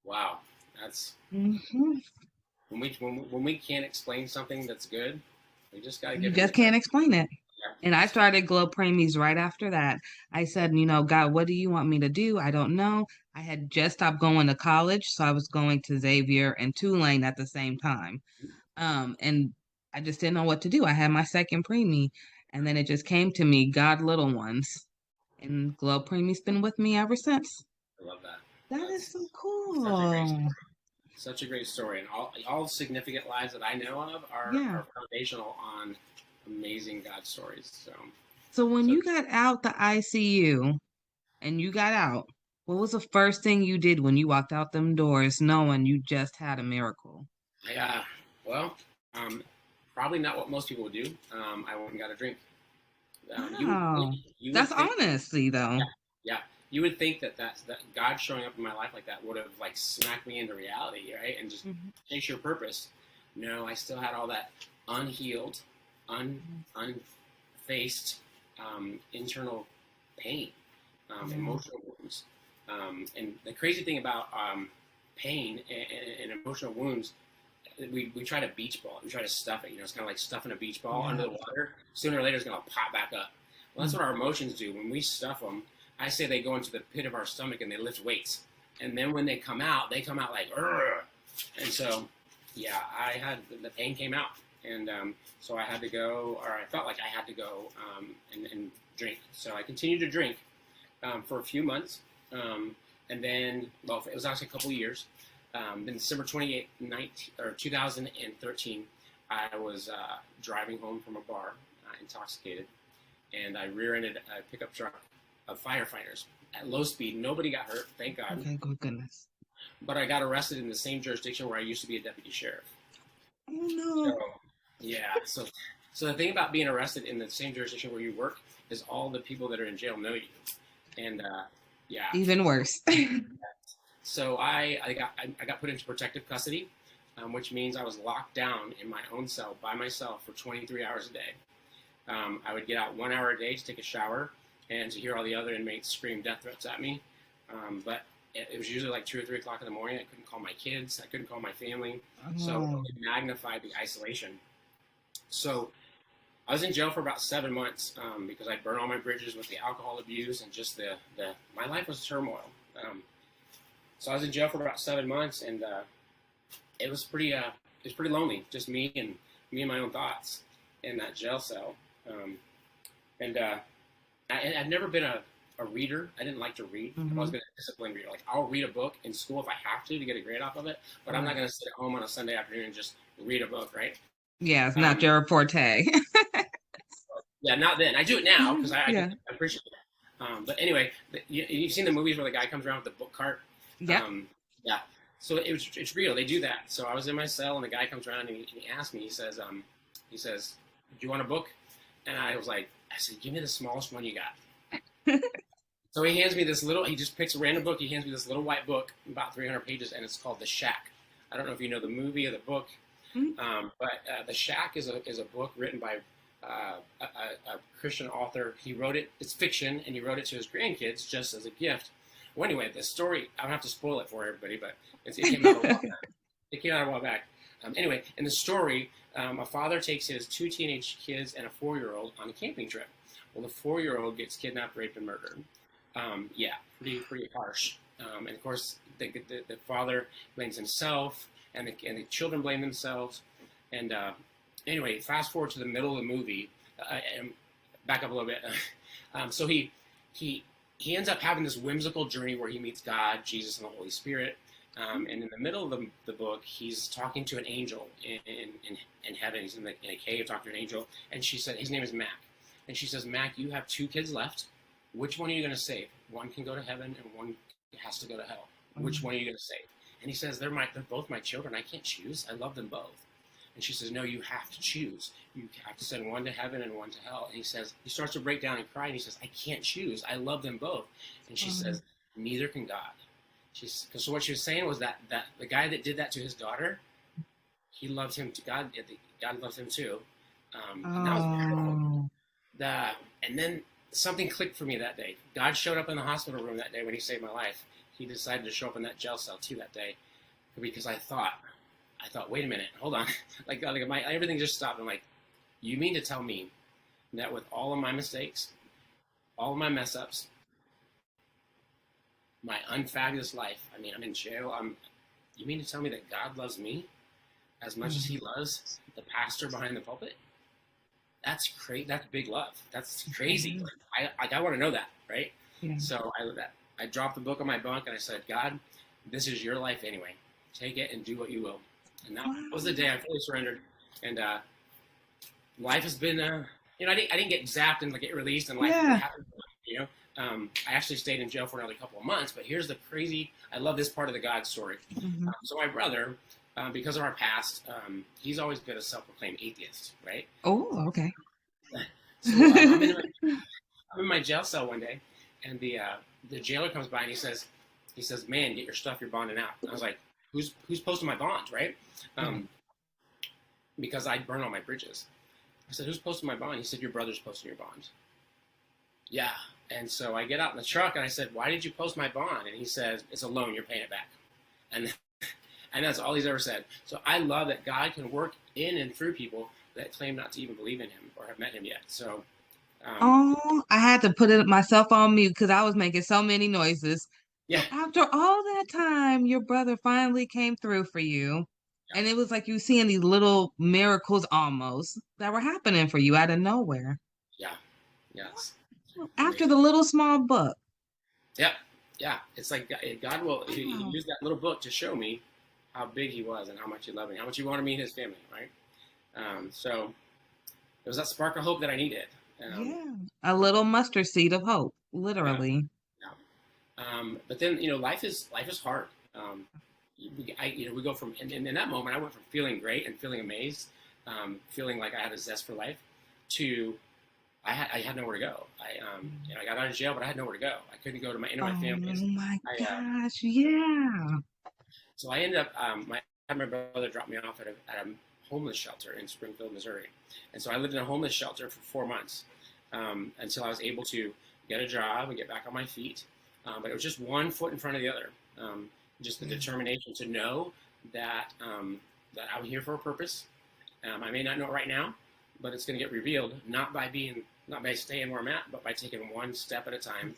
Wow. That's when we can't explain something that's good, we just gotta give You just can't explain it. And I started Glo Preemies right after that. I said, God, what do you want me to do? I don't know. I had just stopped going to college, so I was going to Xavier and Tulane at the same time. And I just didn't know what to do. I had my second preemie, and then it just came to me, God, little ones. And Glo Preemie's been with me ever since. I love that. That is so Such a great cool. story. Such a great story, and all significant lives that I know of Yeah. are foundational on amazing God stories. So when you got out the ICU and you got out, what was the first thing you did when you walked out them doors knowing you just had a miracle? Well, probably not what most people would do. I went and got a drink. Wow. You would That's think, honesty though. yeah, you would think that God showing up in my life like that would have like smacked me into reality, right, and just chase your purpose. No, I still had all that unhealed, unfaced internal pain, emotional wounds, and the crazy thing about pain and emotional wounds. We try to beach ball it. We try to stuff it. It's kind of like stuffing a beach ball under the water. Sooner or later, it's going to pop back up. Well, that's what our emotions do. When we stuff them, I say they go into the pit of our stomach and they lift weights. And then when they come out like, Urgh. And so, yeah, the pain came out. And so I had to go, or I felt like I had to go and drink. So I continued to drink for a few months. And then, well, it was actually a couple of years. Then December 28th, 2013, I was driving home from a bar, intoxicated, and I rear-ended a pickup truck of firefighters at low speed. Nobody got hurt, thank God. Okay, good goodness. But I got arrested in the same jurisdiction where I used to be a deputy sheriff. Oh, no. So the thing about being arrested in the same jurisdiction where you work is all the people that are in jail know you. And, Even worse. So I got put into protective custody, which means I was locked down in my own cell by myself for 23 hours a day. I would get out 1 hour a day to take a shower and to hear all the other inmates scream death threats at me. But it was usually like 2 or 3 o'clock in the morning. I couldn't call my kids. I couldn't call my family. So it magnified the isolation. So I was in jail for about 7 months because I burned all my bridges with the alcohol abuse and just my life was turmoil. So I was in jail for about 7 months, and it was pretty lonely, just me and my own thoughts in that jail cell. I've never been a reader. I didn't like to read. I've always been a disciplined reader. Like I'll read a book in school if I have to get a grade off of it, but I'm not going to sit at home on a Sunday afternoon and just read a book, right? Yeah, it's not your forte. Yeah, not then. I do it now because I appreciate it. But anyway, you've seen the movies where the guy comes around with the book cart. Yeah. Yeah. So it's real. They do that. So I was in my cell, and the guy comes around and he asked me. He says, "Do you want a book?" And I said, "Give me the smallest one you got." So he hands me this little. He just picks a random book. He hands me this little white book, about 300 pages, and it's called The Shack. I don't know if you know the movie or the book, but The Shack is a book written by a Christian author. He wrote it. It's fiction, and he wrote it to his grandkids just as a gift. Well, anyway, the story, I don't have to spoil it for everybody, but it came out a while back. It came out a while back. Anyway, in the story, a father takes his 2 teenage kids and a 4-year-old on a camping trip. Well, the 4-year-old gets kidnapped, raped, and murdered. Pretty harsh. And of course, the father blames himself, and the children blame themselves. And anyway, fast forward to the middle of the movie, and back up a little bit. So he ends up having this whimsical journey where he meets God, Jesus, and the Holy Spirit. And in the middle of the book, he's talking to an angel in heaven. He's in a cave talking to an angel. And she said, his name is Mac. And she says, "Mac, you have 2 kids left. Which one are you going to save? One can go to heaven and one has to go to hell. Which one are you going to save?" And he says, they're both my children. I can't choose. I love them both. And she says, "No, you have to choose. You have to send one to heaven and one to hell." And he starts to break down and cry, and he says, "I can't choose. I love them both." And she says, "Neither can God." So what she was saying was that the guy that did that to his daughter, he loved him. God loved him too. And that was beautiful. And then something clicked for me that day. God showed up in the hospital room that day when he saved my life. He decided to show up in that jail cell too that day, because I thought, wait a minute, hold on. Everything just stopped. I'm like, you mean to tell me that with all of my mistakes, all of my mess ups, my unfabulous life, I mean, I'm in jail. You mean to tell me that God loves me as much as he loves the pastor behind the pulpit? That's crazy. That's big love. That's crazy. I want to know that, right? Yeah. So I dropped the book on my bunk and I said, God, this is your life anyway. Take it and do what you will. And that was the day I fully surrendered. And life has been, you know, I didn't get zapped and get released, and life happened. You know, I actually stayed in jail for another couple of months. But here's the crazy. I love this part of the God story. So my brother, because of our past, he's always been a self-proclaimed atheist, right? Oh, okay. So I'm in my jail cell one day, and the jailer comes by and he says, "Man, get your stuff. You're bonding out." And I was like, "Who's posting my bond, right?" Because I'd burned all my bridges. I said, "Who's posting my bond?" He said, "Your brother's posting your bond." Yeah. And so I get out in the truck and I said, "Why did you post my bond?" And he says, "It's a loan. You're paying it back." And that's all he's ever said. So I love that God can work in and through people that claim not to even believe in him or have met him yet. So. I had to put it myself on mute because I was making so many noises. Yeah. After all that time, your brother finally came through for you. And it was like you seeing these little miracles almost that were happening for you out of nowhere. Yeah. Yes. After the little small book. Yep. Yeah. It's like God will he used that little book to show me how big he was and how much he loved me, how much he wanted me in his family, right? So it was that spark of hope that I needed. A little mustard seed of hope, literally. Yeah. But then, you know, life is hard. We go from, and in that moment, I went from feeling great and feeling amazed, feeling like I had a zest for life, to I had nowhere to go. I got out of jail, but I had nowhere to go. I couldn't go to my family. Oh my gosh, yeah. So I ended up, I had my brother drop me off at a homeless shelter in Springfield, Missouri. And so I lived in a homeless shelter for 4 months until I was able to get a job and get back on my feet. But it was just one foot in front of the other. Just the determination to know that that I'm here for a purpose. I may not know it right now, but it's going to get revealed not by staying where I'm at, but by taking one step at a time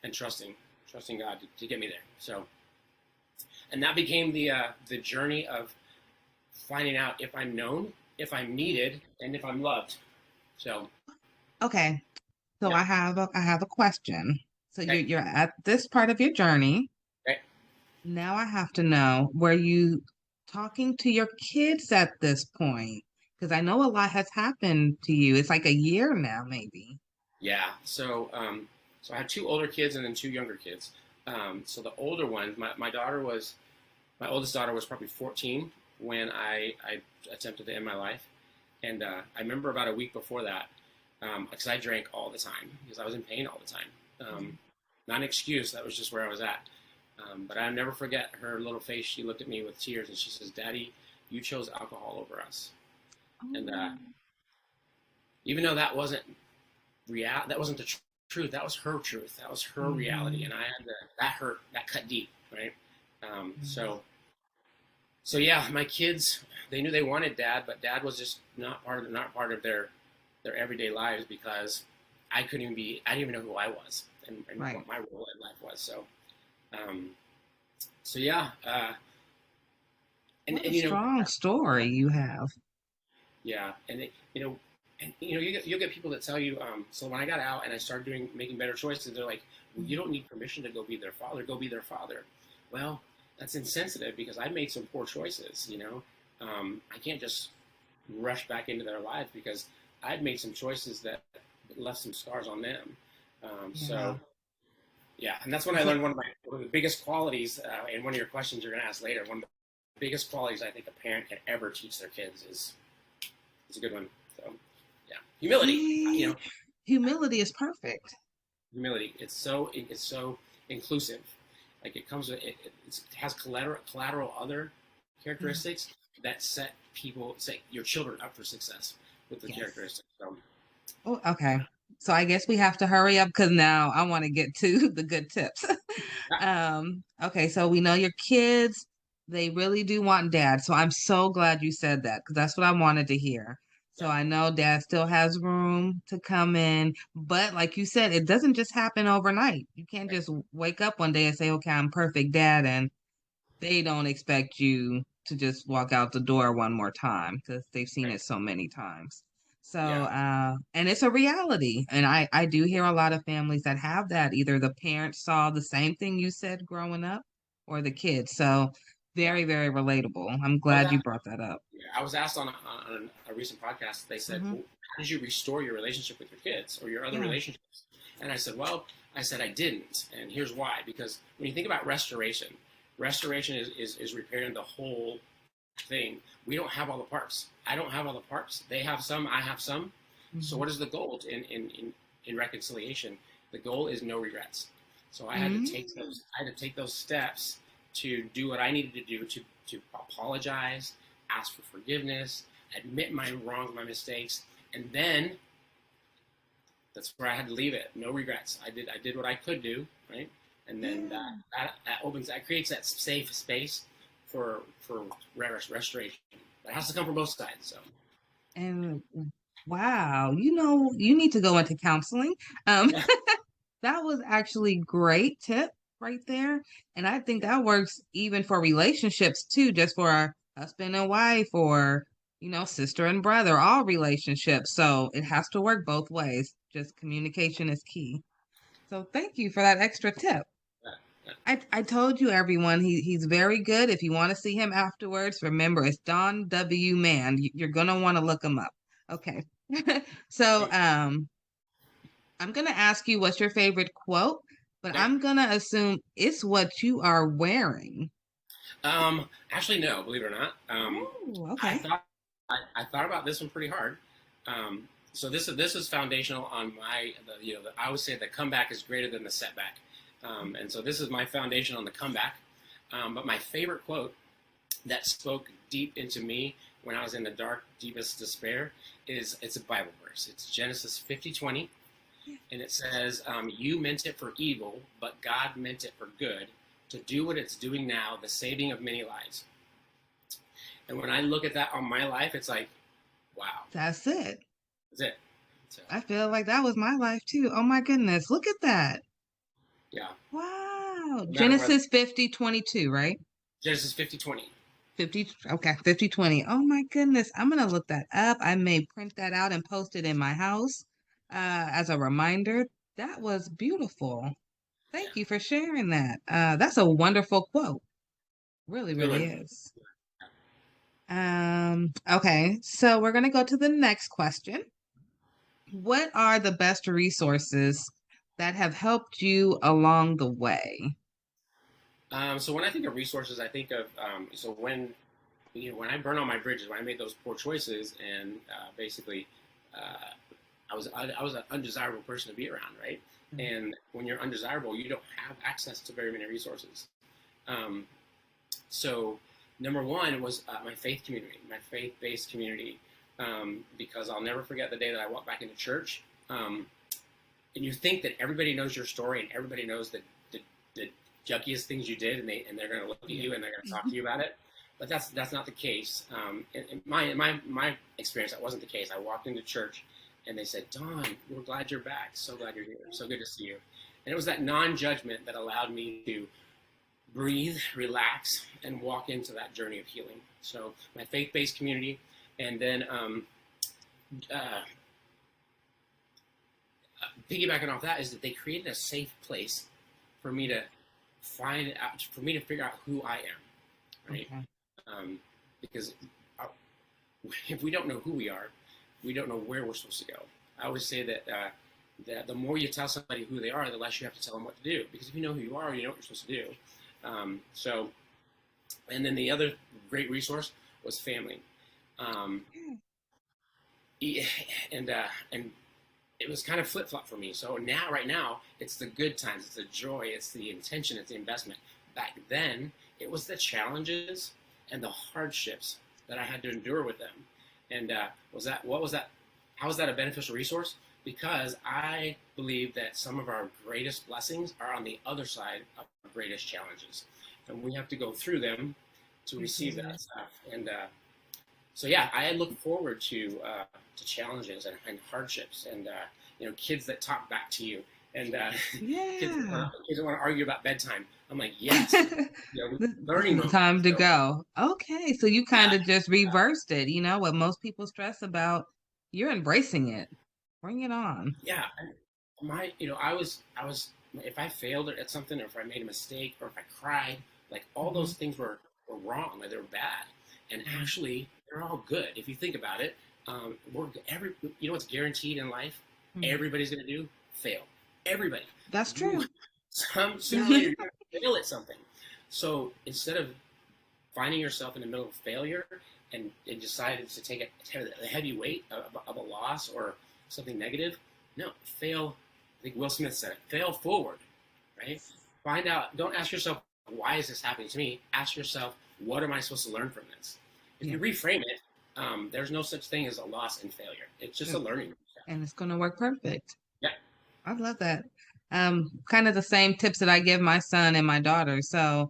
and trusting God to get me there. So, and that became the journey of finding out if I'm known, if I'm needed, and if I'm loved. So, okay. So I have a question. So you're at this part of your journey. Okay. Now I have to know, were you talking to your kids at this point? Because I know a lot has happened to you. It's like a year now, maybe. Yeah. So I had 2 older kids and then 2 younger kids. So the older one, my oldest daughter was probably 14 when I attempted to end my life. And I remember about a week before that, because I drank all the time because I was in pain all the time. Not an excuse. That was just where I was at. But I'll never forget her little face. She looked at me with tears and she says, "Daddy, you chose alcohol over us." And even though that wasn't that wasn't the truth. That was her truth. That was her reality. And I had that hurt. That cut deep, right? So yeah, my kids, they knew they wanted Dad, but Dad was just not part of their everyday lives because I didn't even know who I was and what my role in life was. So yeah. What a strong story you have. Yeah, and you'll get people that tell you. So when I got out and I started making better choices, they're like, "Well, you don't need permission to go be their father. Go be their father." Well, that's insensitive because I made some poor choices. I can't just rush back into their lives because I'd made some choices that left some scars on them. So, yeah, and that's when I learned one of the biggest qualities. And one of your questions you're going to ask later. One of the biggest qualities I think a parent can ever teach their kids is a good one. So, yeah, humility. Humility is perfect. Humility. It's so inclusive. Like it comes with it has collateral other characteristics that set your children up for success with the characteristics. So. Oh, okay. So I guess we have to hurry up because now I want to get to the good tips. Okay, so we know your kids, they really do want Dad. So I'm so glad you said that because that's what I wanted to hear. So I know dad still has room to come in, but like you said, it doesn't just happen overnight. You can't just wake up one day and say, okay, I'm perfect dad, and they don't expect you to just walk out the door one more time because they've seen it so many times. So, and it's a reality. And I do hear a lot of families that have that. Either the parents saw the same thing you said growing up or the kids. So, very, very relatable. I'm glad you brought that up. I was asked on a recent podcast, they said, well, how did you restore your relationship with your kids or your other relationships? And I said, well, I didn't. And here's why. Because when you think about restoration is repairing the whole thing. We don't have all the parts. I don't have all the parts. They have some, I have some. So what is the goal in reconciliation? The goal is no regrets. So I had to take those steps to do what I needed to do to apologize, ask for forgiveness, admit my wrongs, my mistakes, and then that's where I had to leave it. No regrets. I did what I could do, right? And then that creates that safe space for restoration. But it has to come from both sides. So. And wow, you need to go into counseling. That was actually great tip right there. And I think that works even for relationships too, just for a husband and wife or, sister and brother, all relationships. So it has to work both ways. Just communication is key. So thank you for that extra tip. I told you, everyone, he's very good. If you want to see him afterwards, remember, it's Don W. Mann. You're going to want to look him up. Okay. So I'm going to ask you what's your favorite quote, but I'm going to assume it's what you are wearing. Actually, no, believe it or not. Okay. I thought about this one pretty hard. So this is foundational on I always say the comeback is greater than the setback. And so this is my foundation on the comeback. But my favorite quote that spoke deep into me when I was in the dark, deepest despair it's a Bible verse. It's Genesis 50:20. And it says, you meant it for evil, but God meant it for good, to do what it's doing now, the saving of many lives. And when I look at that on my life, it's like, wow. That's it. That's it. So, I feel like that was my life too. Oh my goodness. Look at that. Yeah. Wow. Genesis 50:22, right? Genesis 50:20. 50:20. Oh my goodness. I'm going to look that up. I may print that out and post it in my house as a reminder. That was beautiful. Thank you for sharing that. That's a wonderful quote. Really, really is. Okay, so we're going to go to the next question. What are the best resources that have helped you along the way? So when I think of resources, I think of when I burn all my bridges, when I made those poor choices, and basically I was an undesirable person to be around, right? Mm-hmm. And when you're undesirable, you don't have access to very many resources. So number one was my faith community, my faith-based community, because I'll never forget the day that I walked back into church. And you think that everybody knows your story and everybody knows the junkiest things you did, and they're going to look at you and they're going to talk to you about it. But that's not the case. In my experience, that wasn't the case. I walked into church and they said, Don, we're glad you're back. So glad you're here. So good to see you. And it was that non-judgment that allowed me to breathe, relax, and walk into that journey of healing. So my faith-based community, and then piggybacking off that is that they created a safe place for me to figure out who I am, right? Okay. Because if we don't know who we are, we don't know where we're supposed to go. I always say that the more you tell somebody who they are, the less you have to tell them what to do. Because if you know who you are, you know what you're supposed to do. And then the other great resource was family. And it was kind of flip-flop for me. So right now, it's the good times, it's the joy, it's the intention, it's the investment. Back then, it was the challenges and the hardships that I had to endure with them. And how was that a beneficial resource? Because I believe that some of our greatest blessings are on the other side of our greatest challenges. And we have to go through them to receive that stuff. And So yeah, I look forward to challenges and hardships and kids that talk back to you and kids that want to argue about bedtime. I'm like, yes, This is learning the moment. time to So, go. Okay, so you kind of just reversed it. You know what most people stress about, you're embracing it. Bring it on. yeah, I was if I failed at something, or if I made a mistake, or if I cried, like all those things were wrong, like they were bad, and actually they're all good if you think about it. What's guaranteed in life? Everybody's gonna do fail. Everybody. That's true. Sooner or later, you're gonna fail at something. So instead of finding yourself in the middle of failure and decided to take a heavy weight of a loss or something negative, no, fail. I think Will Smith said it. Fail forward, right? Find out. Don't ask yourself, why is this happening to me? Ask yourself, what am I supposed to learn from this? If you reframe it, there's no such thing as a loss and failure. It's just a learning. And it's going to work perfect. Yeah. I love that. Kind of the same tips that I give my son and my daughter. So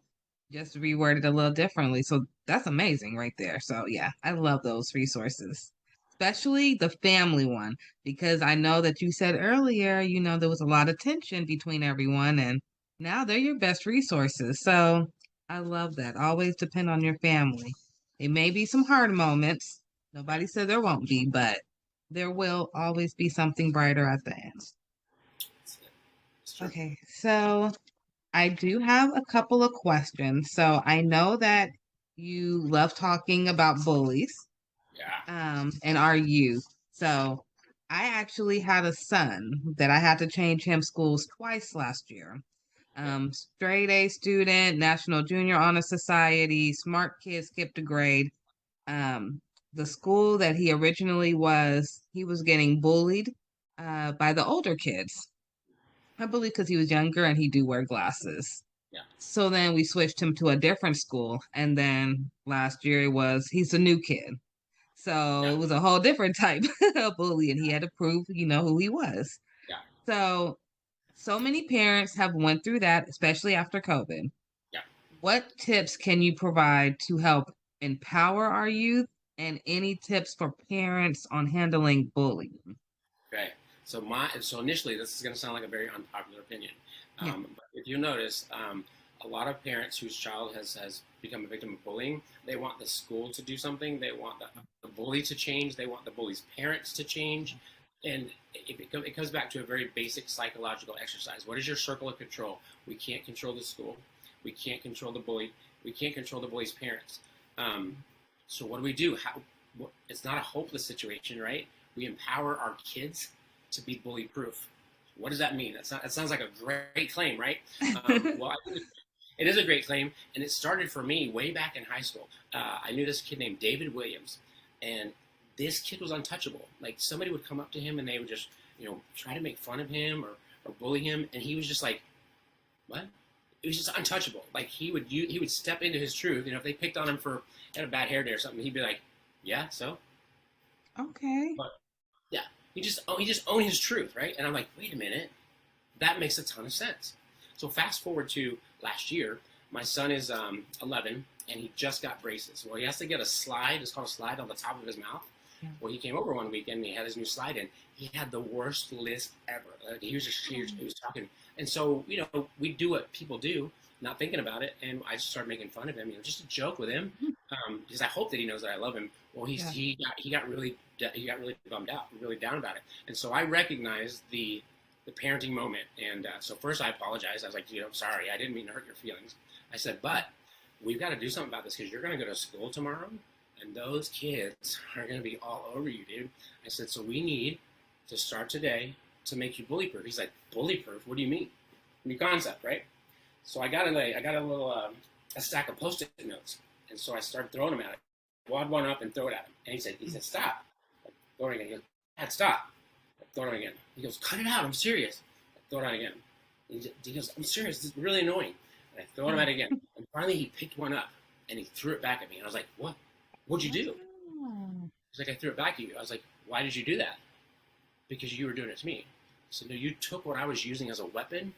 just reworded a little differently. So that's amazing right there. So yeah, I love those resources, especially the family one, because I know that you said earlier, there was a lot of tension between everyone, and now they're your best resources. So I love that. Always depend on your family. It may be some hard moments. Nobody said there won't be, but there will always be something brighter at the end. Okay, so I do have a couple of questions. So I know that you love talking about bullies. Yeah. And our youth. So I actually had a son that I had to change him schools twice last year. Straight A student, National Junior Honor Society, smart kid, skipped a grade. The school that he originally was, he was getting bullied by the older kids. I believe because he was younger and he do wear glasses. Yeah. So then we switched him to a different school. And then last year he's a new kid. So it was a whole different type of bully, and he had to prove, who he was. Yeah. So many parents have went through that, especially after COVID. Yeah. What tips can you provide to help empower our youth, and any tips for parents on handling bullying? Okay. So initially, this is going to sound like a very unpopular opinion. But if you notice, a lot of parents whose child has become a victim of bullying, they want the school to do something. They want the bully to change. They want the bully's parents to change. And it comes back to a very basic psychological exercise. What is your circle of control? We can't control the school. We can't control the bully. We can't control the bully's parents. So what do? It's not a hopeless situation, right? We empower our kids to be bully-proof. What does that mean? That sounds like a great claim, right? Well, I think it is a great claim, and it started for me way back in high school. I knew this kid named David Williams, and this kid was untouchable. Like, somebody would come up to him and they would just, try to make fun of him or bully him, and he was just like, what? It was just untouchable. Like, he would step into his truth. If they picked on him for had a bad hair day or something, he'd be like, yeah, so? Okay. But, yeah, he just owned his truth, right? And I'm like, wait a minute, that makes a ton of sense. So fast forward to last year, my son is 11, and he just got braces. Well, he has to get a slide. It's called a slide on the top of his mouth. Yeah. Well, he came over one weekend, and he had his new slide in. He had the worst lisp ever. He was talking. And so, we do what people do, not thinking about it, and I just started making fun of him, just a joke with him, because I hope that he knows that I love him. Well, he got really bummed out, really down about it. And so I recognized the parenting moment. And so first I apologized. I was like, sorry, I didn't mean to hurt your feelings. I said, but we've got to do something about this, because you're going to go to school tomorrow, and those kids are going to be all over you, dude. I said, so we need to start today to make you bully-proof. He's like, bully-proof? What do you mean? New concept, right? So I got a little a stack of Post-it notes, and so I started throwing them at him. Wad one up and throw it at him. And he said, stop. I throw it again. He goes, Dad, stop. I throw it again. He goes, cut it out. I'm serious. I throw it out again. He goes, I'm serious. This is really annoying. And I throw it at again. And finally he picked one up and he threw it back at me. And I was like, what? What'd you do? He's like, I threw it back at you. I was like, why did you do that? Because you were doing it to me. So no, you took what I was using as a weapon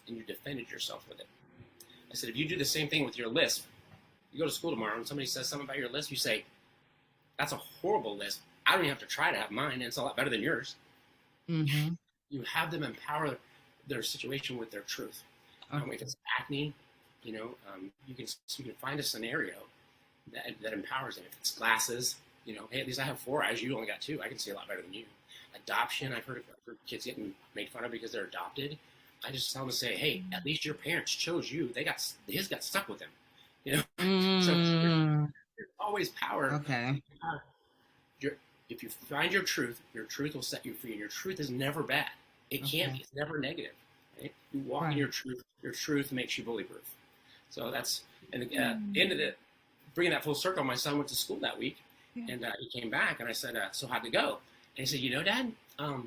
and you defended yourself with it. I said, if you do the same thing with your lisp, you go to school tomorrow and somebody says something about your lisp, you say, that's a horrible list. I don't even have to try to have mine, and it's a lot better than yours. Mm-hmm. You have them empower their situation with their truth. If it's acne, you know, you can find a scenario that empowers them. If it's glasses, you know, hey, at least I have 4 eyes. You only got 2. I can see a lot better than you. Adoption, I've heard of kids getting made fun of because they're adopted. I just tell them to say, hey, at least your parents chose you. His got stuck with them. You know, so there's always power. Okay. If you find your truth will set you free, and your truth is never bad. It can't. It's never negative. Right? You walk in your truth. Your truth makes you bullyproof. So that's and at the end of it, bringing that full circle. My son went to school that week, and he came back, and I said, "So how'd it go?" And he said, "You know, Dad,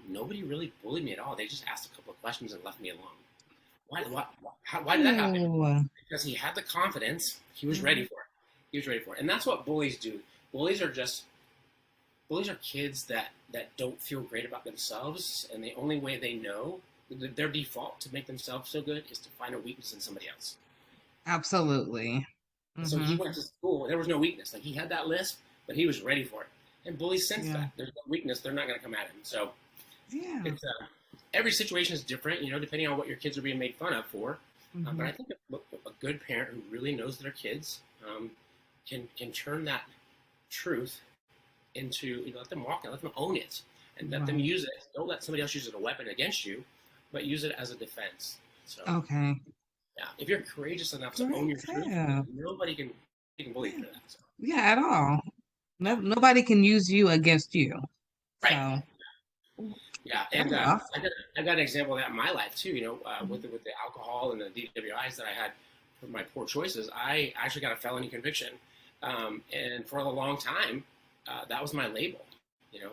nobody really bullied me at all. They just asked a couple of questions and left me alone." Why did that happen? Because he had the confidence. He was ready for it. He was ready for it. And that's what bullies do. Bullies are kids that don't feel great about themselves, and the only way they know, their default to make themselves feel good, is to find a weakness in somebody else. Absolutely. So he went to school. There was no weakness. Like, he had that list, but he was ready for it. And bullies sense that there's no weakness. They're not going to come at him. So it's every situation is different, you know, depending on what your kids are being made fun of for. But I think a good parent who really knows their kids can turn that truth into, you know, let them walk and let them own it, and let them use it. Don't let somebody else use it as a weapon against you, but use it as a defense. So if you're courageous enough to own your truth, nobody can bully you for that. So. Yeah, at all. Nobody can use you against you. Right. So. Yeah, and I got an example of that in my life too. You know, with the alcohol and the DWIs that I had for my poor choices, I actually got a felony conviction, and for a long time, that was my label. You know.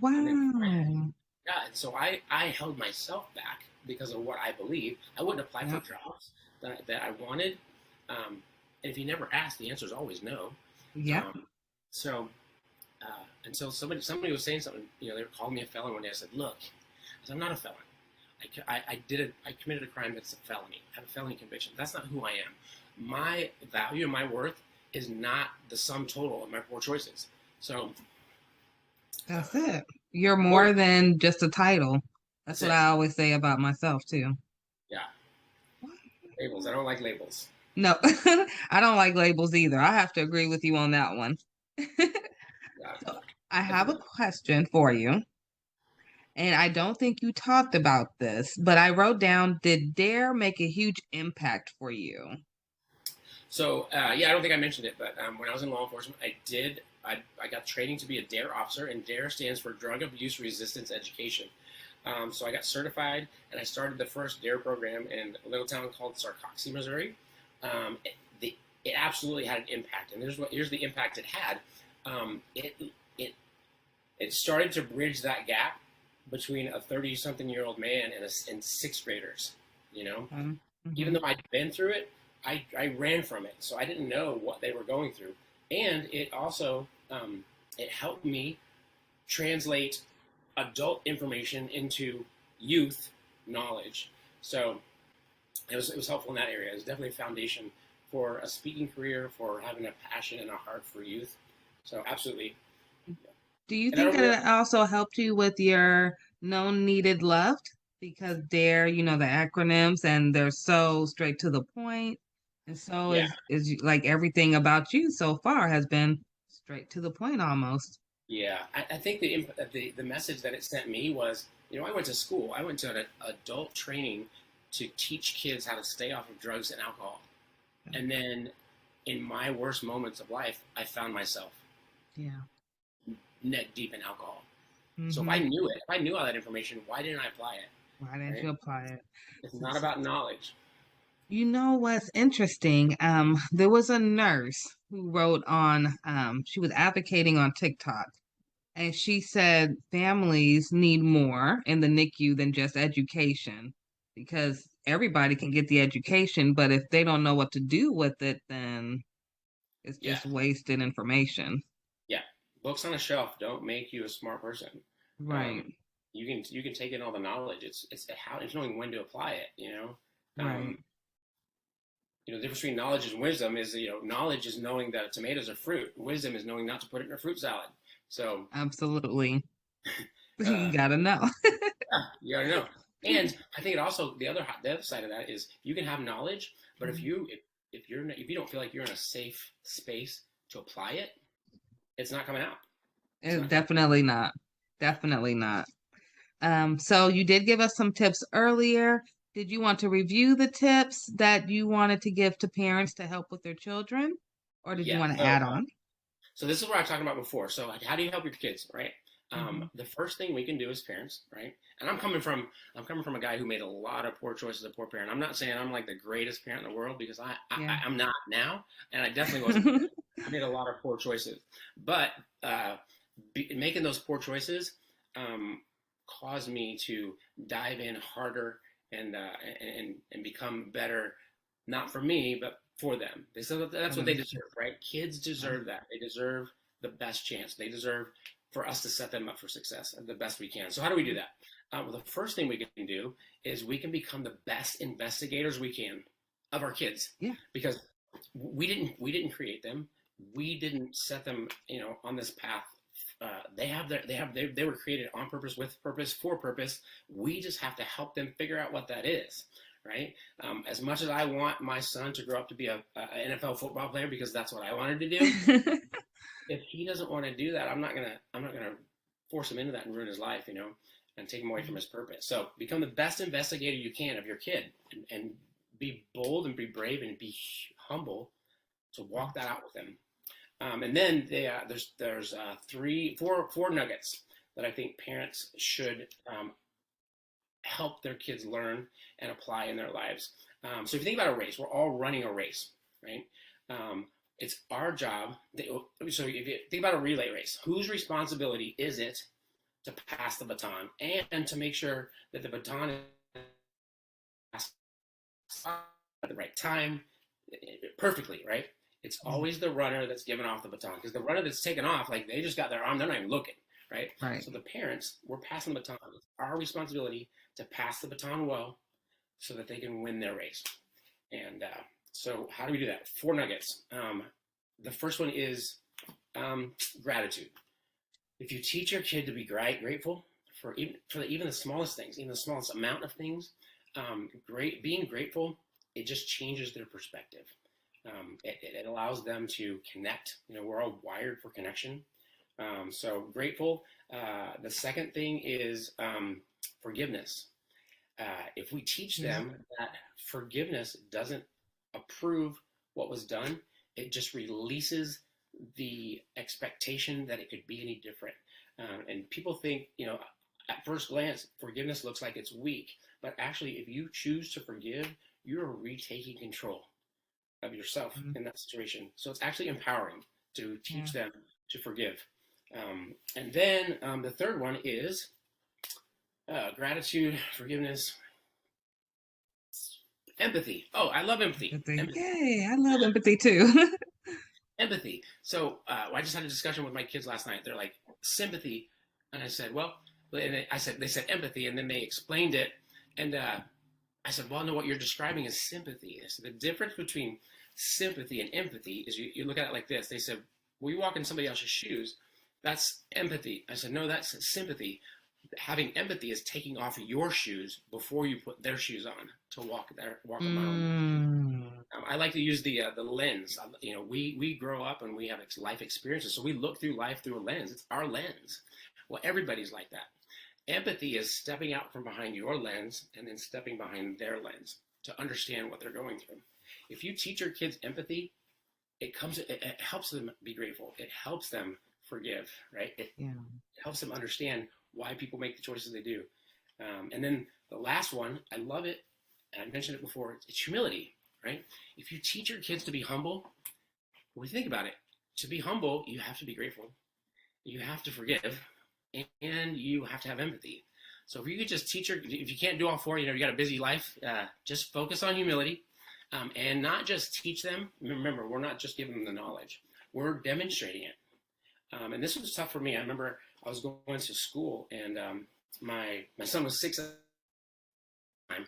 And so I held myself back because of what I believed. I wouldn't apply for jobs that I wanted, and if you never ask, the answer is always no. Until somebody was saying something, you know, they were calling me a felon one day. I said, "Look," I said, "I'm not a felon. I committed a crime that's a felony. I have a felony conviction. That's not who I am. My value and my worth is not the sum total of my poor choices." So that's it. You're more than just a title. That's what I always say about myself too. Yeah. Labels. I don't like labels. No, I don't like labels either. I have to agree with you on that one. So I have a question for you. And I don't think you talked about this, but I wrote down, did DARE make a huge impact for you? So, I don't think I mentioned it, but when I was in law enforcement, I got training to be a DARE officer, and DARE stands for Drug Abuse Resistance Education. So I got certified, and I started the first DARE program in a little town called Sarcoxie, Missouri. It absolutely had an impact, and here's the impact it had. It started to bridge that gap between a 30-something-year-old man and sixth graders. You know, even though I'd been through it, I ran from it, so I didn't know what they were going through, and it also it helped me translate adult information into youth knowledge. So it was helpful in that area. It was definitely a foundation for a speaking career, for having a passion and a heart for youth. So absolutely. Do you think that it also helped you with your known needed loved? Because DARE, you know, the acronyms, and they're so straight to the point. And so is like everything about you so far has been straight to the point almost. Yeah, I think the message that it sent me was, you know, I went to school. I went to an adult training to teach kids how to stay off of drugs and alcohol. And then in my worst moments of life, I found myself neck deep in alcohol. So if I knew it, if I knew all that information, why didn't I apply it? Why didn't you apply it? It's not about knowledge. You know what's interesting? There was a nurse who wrote on, she was advocating on TikTok, and she said families need more in the NICU than just education, because everybody can get the education, but if they don't know what to do with it, then it's just wasted information. Yeah, books on a shelf don't make you a smart person. Right. You can take in all the knowledge. It's knowing when to apply it. You know. Right. You know, the difference between knowledge and wisdom is, you know, knowledge is knowing that a tomato is a fruit. Wisdom is knowing not to put it in a fruit salad. So Absolutely. You gotta know. yeah, you gotta know. And I think it also the other side of that is you can have knowledge, but if you don't feel like you're in a safe space to apply it, it's not coming out. Definitely not. Definitely not. So you did give us some tips earlier. Did you want to review the tips that you wanted to give to parents to help with their children? Or did you want to add on? So this is what I was talking about before. So how do you help your kids, right? The first thing we can do as parents, right? And I'm coming from a guy who made a lot of poor choices as a poor parent. I'm not saying I'm like the greatest parent in the world, because I'm not now, and I definitely wasn't. I made a lot of poor choices, but making those poor choices caused me to dive in harder and become better, not for me, but for them. So that's what they deserve, right? Kids deserve that. They deserve the best chance. They deserve for us to set them up for success the best we can. So how do we do that? Well, the first thing we can do is we can become the best investigators we can of our kids. Yeah. Because we didn't create them. We didn't set them, you know, on this path. They were created on purpose, with purpose, for purpose. We just have to help them figure out what that is, right? As much as I want my son to grow up to be a NFL football player, because that's what I wanted to do, if he doesn't want to do that, I'm not gonna force him into that and ruin his life, you know, and take him away from his purpose. So become the best investigator you can of your kid, and be bold and be brave and be humble to walk that out with them. And then there's four nuggets that I think parents should help their kids learn and apply in their lives. So if you think about a race, we're all running a race, right? It's our job. So if you think about a relay race, whose responsibility is it to pass the baton and to make sure that the baton is passed at the right time, perfectly, right? It's always the runner that's giving off the baton, because the runner that's taken off, like, they just got their arm, they're not even looking, right? So the parents, we're passing the baton. It's our responsibility to pass the baton well so that they can win their race. And so how do we do that? 4 nuggets. The first one is gratitude. If you teach your kid to be grateful for even the smallest things, even the smallest amount of things, being grateful, it just changes their perspective. It allows them to connect. You know, we're all wired for connection. So grateful. The second thing is forgiveness. If we teach them that forgiveness doesn't approve what was done, it just releases the expectation that it could be any different. And people think, you know, at first glance, forgiveness looks like it's weak, but actually, if you choose to forgive, you're retaking control of yourself in that situation. So it's actually empowering to teach them to forgive. And then the third one is gratitude, forgiveness, empathy. Oh, I love empathy. Yay, I love empathy too. Empathy. So I just had a discussion with my kids last night. They're like, sympathy. And I said, well, and they said empathy, and then they explained it. And I said, well, no, what you're describing is sympathy. So the difference between sympathy and empathy is you look at it like this. They said, well, you walk in somebody else's shoes. That's empathy. I said, no, that's sympathy. Having empathy is taking off your shoes before you put their shoes on to walk a mile. I like to use the lens. You know, we grow up and we have life experiences, so we look through life through a lens. It's our lens. Well, everybody's like that. Empathy is stepping out from behind your lens and then stepping behind their lens to understand what they're going through. If you teach your kids empathy, it helps them be grateful. It helps them forgive, right? It helps them understand why people make the choices they do. And then the last one, I love it, and I mentioned it before, it's humility, right? If you teach your kids to be humble, when you think about it, to be humble, you have to be grateful, you have to forgive, and you have to have empathy. So if you could just teach if you can't do all 4, you know, you got a busy life, just focus on humility, and not just teach them. Remember, we're not just giving them the knowledge, we're demonstrating it. And this was tough for me. I remember I was going to school, and my son was 6 at the time,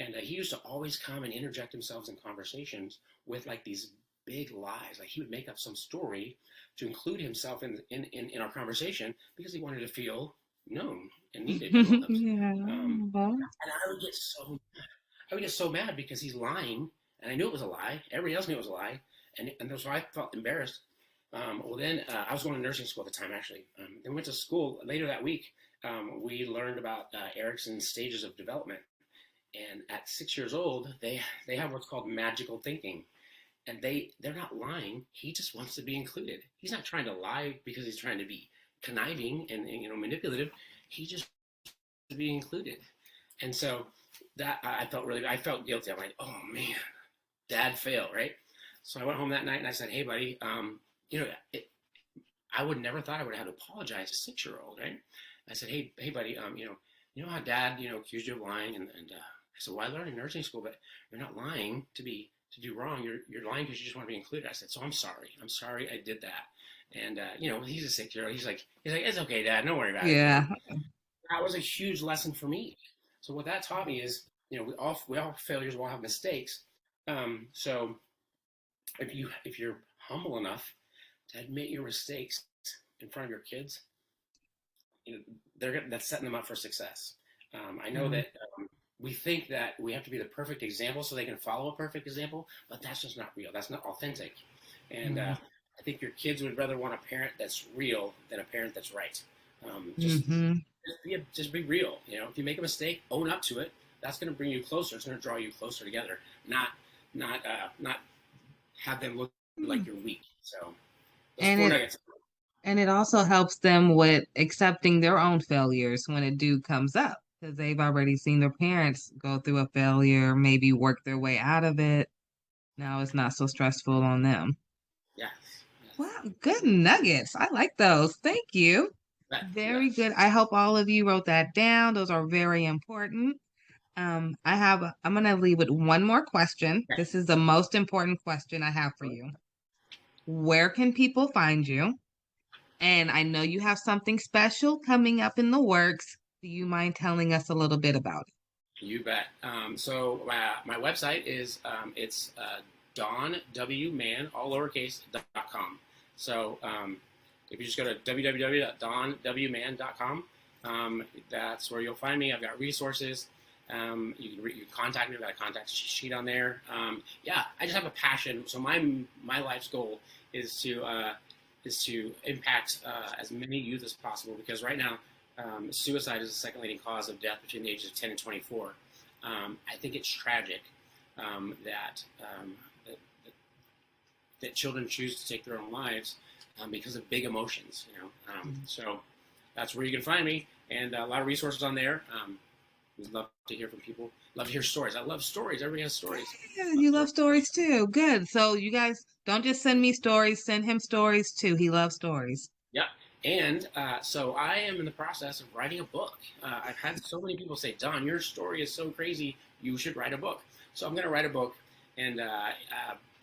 And he used to always come and interject himself in conversations with like these big lies. Like he would make up some story to include himself in our conversation because he wanted to feel known and needed and loved. Yeah. And I would get so mad because he's lying, and I knew it was a lie. Everybody else knew it was a lie, and so I felt embarrassed. Well, then I was going to nursing school at the time, actually. Then went to school later that week. We learned about Erickson's stages of development, and at 6 years old, they have what's called magical thinking, and they're not lying. He just wants to be included. He's not trying to lie because he's trying to be conniving and manipulative. He just wants to be included, and so that I felt guilty. I'm like, oh man, Dad failed, right? So I went home that night and I said, hey buddy, I would never thought I would have to apologize to a 6-year-old, right? I said, hey buddy, you know how Dad, accused you of lying, and I said, well, I learned in nursing school, but you're not lying to do wrong. You're lying because you just want to be included. I said, so I'm sorry I did that. And he's a 6-year-old. He's like, it's okay, Dad, don't worry about it. Yeah. That was a huge lesson for me. So what that taught me is, we all have failures, we all have mistakes. So if you're humble enough to admit your mistakes in front of your kids, that's setting them up for success. I know that we think that we have to be the perfect example so they can follow a perfect example, but that's just not real. That's not authentic. And I think your kids would rather want a parent that's real than a parent that's right. Just be real. If you make a mistake, own up to it. That's going to bring you closer. It's going to draw you closer together. Not have them look like you're weak. So, and it also helps them with accepting their own failures when it comes up, because they've already seen their parents go through a failure, maybe work their way out of it. Now it's not so stressful on them. Yes. Wow, good nuggets. I like those. Thank you. Very good. I hope all of you wrote that down. Those are very important. I'm going to leave with one more question. This is the most important question I have for you. Where can people find you? And I know you have something special coming up in the works. Do you mind telling us a little bit about it? You bet. So my website is it's DonWman, all lowercase, .com. So if you just go to www.donwman.com, that's where you'll find me. I've got resources. You can contact me. I've got a contact sheet on there. I just have a passion. So my life's goal is to impact as many youth as possible, because right now suicide is the second leading cause of death between the ages of 10 and 24. I think it's tragic that children choose to take their own lives because of big emotions. So that's where you can find me, and a lot of resources on there. We'd love to hear from people. Love to hear stories. I love stories. Everybody has stories. Yeah, you love stories too. Good. So you guys don't just send me stories, send him stories too. He loves stories. Yeah. And so I am in the process of writing a book. I've had so many people say, Don, your story is so crazy, you should write a book. So I'm going to write a book and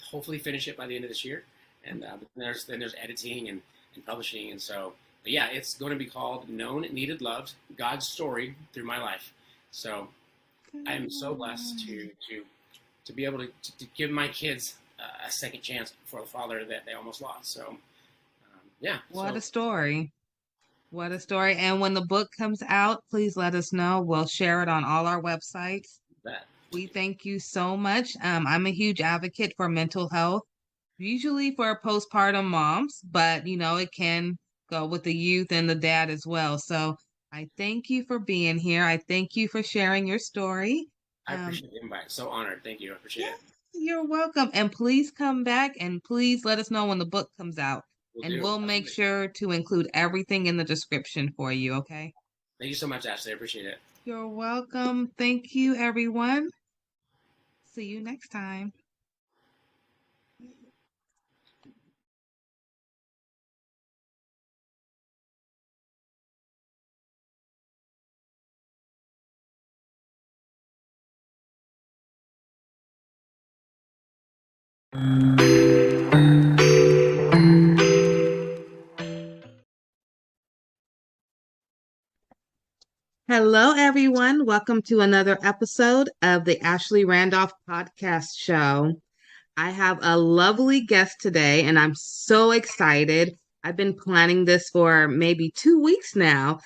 hopefully finish it by the end of this year. And then there's editing and publishing. And so, but yeah, it's going to be called Known, Needed, Loved, God's Story Through My Life. So I am so blessed to be able to give my kids a second chance for the father that they almost lost. So What a story. What a story. And when the book comes out, please let us know. We'll share it on all our websites. We thank you so much. I'm a huge advocate for mental health, usually for postpartum moms, but it can go with the youth and the dad as well. So I thank you for being here. I thank you for sharing your story. I appreciate the invite. So honored. Thank you. I appreciate it. You're welcome. And please come back and please let us know when the book comes out. We'll make sure to include everything in the description for you, okay? Thank you so much, Ashley. I appreciate it. You're welcome. Thank you, everyone. See you next time. Hello, everyone. Welcome to another episode of the Ashley Randolph Podcast Show. I have a lovely guest today, and I'm so excited. I've been planning this for maybe 2 weeks now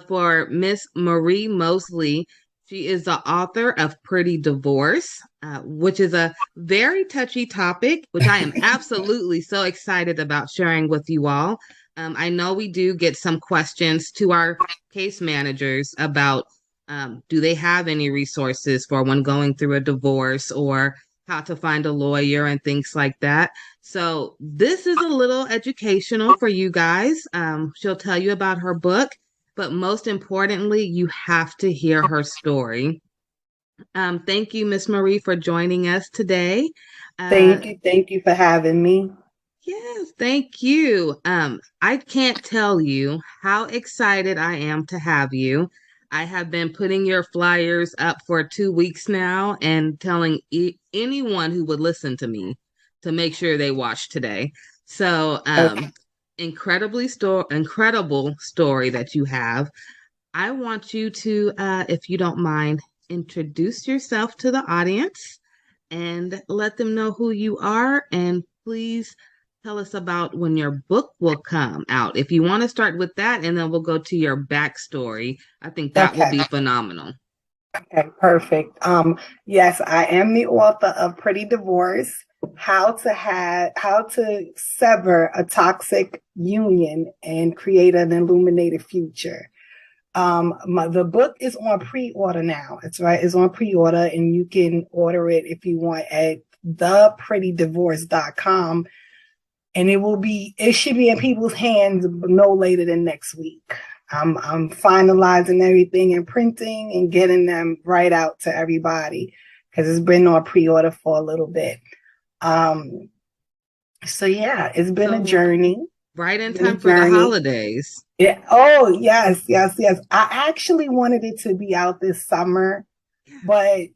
for Miss Marie Mosley. She is the author of Pretty Divorce, which is a very touchy topic, which I am absolutely so excited about sharing with you all. I know we do get some questions to our case managers about do they have any resources for when going through a divorce or how to find a lawyer and things like that. So this is a little educational for you guys. She'll tell you about her book, but most importantly, you have to hear her story. Thank you, Miss Marie, for joining us today. Thank you for having me. Yes, thank you. I can't tell you how excited I am to have you. I have been putting your flyers up for 2 weeks now and telling anyone who would listen to me to make sure they watch today. So, incredible story that you have. I want you to, if you don't mind, introduce yourself to the audience and let them know who you are. And please tell us about when your book will come out. If you want to start with that, and then we'll go to your backstory. I think that will be phenomenal. Okay, perfect. Yes, I am the author of Pretty Divorce, how to sever a toxic union and create an illuminated future. The book is on pre-order now. It's on pre-order, and you can order it if you want at theprettydivorce.com. And it should be in people's hands no later than next week. I'm finalizing everything and printing and getting them right out to everybody because it's been on pre-order for a little bit. So yeah, it's been a journey. Right in time for the holidays. Yeah. Oh, yes. I actually wanted it to be out this summer. But,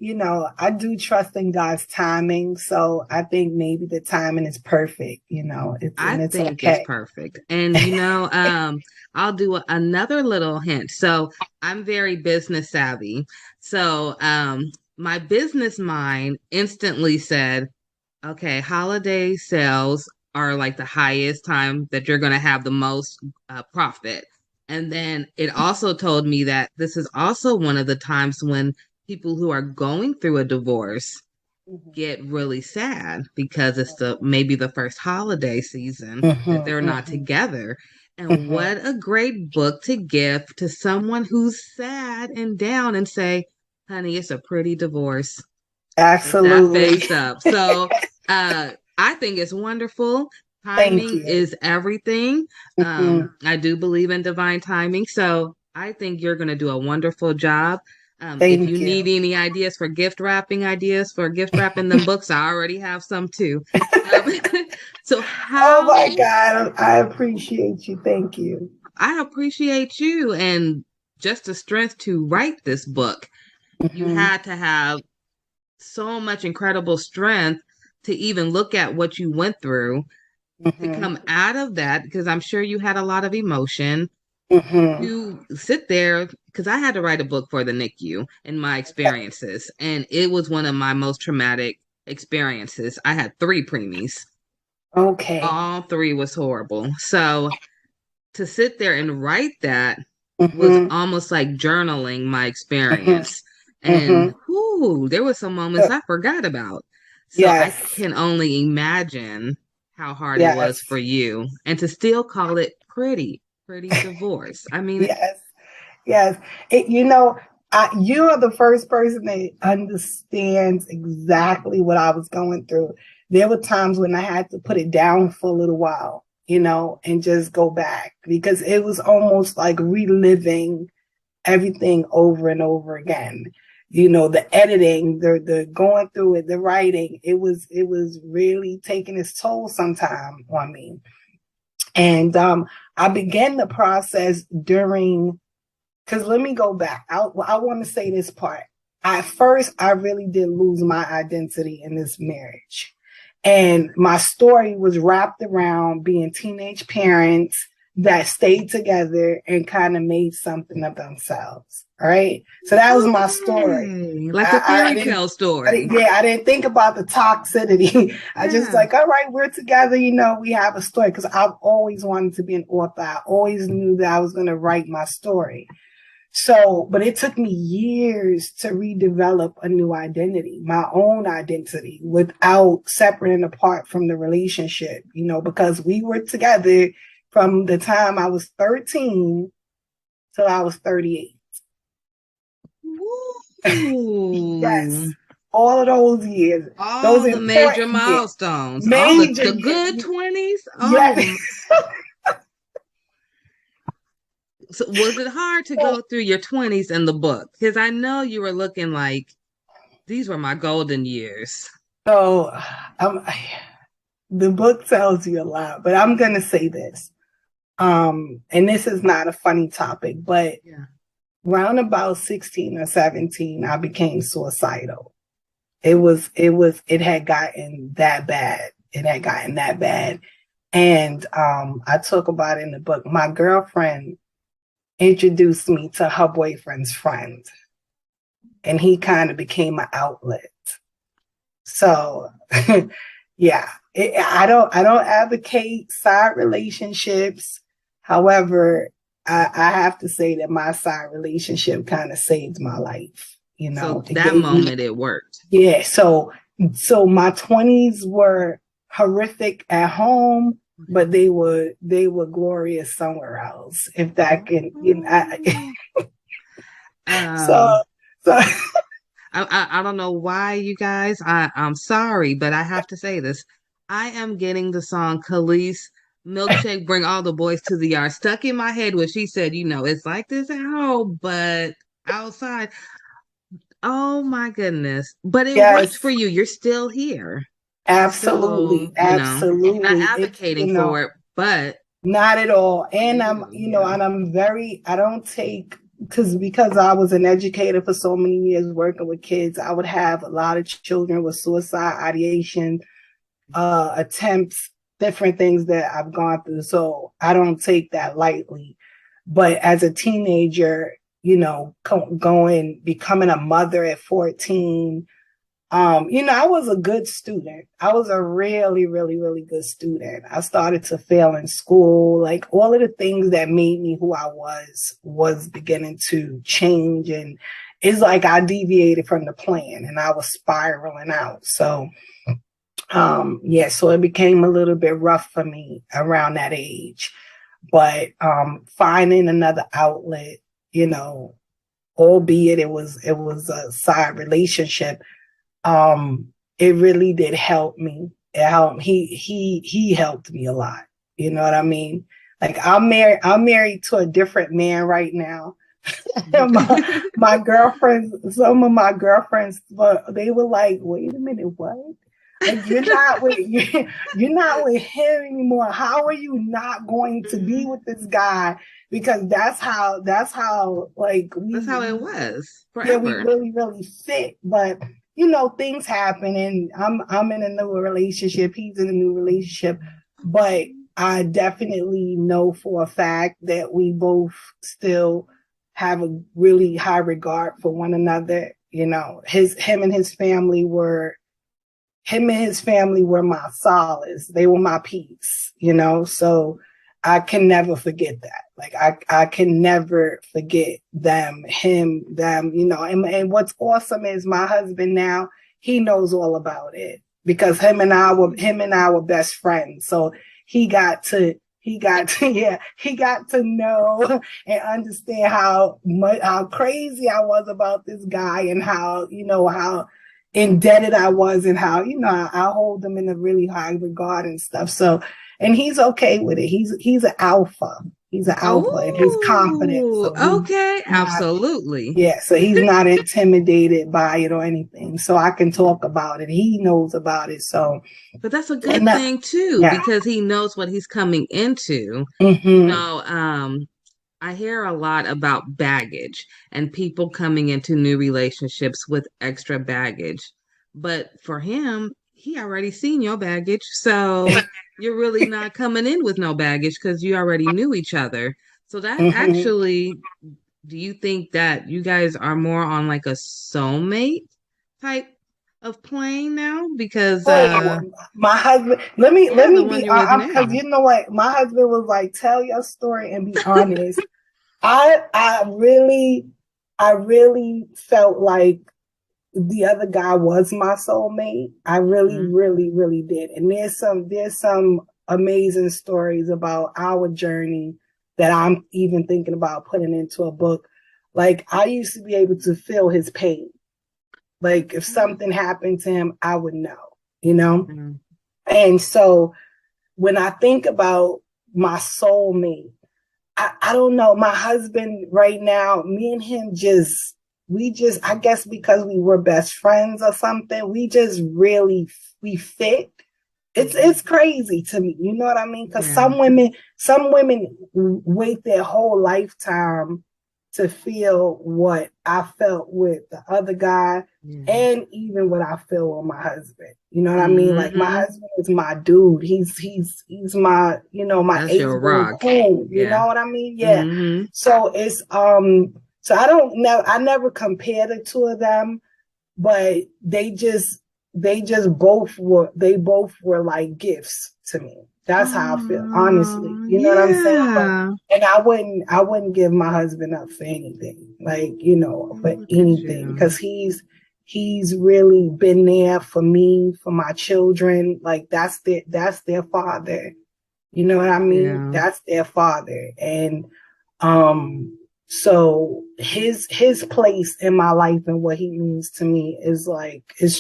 I do trust in God's timing. So I think maybe the timing is perfect. I think it's perfect. And, I'll do another little hint. So I'm very business savvy. So my business mind instantly said, okay, holiday sales are like the highest time that you're going to have the most profit. And then it also told me that this is also one of the times when people who are going through a divorce get really sad because it's maybe the first holiday season that they're not together. And what a great book to give to someone who's sad and down and say, honey, it's a pretty divorce. Absolutely. That face up. So I think it's wonderful. Timing is everything. I do believe in divine timing. So I think you're going to do a wonderful job. If you need any ideas for gift wrapping them books, I already have some too. So oh my God, I appreciate you. Thank you. I appreciate you and just the strength to write this book. You had to have so much incredible strength to even look at what you went through to come out of that, because I'm sure you had a lot of emotion. To sit there, because I had to write a book for the NICU and my experiences, and it was one of my most traumatic experiences. I had 3 preemies. Okay. All 3 was horrible. So to sit there and write that was almost like journaling my experience. And there were some moments I forgot about. So I can only imagine how hard it was for you, and to still call it pretty divorce. I mean, yes. You are the first person that understands exactly what I was going through. There were times when I had to put it down for a little while, and just go back, because it was almost like reliving everything over and over again. The editing, the going through it, the writing, it was really taking its toll sometime on me. And I began the process during, because let me go back. I want to say this part. At first, I really did lose my identity in this marriage. And my story was wrapped around being teenage parents, that stayed together and kind of made something of themselves. All right. So that was my story. Like a fairy tale story. I didn't think about the toxicity. I just like, all right, we're together. You know, we have a story, because I've always wanted to be an author. I always knew that I was going to write my story. So, but it took me years to redevelop a new identity, my own identity, without separating apart from the relationship, you know, because we were together from the time I was 13 till I was 38. Yes. All of those years. All those the major milestones. Major, all the good 20s. Oh. Yes. So was it hard to go through your 20s in the book? Because I know you were looking like, these were my golden years. So the book tells you a lot, but I'm going to say this. And this is not a funny topic, but around about 16 or 17, I became suicidal. It had gotten that bad. It had gotten that bad. And I talk about it in the book. My girlfriend introduced me to her boyfriend's friend, and he kind of became an outlet. So yeah, I don't advocate side relationships. However, I have to say that my side relationship kind of saved my life. You know, so that moment it worked. Yeah. So my 20s were horrific at home, but they were glorious somewhere else. If that can, you know. So I don't know why, you guys. I'm sorry, but I have to say this. I am getting the song Khalees Milkshake Bring All the Boys to the Yard stuck in my head when she said, you know, it's like this at home, but outside. Oh my goodness. But it worked for you. You're still here. Absolutely. So, absolutely. Not advocating for it, but not at all. And I don't take, because I was an educator for so many years working with kids, I would have a lot of children with suicide ideation, attempts, different things that I've gone through. So I don't take that lightly. But as a teenager, you know, becoming a mother at 14, you know, I was a good student. I was a really, really, really good student. I started to fail in school. Like all of the things that made me who I was beginning to change. And it's like I deviated from the plan and I was spiraling out. So, so it became a little bit rough for me around that age. But finding another outlet, you know, albeit it was a side relationship, it really did help me. It helped. He helped me a lot. You know what I mean? Like I'm married to a different man right now. my girlfriends, some of my girlfriends, they were like, wait a minute, what? Like you're not with him anymore. How are you not going to be with this guy? Because that's how like that's how it was forever. Yeah, we really, really fit. But you know, things happen, and I'm in a new relationship. He's in a new relationship, but I definitely know for a fact that we both still have a really high regard for one another. You know, him and his family were my solace. They were my peace, you know, so I can never forget that. Like I can never forget them, you know, and what's awesome is my husband now, he knows all about it because him and I were best friends. So he got to know and understand how crazy I was about this guy and how indebted I was and how, you know, I hold him in a really high regard and stuff. So, and he's okay with it. He's an alpha. He's an alpha and he's confident. So okay, absolutely. Yeah, so he's not intimidated by it or anything. So I can talk about it. He knows about it. So, but that's a good thing too, because he knows what he's coming into. Mm-hmm. You know, I hear a lot about baggage and people coming into new relationships with extra baggage. But for him, he already seen your baggage. So you're really not coming in with no baggage because you already knew each other. So that Mhm. actually, do you think that you guys are more on like a soulmate type of plane now? Because Well, my husband, let yeah, me the one be you're with because now. you know what, my husband was like, tell your story and be honest. I really felt like the other guy was my soulmate. I really, Mhm. really, really did. And there's some amazing stories about our journey that I'm even thinking about putting into a book. Like I used to be able to feel his pain. Like if something happened to him, I would know, you know? Mhm. And so when I think about my soulmate, I don't know. My husband right now, me and him I guess because we were best friends or something, we fit. It's crazy to me. You know what I mean? Because Yeah. some women wait their whole lifetime to feel what I felt with the other guy and even what I feel with my husband. You know what I mean? Like my Mhm. husband is my dude. He's my, my That's ace your boon rock. coon. You Yeah. know what I mean? Yeah. Mhm. So it's so I never compare the two of them, but they both were like gifts to me. That's how I feel, honestly. You know what I'm saying? But Yeah. and I wouldn't give my husband up for anything. Like, for Look at anything. you. Because he's really been there for me, for my children. Like that's their father. You know what I mean? Yeah. That's their father. And um so his place in my life and what he means to me is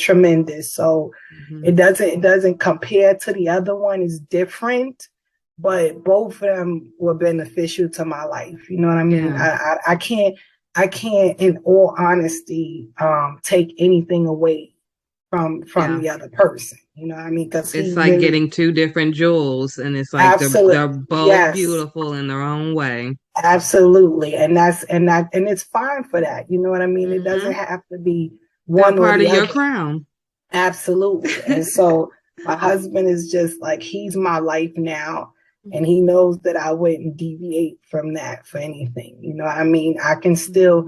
tremendous. So Mhm. it doesn't compare to the other one. It's different, but both of them were beneficial to my life. You know what I mean? Yeah. I can't in all honesty take anything away from Yeah. the other person. You know what I mean? Because he It's like really getting two different jewels, and it's like they're absolutely both yes. beautiful in their own way. Absolutely. And it's fine for that. You know what I mean? It doesn't Mhm. have to be They're one or part of the your other. crown. Absolutely. And so my husband is just like, he's my life now. And he knows that I wouldn't deviate from that for anything. You know what I mean? I can still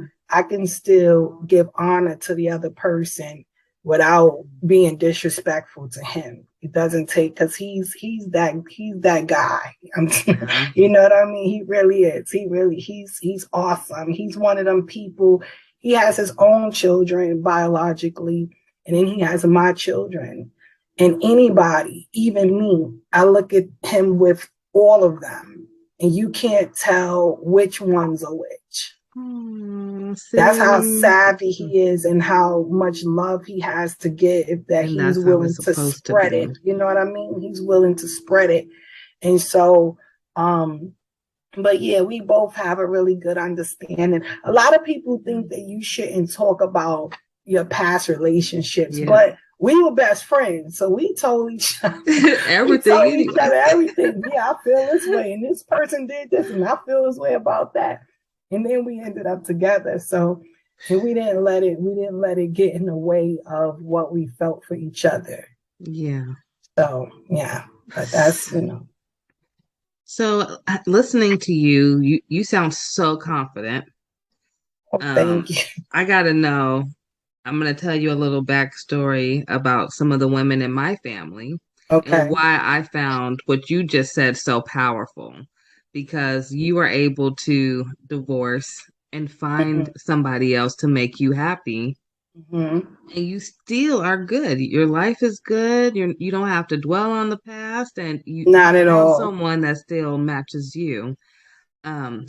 give honor to the other person without being disrespectful to him. It doesn't take because he's that guy. Yeah. You know what I mean? He really is. He's awesome. He's one of them people. He has his own children biologically, and then he has my children. And anybody, even me, I look at him with all of them, and you can't tell which one's a which. That's how See, savvy he is and how much love he has to give, that and he's that's how it's willing to supposed to spread it. be. You know what I mean? He's willing to spread it. And so, but yeah, we both have a really good understanding. A lot of people think that you shouldn't talk about your past relationships, Yeah. but we were best friends. So we told each other, Everything anyway. everything. Yeah, I feel this way. And this person did this, and I feel this way about that. And then we ended up together. So and we didn't let it get in the way of what we felt for each other. Yeah. So yeah. But that's So listening to you, you sound so confident. Thank you. I gotta know. I'm gonna tell you a little backstory about some of the women in my family and Okay. why I found what you just said so powerful. Because you were able to divorce and find somebody else to make you happy, Mm-hmm. and you still are good. Your life is good. You don't have to dwell on the past, and you Not at found all. someone that still matches you.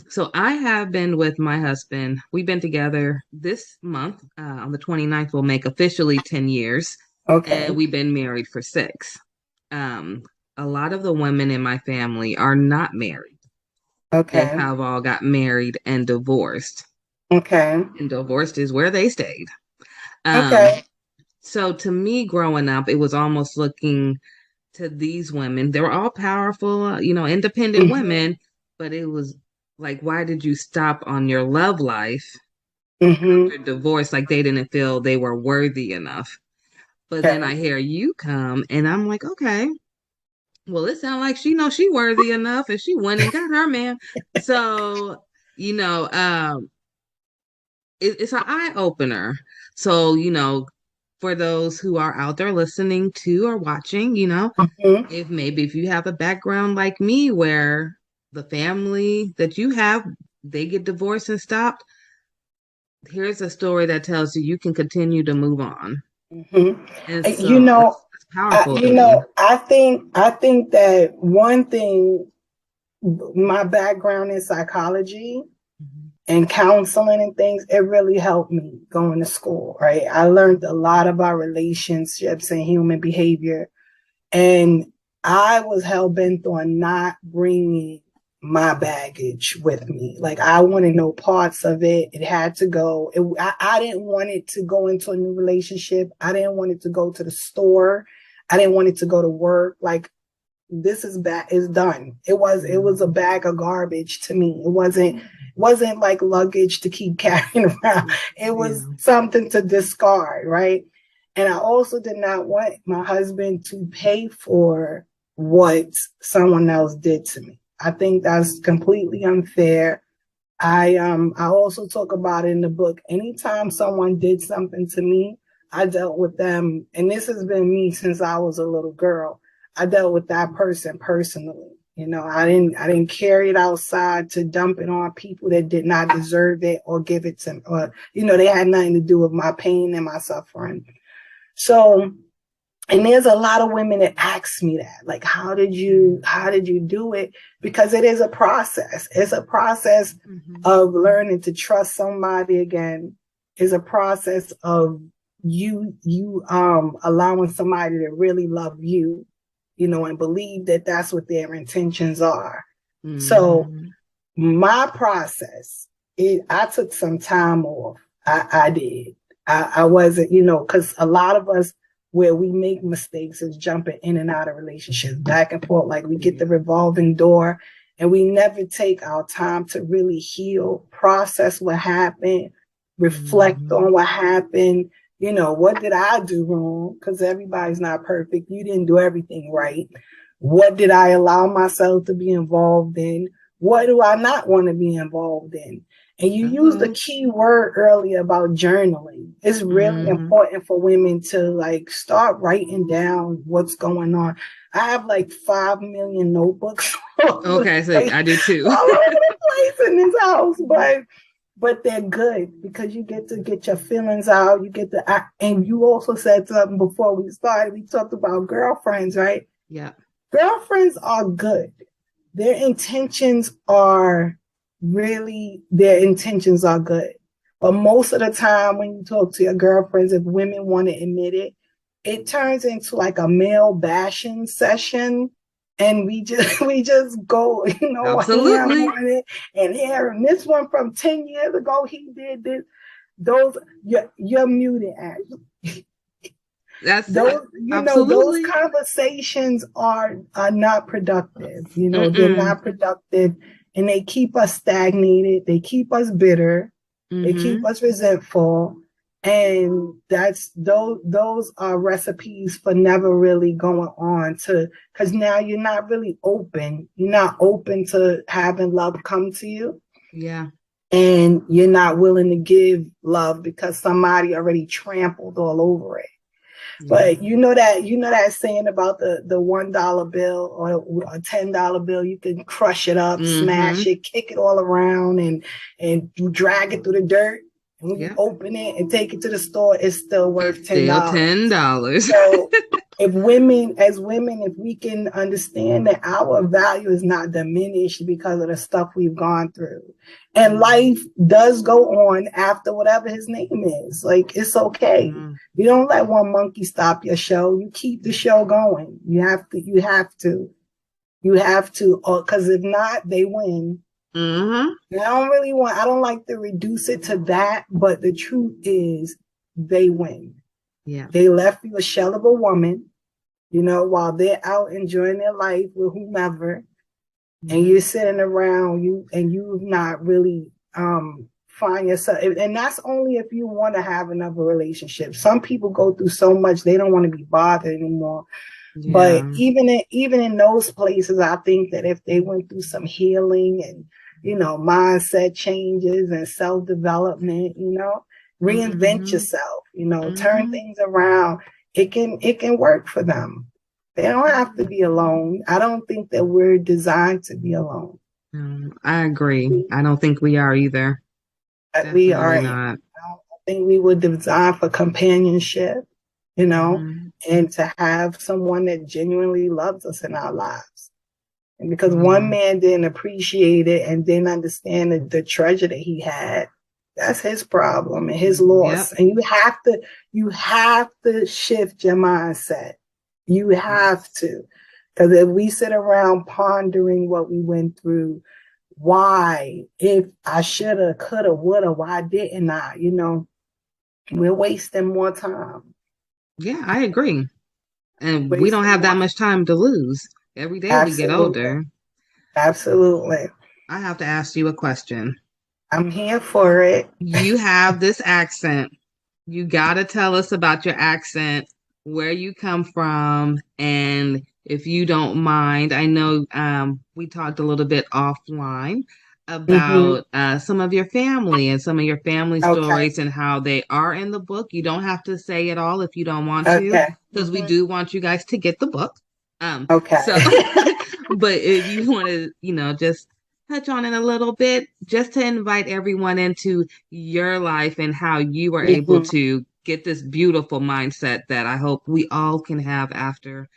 So I have been with my husband. We've been together this month. On the 29th, we'll make officially 10 years. Okay. And we've been married for 6. Um, a lot of the women in my family are not married. They Okay. have all got married and divorced. Okay. And divorced is where they stayed. Okay. So to me, growing up, it was almost looking to these women. They were all powerful, independent Mm-hmm. women, but it was like, why did you stop on your love life Mm-hmm. after divorce? Like they didn't feel they were worthy enough. But then Okay. I hear you come and I'm like, okay, Well, it sounds like she worthy enough, and she went and got her man. So, it's an eye opener. So, for those who are out there listening to or watching, if you have a background like me where the family that you have, they get divorced and stopped, here's a story that tells you can continue to move on. Mm-hmm. And so it's powerful. I think that one thing, my background in psychology and counseling and things, it really helped me going to school, right? I learned a lot about relationships and human behavior. And I was hell-bent on not bringing my baggage with me. Like, I wanted no parts of it. It had to go. I didn't want it to go into a new relationship. I didn't want it to go to the store. I didn't want it to go to work. Like, this is done. It was a bag of garbage to me. It wasn't like luggage to keep carrying around. It was something to discard, right? And I also did not want my husband to pay for what someone else did to me. I think that's completely unfair. I also talk about it in the book. Anytime someone did something to me, I dealt with them, and this has been me since I was a little girl. I dealt with that person personally. I didn't carry it outside to dump it on people that did not deserve it or give it to, or, they had nothing to do with my pain and my suffering. So, and there's a lot of women that ask me that, like, how did you do it? Because it is a process. It's a process of learning to trust somebody again. It's a process of you allowing somebody to really love you, and believe that that's what their intentions are. So my process, I took some time off. I did. I wasn't, because a lot of us, where we make mistakes is jumping in and out of relationships, back and forth. Like, we get the revolving door, and we never take our time to really heal, process what happened, reflect on what happened. What did I do wrong? Because everybody's not perfect. You didn't do everything right. What did I allow myself to be involved in? What do I not want to be involved in? And you used the key word earlier about journaling. It's really important for women to start writing down what's going on. I have 5 million notebooks. Okay, so I do too. All over the place in this house, but they're good because you get to get your feelings out. You get to act. And you also said something before we started. We talked about girlfriends, right? Yeah. Girlfriends are good. Their intentions are good. But most of the time when you talk to your girlfriends, if women want to admit it, it turns into a male bashing session. And we just go, Absolutely. And here, and this one from 10 years ago, he did this. You're muted, Ashley. Those conversations are not productive. They're not productive, and they keep us stagnated. They keep us bitter. They keep us resentful. And those are recipes for never really going on because now you're not really open. You're not open to having love come to you. Yeah. And you're not willing to give love because somebody already trampled all over it. Yeah. But you know that saying about the $1 bill or a $10 bill, you can crush it up, smash it, kick it all around, and you drag it through the dirt. And when you open it and take it to the store, it's still worth $10. Still $10. So if we can understand that our value is not diminished because of the stuff we've gone through. And life does go on after whatever his name is. It's okay. You don't let one monkey stop your show. You keep the show going. You have to, because if not, they win. I don't like to reduce it to that, but the truth is they win. Yeah. They left you a shell of a woman, while they're out enjoying their life with whomever, and you're sitting around and you've not really find yourself, and that's only if you want to have another relationship. Some people go through so much they don't want to be bothered anymore. But Yeah. even in those places, I think that if they went through some healing and, mindset changes and self-development, reinvent yourself, turn things around, it can work for them. They don't have to be alone. I don't think that we're designed to be alone. I agree. I don't think we are either. We Definitely aren't. not. I think we were designed for companionship, and to have someone that genuinely loves us in our lives. And because one man didn't appreciate it and didn't understand the treasure that he had, that's his problem and his loss. And you have to shift your mindset. You have to. Because if we sit around pondering what we went through, why, if I shoulda, coulda, woulda, why didn't I, we're wasting more time. Yeah, I agree. And we don't have that much time to lose. Every day we get older. Absolutely. I have to ask you a question. I'm here for it. You have this accent. You got to tell us about your accent, where you come from, and if you don't mind, I know we talked a little bit offline about some of your family and some of your family stories and how they are in the book. You don't have to say it all if you don't want to, because we do want you guys to get the book. So, but if you want to, just touch on it a little bit, just to invite everyone into your life and how you were able to get this beautiful mindset that I hope we all can have after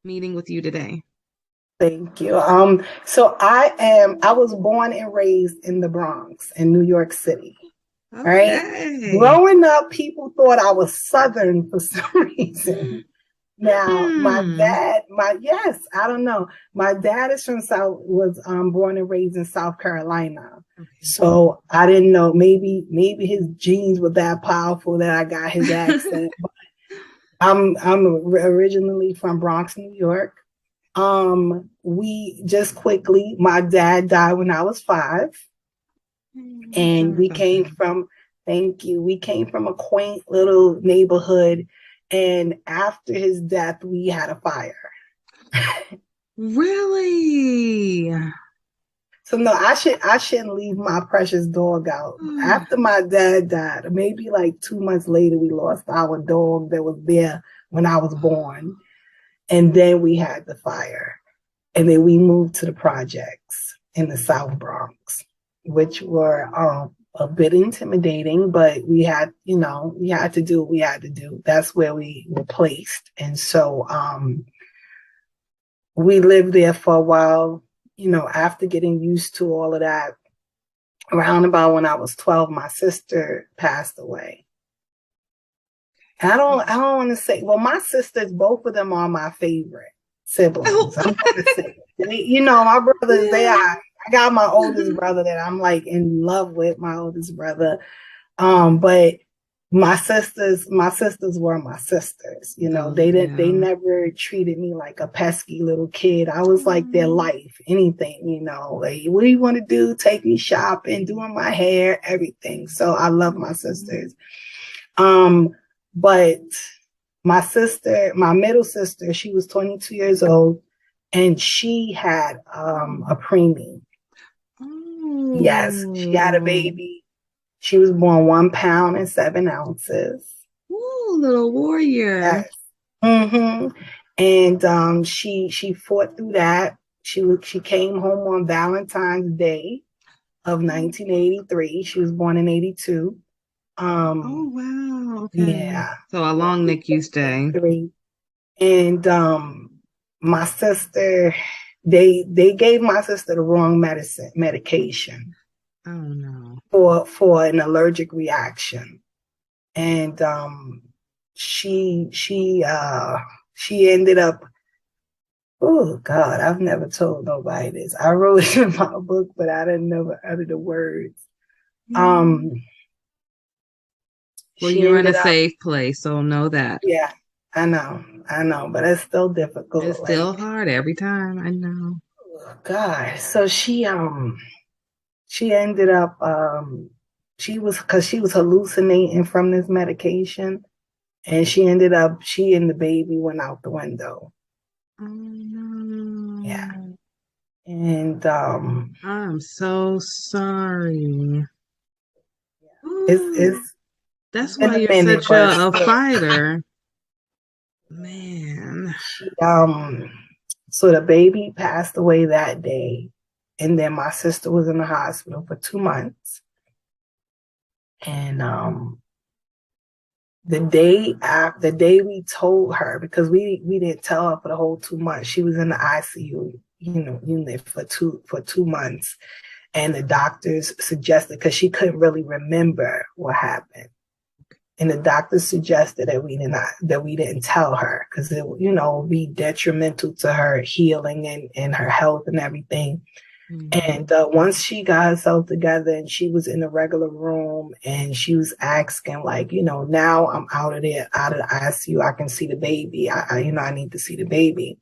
meeting with you today. Thank you. So I was born and raised in the Bronx in New York City. Right? Growing up, people thought I was Southern for some reason. Now, my dad, I don't know. My dad is was born and raised in South Carolina. So I didn't know, maybe his genes were that powerful that I got his accent. But I'm originally from Bronx, New York. We just quickly, my dad died when I was 5. And we came from, we came from a quaint little neighborhood. And after his death, we had a fire. Really? So no, I shouldn't leave my precious dog out. After my dad died, maybe like 2 months later, we lost our dog that was there when I was born. And then we had the fire. And then we moved to the projects in the South Bronx, which were a bit intimidating, but we had to do what we had to do. That's where we were placed. And so we lived there for a while, after getting used to all of that. Around about when I was 12, my sister passed away. I don't want to say, well, my sisters, both of them are my favorite siblings. I'm going to say, my brothers, I got my oldest brother that I'm like in love with, my oldest brother. But my sisters were my sisters. They never treated me like a pesky little kid. I was like their life, anything, like, what do you want to do? Take me shopping, doing my hair, everything. So I love my sisters. But my middle sister, she was 22 years old and she had a preemie. Yes, she had a baby. She was born 1 pound and 7 ounces. Ooh, little warrior. Yes. And she fought through that. She came home on Valentine's Day of 1983. She was born in 82. Oh wow. Okay. Yeah. So a long NICU stay. And my sister, they gave my sister the wrong medication. Oh no. For an allergic reaction. And she ended up, oh God, I've never told nobody this. I wrote it in my book, but I didn't never utter the words. Well, you're in a safe place, so know that. Yeah, I know, but it's still difficult. It's still hard every time. I know. Oh, God, so she ended up she was hallucinating from this medication, and she and the baby went out the window. Oh, no. Yeah. And I'm so sorry. it's That's been why a you're minute, such but a fighter. Man. so the baby passed away that day, and then my sister was in the hospital for 2 months. And the day we told her, because we didn't tell her for the whole 2 months, she was in the ICU, unit for 2 months, and the doctors suggested, because she couldn't really remember what happened, and the doctors suggested that we didn't tell her, because it would be detrimental to her healing and her health and everything. And once she got herself together and she was in a regular room and she was asking, like, now I'm out of the ICU, I can see the baby. I need to see the baby.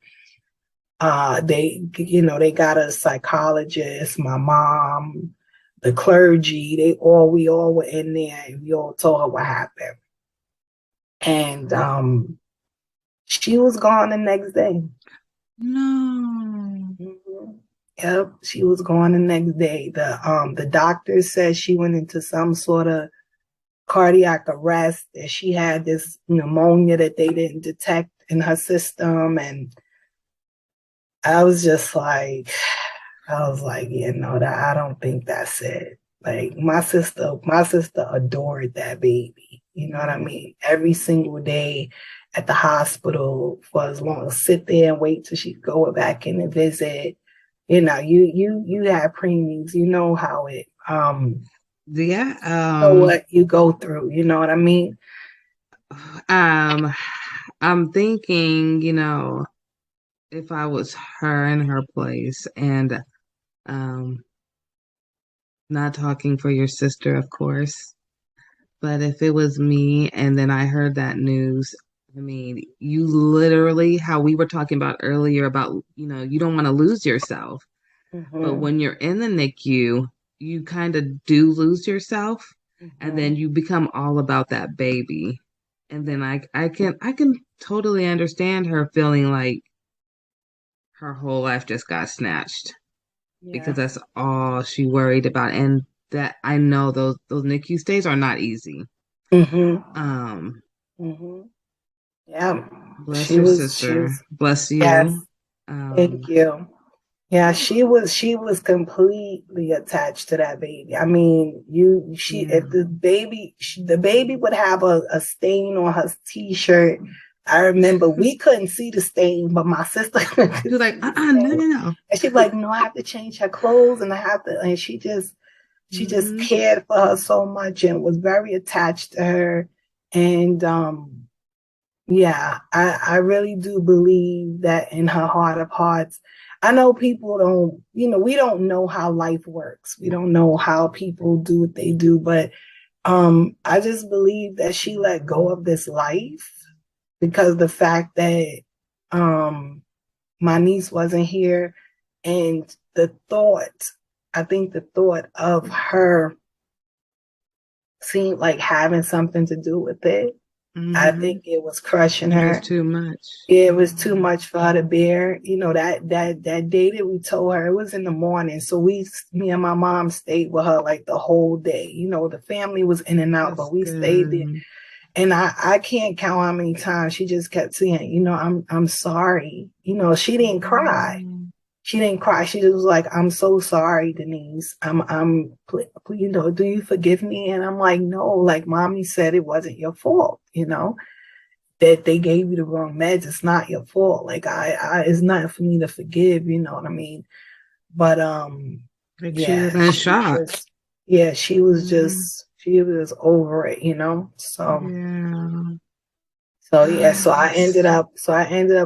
They got a psychologist, my mom, the clergy, we all were in there, and we all told her what happened. And she was gone the next day. No. Yep, she was gone the next day. The doctor said she went into some sort of cardiac arrest, that she had this pneumonia that they didn't detect in her system. And I was like, yeah, no, I don't think that's it. Like, my sister adored that baby. You know what I mean? Every single day at the hospital, for as long as sit there and wait till she go back in and visit. You have preemies, you know how it what you go through, you know what I mean? I'm thinking, if I was her in her place, and not talking for your sister, of course, but if it was me and then I heard that news, I mean, you literally, how we were talking about earlier about, you don't want to lose yourself. But when you're in the NICU, you kind of do lose yourself, and then you become all about that baby. And then I can totally understand her feeling like her whole life just got snatched, because that's all she worried about. And that, I know those NICU stays are not easy. Yeah. Bless your sister. Bless you. Yes. Thank you. Yeah, she was completely attached to that baby. I mean, if the baby would have a stain on her t-shirt. I remember we couldn't see the stain, but my sister she was like, no. And she'd be like, no, I have to change her clothes, and and she just cared for her so much and was very attached to her. And yeah, I really do believe that in her heart of hearts. I know people don't, we don't know how life works. We don't know how people do what they do, but I just believe that she let go of this life, because the fact that my niece wasn't here, and I think the thought of her seemed like having something to do with it. I think it was crushing her. It was too much. It was too much for her to bear. That day that we told her, it was in the morning. So me and my mom stayed with her like the whole day. The family was in and out, but we stayed there. And I can't count how many times she just kept saying, I'm sorry. She didn't cry. She didn't cry. She just was like, I'm so sorry, Denise. Do you forgive me? And I'm like, no, like mommy said, it wasn't your fault, that they gave you the wrong meds. It's not your fault. Like it's not for me to forgive, you know what I mean? But, she was in shock. She was just, she was over it, So I ended up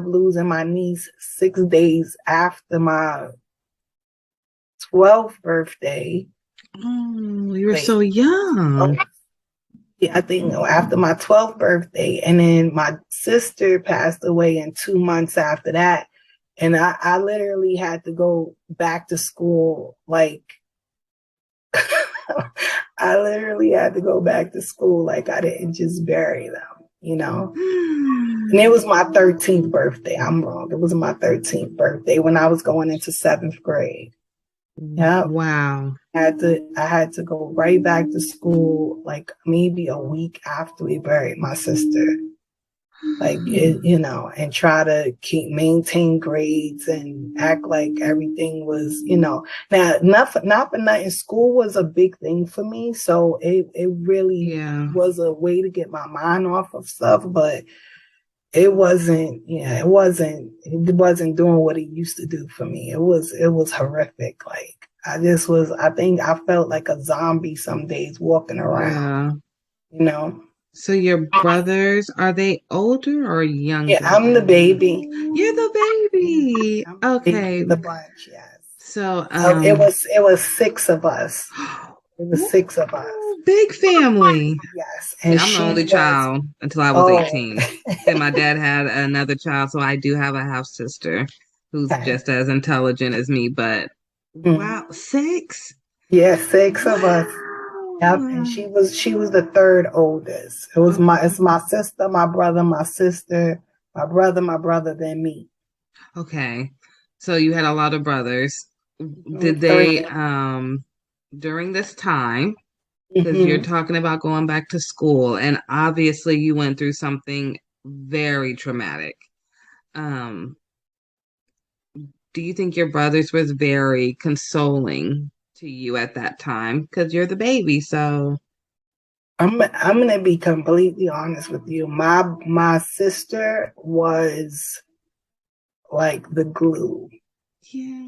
losing my niece 6 days after my 12th birthday. Oh, you were so young. Yeah, I think after my 12th birthday, and then my sister passed away in 2 months after that. And I literally had to go back to school. Like, I literally had to go back to school. Like, I didn't just bury them. you know. And it was my 13th birthday. I'm wrong. It was my 13th birthday when I was going into 7th grade. Yeah. Wow. I had to go right back to school, like maybe a week after we buried my sister. Like, you know, and try to maintain grades and act like everything was, you know. Now, not for nothing, school was a big thing for me. So it really was a way to get my mind off of stuff, but it wasn't doing what it used to do for me. It was horrific. Like, I think I felt like a zombie some days walking around, you know. So your brothers, are they older or younger? Yeah, I'm the baby. You're the baby. Okay. The bunch, yes. So it was 6 of us. It was 6 of us. Big family. Yes. And I'm the only child until I was 18. And my dad had another child, so I do have a half sister who's just as intelligent as me, but wow, 6? Yeah, 6 of us. Yep, and she was the 3rd oldest. It's my sister, my brother, my sister, my brother, then me. Okay. So you had a lot of brothers. Did they during this time, because you're talking about going back to school, and obviously you went through something very traumatic. Do you think your brothers was very consoling to you at that time? Because you're the baby, so I'm gonna be completely honest with you. My sister was like the glue. Yeah.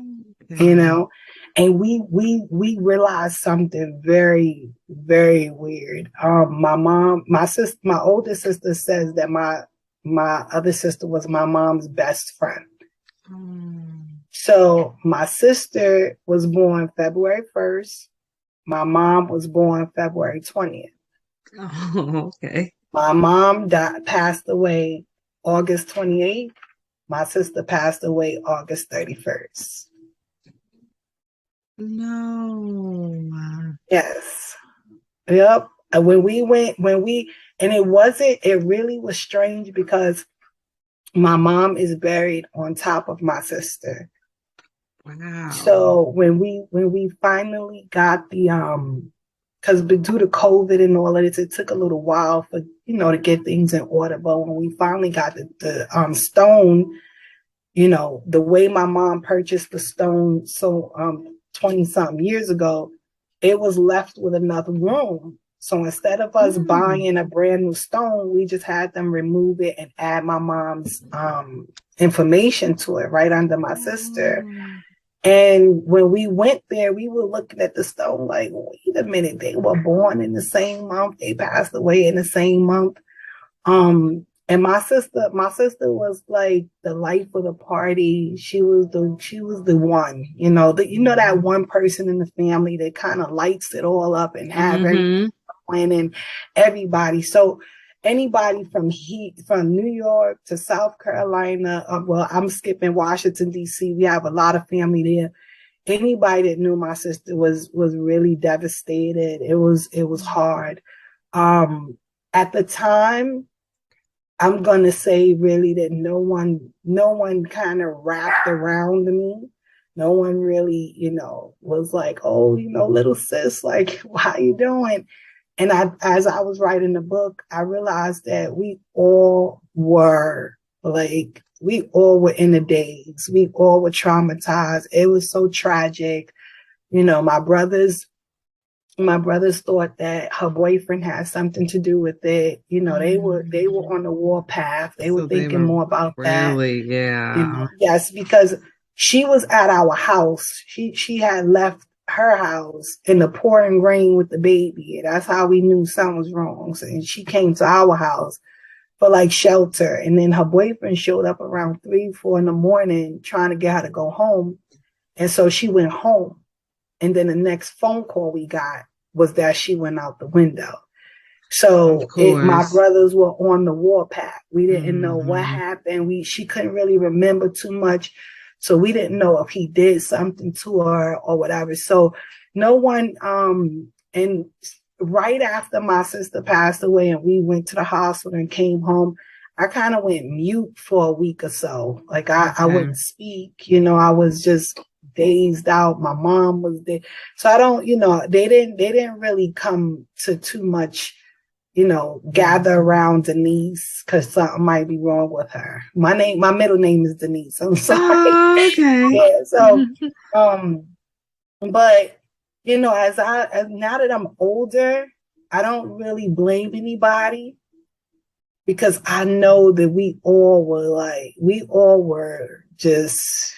You know, and we realized something very, very weird. My oldest sister says that my other sister was my mom's best friend. So my sister was born February 1st. My mom was born February 20th. Oh, okay. My mom passed away August 28th. My sister passed away August 31st. No. Yes. Yep. And it really was strange because my mom is buried on top of my sister. Wow. So when we finally got because due to COVID and all of this, it took a little while for, you know, to get things in order. But when we finally got the stone, you know, the way my mom purchased the stone, so 20 something years ago, it was left with another room. So instead of us buying a brand new stone, we just had them remove it and add my mom's information to it right under my sister. And when we went there, we were looking at the stone like, wait a minute, they were born in the same month, they passed away in the same month. And my sister was like the life of the party. She was the one, you know, that one person in the family that kind of lights it all up and have everything going and everybody. So anybody from New York to South Carolina, well, I'm skipping Washington, D.C. We have a lot of family there. Anybody that knew my sister was really devastated. It was hard. At the time, I'm going to say really that no one kind of wrapped around me. No one really, you know, was like, oh, you know, little sis, like, how you doing? And as I was writing the book, I realized that we all were in the daze. We all were traumatized. It was so tragic. You know, my brothers thought that her boyfriend had something to do with it. You know, they were on the warpath. They were thinking more about that. Really, yeah. You know? Yes, because she was at our house. She had left her house in the pouring rain with the baby. And that's how we knew something was wrong. So, and she came to our house for like shelter. And then her boyfriend showed up around 3, 4 in the morning trying to get her to go home. And so she went home. And then the next phone call we got was that she went out the window. So my brothers were on the warpath. We didn't know what happened. She couldn't really remember too much. So we didn't know if he did something to her or whatever. So no one, and right after my sister passed away and we went to the hospital and came home, I kind of went mute for a week or so. Like I wouldn't speak, I was just dazed out. My mom was there. So I don't, they didn't really come to too much, gather around Denise because something might be wrong with her. My middle name is Denise. I'm sorry. Oh, okay. Yeah. So, but as now that I'm older, I don't really blame anybody because I know that we all were just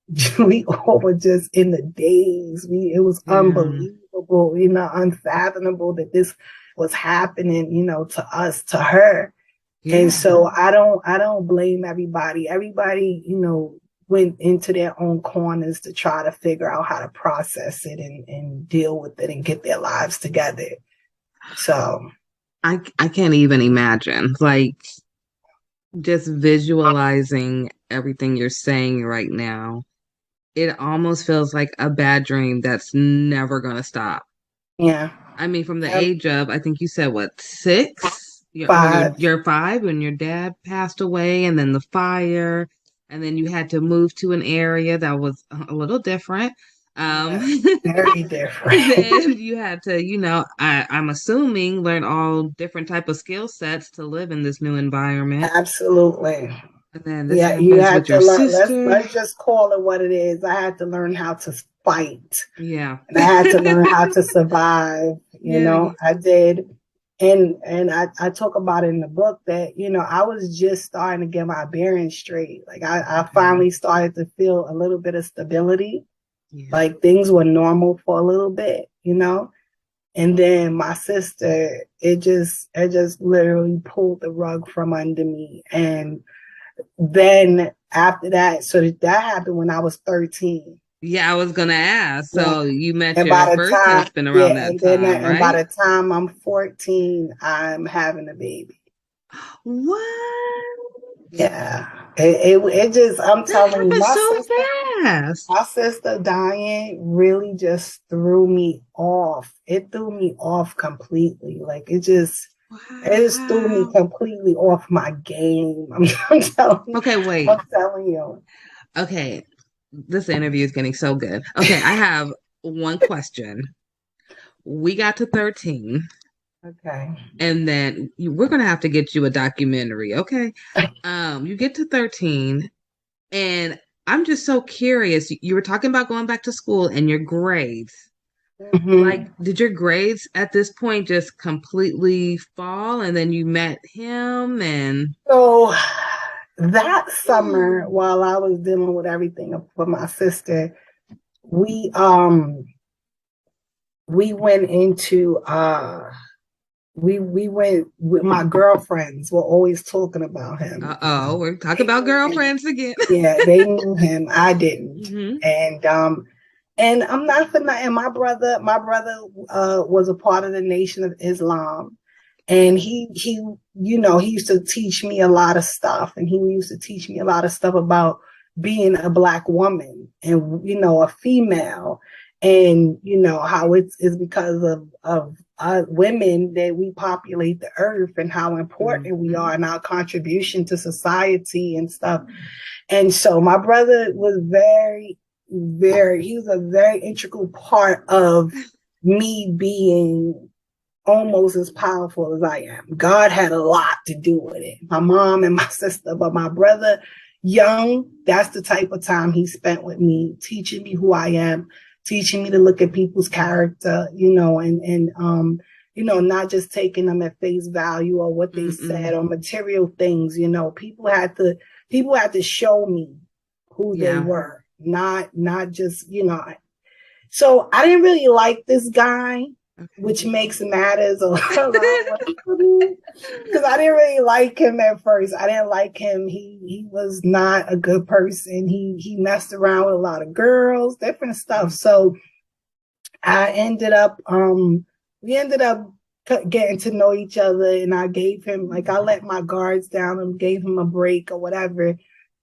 in the daze. It was unbelievable, unfathomable that this was happening, to us, to her. Yeah. And so I don't blame everybody. Everybody, went into their own corners to try to figure out how to process it and deal with it and get their lives together. So I can't even imagine, like, just visualizing everything you're saying right now. It almost feels like a bad dream that's never going to stop. Yeah. I mean, from the age of, I think you said, what, 6? You're 5 when your dad passed away, and then the fire, and then you had to move to an area that was a little different. Very different. Then you had to, I'm assuming, learn all different type of skill sets to live in this new environment. Absolutely. And then this you had with to your learn. sister. Let's just call it what it is. I had to learn how to fight. Yeah. And I had to learn how to survive. I did. And I talk about it in the book that, I was just starting to get my bearings straight. Like I finally started to feel a little bit of stability. Yeah. Like things were normal for a little bit, and then my sister, it just literally pulled the rug from under me. And then after that, so that happened when I was 13. Yeah, I was gonna ask. So you met your first husband around that time, right? And by the time I'm 14, I'm having a baby. What? Yeah. It just, I'm telling you, my sister dying really just threw me off. It threw me off completely. Like it just threw me completely off my game. I'm telling you. Okay, wait. I'm telling you. Okay. This interview is getting so good. Okay, I have one question. We got to 13. Okay. And then we're going to have to get you a documentary, okay? You get to 13, and I'm just so curious. You were talking about going back to school and your grades. Mm-hmm. Like, did your grades at this point just completely fall, and then you met him? And so that summer, while I was dealing with everything with my sister, we went into we went with my girlfriends. Were always talking about him. We're talking about girlfriends again. Yeah, they knew him. I didn't. Mm-hmm. And I'm not for nothing. My brother was a part of the Nation of Islam. And he used to teach me a lot of stuff. And he used to teach me a lot of stuff about being a Black woman and, a female. And, how it's because of women that we populate the earth and how important we are and our contribution to society and stuff. And so my brother was he was a very integral part of me being almost as powerful as I am. God had a lot to do with it. My mom and my sister, but my brother, young, that's the type of time he spent with me, teaching me who I am, teaching me to look at people's character, and not just taking them at face value or what they said or material things. People had to show me who they were, not just, So I didn't really like this guy, which makes matters a lot because I didn't really like him at first. I didn't like him. He was not a good person. He messed around with a lot of girls, different stuff. So we ended up getting to know each other, and I gave him, I let my guards down and gave him a break or whatever.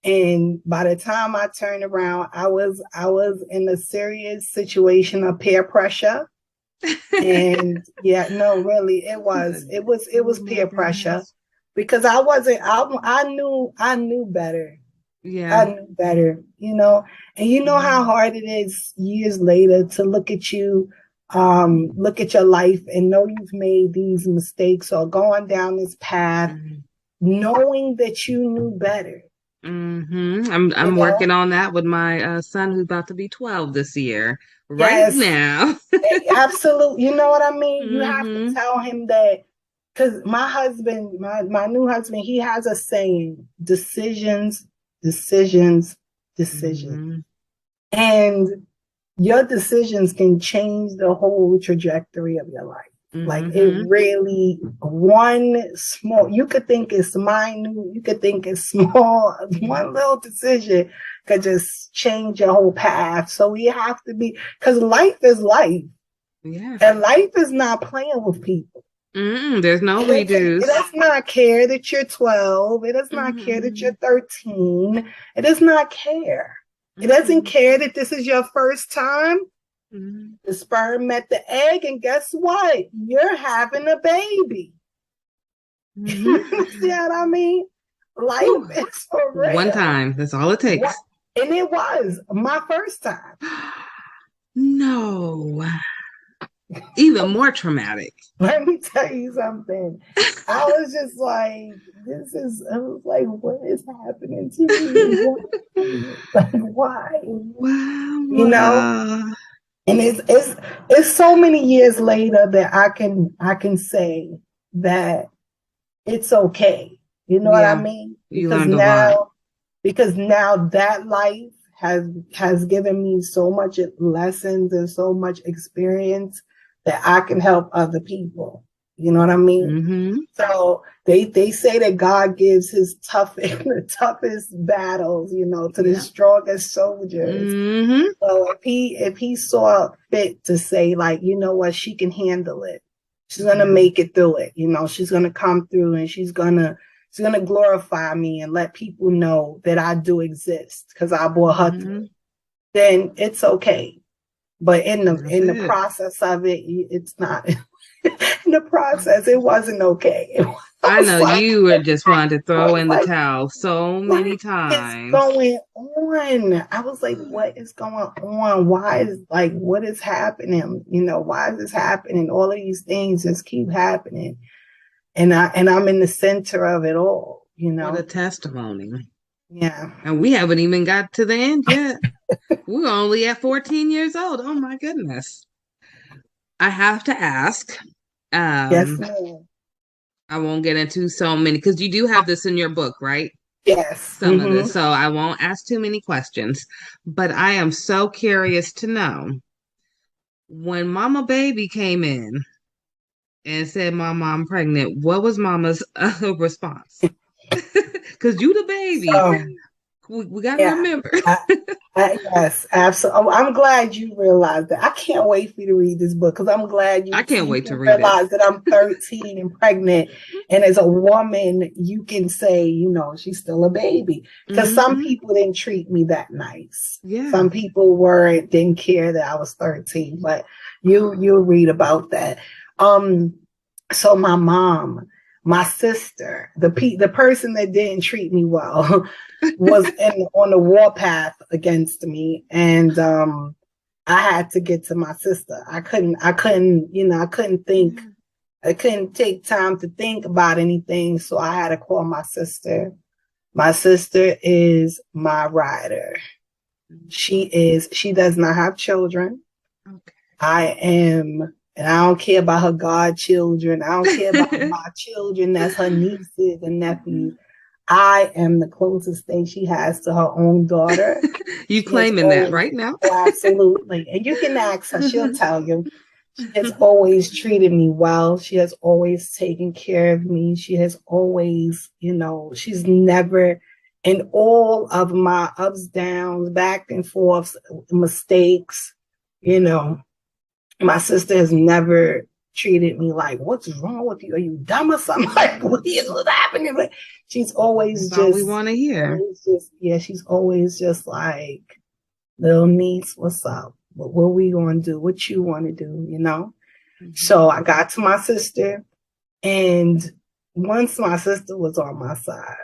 And by the time I turned around, I was in a serious situation of peer pressure. And yeah, no, really, it was peer pressure because I knew better. Yeah. I knew better, and you know how hard it is years later to look at look at your life and know you've made these mistakes or gone down this path, knowing that you knew better. I'm working on that with my son who's about to be 12 this year. Right now. Absolutely. You know what I mean? You have to tell him that, because my husband, my new husband, he has a saying, decisions. And your decisions can change the whole trajectory of your life. Like it really, you could think it's minute, you could think it's small, one little decision could just change your whole path. So we have to be, because life is life. Yeah. And life is not playing with people. There's no redos. It does not care that you're 12. It does not care that you're 13. It does not care. It doesn't care that this is your first time. The sperm met the egg, and guess what? You're having a baby. You see what I mean? Life is for real. One time. That's all it takes. And it was my first time. No. Even more traumatic. Let me tell you something. I was just like, I was like, what is happening to me? Like, why? Wow. You know? And it's so many years later that I can say that it's okay. You know what I mean? You learned a lot. Because now that life has given me so much lessons and so much experience that I can help other people. You know what I mean? So they say that God gives his the toughest battles, to the strongest soldiers. So if he saw fit to say, like, you know what, she can handle it. She's gonna make it through it. She's gonna come through and she's gonna glorify me and let people know that I do exist because I brought her through. Then it's okay. But in the process of it, it's not. In the process, it wasn't okay. I know you were just wanting to throw in the towel so many times. What's going on? I was like, what is going on? What is happening? Why is this happening? All of these things just keep happening. And I'm in the center of it all, What a testimony. Yeah. And we haven't even got to the end yet. We're only at 14 years old. Oh my goodness. I have to ask. Yes, ma'am. I won't get into so many because you do have this in your book, right? Yes. Some of this. So I won't ask too many questions. But I am so curious to know, when Mama Baby came in and said, Mama, I'm pregnant, what was Mama's response? Because you the baby. We got to remember. Yes, absolutely. I'm glad you realized that. I can't wait for you to read this book because I'm glad I can't wait to read realize that I'm 13 and pregnant. And as a woman, you can say, she's still a baby. Because some people didn't treat me that nice. Yeah. Some people didn't care that I was 13. But you'll read about that. So my mom, my sister, the person that didn't treat me well, was on the warpath against me, and I had to get to my sister. I couldn't think. I couldn't take time to think about anything, so I had to call my sister. My sister is my rider. She does not have children. Okay. I am. And I don't care about her godchildren. I don't care about my children. That's her nieces and nephews. I am the closest thing she has to her own daughter. You claiming that right now? Oh, absolutely. And you can ask her. She'll tell you. She has always treated me well. She has always taken care of me. She has always, she's never, in all of my ups, downs, back and forth, mistakes, my sister has never treated me like, what's wrong with you? Are you dumb or something? Like, what's happening? But she's always That's all we want to hear. She's always just like, little niece, what's up? What we going to do? What you want to do? So I got to my sister, and once my sister was on my side,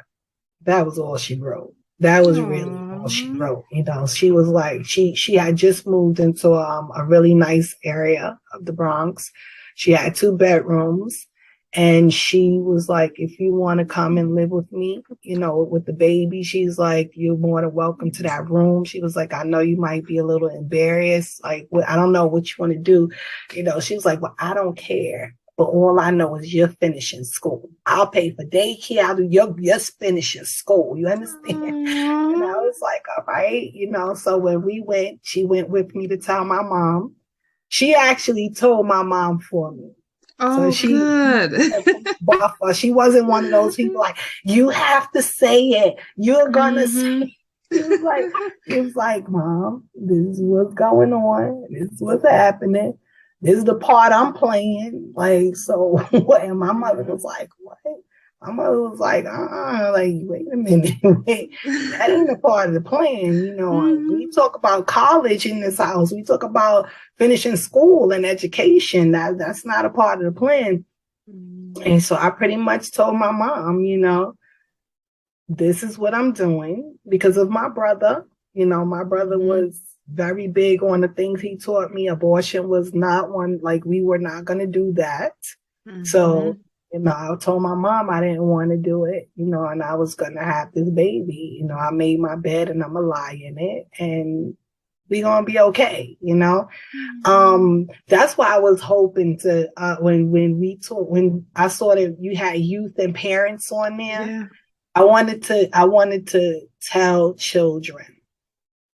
that was all she wrote. That was really all she wrote. You know, she was like, she had just moved into a really nice area of the Bronx. She had 2 bedrooms, and she was like, if you want to come and live with me, you know, with the baby, she's like, you're more than welcome to that room. She was like, I know you might be a little embarrassed. Like, I don't know what you want to do. You know, she was like, well, I don't care. But all I know is you're finishing school. I'll pay for daycare. I'll do you're finishing school. You understand? And I was like, all right, you know. So when we went, she went with me to tell my mom. She actually told my mom for me. Oh, so good. She wasn't one of those people like, you have to say it. You're gonna say it. It was like, Mom, this is what's going on. This is what's happening. This is the part I'm playing. Like, so what? And my mother was like, what? My mother was like, like, wait a minute. Wait, that ain't a part of the plan. You know, we talk about college in this house. We talk about finishing school and education. That's not a part of the plan. And so I pretty much told my mom, you know, this is what I'm doing because of my brother. You know, my brother was very big on the things he taught me. Abortion was not one, like, we were not going to do that. So, you know, I told my mom I didn't want to do it, you know, and I was going to have this baby. You know, I made my bed and I'm going to lie in it and we going to be okay, you know. That's why I was hoping to, when I saw that you had youth and parents on there, I wanted to tell children.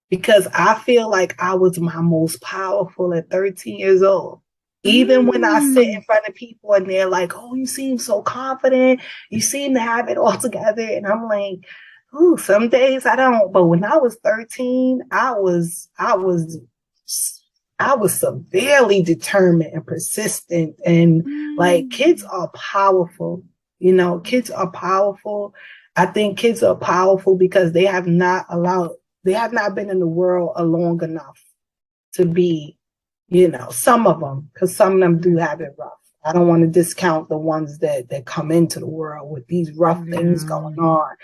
Because I feel like I was my most powerful at 13 years old. Even when I sit in front of people and they're like, oh, you seem so confident. You seem to have it all together. And I'm like, ooh, some days I don't. But when I was 13, I was severely determined and persistent. And like, kids are powerful. You know, kids are powerful. I think kids are powerful because they have not been in the world long enough to be, you know, some of them, because some of them do have it rough. I don't want to discount the ones that come into the world with these rough things going on.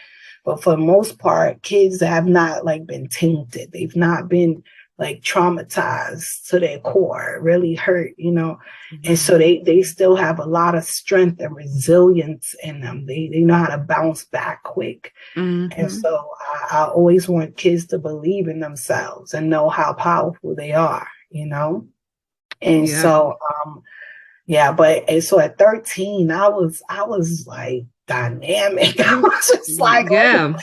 But for the most part, kids have not like been tainted. They've not been like traumatized to their core, really hurt, you know. And so they still have a lot of strength and resilience in them. They know how to bounce back quick. And so I always want kids to believe in themselves and know how powerful they are, you know. And so so at 13, I was like dynamic. I was just like, I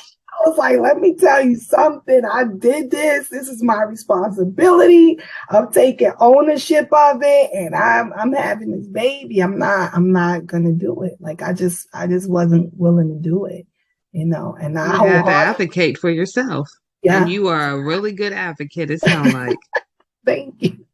was like, let me tell you something. I did this. This is my responsibility. I'm taking ownership of it, and I'm having this baby. I'm not gonna do it. Like I just wasn't willing to do it, you know. And I had to advocate for yourself. Yeah, and you are a really good advocate. It sounds like. Thank you.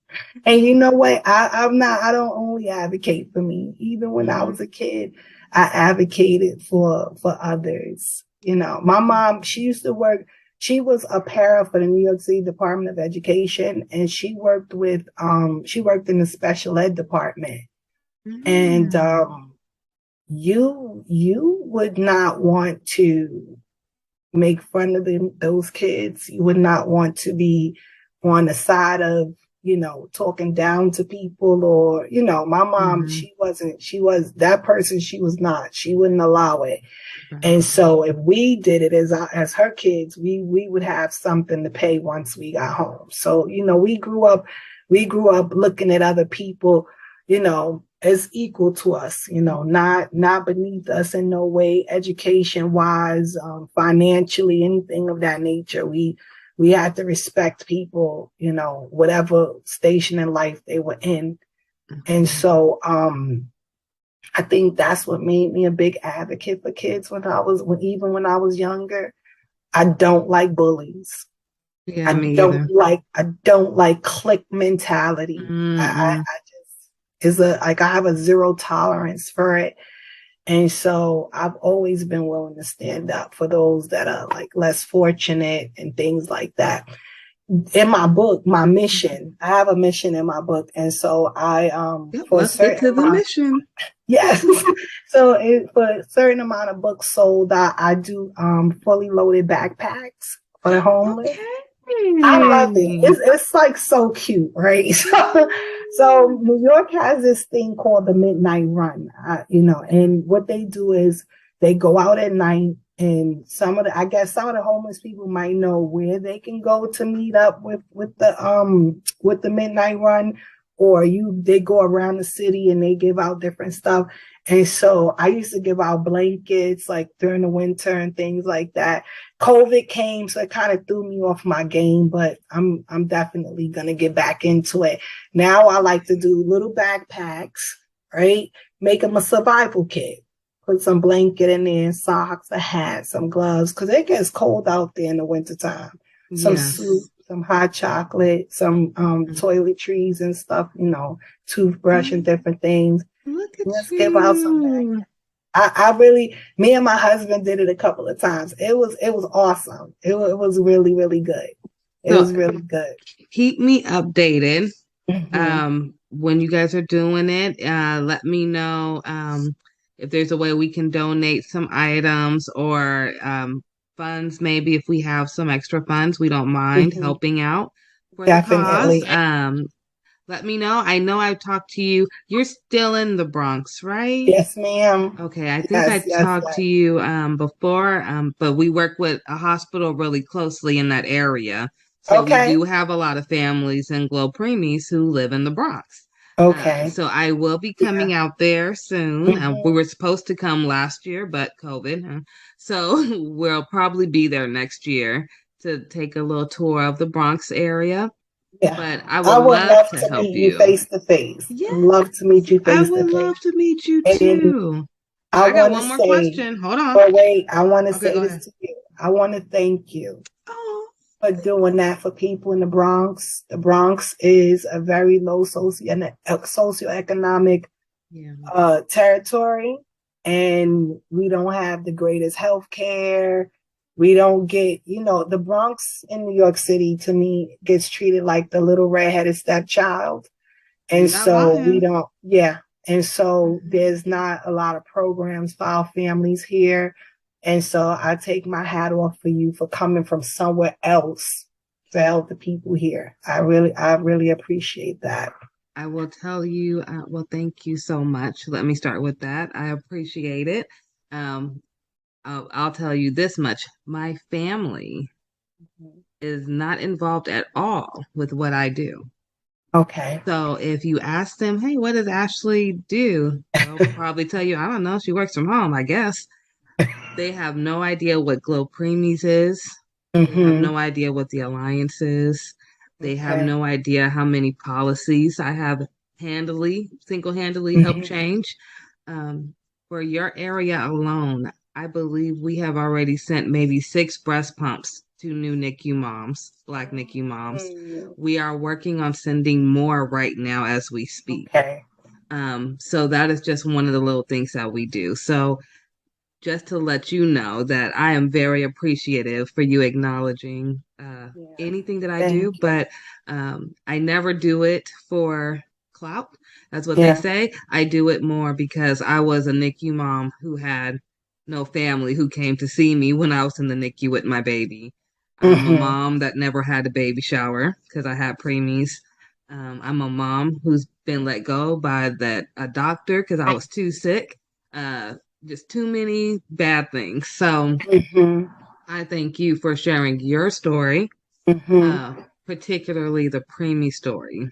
And you know what? I don't only advocate for me. Even when I was a kid, I advocated for others. You know, my mom, she used to work, she was a para for the New York City Department of Education, and she worked in the special ed department. And you would not want to make fun of those kids. You would not want to be on the side of, you know, talking down to people, or, you know, my mom, she was that person. She was not, she wouldn't allow it. And so if we did it as her kids, we would have something to pay once we got home. So, you know, we grew up looking at other people, you know, as equal to us, you know, not beneath us in no way, education wise, financially, anything of that nature. We had to respect people, you know, whatever station in life they were in. And so, I think that's what made me a big advocate for kids when I was younger. I don't like bullies. Yeah, I don't like clique mentality. I have a zero tolerance for it. And so I've always been willing to stand up for those that are like less fortunate and things like that. in my book, my mission, I have a mission in my book. And so let's get to the mission. Yes. So for a certain amount of books sold, I do fully loaded backpacks for the homeless. Okay. I love it. It's like so cute, right? So New York has this thing called the Midnight Run, and what they do is they go out at night, and some of the homeless people might know where they can go to meet up with the Midnight Run, or they go around the city and they give out different stuff. And so I used to give out blankets like during the winter and things like that. COVID came, so it kind of threw me off my game, but I'm definitely gonna get back into it. Now I like to do little backpacks, right? Make them a survival kit. Put some blanket in there, socks, a hat, some gloves, because it gets cold out there in the wintertime. Some soup, some hot chocolate, some toiletries and stuff, toothbrush and different things. Look at Let's give out some. I really, me and my husband did it a couple of times. It was awesome. It was really, really good. It was really good. Keep me updated. When you guys are doing it, let me know if there's a way we can donate some items or funds. Maybe if we have some extra funds, we don't mind helping out for Definitely. the cause. Let me know. I know I've talked to you. You're still in the Bronx, right? Yes, ma'am. Okay, I think I talked to you before, but we work with a hospital really closely in that area. So we do have a lot of families in Glo Preemies who live in the Bronx. Okay. So I will be coming out there soon. We were supposed to come last year, but COVID. So we'll probably be there next year to take a little tour of the Bronx area. Yeah. But I would love to help meet you face to face. Yeah. Love to meet you face to face. I would love to meet you too. I got one more question. Hold on. But wait, I want to say this to you. I want to thank you for doing that for people in the Bronx. The Bronx is a very low socioeconomic territory, and we don't have the greatest health care. We don't get, the Bronx in New York City, to me, gets treated like the little redheaded stepchild. And so And so there's not a lot of programs for our families here. And so I take my hat off for you for coming from somewhere else to help the people here. I really appreciate that. I will tell you, well, thank you so much. Let me start with that. I appreciate it. I'll tell you this much. My family is not involved at all with what I do. Okay. So if you ask them, hey, what does Ashley do? They'll probably tell you, I don't know. She works from home, I guess. They have no idea what Glo Preemies is. They have no idea what the Alliance is. They have no idea how many policies I have single-handedly helped change. For your area alone, I believe we have already sent maybe 6 breast pumps to new NICU moms, Black NICU moms. We are working on sending more right now as we speak. Okay. So that is just one of the little things that we do. So just to let you know that I am very appreciative for you acknowledging anything that I do, but I never do it for clout. That's what they say. I do it more because I was a NICU mom who had no family who came to see me when I was in the NICU with my baby. I'm a mom that never had a baby shower because I had preemies. I'm a mom who's been let go by a doctor because I was too sick. Just too many bad things. So I thank you for sharing your story, particularly the preemie story.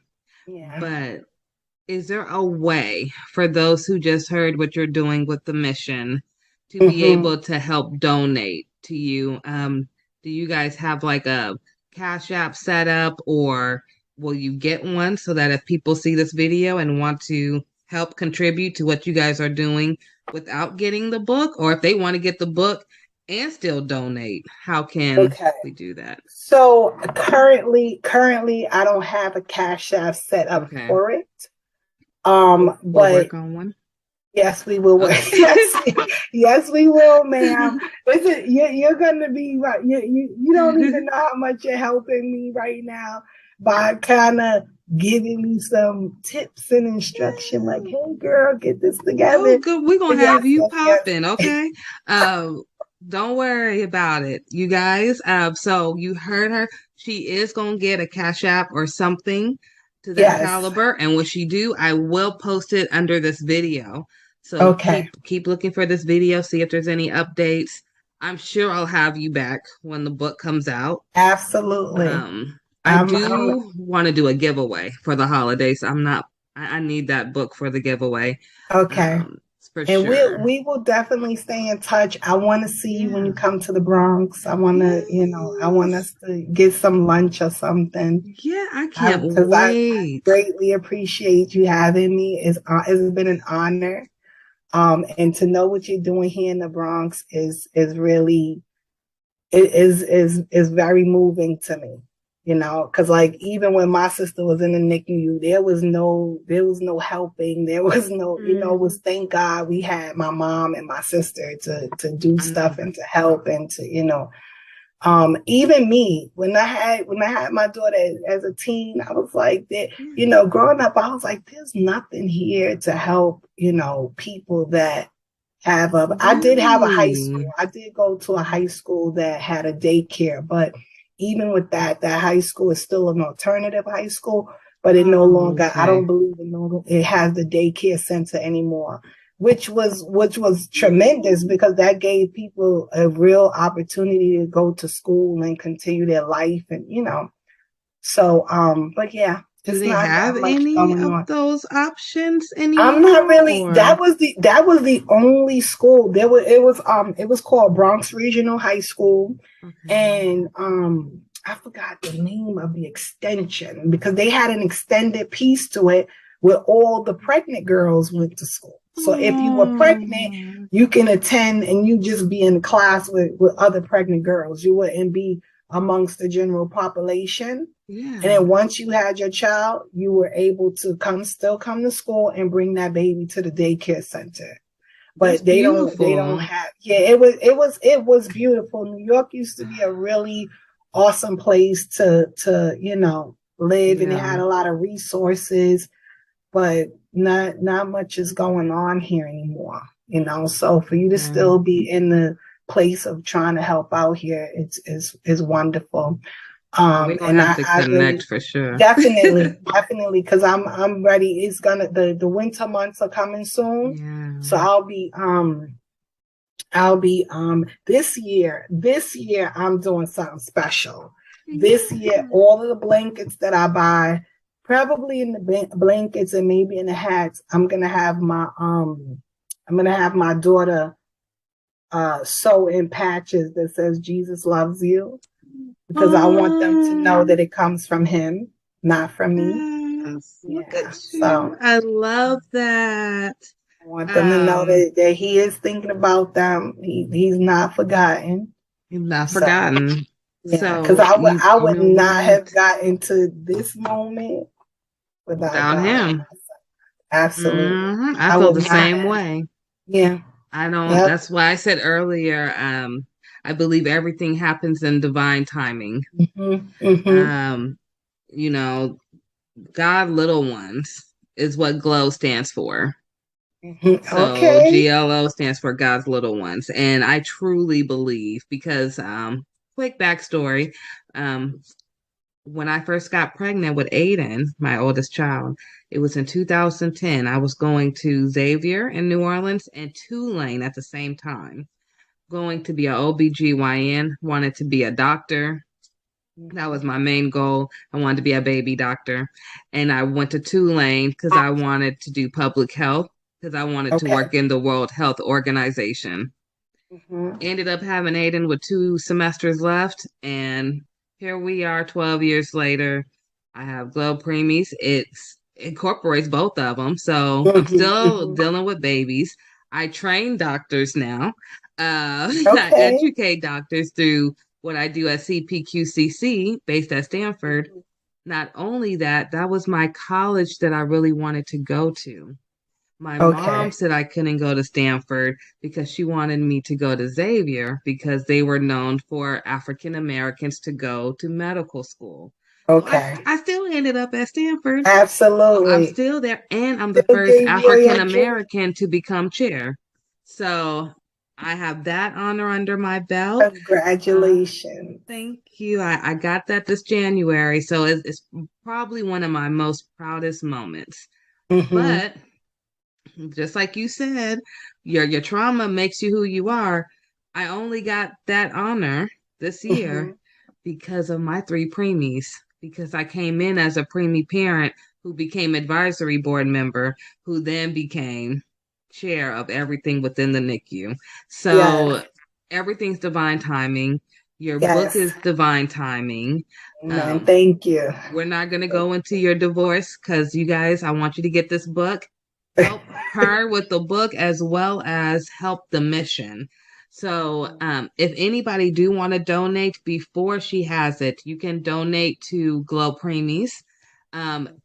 Yeah. But is there a way for those who just heard what you're doing with the mission to be able to help donate to you? Do you guys have like a Cash App set up, or will you get one so that if people see this video and want to help contribute to what you guys are doing without getting the book, or if they want to get the book and still donate, how can we do that? So currently I don't have a Cash App set up for it. We'll but work on one. Yes, we will. Yes, we will, ma'am. Listen, you're going to be right. You don't even know how much you're helping me right now by kind of giving me some tips and instruction. Like, hey, girl, get this together. Oh, good. We're gonna have you popping, okay? Don't worry about it, you guys. So you heard her. She is gonna get a Cash App or something to that caliber, and when she do, I will post it under this video. So keep looking for this video, see if there's any updates. I'm sure I'll have you back when the book comes out. Absolutely. I want to do a giveaway for the holidays. I need that book for the giveaway. Okay. For and sure. we will definitely stay in touch. I want to see you when you come to the Bronx. I want to, I want us to get some lunch or something. Yeah, I can't wait. I greatly appreciate you having me. It's been an honor. And to know what you're doing here in the Bronx is really, is very moving to me. Because like even when my sister was in the NICU, there was no helping. There was no, it was thank God we had my mom and my sister to do stuff and to help and to, even me when I had my daughter as a teen, I was like that, growing up, I was like, there's nothing here to help, people that have I did have a high school. I did go to a high school that had a daycare, but even with that high school is still an alternative high school, but it no longer, I don't believe it has the daycare center anymore, which was tremendous because that gave people a real opportunity to go to school and continue their life and, so, but yeah. Do they have any of those options anymore? I'm not really. Or? That was the only school. It was called Bronx Regional High School, and I forgot the name of the extension because they had an extended piece to it where all the pregnant girls went to school. So if you were pregnant, you can attend and you just be in class with other pregnant girls. You wouldn't be amongst the general population. Yeah. And then once you had your child, you were able to still come to school and bring that baby to the daycare center. But they don't have. Yeah, it was beautiful. New York used to be a really awesome place to live, and it had a lot of resources, but not much is going on here anymore. So for you to still be in the place of trying to help out here, it's wonderful. We're gonna have to connect for sure. Definitely, because I'm ready. It's the winter months are coming soon, so I'll be this year I'm doing something special. This year, all of the blankets that I buy, probably in the blankets and maybe in the hats, I'm gonna have my daughter sew in patches that says Jesus loves you. Because I want them to know that it comes from him, not from me. Look at you. So, I love that. I want them to know that he is thinking about them. He's not forgotten. He's not forgotten. Yeah, because I would not have gotten to this moment without him. Absolutely. I feel the same way. Yeah. I don't. Yep. That's why I said earlier. I believe everything happens in divine timing. God little ones is what GLO stands for. So GLO stands for God's little ones. And I truly believe because, quick backstory, when I first got pregnant with Aiden, my oldest child, it was in 2010. I was going to Xavier in New Orleans and Tulane at the same time. Going to be an OBGYN, wanted to be a doctor. That was my main goal. I wanted to be a baby doctor. And I went to Tulane because I wanted to do public health, because I wanted to work in the World Health Organization. Ended up having Aiden with 2 semesters left. And here we are 12 years later. I have GLO Preemies. It incorporates both of them. So I'm still dealing with babies. I train doctors now. I educate doctors through what I do at CPQCC based at Stanford. Not only that, that was my college that I really wanted to go to. My Okay. mom said I couldn't go to Stanford because she wanted me to go to Xavier because they were known for African Americans to go to medical school. Okay. I still ended up at Stanford. Absolutely. I'm still there, and I'm the Still first gave you African your American to become chair. So I have that honor under my belt. Congratulations. Thank you. I got that this January, so it's probably one of my most proudest moments. But just like you said, your trauma makes you who you are. I only got that honor this year because of my 3 preemies, because I came in as a preemie parent who became advisory board member, who then became chair of everything within the NICU. So everything's divine timing. Your book is divine timing. Man, thank you. We're not going to go into your divorce because you guys, I want you to get this book. Help her with the book as well as help the mission. So if anybody do want to donate before she has it, you can donate to Glo Preemies.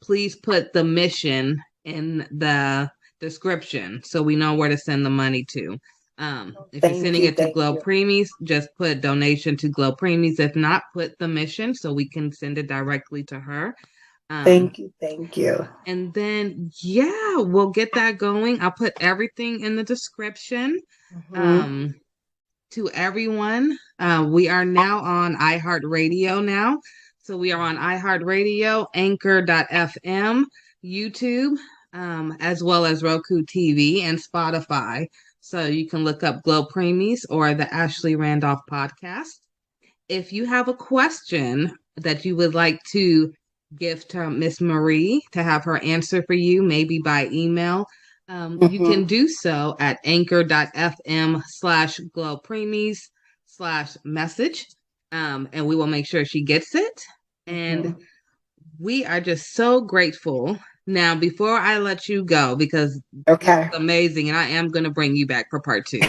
Please put the mission in the description so we know where to send the money to. If you're sending it to Glo Preemies, just put donation to Glo Preemies. If not, put the mission so we can send it directly to her. Thank you. Thank you. And then, yeah, we'll get that going. I'll put everything in the description. To everyone, we are now on iHeartRadio now. So we are on iHeartRadio, Anchor.fm, YouTube, as well as Roku TV and Spotify. So you can look up Glo Preemies or the Ashley Randolph podcast. If you have a question that you would like to give to Miss Marie to have her answer for you, maybe by email, you can do so at anchor.fm/Glo Preemies/message. And we will make sure she gets it. And we are just so grateful. Now, before I let you go, because it's amazing, and I am going to bring you back for part 2.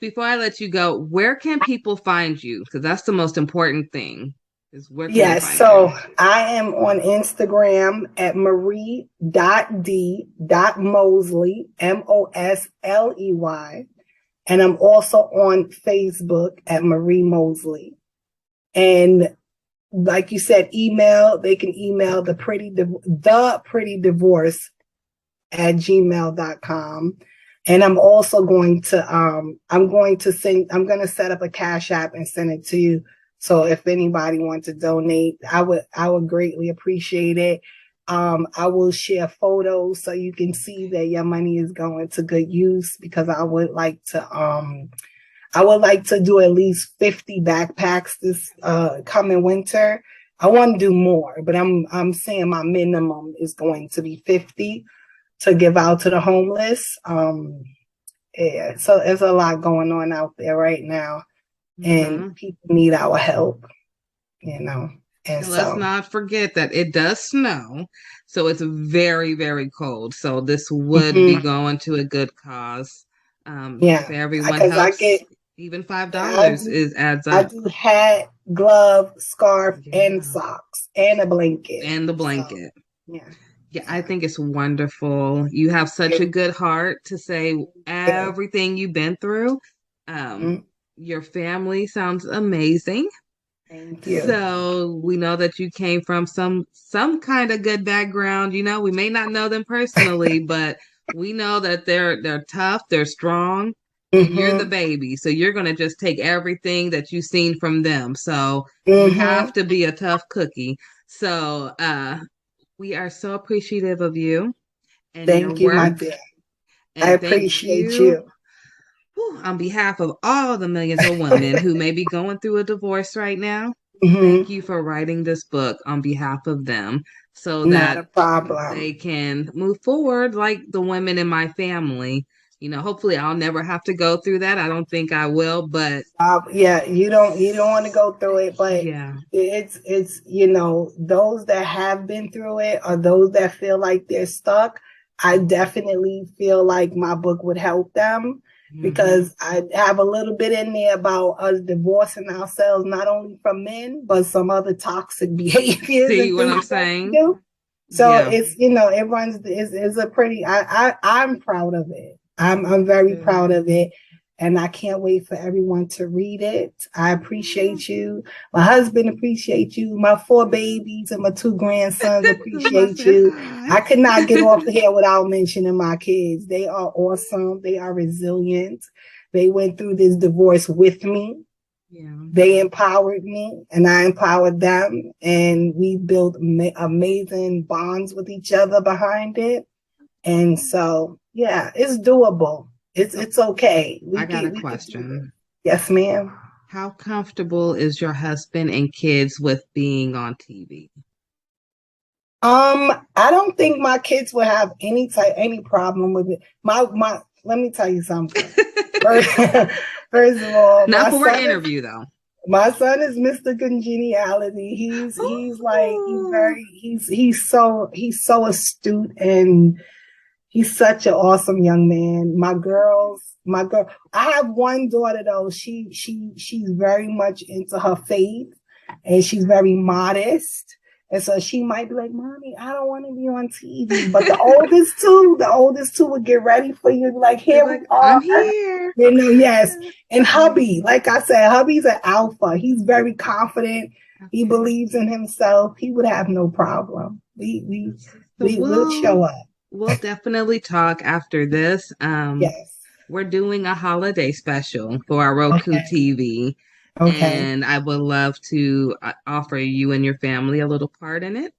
Before I let you go, where can people find you? Because that's the most important thing. Yes, so I am on Instagram at marie.d.mosley, Mosley. And I'm also on Facebook at Marie Mosley. And like you said, they can email the pretty divorce at gmail.com. And I'm also going to I'm going to set up a Cash App and send it to you. So if anybody wants to donate, I would greatly appreciate it. I will share photos so you can see that your money is going to good use, because I would like to do at least 50 backpacks this coming winter. I want to do more, but I'm saying my minimum is going to be 50 to give out to the homeless. Yeah, so there's a lot going on out there right now, and people need our help, And let's not forget that it does snow, so it's very, very cold. So this would be going to a good cause. If everyone helps, even $5 adds up. I do hat, glove, scarf, and socks, and a blanket. And the blanket. So, yeah, I think it's wonderful. You have such a good heart to say everything you've been through. Your family sounds amazing. Thank you. So we know that you came from some kind of good background. We may not know them personally, but we know that they're tough, they're strong. And you're the baby, so you're gonna just take everything that you've seen from them. So you have to be a tough cookie. So we are so appreciative of you and thank your you, my work. dear. I appreciate you. On behalf of all the millions of women who may be going through a divorce right now, thank you for writing this book on behalf of them, so that they can move forward like the women in my family. Hopefully I'll never have to go through that. I don't think I will, but you don't want to go through it, but it's those that have been through it, or those that feel like they're stuck, I definitely feel like my book would help them, because I have a little bit in there about us divorcing ourselves, not only from men, but some other toxic behaviors. See what I'm saying? So Yeah. it's, it runs, it's a pretty, I'm proud of it. I'm very proud of it. And I can't wait for everyone to read it. I appreciate you. My husband appreciates you. My 4 babies and my 2 grandsons appreciate you. I could not get off here without mentioning my kids. They are awesome. They are resilient. They went through this divorce with me. Yeah. They empowered me and I empowered them. And we built amazing bonds with each other behind it. And so, yeah, it's doable. It's okay. I got a question. Yes, ma'am. How comfortable is your husband and kids with being on TV? I don't think my kids will have any problem with it. Let me tell you something. First of all, not for our interview though. My son is Mr. Congeniality. He's so astute, and he's such an awesome young man. My girl, I have one daughter though. She's very much into her faith, and she's very modest. And so she might be like, Mommy, I don't want to be on TV. But the oldest two would get ready for you. Like, here we are. I'm here. Yes. And hubby, like I said, hubby's an alpha. He's very confident. He believes in himself. He would have no problem. We'll show up. We'll definitely talk after this. Yes. We're doing a holiday special for our Roku TV. Okay. And I would love to offer you and your family a little part in it.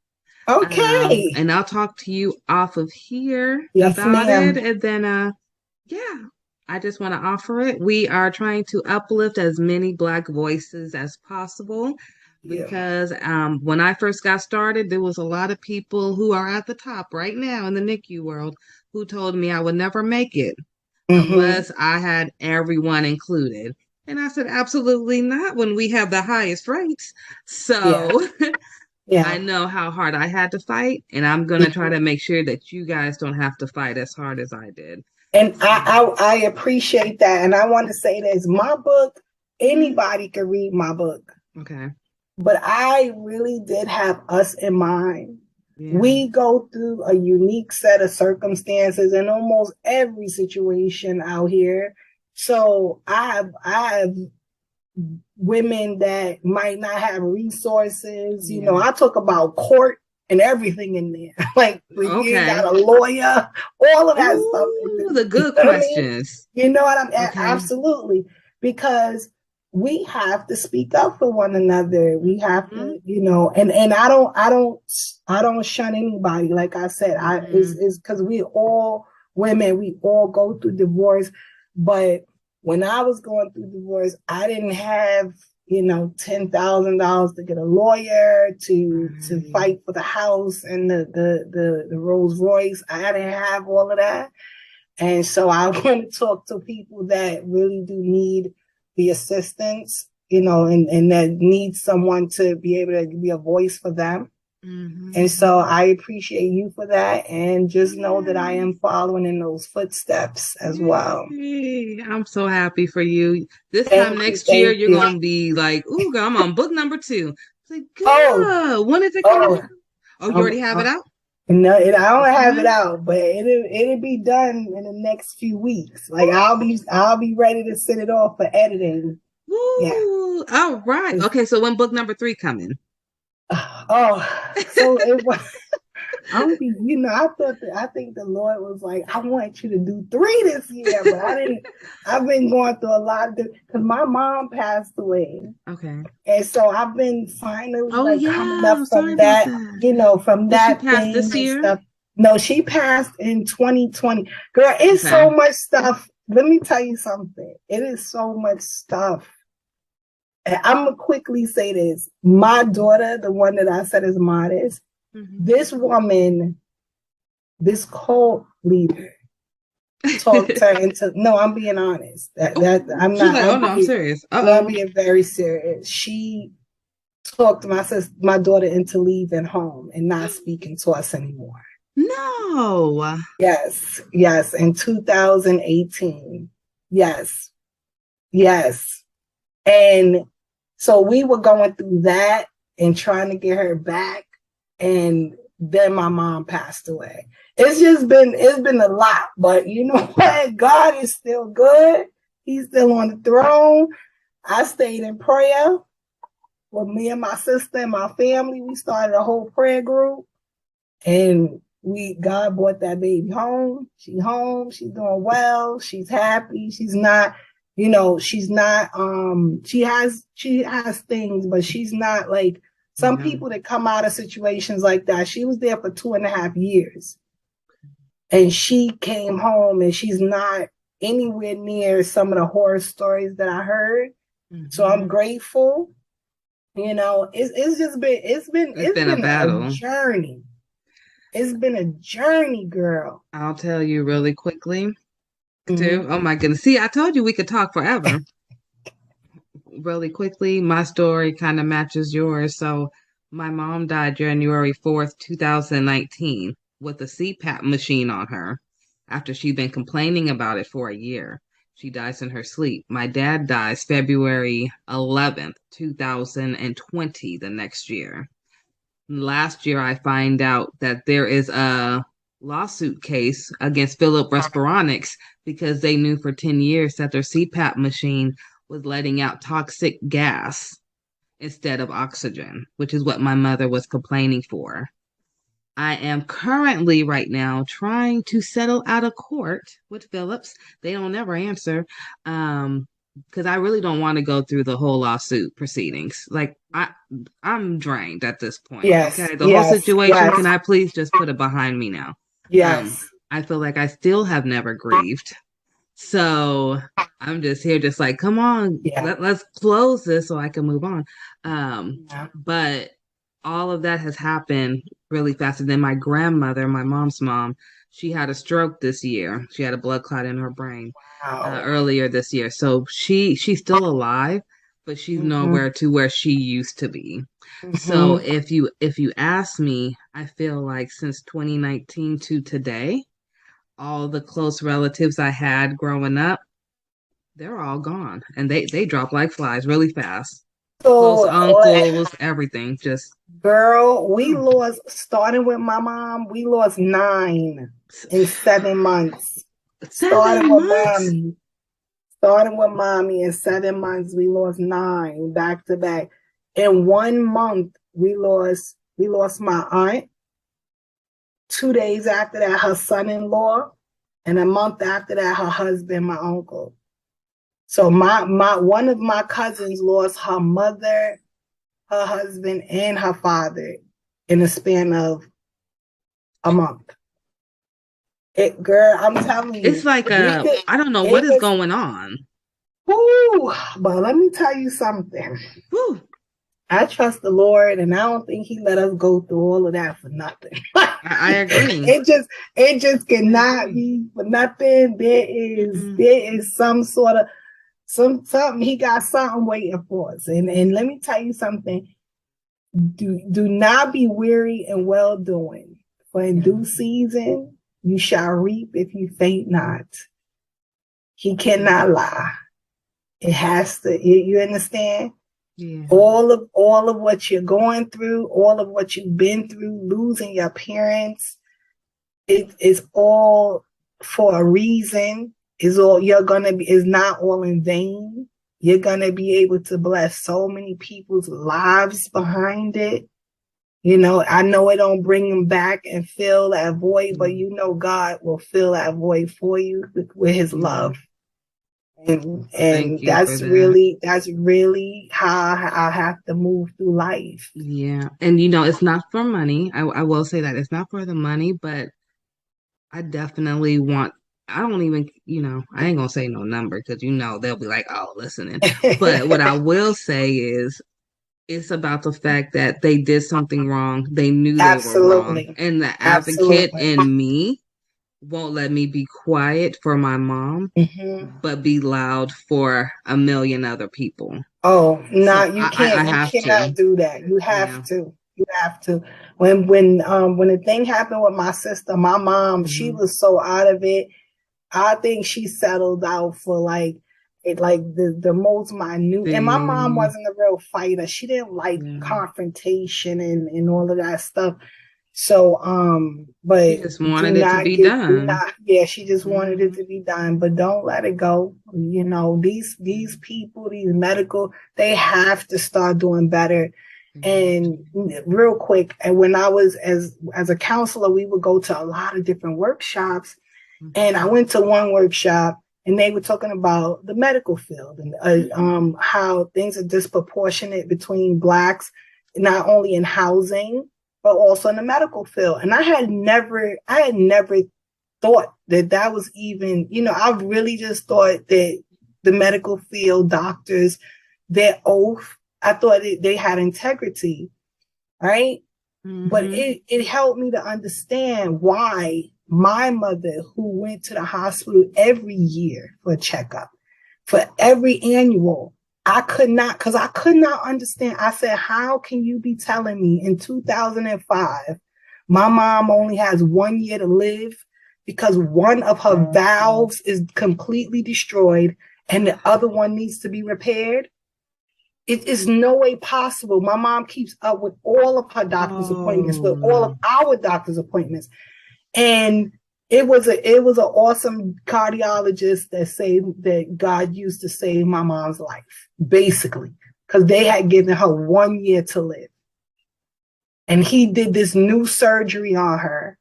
Okay. And I'll talk to you off of here about it. And then, I just want to offer it. We are trying to uplift as many Black voices as possible because when I first got started, there was a lot of people who are at the top right now in the NICU world who told me I would never make it unless I had everyone included. And I said, absolutely not when we have the highest rates. So I know how hard I had to fight, and I'm going to try to make sure that you guys don't have to fight as hard as I did. And I appreciate that. And I want to say this, my book, anybody can read my book. Okay. But I really did have us in mind. Yeah. We go through a unique set of circumstances in almost every situation out here. So I have women that might not have resources. You know, I talk about court and everything in there. Like when you got a lawyer, all of that stuff. The good questions. You know what I'm absolutely, because we have to speak up for one another. We have to, and I don't shun anybody. Like I said, it's because we all women, we all go through divorce. But when I was going through divorce, I didn't have, $10,000 to get a lawyer to fight for the house and the Rolls Royce. I didn't have all of that. And so I want to talk to people that really do need the assistance, and that need someone to be able to be a voice for them. And so I appreciate you for that, and just know that I am following in those footsteps as well. I'm so happy for you. This time next year, you're going to be like, ooh, girl, I'm on book number 2. It's like, good. When is it coming out? Oh, you already have it out? No, I don't have it out, but it'll be done in the next few weeks. Like I'll be ready to send it off for editing. Ooh, all right. Okay, so when book number 3 coming? So it was. I think the Lord was like, I want you to do 3 this year, but I didn't. I've been going through a lot of because my mom passed away. Okay. And so I've been finally coming up from that, from that she passed thing this year? Stuff. No, she passed in 2020. Girl, it's so much stuff. Let me tell you something. It is so much stuff. And I'm going to quickly say this. My daughter, the one that I said is modest, this woman, this cult leader, talked her into, no, I'm being honest. I'm not. I'm serious. I'm being very serious. She talked my daughter into leaving home and not speaking to us anymore. No. Yes, in 2018. Yes. And so we were going through that and trying to get her back. And then my mom passed away. It's been a lot, but you know what? God is still good. He's still on the throne. I stayed in prayer with me and my sister and my family. We started a whole prayer group, and God brought that baby home. She's home. She's doing well. She's happy. She's not, she has things, but she's not like some people that come out of situations like that. She was there for 2.5 years, and she came home, and she's not anywhere near some of the horror stories that I heard. So I'm grateful. It's been a battle. Journey. It's been a journey, girl. I'll tell you really quickly, too. Oh my goodness. See, I told you we could talk forever. Really quickly, my story kind of matches yours. So my mom died January 4th, 2019 with a CPAP machine on her after she'd been complaining about it for a year. She dies in her sleep. My dad dies February 11th, 2020, the next year. Last year, I find out that there is a lawsuit case against Philip Respironics because they knew for 10 years that their CPAP machine was letting out toxic gas instead of oxygen, which is what my mother was complaining for. I am currently right now trying to settle out of court with Phillips. They don't ever answer. Because I really don't want to go through the whole lawsuit proceedings. Like I'm drained at this point. Yes. Okay. The whole situation, can I please just put it behind me now? Yes. I feel like I still have never grieved. So I'm just here, just like, come on, let's close this so I can move on. But all of that has happened really fast. And then my grandmother, my mom's mom, she had a stroke this year. She had a blood clot in her brain earlier this year. So she's still alive, but she's nowhere to where she used to be. So if you ask me, I feel like since 2019 to today, all the close relatives I had growing up, they're all gone, and they drop like flies really fast. So, close uncles, everything. Just girl, we lost, starting with my mom, we lost 9 in 7 months. Starting with mommy in 7 months, we lost 9 back to back. In 1 month, we lost my aunt. 2 days after that, her son-in-law, and a month after that, her husband, my uncle. So one of my cousins lost her mother, her husband, and her father in the span of a month. Girl, I'm telling you, it's like I don't know what is going on. Woo, but let me tell you something. Woo. I trust the Lord, and I don't think He let us go through all of that for nothing. I agree. It just cannot be for nothing. There is some sort of something. He got something waiting for us. And let me tell you something. Do not be weary in well doing. For in due season you shall reap if you faint not. He cannot lie. It has to. You understand? Yeah. All of what you're going through, all of what you've been through, losing your parents, it is all for a reason. Is not all in vain. You're gonna be able to bless so many people's lives behind it. I know it don't bring them back and fill that void, but God will fill that void for you with His love. And that's really how I have to move through life. Yeah. And it's not for money. I will say that it's not for the money, but I definitely I don't even, I ain't gonna say no number because they'll be like, oh, listening. But what I will say is it's about the fact that they did something wrong. They knew they were wrong. And the advocate in me won't let me be quiet for my mom, but be loud for a million other people. Oh, no, you can't. You cannot do that. You have to. You have to. When the thing happened with my sister, my mom, she was so out of it. I think she settled out for the most minute. And my mom wasn't a real fighter. She didn't like confrontation and all of that stuff. So, but She just wanted it to be done. she just wanted it to be done, but don't let it go. You know, these people, these medical, they have to start doing better. And real quick, and when I was as a counselor, we would go to a lot of different workshops. And I went to one workshop and they were talking about the medical field and how things are disproportionate between Blacks, not only in housing, but also in the medical field. And I had never thought that was even, you know, I really just thought that the medical field, doctors, their oath, I thought they had integrity, right? But it helped me to understand why my mother, who went to the hospital every year for a checkup, for every annual, I could not understand. I said, how can you be telling me in 2005, my mom only has 1 year to live because one of her valves is completely destroyed and the other one needs to be repaired? It is no way possible. My mom keeps up with all of her doctor's appointments, with all of our doctor's appointments. And it was an awesome cardiologist that God used to save my mom's life, basically, because they had given her 1 year to live. And he did this new surgery on her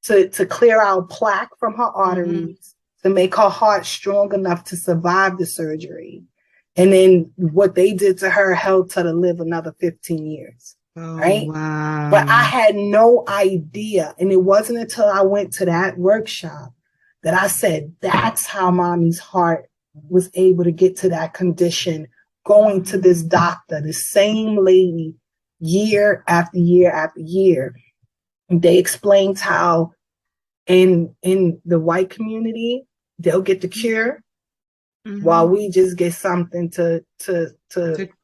to clear out plaque from her arteries, to make her heart strong enough to survive the surgery. And then what they did to her helped her to live another 15 years. Right? Wow. But I had no idea. And it wasn't until I went to that workshop that I said, that's how mommy's heart was able to get to that condition, going to this doctor, the same lady, year after year after year. And they explained how in the white community, they'll get the cure while we just get something to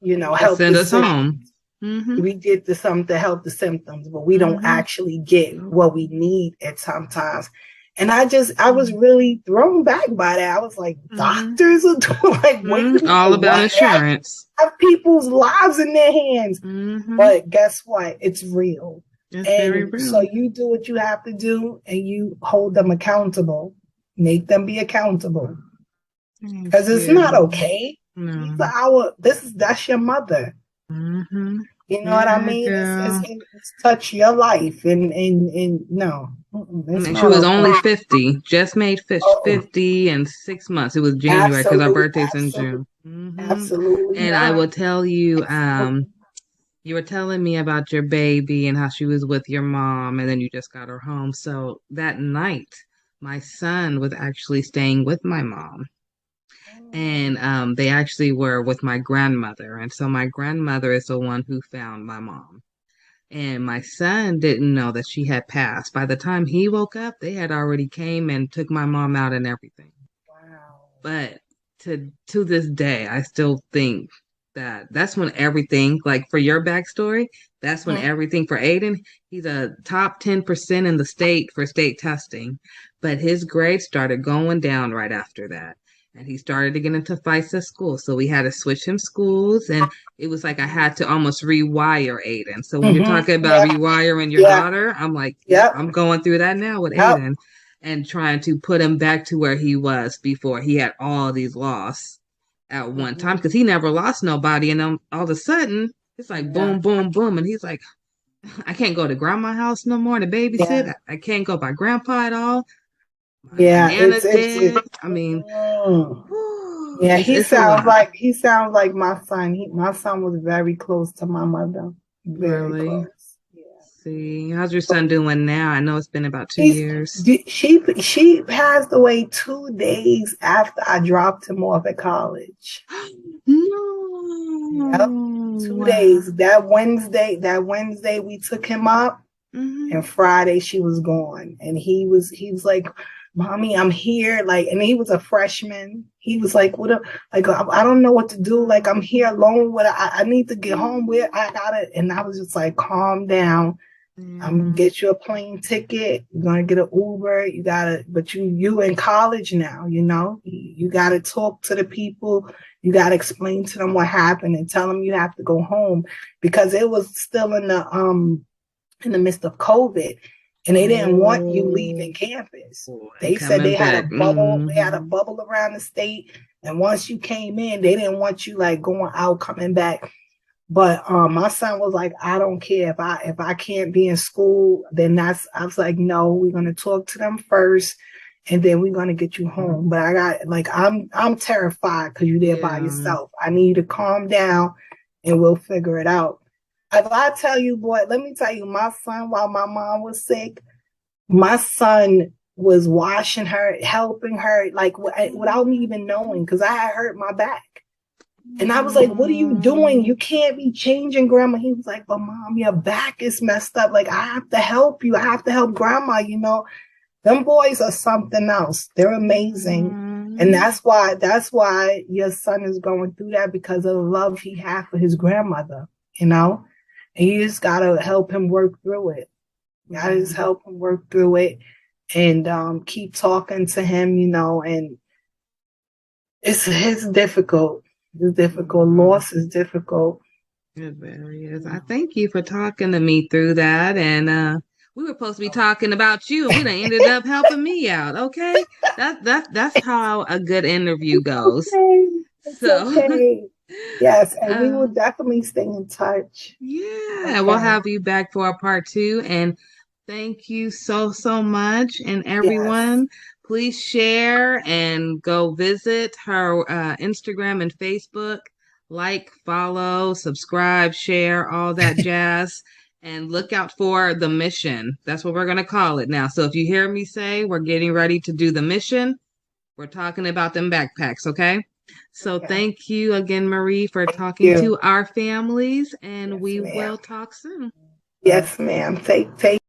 you know, help send us home. We get something to help the symptoms, but we don't actually get what we need at sometimes. And I was really thrown back by that. I was like, doctors are doing like all about insurance. Have people's lives in their hands. But guess what? It's real. It's very real. So you do what you have to do and you hold them accountable. Make them be accountable. Because it's not okay. That's your mother. You know what I mean? It's touch your life and no. She was only 50, just made 50 in 6 months. It was January because our birthday's in June. Absolutely. And I will tell you, you were telling me about your baby and how she was with your mom and then you just got her home. So that night, my son was actually staying with my mom. And they actually were with my grandmother. And so my grandmother is the one who found my mom. And my son didn't know that she had passed. By the time he woke up, they had already came and took my mom out and everything. Wow. But to this day, I still think that's when everything, like for your backstory, that's when everything for Aiden, he's a top 10% in the state for state testing. But his grades started going down right after that. And he started to get into fights at school. So we had to switch him schools. And it was like I had to almost rewire Aiden. So when you're talking about rewiring your daughter, I'm like, I'm going through that now with Aiden and trying to put him back to where he was before he had all these losses at one time. Because he never lost nobody. And then all of a sudden, it's like boom, boom, boom. And he's like, I can't go to grandma's house no more to babysit. I can't go by grandpa at all. I mean, he sounds like my son. My son was very close to my mother. Very close. See, how's your son doing now? I know it's been about 2 years. She passed away 2 days after I dropped him off at college. No. Yep. 2 days. That Wednesday we took him up, and Friday she was gone. And he was like, Mommy, I'm here. Like, and he was a freshman. He was like, I don't know what to do. Like, I'm here alone. I need to get home. Where I gotta. And I was just like, calm down. I'm gonna get you a plane ticket. You're gonna get an Uber. But you in college now, you know? You gotta talk to the people. You gotta explain to them what happened and tell them you have to go home. Because it was still in the in the midst of COVID, and they didn't want you leaving campus. They said they had a bubble. They had a bubble around the state, and once you came in, they didn't want you like going out, coming back. But my son was like, I don't care if I can't be in school, then I was like, no, we're gonna talk to them first, and then we're gonna get you home. But I got like I'm terrified because you're there by yourself. I need you to calm down, and we'll figure it out. If I tell you, boy, let me tell you, my son, while my mom was sick, my son was washing her, helping her, like without me even knowing, because I had hurt my back. And I was like, what are you doing? You can't be changing, Grandma. He was like, but Mom, your back is messed up. Like, I have to help you. I have to help Grandma, you know. Them boys are something else. They're amazing. And that's why your son is going through that, because of the love he had for his grandmother, you know. And you just got to help him work through it. You got to just help him work through it and keep talking to him, you know. And it's difficult. It's difficult. Loss is difficult. It very is. I thank you for talking to me through that. And we were supposed to be talking about you, and we done ended up helping me out. Okay, that's how a good interview goes. It's okay. Yes, and we will definitely stay in touch. Yeah, we'll have you back for a part 2. And thank you so much. And everyone, please share and go visit her Instagram and Facebook. Like, follow, subscribe, share, all that jazz. And look out for the mission. That's what we're going to call it now. So if you hear me say we're getting ready to do the mission, we're talking about them backpacks, okay? So thank you again, Marie, for talking to our families, and we will talk soon. Yes, ma'am. Take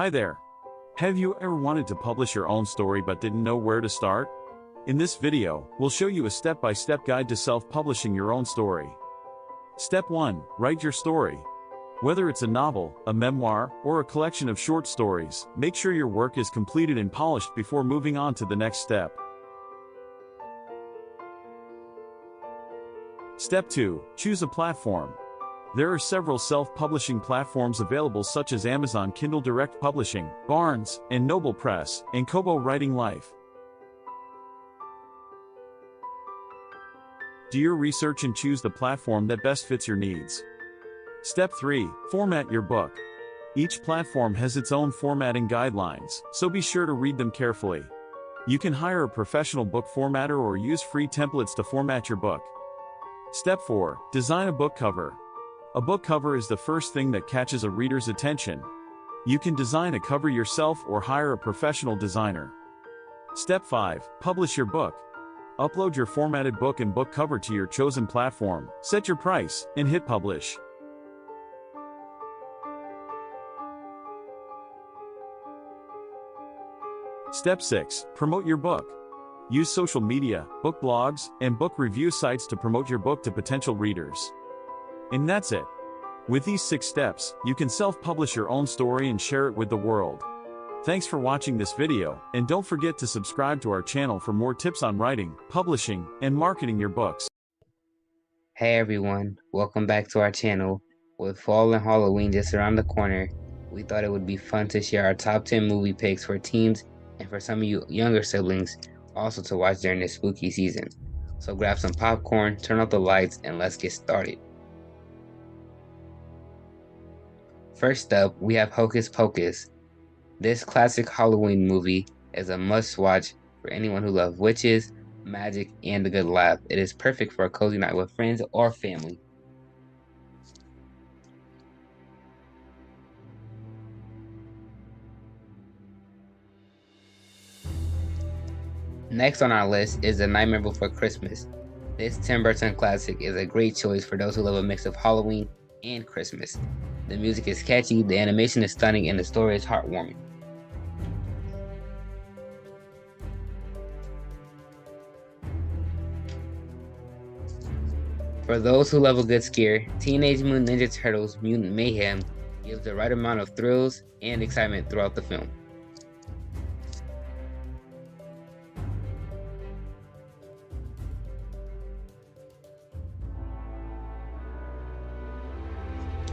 Hi there. Have you ever wanted to publish your own story but didn't know where to start? In this video, we'll show you a step-by-step guide to self-publishing your own story. Step 1. Write your story. Whether it's a novel, a memoir, or a collection of short stories, make sure your work is completed and polished before moving on to the next step. Step 2. Choose a platform. There are several self-publishing platforms available such as Amazon Kindle Direct Publishing, Barnes & Noble Press, and Kobo Writing Life. Do your research and choose the platform that best fits your needs. Step 3. Format your book. Each platform has its own formatting guidelines, so be sure to read them carefully. You can hire a professional book formatter or use free templates to format your book. Step 4. Design a book cover. A book cover is the first thing that catches a reader's attention. You can design a cover yourself or hire a professional designer. Step 5. Publish your book. Upload your formatted book and book cover to your chosen platform, set your price, and hit publish. Step 6. Promote your book. Use social media, book blogs, and book review sites to promote your book to potential readers. And that's it. With these 6 steps, you can self-publish your own story and share it with the world. Thanks for watching this video, and don't forget to subscribe to our channel for more tips on writing, publishing, and marketing your books. Hey everyone, welcome back to our channel. With fall and Halloween just around the corner, we thought it would be fun to share our top 10 movie picks for teens and for some of you younger siblings also to watch during this spooky season. So grab some popcorn, turn off the lights, and let's get started. First up, we have Hocus Pocus. This classic Halloween movie is a must-watch for anyone who loves witches, magic, and a good laugh. It is perfect for a cozy night with friends or family. Next on our list is The Nightmare Before Christmas. This Tim Burton classic is a great choice for those who love a mix of Halloween and Christmas. The music is catchy, the animation is stunning, and the story is heartwarming. For those who love a good scare, Teenage Mutant Ninja Turtles Mutant Mayhem gives the right amount of thrills and excitement throughout the film.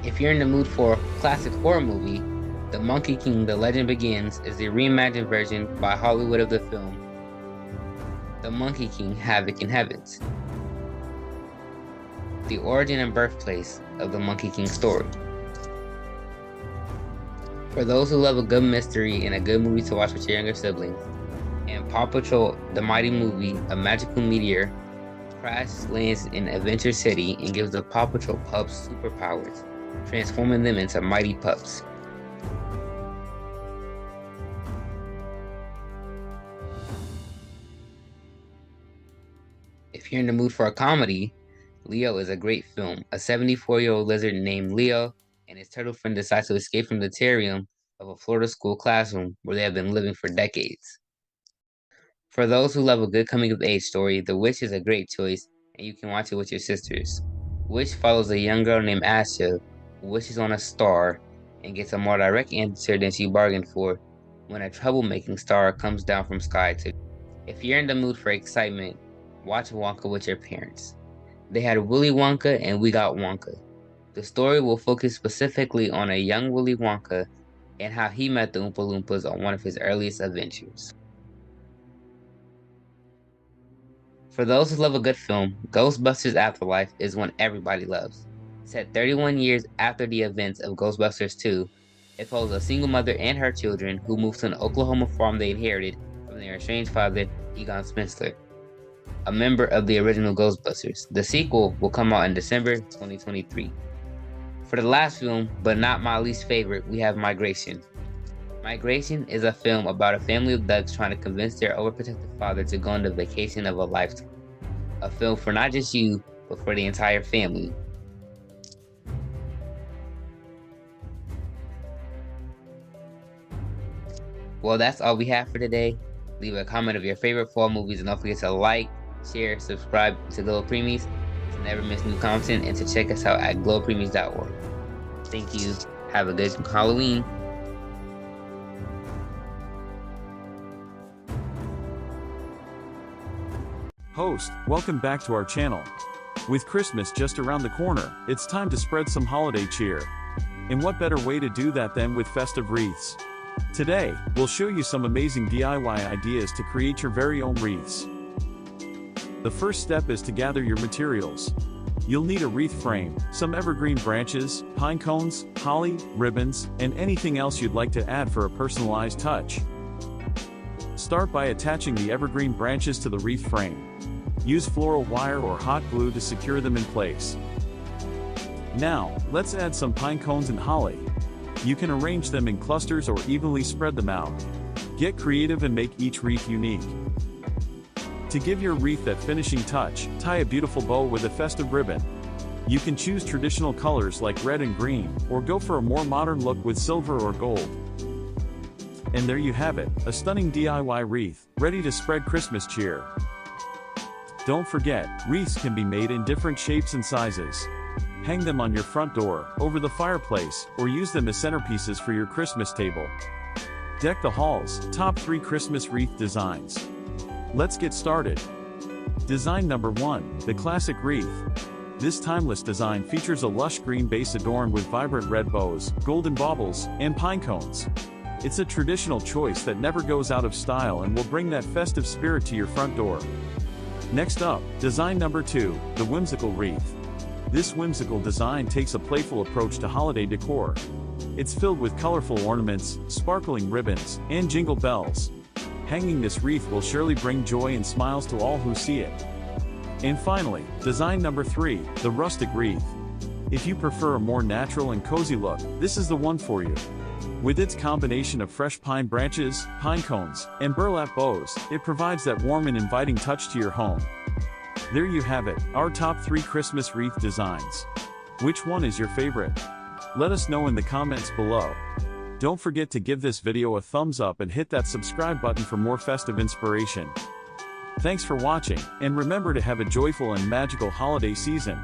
If you're in the mood for a classic horror movie, The Monkey King: The Legend Begins is the reimagined version by Hollywood of the film The Monkey King: Havoc in Heavens, the origin and birthplace of the Monkey King story. For those who love a good mystery and a good movie to watch with your younger siblings, and Paw Patrol: The Mighty Movie, a magical meteor lands in Adventure City and gives the Paw Patrol pups superpowers, transforming them into mighty pups. If you're in the mood for a comedy, Leo is a great film. A 74-year-old lizard named Leo and his turtle friend decide to escape from the terrarium of a Florida school classroom where they have been living for decades. For those who love a good coming-of-age story, The Witch is a great choice, and you can watch it with your sisters. Witch follows a young girl named Asha who wishes on a star and gets a more direct answer than she bargained for when a troublemaking star comes down from sky to. If you're in the mood for excitement, watch Wonka with your parents. They had Willy Wonka and We Got Wonka. The story will focus specifically on a young Willy Wonka and how he met the Oompa Loompas on one of his earliest adventures. For those who love a good film, Ghostbusters Afterlife is one everybody loves. Set 31 years after the events of Ghostbusters 2, it follows a single mother and her children who move to an Oklahoma farm they inherited from their estranged father, Egon Spengler, a member of the original Ghostbusters. The sequel will come out in December 2023. For the last film, but not my least favorite, we have Migration. Migration is a film about a family of ducks trying to convince their overprotective father to go on the vacation of a lifetime. A film for not just you, but for the entire family. Well, that's all we have for today. Leave a comment of your favorite fall movies and don't forget to like, share, subscribe to GLO Preemies. to never miss new content and to check us out at glopreemies.org. Thank you. Have a good Halloween. Host, welcome back to our channel. With Christmas just around the corner, it's time to spread some holiday cheer. And what better way to do that than with festive wreaths? Today, we'll show you some amazing DIY ideas to create your very own wreaths. The first step is to gather your materials. You'll need a wreath frame, some evergreen branches, pine cones, holly, ribbons, and anything else you'd like to add for a personalized touch. Start by attaching the evergreen branches to the wreath frame. Use floral wire or hot glue to secure them in place. Now, let's add some pine cones and holly. You can arrange them in clusters or evenly spread them out. Get creative and make each wreath unique. To give your wreath that finishing touch, tie a beautiful bow with a festive ribbon. You can choose traditional colors like red and green, or go for a more modern look with silver or gold. And there you have it, a stunning DIY wreath, ready to spread Christmas cheer. Don't forget, wreaths can be made in different shapes and sizes. Hang them on your front door, over the fireplace, or use them as centerpieces for your Christmas table. Deck the halls, top 3 Christmas wreath designs. Let's get started. Design number 1, the classic wreath. This timeless design features a lush green base adorned with vibrant red bows, golden baubles, and pine cones. It's a traditional choice that never goes out of style and will bring that festive spirit to your front door. Next up, design number 2, the whimsical wreath. This whimsical design takes a playful approach to holiday decor. It's filled with colorful ornaments, sparkling ribbons, and jingle bells. Hanging this wreath will surely bring joy and smiles to all who see it. And finally, design number 3, the rustic wreath. If you prefer a more natural and cozy look, this is the one for you. With its combination of fresh pine branches, pine cones, and burlap bows, it provides that warm and inviting touch to your home. There you have it, our top 3 Christmas wreath designs. Which one is your favorite? Let us know in the comments below. Don't forget to give this video a thumbs up and hit that subscribe button for more festive inspiration. Thanks for watching, and remember to have a joyful and magical holiday season.